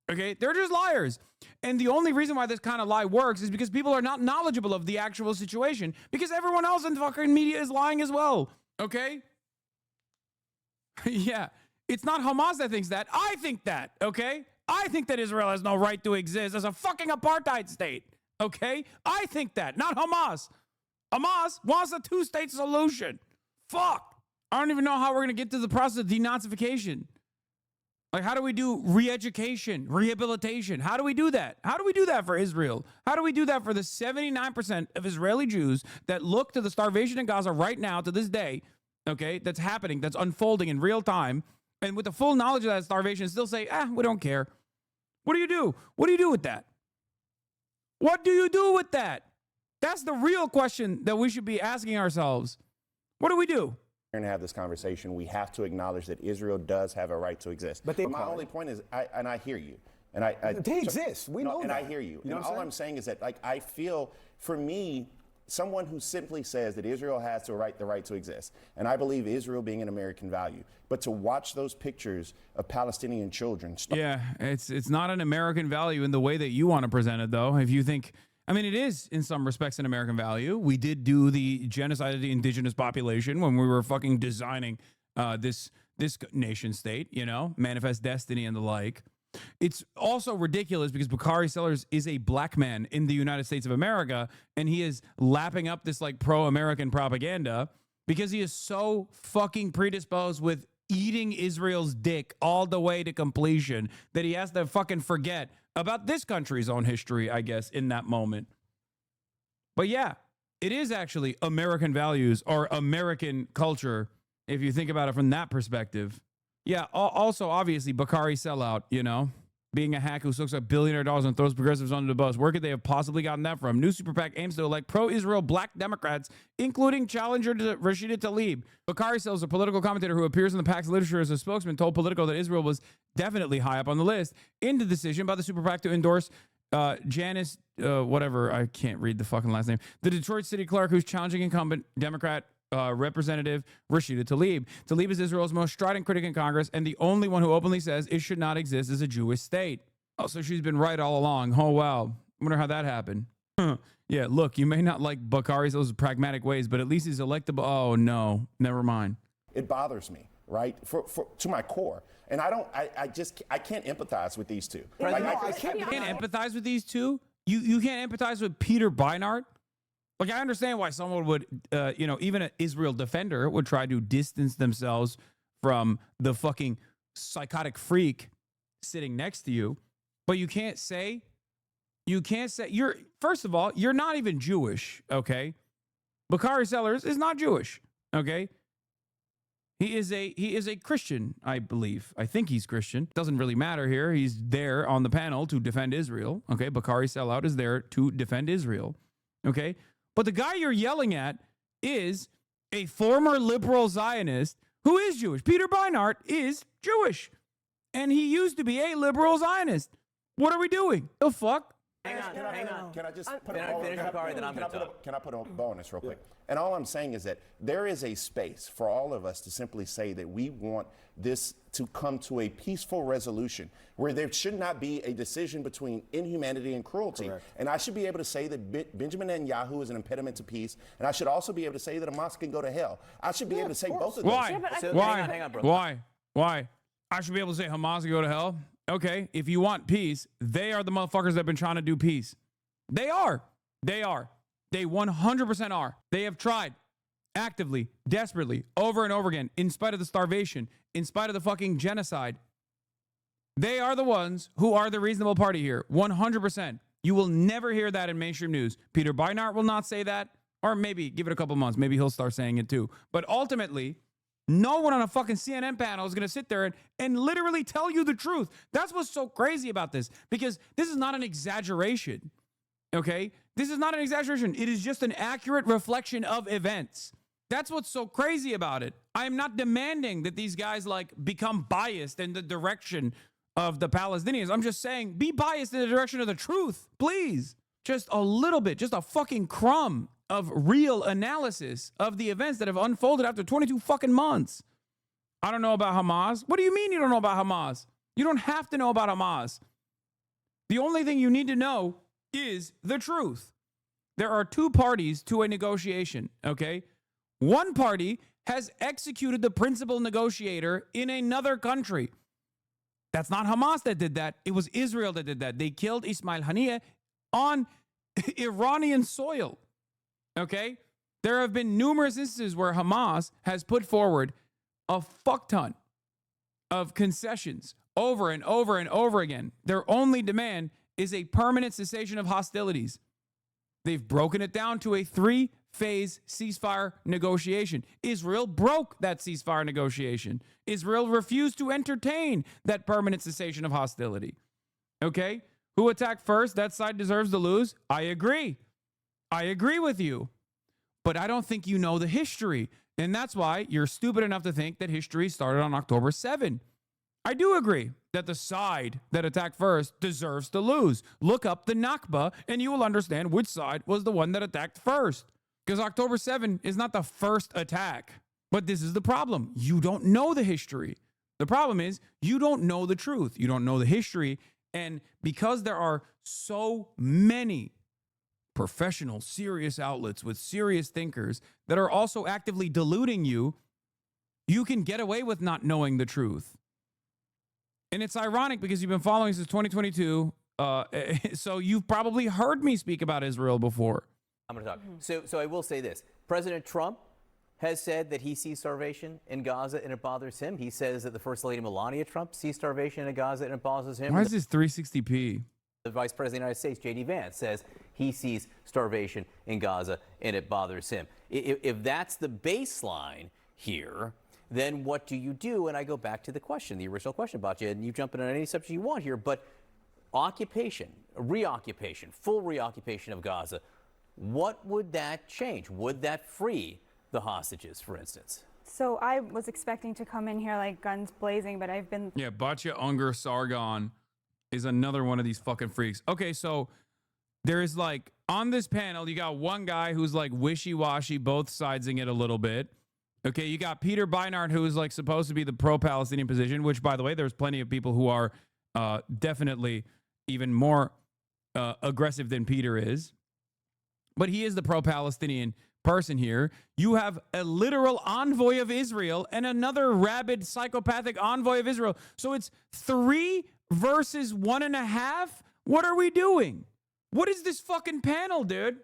Okay? They're just liars. And the only reason why this kind of lie works is because people are not knowledgeable of the actual situation, because everyone else in the fucking media is lying as well. Okay? Yeah. It's not Hamas that thinks that. I think that, okay? I think that Israel has no right to exist as a fucking apartheid state, okay? I think that, not Hamas. Hamas wants a 2-state solution. Fuck. I don't even know how we're going to get to the process of denazification. Like, how do we do re-education, rehabilitation? How do we do that? How do we do that for Israel? How do we do that for the 79% of Israeli Jews that look to the starvation in Gaza right now to this day, okay, that's happening, that's unfolding in real time, and with the full knowledge of that starvation, still say, we don't care. What do you do? What do you do with that? What do you do with that? That's the real question that we should be asking ourselves. What do we do? We're going to have this conversation. We have to acknowledge that Israel does have a right to exist. But my only point is, I hear you. And they exist. We know that. And I hear you. And all I'm saying is that, like, I feel, for me, someone who simply says that Israel has the right to exist, and I believe Israel being an American value, but to watch those pictures of Palestinian children... Yeah, it's not an American value in the way that you want to present it, though. If you think... I mean, it is, in some respects, an American value. We did do the genocide of the indigenous population when we were fucking designing this nation state, you know, Manifest Destiny and the like. It's also ridiculous because Bakari Sellers is a black man in the United States of America, and he is lapping up this like pro-American propaganda because he is so fucking predisposed with eating Israel's dick all the way to completion that he has to fucking forget about this country's own history, I guess, in that moment. But yeah, it is actually American values or American culture if you think about it from that perspective. Yeah, also, obviously, Bakari sellout, you know, being a hack who sucks up billionaire dollars and throws progressives under the bus. Where could they have possibly gotten that from? New super PAC aims to elect pro-Israel black Democrats, including challenger to Rashida Tlaib. Bakari Sellers, a political commentator who appears in the PAC's literature as a spokesman, told Politico that Israel was definitely high up on the list in the decision by the super PAC to endorse Janice, whatever, I can't read the fucking last name, the Detroit city clerk who's challenging incumbent Democrat Representative Rashida Tlaib. Tlaib is Israel's most strident critic in Congress and the only one who openly says it should not exist as a Jewish state. Oh, so she's been right all along. Oh, wow. I wonder how that happened. Yeah, look, you may not like Bakari's those pragmatic ways, but at least he's electable. Oh, no, never mind. It bothers me, right, to my core. And I can't empathize with these two. You can't empathize with these two? You can't empathize with Peter Beinart? Like, I understand why someone would, even an Israel defender would try to distance themselves from the fucking psychotic freak sitting next to you. But you can't say, first of all, you're not even Jewish, okay? Bakari Sellers is not Jewish, okay? He is a Christian, I believe. I think he's Christian. Doesn't really matter here. He's there on the panel to defend Israel, okay? Bakari Sellout is there to defend Israel, okay? But the guy you're yelling at is a former liberal Zionist who is Jewish. Peter Beinart is Jewish. And he used to be a liberal Zionist. What are we doing? The fuck? Can I just put Can I finish, Bakari, then I'm going to talk. Can I put a bonus real quick? And all I'm saying is that there is a space for all of us to simply say that we want this to come to a peaceful resolution where there should not be a decision between inhumanity and cruelty. Correct. And I should be able to say that Benjamin Netanyahu is an impediment to peace, and I should also be able to say that Hamas can go to hell. I should be able to say both of those. Why? Hang on, brother. Why? I should be able to say Hamas can go to hell? Okay, if you want peace, they are the motherfuckers that have been trying to do peace. They are. They 100% are. They have tried actively, desperately, over and over again, in spite of the starvation, in spite of the fucking genocide. They are the ones who are the reasonable party here. 100%. You will never hear that in mainstream news. Peter Beinart will not say that, or maybe give it a couple months. Maybe he'll start saying it too. But ultimately, no one on a fucking CNN panel is going to sit there and literally tell you the truth. That's what's so crazy about this, because this is not an exaggeration. Okay? This is not an exaggeration. It is just an accurate reflection of events. That's what's so crazy about it. I am not demanding that these guys become biased in the direction of the Palestinians. I'm just saying, be biased in the direction of the truth, please. Just a little bit, just a fucking crumb of real analysis of the events that have unfolded after 22 fucking months. I don't know about Hamas. What do you mean you don't know about Hamas? You don't have to know about Hamas. The only thing you need to know is the truth. There are two parties to a negotiation, okay? One party has executed the principal negotiator in another country. That's not Hamas that did that. It was Israel that did that. They killed Ismail Haniyeh on Iranian soil. Okay? There have been numerous instances where Hamas has put forward a fuck ton of concessions over and over and over again. Their only demand is a permanent cessation of hostilities. They've broken it down to a 3-phase ceasefire negotiation. Israel broke that ceasefire negotiation. Israel refused to entertain that permanent cessation of hostility. Okay? Who attacked first? That side deserves to lose. I agree. I agree with you. But I don't think you know the history. And that's why you're stupid enough to think that history started on October 7. I do agree that the side that attacked first deserves to lose. Look up the Nakba and you will understand which side was the one that attacked first. Because October 7 is not the first attack. But this is the problem. You don't know the history. The problem is you don't know the truth. You don't know the history. And because there are so many professional, serious outlets with serious thinkers that are also actively deluding you, you can get away with not knowing the truth. And it's ironic because you've been following since 2022. So you've probably heard me speak about Israel before. I'm going to talk. So I will say this. President Trump has said that he sees starvation in Gaza and it bothers him. He says that the First Lady Melania Trump sees starvation in Gaza and it bothers him. Why is this 360p? The Vice President of the United States, J.D. Vance, says he sees starvation in Gaza and it bothers him. If that's the baseline here, then what do you do? And I go back to the question, the original question about you, and you jump in on any subject you want here, but occupation, reoccupation, full reoccupation of Gaza, what would that change? Would that free the hostages, for instance? So I was expecting to come in here like guns blazing, but I've been... Yeah, Batya Unger Sargon is another one of these fucking freaks. Okay, so there is on this panel, you got one guy who's wishy-washy, both sidesing it a little bit. Okay, you got Peter Beinart, who is supposed to be the pro-Palestinian position, which, by the way, there's plenty of people who are definitely even more aggressive than Peter is. But he is the pro-Palestinian person here. You have a literal envoy of Israel and another rabid, psychopathic envoy of Israel. So it's 3 versus 1.5? What are we doing? What is this fucking panel, dude?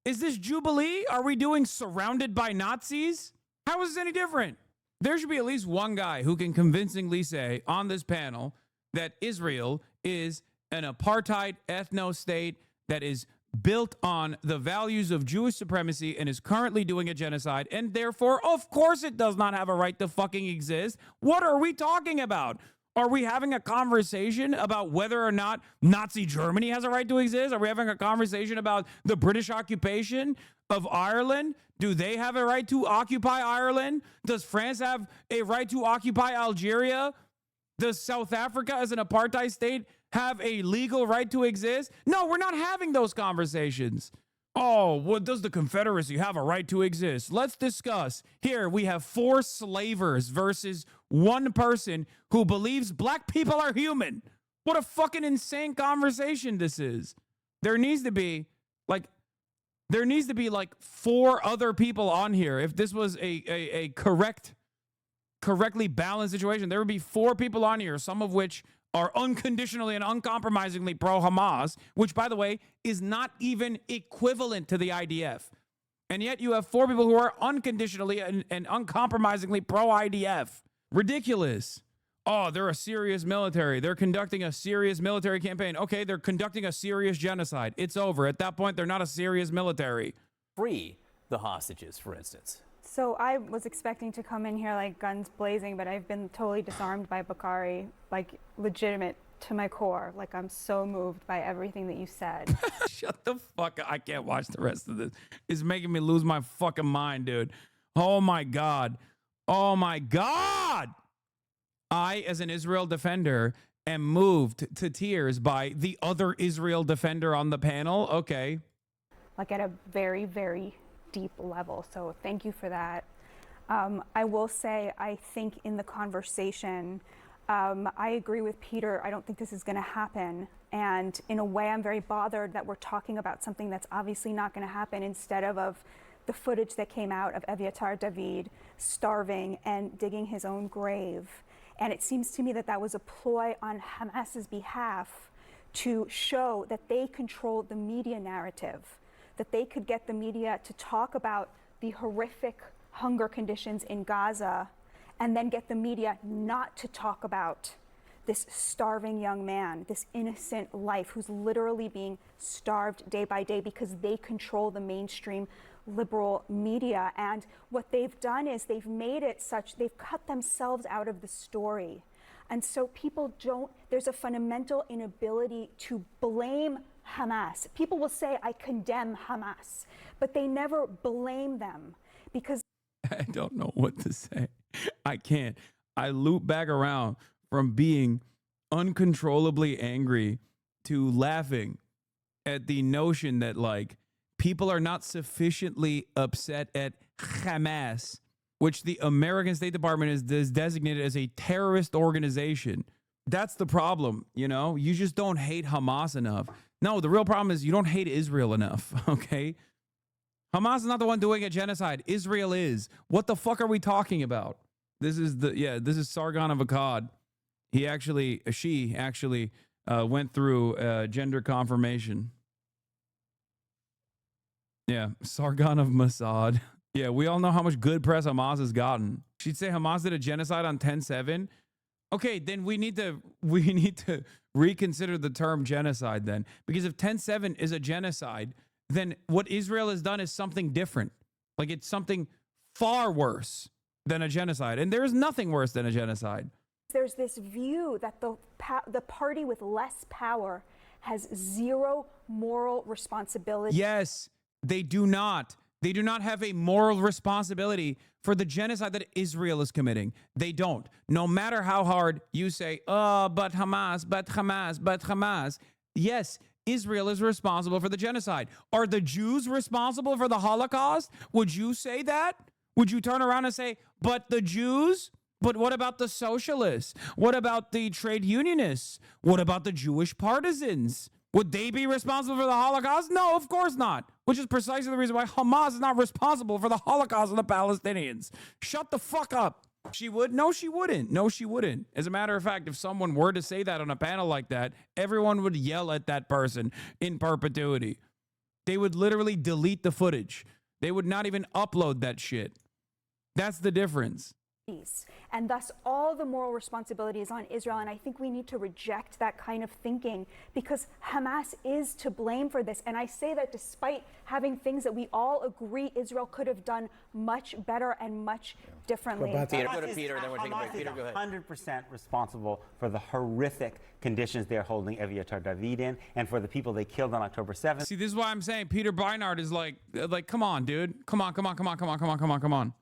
Is this Jubilee? Are we doing surrounded by Nazis? How is this any different? There should be at least one guy who can convincingly say on this panel that Israel is an apartheid ethno-state that is built on the values of Jewish supremacy and is currently doing a genocide, and therefore, of course, it does not have a right to fucking exist. What are we talking about? Are we having a conversation about whether or not Nazi Germany has a right to exist? Are we having a conversation about the British occupation of Ireland? Do they have a right to occupy Ireland? Does France have a right to occupy Algeria? Does South Africa as an apartheid state have a legal right to exist? No, we're not having those conversations. Oh, what does the Confederacy have a right to exist? Let's discuss. Here we have 4 slavers versus 1 person who believes black people are human. What a fucking insane conversation this is. There needs to be like 4 other people on here. If this was a correctly balanced situation, there would be 4 people on here, some of which are unconditionally and uncompromisingly pro-Hamas, which, by the way, is not even equivalent to the IDF. And yet you have 4 people who are unconditionally and uncompromisingly pro-IDF. Ridiculous. Oh, they're a serious military. They're conducting a serious military campaign. Okay, they're conducting a serious genocide. It's over. At that point, they're not a serious military. Free the hostages, for instance. So I was expecting to come in here like guns blazing, but I've been totally disarmed by Bakari, like legitimate to my core. Like I'm so moved by everything that you said. Shut the fuck up. I can't watch the rest of this. It's making me lose my fucking mind, dude. Oh my God. Oh my God. I, as an Israel defender, am moved to tears by the other Israel defender on the panel. Okay. Like at a very, very deep level. So thank you for that. I will say, I think in the conversation, I agree with Peter. I don't think this is going to happen. And in a way, I'm very bothered that we're talking about something that's obviously not going to happen instead of the footage that came out of Eviatar David starving and digging his own grave. And it seems to me that that was a ploy on Hamas's behalf to show that they control the media narrative, that they could get the media to talk about the horrific hunger conditions in Gaza and then get the media not to talk about this starving young man, this innocent life who's literally being starved day by day because they control the mainstream liberal media. And what they've done is they've made it such, they've cut themselves out of the story. And so people don't, there's a fundamental inability to blame Hamas. People will say, I condemn Hamas, but they never blame them because I don't know what to say. I can't. I loop back around from being uncontrollably angry to laughing at the notion that like people are not sufficiently upset at Hamas, which the American State Department is designated as a terrorist organization. That's the problem. You know, you just don't hate Hamas enough. No, the real problem is you don't hate Israel enough, okay? Hamas is not the one doing a genocide. Israel is. What the fuck are we talking about? This is Sargon of Akkad. She actually went through gender confirmation. Yeah, Sargon of Mossad. Yeah, we all know how much good press Hamas has gotten. She'd say Hamas did a genocide on 10/7. Okay, then we need to reconsider the term genocide then. Because if 10/7 is a genocide, then what Israel has done is something different. Like it's something far worse than a genocide. And there is nothing worse than a genocide. there's this view that the party with less power has zero moral responsibility. Yes, they do not. They do not have a moral responsibility for the genocide that Israel is committing. They don't. No matter how hard you say, oh, but Hamas, but Hamas, but Hamas. Yes, Israel is responsible for the genocide. Are the Jews responsible for the Holocaust? Would you say that? Would you turn around and say, but the Jews? But what about the socialists? What about the trade unionists? What about the Jewish partisans? Would they be responsible for the Holocaust? No, of course not. Which is precisely the reason why Hamas is not responsible for the Holocaust of the Palestinians. Shut the fuck up. She would? No, she wouldn't. No, she wouldn't. As a matter of fact, if someone were to say that on a panel like that, everyone would yell at that person in perpetuity. They would literally delete the footage. They would not even upload that shit. That's the difference. And thus all the moral responsibility is on Israel. And I think we need to reject that kind of thinking because Hamas is to blame for this. And I say that despite having things that we all agree Israel could have done much better and much differently. Peter, go to Peter, and then we'll take a break. Peter, go ahead. 100% responsible for the horrific conditions they're holding Eviatar David in and for the people they killed on October 7th. See, this is why I'm saying Peter Beinart is like, come on, dude. Come on.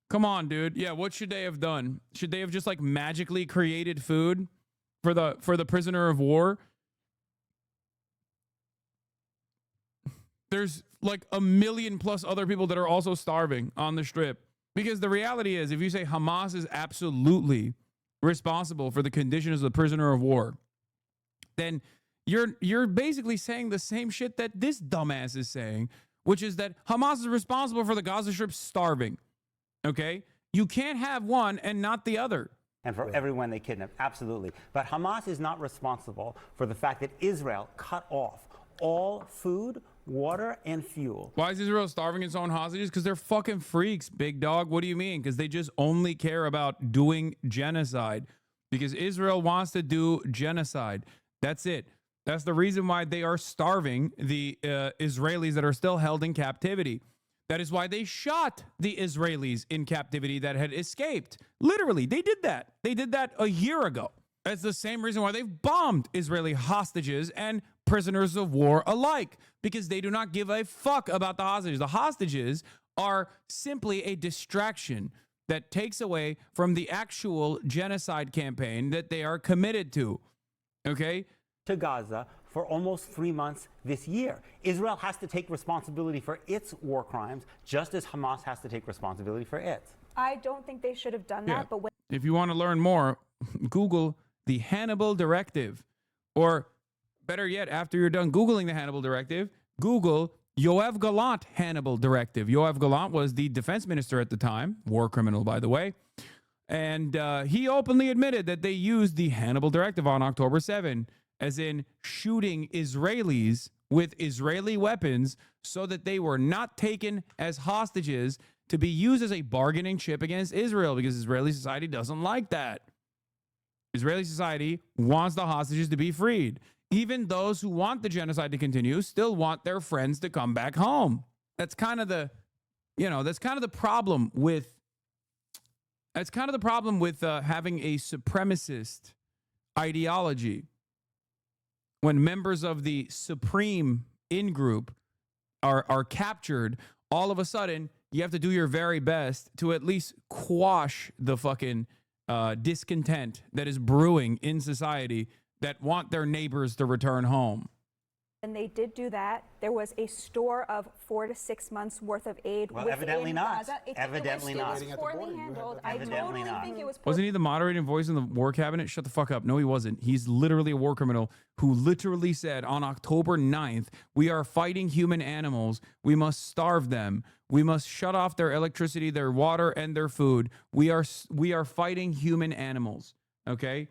Come on, dude. Yeah, what should they have done? Should they have just like magically created food for the prisoner of war. There's like 1 million plus other people that are also starving on the Strip. Because the reality is, if you say Hamas is absolutely responsible for the conditions of the prisoner of war, then you're basically saying the same shit that this dumbass is saying, which is that Hamas is responsible for the Gaza Strip starving. Okay? You can't have one and not the other. And for everyone they kidnapped, absolutely. But Hamas is not responsible for the fact that Israel cut off all food, water, and fuel. Why is Israel starving its own hostages? Because they're fucking freaks, big dog. What do you mean? Because they just only care about doing genocide. Because Israel wants to do genocide. That's it. That's the reason why they are starving the Israelis that are still held in captivity. That is why they shot the Israelis in captivity that had escaped. Literally, they did that. They did that a year ago. That's the same reason why they've bombed Israeli hostages and prisoners of war alike, because they do not give a fuck about the hostages. The hostages are simply a distraction that takes away from the actual genocide campaign that they are committed to. Okay? To Gaza for almost 3 months this year. Israel has to take responsibility for its war crimes, just as Hamas has to take responsibility for its. I don't think they should have done that, but when If you want to learn more, Google the Hannibal Directive. Or better yet, after you're done Googling the Hannibal Directive, Google Yoav Gallant Hannibal Directive. Yoav Gallant was the defense minister at the time, war criminal, by the way. And he openly admitted that they used the Hannibal Directive on October 7, as in shooting Israelis with Israeli weapons so that they were not taken as hostages to be used as a bargaining chip against Israel, because Israeli society doesn't like that. Israeli society wants the hostages to be freed. Even those who want the genocide to continue still want their friends to come back home. That's kind of the problem with having a supremacist ideology. When members of the supreme in-group are captured, all of a sudden you have to do your very best to at least quash the fucking discontent that is brewing in society that want their neighbors to return home. they did do that, there was a store of 4 to 6 months worth of aid. Well, within evidently not. Gaza. Evidently not. It was poorly handled. I totally think it was. Wasn't he the moderating voice in the war cabinet? Shut the fuck up. No, he wasn't. He's literally a war criminal who literally said on October 9th, we are fighting human animals. We must starve them. We must shut off their electricity, their water, and their food. We are fighting human animals. Okay?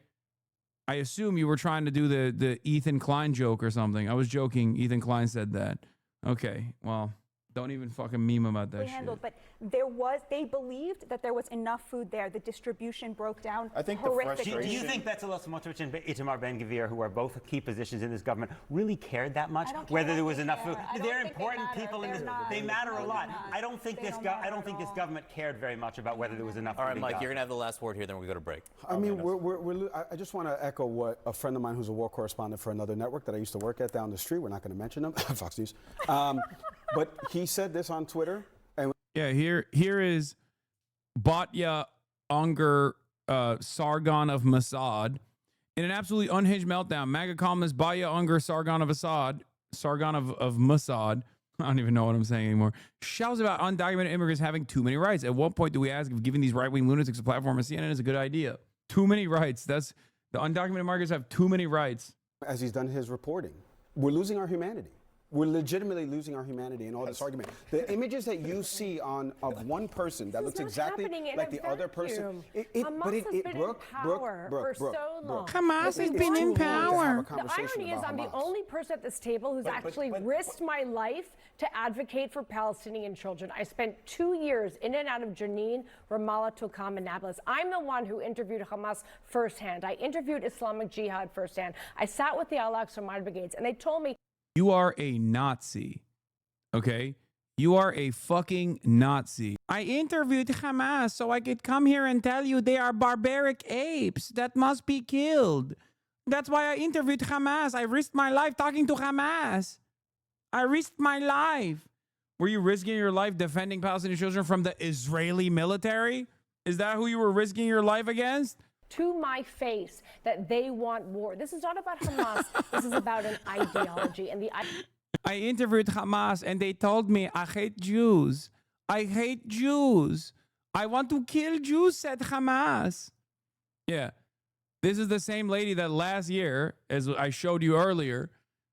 I assume you were trying to do the Ethan Klein joke or something. I was joking. Ethan Klein said that. Okay, well, don't even fucking meme about that shit. But they believed that there was enough food there. The distribution broke down. I think horrifically. Do you think Bezalel Smotrich and Itamar Ben-Gvir, who are both key positions in this government, really cared that much whether there was enough food? They're important people in this. They matter a lot. I don't think this government cared very much about whether there was enough food. All right, Mike, you're gonna have the last word here, then we go to break. I mean, I just want to echo what a friend of mine who's a war correspondent for another network that I used to work at down the street, we're not going to mention them, Fox News, but he said this on Twitter. And yeah, here is Batya Unger Sargon of Mossad. In an absolutely unhinged meltdown, MAGA columnist Batya Unger Sargon of Mossad, I don't even know what I'm saying anymore, shouts about undocumented immigrants having too many rights. At what point do we ask if giving these right-wing lunatics a platform on CNN is a good idea? Too many rights. That's the undocumented migrants have too many rights. As he's done his reporting, we're losing our humanity. We're legitimately losing our humanity in all this argument. The images that you see of one person that looks exactly like the other person. Hamas has been in power for so long. Hamas has been in power. The irony is I'm the only person at this table who's actually risked my life to advocate for Palestinian children. I spent 2 years in and out of Jenin, Ramallah, Tulkam, and Nablus. I'm the one who interviewed Hamas firsthand. I interviewed Islamic Jihad firsthand. I sat with the Al-Aqsa Martyr Brigades, and they told me, you are a Nazi, okay? You are a fucking Nazi. I interviewed Hamas so I could come here and tell you they are barbaric apes that must be killed. That's why I interviewed Hamas. I risked my life talking to Hamas. I risked my life. Were you risking your life defending Palestinian children from the Israeli military? Is that who you were risking your life against? to my face that they want war. This is not about Hamas. This is about an ideology. And I interviewed Hamas and they told me, I hate Jews. I hate Jews. I want to kill Jews, said Hamas. Yeah. This is the same lady that last year, as I showed you earlier,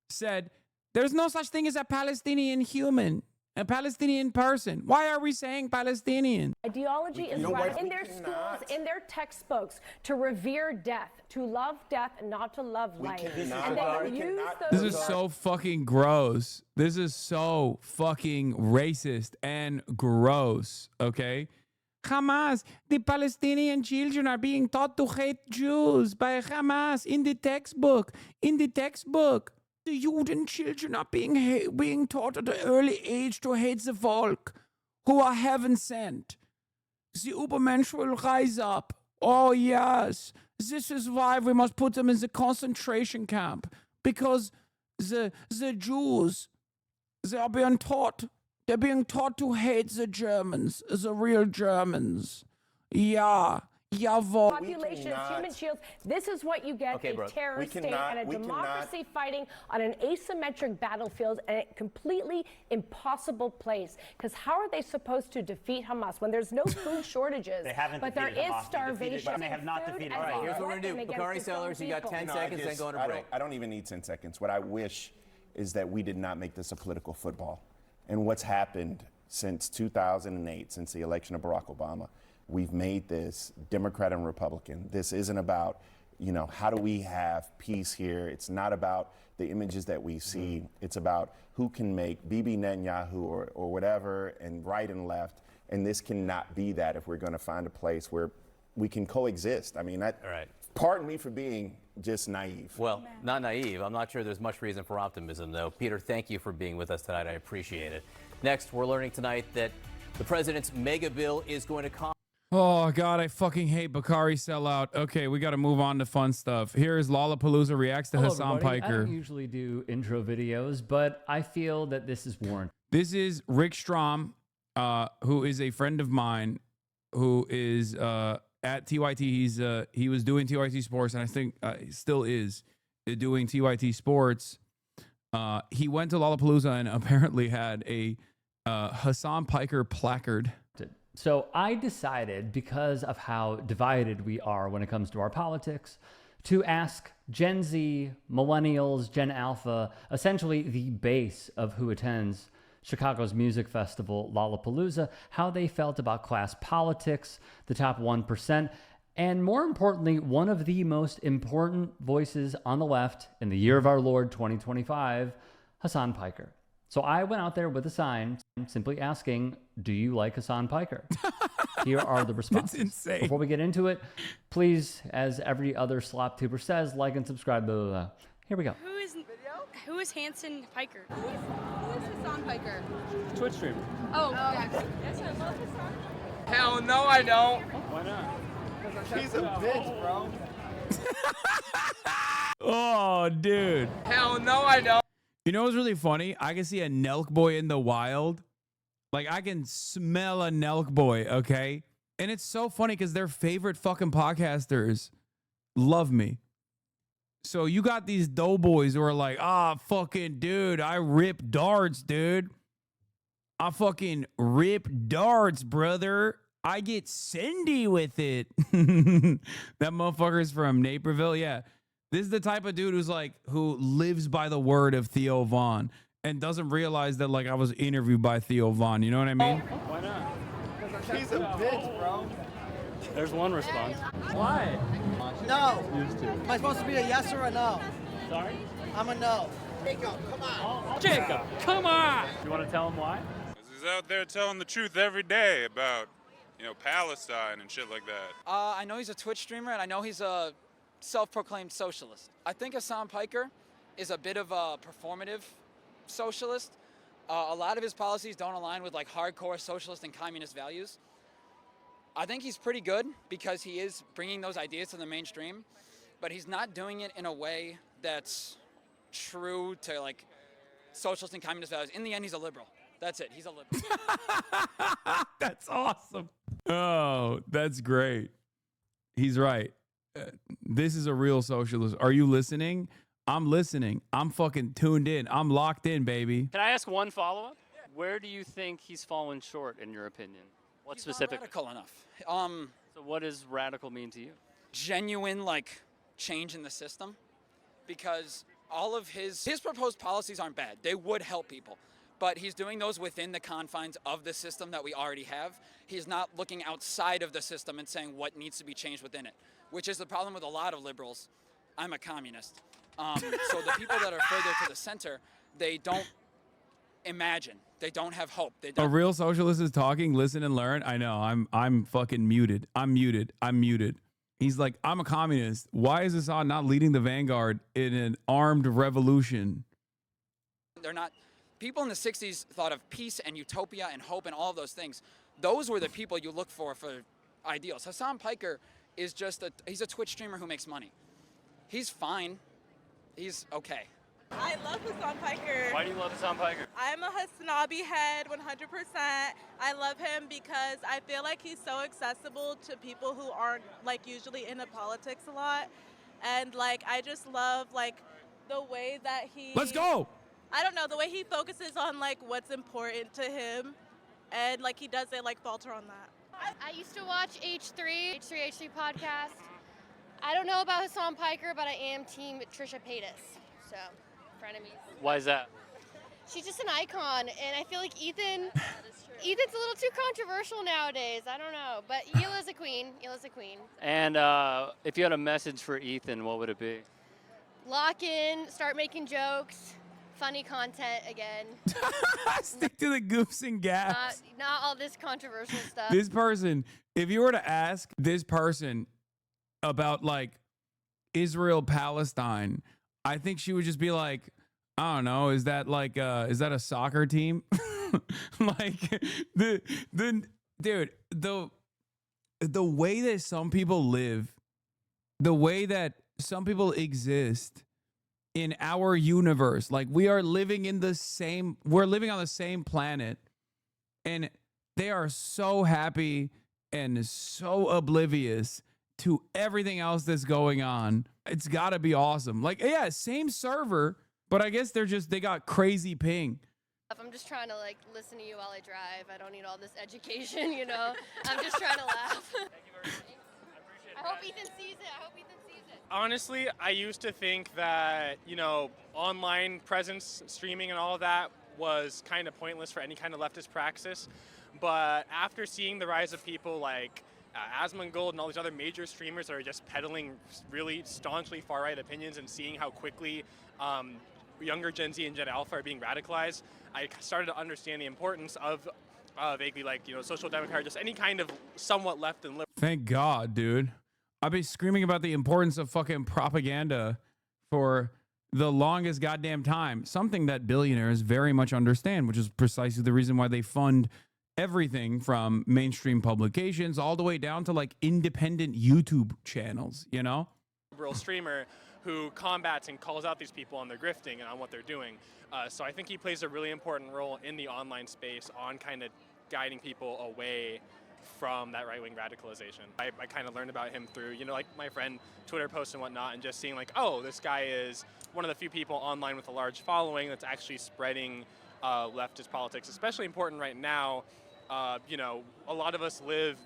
said, there's no such thing as a Palestinian human, a Palestinian person. Why are we saying Palestinian? Ideology is right in their schools, in their textbooks, to revere death, to love death and not to love life. And they use those This is so fucking gross. This is so fucking racist and gross, okay? Hamas, the Palestinian children are being taught to hate Jews by Hamas in the textbook. In the textbook, the Juden children are being taught at an early age to hate the volk who are heaven sent. The Übermensch will rise up. Oh yes, this is why we must put them in the concentration camp, because the Jews, they are being taught. They're being taught to hate the Germans, the real Germans. Yeah, jawohl. Population is human shields. This is what you get, a terrorist state and a democracy fighting on an asymmetric battlefield and a completely impossible place. Because how are they supposed to defeat Hamas when there's no food shortages, but there is starvation? But they have not defeated All right, here's what we're going to do. Bakari Sellers, you got 10 seconds, then go on a break. I don't even need 10 seconds. What I wish is that we did not make this a political football. And what's happened since 2008, since the election of Barack Obama, we've made this Democrat and Republican. This isn't about, how do we have peace here? It's not about the images that we see. It's about who can make Bibi Netanyahu or whatever, and right and left. And this cannot be that if we're going to find a place where we can coexist. I mean, pardon me for being just naive. Well, not naive. I'm not sure there's much reason for optimism, though. Peter, thank you for being with us tonight. I appreciate it. Next, we're learning tonight that the president's mega bill is going to cost. Oh, God, I fucking hate Bakari sellout. Okay, we got to move on to fun stuff. Here is Lollapalooza reacts to Hassan everybody. Piker. I don't usually do intro videos, but I feel that this is warranted. This is Rick Strom, who is a friend of mine, who is at TYT. He was doing TYT Sports, and I think he still is doing TYT Sports. He went to Lollapalooza and apparently had a Hassan Piker placard. So I decided, because of how divided we are when it comes to our politics, to ask Gen Z, millennials, Gen Alpha, essentially the base of who attends Chicago's music festival, Lollapalooza, how they felt about class politics, the top 1%, and more importantly, one of the most important voices on the left in the year of our Lord 2025, Hassan Piker. So I went out there with a sign simply asking, do you like Hassan Piker? Here are the responses. That's insane. Before we get into it, please, as every other slop tuber says, like and subscribe. Blah, blah, blah. Here we go. Who is Hanson Piker? Who is Hassan Piker? Twitch streamer. Oh, okay. Yes, I love Hassan. Hell no, I don't. Why not? He's a bitch, bro. Oh, dude. Hell no, I don't. You know what's really funny? I can see a Nelk boy in the wild. Like, I can smell a Nelk boy, okay? And it's so funny because their favorite fucking podcasters love me. So you got these doughboys who are like, fucking dude, I rip darts, dude. I fucking rip darts, brother. I get Cindy with it. That motherfucker's from Naperville, yeah. This is the type of dude who lives by the word of Theo Von and doesn't realize that, like, I was interviewed by Theo Von. You know what I mean? Why not? He's a bitch, bro. There's one response. Why? No. Am I supposed to be a yes or a no? Sorry? I'm a no. Jacob, come on. Jacob, come on. You want to tell him why? He's out there telling the truth every day about, Palestine and shit like that. I know he's a Twitch streamer, and I know he's a self-proclaimed socialist. I think Hassan Piker is a bit of a performative socialist. A lot of his policies don't align with hardcore socialist and communist values. I think he's pretty good because he is bringing those ideas to the mainstream, but he's not doing it in a way that's true to socialist and communist values. In the end, he's a liberal. That's it. He's a liberal. That's awesome. Oh, that's great. He's right. this is a real socialist. Are you listening? I'm listening. I'm fucking tuned in. I'm locked in, baby. Can I ask one follow-up? Where do you think he's fallen short, in your opinion? What specific? Radical enough. So what does radical mean to you? Genuine, like, change in the system. Because all of his proposed policies aren't bad. They would help people. But he's doing those within the confines of the system that we already have. He's not looking outside of the system and saying what needs to be changed within it, which is the problem with a lot of liberals. I'm a communist. So the people that are further to the center, they don't imagine. They don't have hope. They A don't. real socialist is talking. Listen and learn. I know. I'm fucking muted. I'm muted. He's like, I'm a communist. Why is Assad not leading the vanguard in an armed revolution? They're not. People in the 60s thought of peace and utopia and hope and all of those things. Those were the people you look for ideals. Hassan Piker is he's a Twitch streamer who makes money. He's fine. He's okay. I love Hassan Piker. Why do you love Hassan Piker? I'm a Hasanabi head 100%. I love him because I feel like he's so accessible to people who aren't like usually into politics a lot. And like I just love like the way that he Let's go. I don't know, the way he focuses on like what's important to him and like he doesn't like falter on that. I used to watch H3 podcast. I don't know about Hassan Piker, but I am team Trisha Paytas. So, frenemies. Why is that? She's just an icon, and I feel like Ethan's a little too controversial nowadays. I don't know, but Yila's a queen. And if you had a message for Ethan, what would it be? Lock in, start making jokes, funny content again. Stick to the goofs and gaps. Not all this controversial stuff. This person, if you were to ask this person about like Israel, Palestine, I think she would just be like, I don't know, is that a soccer team? Like dude, the way that some people live, the way that some people exist in our universe, like we're living on the same planet, and they are so happy and so oblivious to everything else that's going on. It's got to be awesome. Like, yeah, same server, but I guess they got crazy ping. I'm just trying to like listen to you while I drive. I don't need all this education, you know. I'm just trying to laugh. Thank you very much. I hope Ethan sees it. Honestly, I used to think that, online presence, streaming and all of that was kind of pointless for any kind of leftist praxis. But after seeing the rise of people like Asmongold and all these other major streamers that are just peddling really staunchly far-right opinions and seeing how quickly younger Gen Z and Gen Alpha are being radicalized, I started to understand the importance of vaguely social democrat, just any kind of somewhat left and liberal. Thank God, dude. I've been screaming about the importance of fucking propaganda for the longest goddamn time. Something that billionaires very much understand, which is precisely the reason why they fund everything from mainstream publications all the way down to like independent YouTube channels, Liberal streamer who combats and calls out these people on their grifting and on what they're doing. So I think he plays a really important role in the online space on kind of guiding people away from that right-wing radicalization. I kind of learned about him through, like my friend Twitter posts and whatnot, and just seeing like, oh, this guy is one of the few people online with a large following that's actually spreading leftist politics, especially important right now. A lot of us live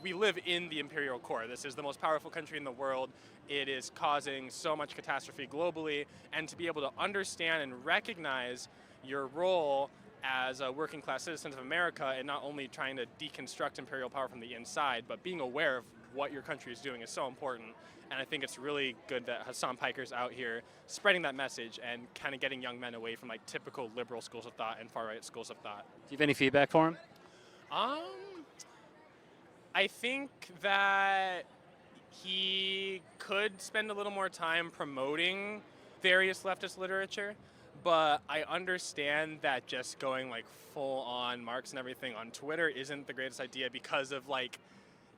in the imperial core. This is the most powerful country in the world. It is causing so much catastrophe globally, and to be able to understand and recognize your role as a working class citizens of America and not only trying to deconstruct imperial power from the inside, but being aware of what your country is doing is so important. And I think it's really good that Hassan Piker's out here spreading that message and kind of getting young men away from like typical liberal schools of thought and far-right schools of thought. Do you have any feedback for him? I think that he could spend a little more time promoting various leftist literature, but I understand that just going like full on Marx and everything on Twitter isn't the greatest idea because of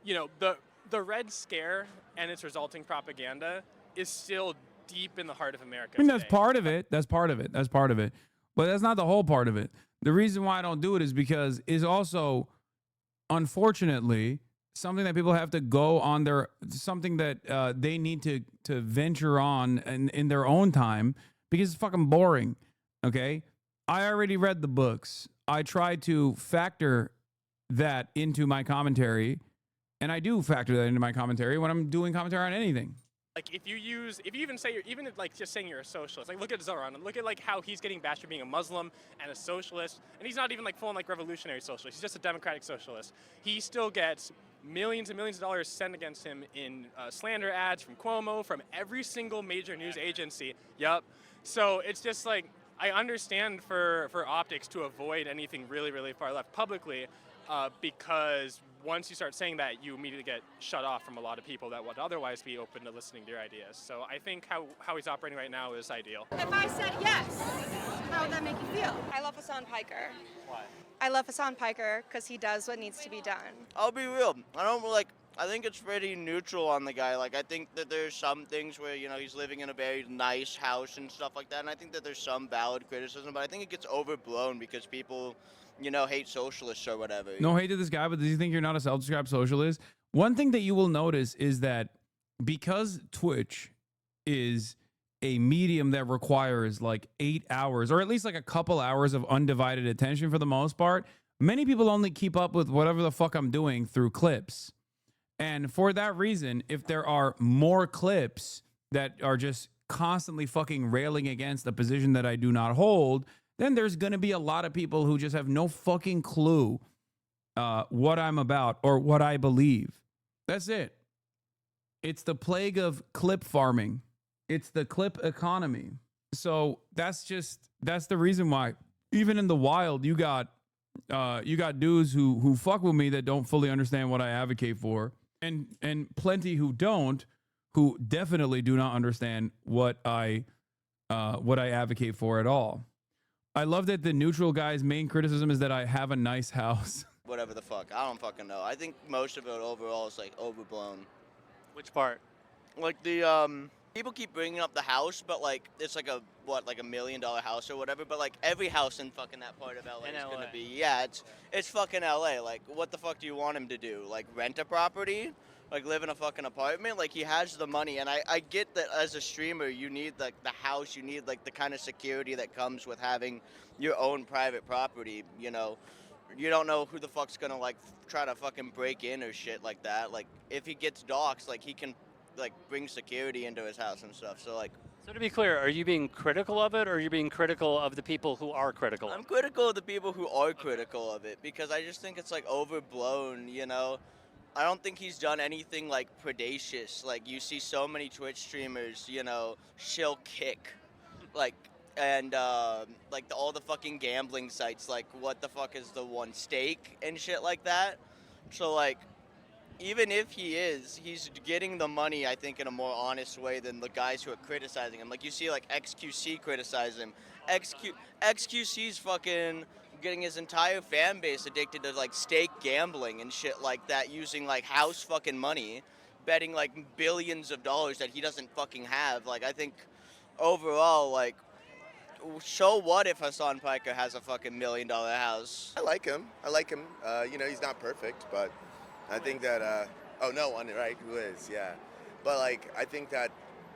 the Red Scare and its resulting propaganda is still deep in the heart of America. I mean, that's part of it. But that's not the whole part of it. The reason why I don't do it is because it's also, unfortunately, something that people have to go on their, something that they need to venture on in their own time because it's fucking boring. Okay. I already read the books. I try to factor that into my commentary, and I do factor that into my commentary when I'm doing commentary on anything. Like if you even say even if, like, just saying you're a socialist, like look at Zoran and look at like how he's getting bashed for being a Muslim and a socialist, and he's not even like full on like revolutionary socialist. He's just a democratic socialist. He still gets millions and millions of dollars sent against him in slander ads from Cuomo, from every single major news agency. Yup. So it's just like, I understand for optics to avoid anything really, really far left publicly, because once you start saying that, you immediately get shut off from a lot of people that would otherwise be open to listening to your ideas. So I think how he's operating right now is ideal. If I said yes, how would that make you feel? I love Hassan Piker. Why? I love Hassan Piker because he does what needs to be done. I'll be real. I think it's pretty neutral on the guy. Like, I think that there's some things where, you know, he's living in a very nice house and stuff like that. And I think that there's some valid criticism, but I think it gets overblown because people, you know, hate socialists or whatever. No hate to this guy, but does he think you're not a self-described socialist? One thing that you will notice is that because Twitch is a medium that requires like 8 hours, or at least like a couple hours of undivided attention for the most part, many people only keep up with whatever the fuck I'm doing through clips. And for that reason, if there are more clips that are just constantly fucking railing against a position that I do not hold, then there's going to be a lot of people who just have no fucking clue what I'm about or what I believe. That's it. It's the plague of clip farming. It's the clip economy. So that's the reason why even in the wild, you got dudes who fuck with me that don't fully understand what I advocate for. And plenty who don't, who definitely do not understand what I advocate for at all. I love that the neutral guy's main criticism is that I have a nice house. Whatever the fuck. I don't fucking know. I think most of it overall is, like, overblown. Which part? Like, the, people keep bringing up the house, but, like, it's like like $1 million house or whatever, but, like, every house in fucking that part of LA is gonna be, yeah, it's fucking LA. Like, what the fuck do you want him to do? Like, rent a property? Like, live in a fucking apartment? Like, he has the money, and I get that as a streamer, you need, like, the house, you need, like, the kind of security that comes with having your own private property, you know? You don't know who the fuck's gonna, like, try to fucking break in or shit like that. Like, if he gets doxxed, like, he can, like, bring security into his house and stuff, so, like... So to be clear, are you being critical of it, or are you being critical of the people who are critical? I'm critical of the people who are critical of it, because I just think it's, like, overblown, you know? I don't think he's done anything, like, predacious. Like, you see so many Twitch streamers, you know, shill kick, like, and, like, all the fucking gambling sites, like, what the fuck is the one, Stake and shit like that? So, like, even if he's getting the money, I think, in a more honest way than the guys who are criticizing him. Like, you see, like, XQC criticize him. XQC's fucking getting his entire fan base addicted to, like, stake gambling and shit like that, using, like, house fucking money, betting, like, billions of dollars that he doesn't fucking have. Like, I think overall, like, so what if Hassan Piker has a fucking $1 million house? I like him. You know, he's not perfect, but I think that, oh, no one, right, who is, yeah. But, like, I think that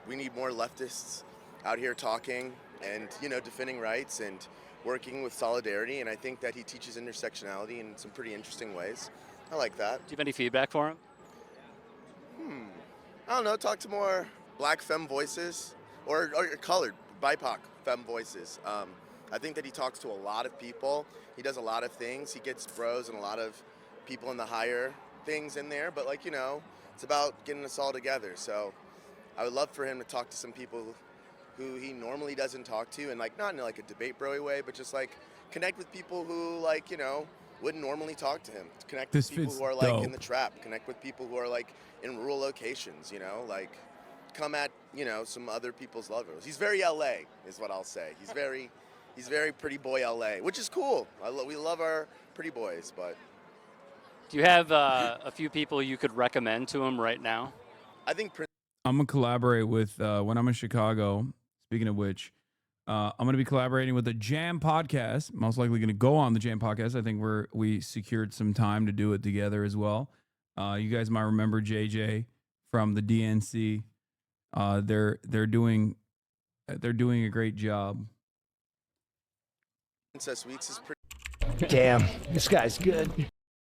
we need more leftists out here talking and, you know, defending rights and working with solidarity, and I think that he teaches intersectionality in some pretty interesting ways. I like that. Do you have any feedback for him? I don't know, talk to more black femme voices or colored, BIPOC femme voices. I think that he talks to a lot of people. He does a lot of things. He gets bros and a lot of people in the higher things in there, but, like, you know, it's about getting us all together. So I would love for him to talk to some people who he normally doesn't talk to, and, like, not in, like, a debate bro-y way, but just, like, connect with people who, like, you know, wouldn't normally talk to him. Connect with people who are, like, in the trap. Connect with people who are, like, in rural locations, you know? Like, come at, you know, some other people's levels. He's very LA, is what I'll say. He's very pretty boy LA, which is cool. We love our pretty boys, but... Do you have a few people you could recommend to him right now? I think... I'm going to collaborate with, when I'm in Chicago, speaking of which, I'm going to be collaborating with the Jam podcast. Most likely going to go on the Jam podcast. I think we secured some time to do it together as well. You guys might remember JJ from the DNC. They're doing a great job. Princess Weeks is pretty. Damn, this guy's good.